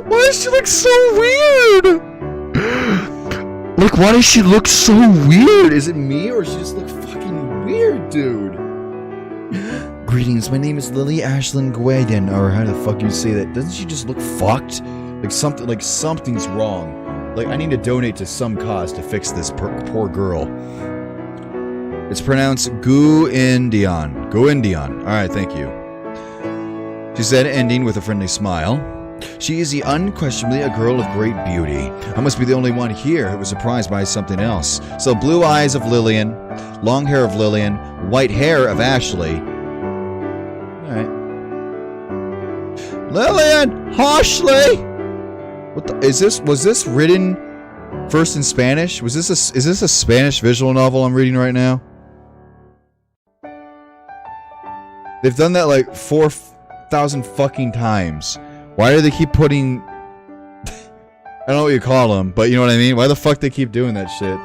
[SPEAKER 3] Why does she look so weird? Like, why does she look so weird? Is it me or does she just look fucking weird, dude? Greetings, my name is Lily Ashlyn Gwaden, or how the fuck you say that? Doesn't she just look fucked? Like something's wrong. Like, I need to donate to some cause to fix this poor girl. It's pronounced Gu-Indian. Gu-Indian. Alright, thank you. She said, ending with a friendly smile. She is unquestionably a girl of great beauty. I must be the only one here who was surprised by something else. So, blue eyes of Lillian, long hair of Lillian, white hair of Ashley. Alright. Lillian! Ashley! What the, was this written first in Spanish? Is this a Spanish visual novel I'm reading right now? They've done that like 4,000 fucking times. Why do they keep putting I don't know what you call them, but you know what I mean? Why the fuck they keep doing that shit?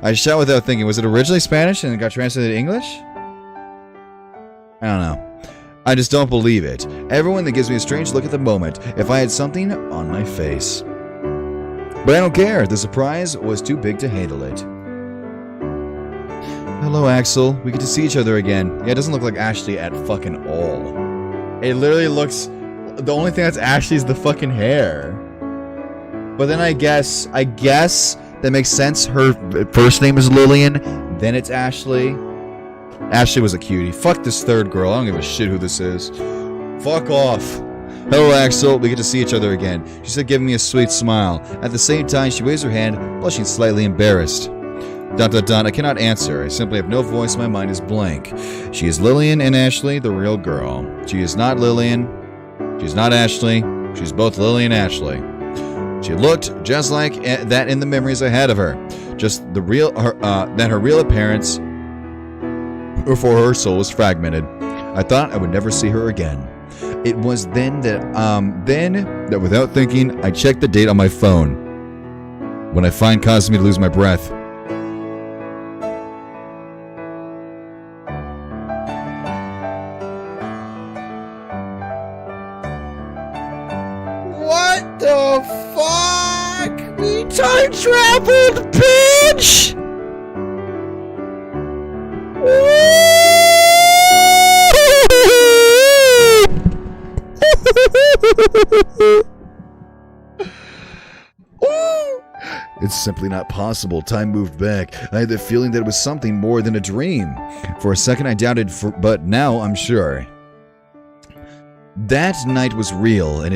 [SPEAKER 3] I shot without thinking. Was it originally Spanish and it got translated to English? I don't know. I just don't believe it. Everyone that gives me a strange look at the moment, if I had something on my face. But I don't care. The surprise was too big to handle it. Hello, Axel. We get to see each other again. Yeah, it doesn't look like Ashley at fucking all. It literally looks... The only thing that's Ashley is the fucking hair. But then I guess that makes sense. Her first name is Lillian, then it's Ashley. Ashley was a cutie. Fuck this third girl. I don't give a shit who this is. Fuck off. Hello, Axel. We get to see each other again. She said, giving me a sweet smile. At the same time, she waves her hand, blushing slightly embarrassed. ... I cannot answer. I simply have no voice. My mind is blank. She is Lillian and Ashley, the real girl. She is not Lillian. She's not Ashley. She's both Lily and Ashley. She looked just like that in the memories I had of her. Just the real that her real appearance before her soul was fragmented. I thought I would never see her again. It was then that without thinking, I checked the date on my phone. When I find caused me to lose my breath.
[SPEAKER 1] the fuck? We time traveled, bitch! It's simply not possible. Time moved back. I had the feeling that it was something more than a dream. For a second I doubted, but now I'm sure. That night was real, and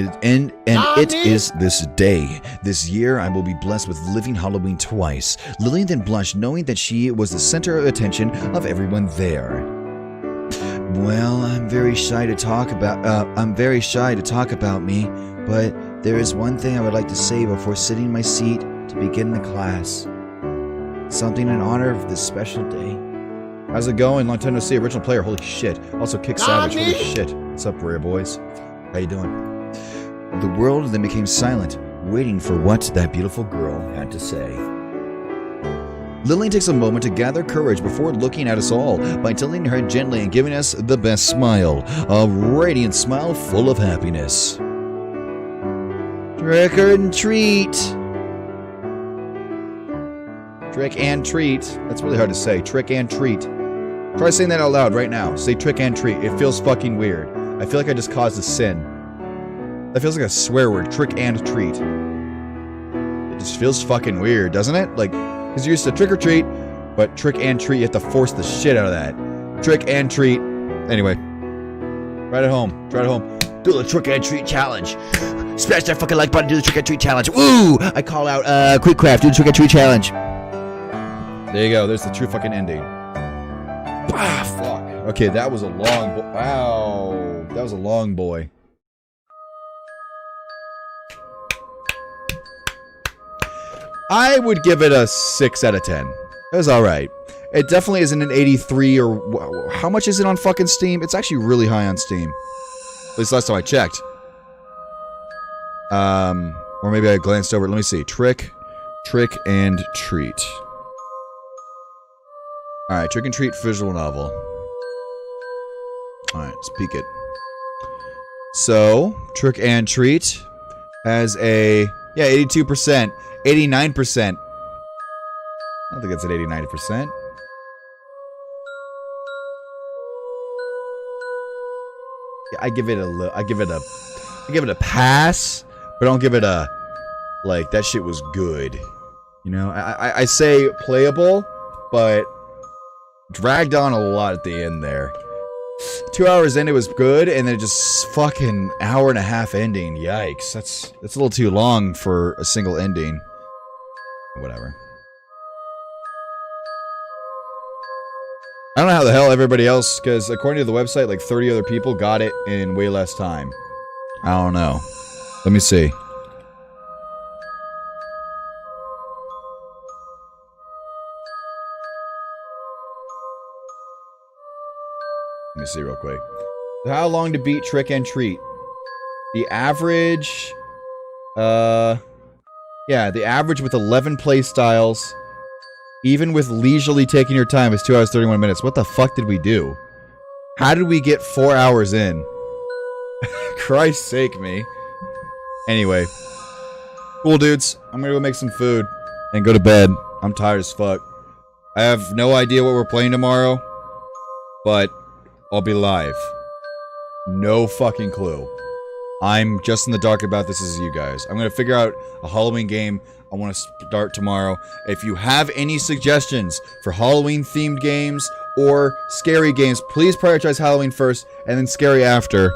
[SPEAKER 1] it is this day. This year, I will be blessed with living Halloween twice. Lillian then blushed, knowing that she was the center of attention of everyone there. Well, I'm very shy to talk about me, but there is one thing I would like to say before sitting in my seat to begin the class. Something in honor of this special day. How's it going? Long time no see. Original player. Holy shit. Also, Kick Savage. Holy shit. What's up, Rare Boys? How you doing? The world then became silent, waiting for what that beautiful girl had to say. Lillian takes a moment to gather courage before looking at us all by tilting her head gently and giving us the best smile. A radiant smile full of happiness. Trick and treat. Trick and treat. That's really hard to say. Trick and treat. Try saying that out loud right now. Say trick and treat. It feels fucking weird. I feel like I just caused a sin. That feels like a swear word. Trick and treat. It just feels fucking weird, doesn't it? Like, because you're used to trick or treat, but trick and treat, you have to force the shit out of that. Trick and treat. Anyway. Right at home. Try it at home. Do the trick and treat challenge. Smash that fucking like button. Do the trick and treat challenge. Woo! I call out, Quick Craft. Do the trick and treat challenge. There you go. There's the true fucking ending. Ah, fuck. Okay, that was a long wow. That was a long boy. I would give it a 6 out of 10. It was alright. It definitely isn't an 83 or... How much is it on fucking Steam? It's actually really high on Steam. At least last time I checked. Or maybe I glanced over it. Let me see. Trick and Treat. Alright, Trick and Treat visual novel. Alright, let's peek it. So, Trick and Treat has a... Yeah, 82%. 89%. I don't think that's at 89%. Yeah, I give it a pass, but I don't give it a, like, that shit was good. You know, I say playable, but dragged on a lot at the end there. 2 hours in, it was good, and then just fucking hour and a half ending. Yikes, that's a little too long for a single ending. Whatever. I don't know how the hell everybody else, because according to the website, like 30 other people got it in way less time. I don't know. Let me see. Let me see real quick. How long to beat Trick and Treat? The average... Yeah, the average with 11 play styles, even with leisurely taking your time, is 2 hours 31 minutes. What the fuck did we do? How did we get 4 hours in? Christ's sake, me. Anyway. Cool, dudes. I'm gonna go make some food and go to bed. I'm tired as fuck. I have no idea what we're playing tomorrow, but I'll be live. No fucking clue. I'm just in the dark about this as you guys. I'm gonna figure out a Halloween game I want to start tomorrow. If you have any suggestions for Halloween-themed games or scary games, please prioritize Halloween first and then scary after.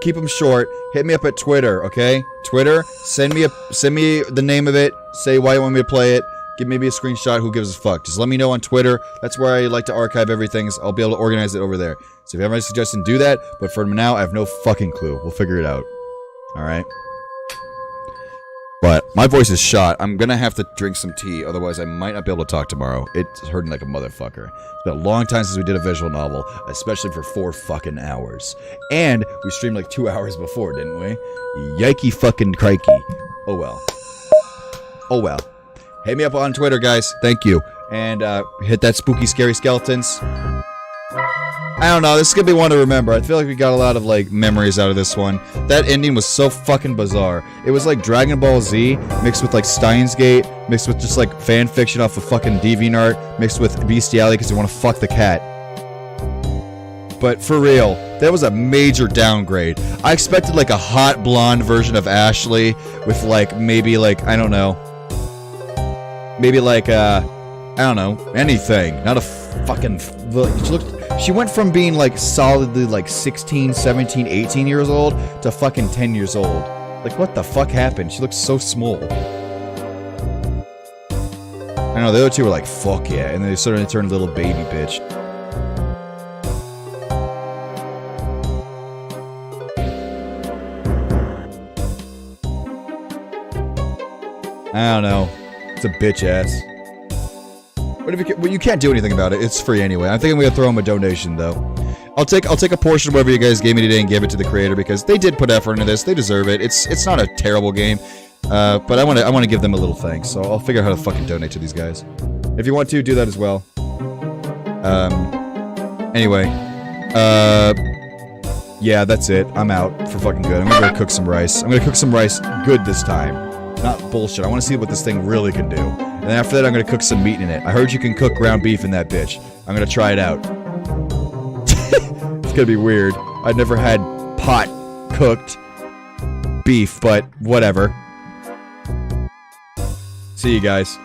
[SPEAKER 1] Keep them short. Hit me up at Twitter, okay? Twitter, send me the name of it, say why you want me to play it, give maybe a screenshot, who gives a fuck. Just let me know on Twitter. That's where I like to archive everything, so I'll be able to organize it over there. So if you have any suggestion, do that, but for now, I have no fucking clue. We'll figure it out. Alright? But my voice is shot. I'm gonna have to drink some tea, otherwise I might not be able to talk tomorrow. It's hurting like a motherfucker. It's been a long time since we did a visual novel, especially for 4 fucking hours. And we streamed like 2 hours before, didn't we? Yikey fucking crikey. Oh well. Oh well. Hit me up on Twitter, guys. Thank you. And hit that spooky, scary skeletons. I don't know, this is gonna be one to remember. I feel like we got a lot of, like, memories out of this one. That ending was so fucking bizarre. It was like Dragon Ball Z, mixed with, like, Steins Gate, mixed with just, like, fan fiction off of fucking DeviantArt, mixed with bestiality because they want to fuck the cat. But for real, that was a major downgrade. I expected, like, a hot blonde version of Ashley with, like, maybe, like, I don't know. Maybe, like, I don't know, anything. Not a fucking... She went from being, like, solidly, like, 16, 17, 18 years old to fucking 10 years old. Like, what the fuck happened? She looks so small. I know, the other two were like, fuck yeah, and then they suddenly turned little baby bitch. I don't know. It's a bitch ass. But if you, well, you can't do anything about it. It's free anyway. I think I'm gonna throw him a donation though. I'll take a portion of whatever you guys gave me today and give it to the creator because they did put effort into this. They deserve it. It's not a terrible game, but I want to give them a little thanks. So I'll figure out how to fucking donate to these guys. If you want to, do that as well. Anyway, yeah, that's it. I'm out for fucking good. I'm gonna go cook some rice. I'm gonna cook some rice good this time. Not bullshit. I want to see what this thing really can do. And then after that, I'm gonna cook some meat in it. I heard you can cook ground beef in that bitch. I'm gonna try it out. It's gonna be weird. I've never had pot cooked beef, but whatever. See you guys.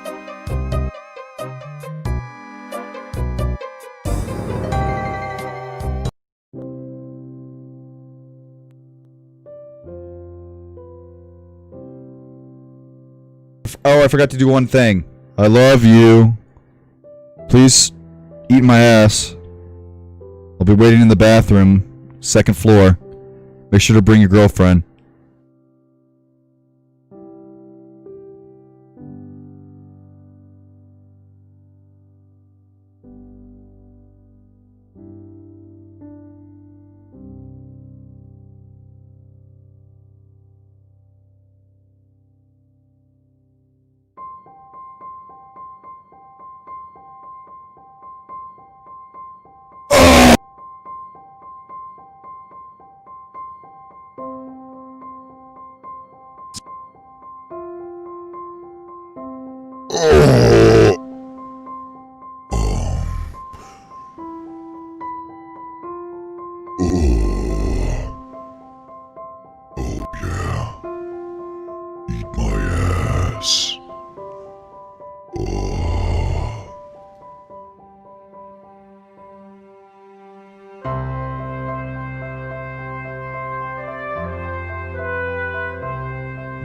[SPEAKER 1] Oh, I forgot to do one thing. I love you. Please eat my ass. I'll be waiting in the bathroom, 2nd floor. Make sure to bring your girlfriend.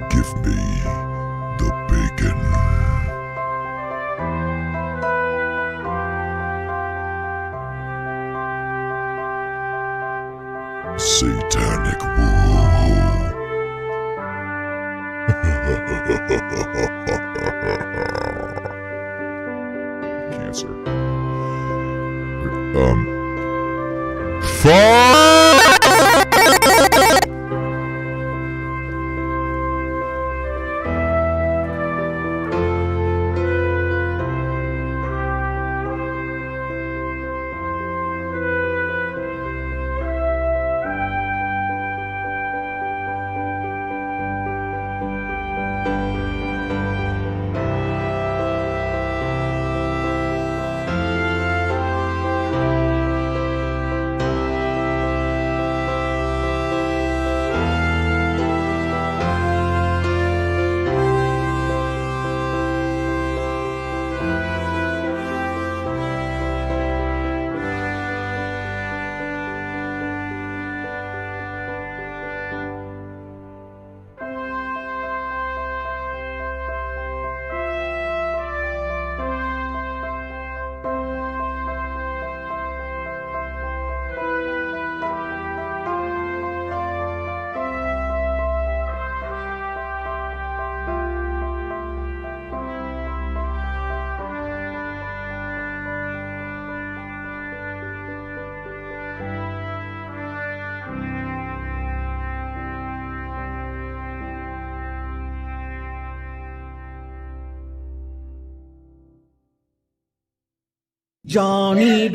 [SPEAKER 4] Give me the bacon. Satanic woo. Cancer. Fuck!
[SPEAKER 11] Johnny.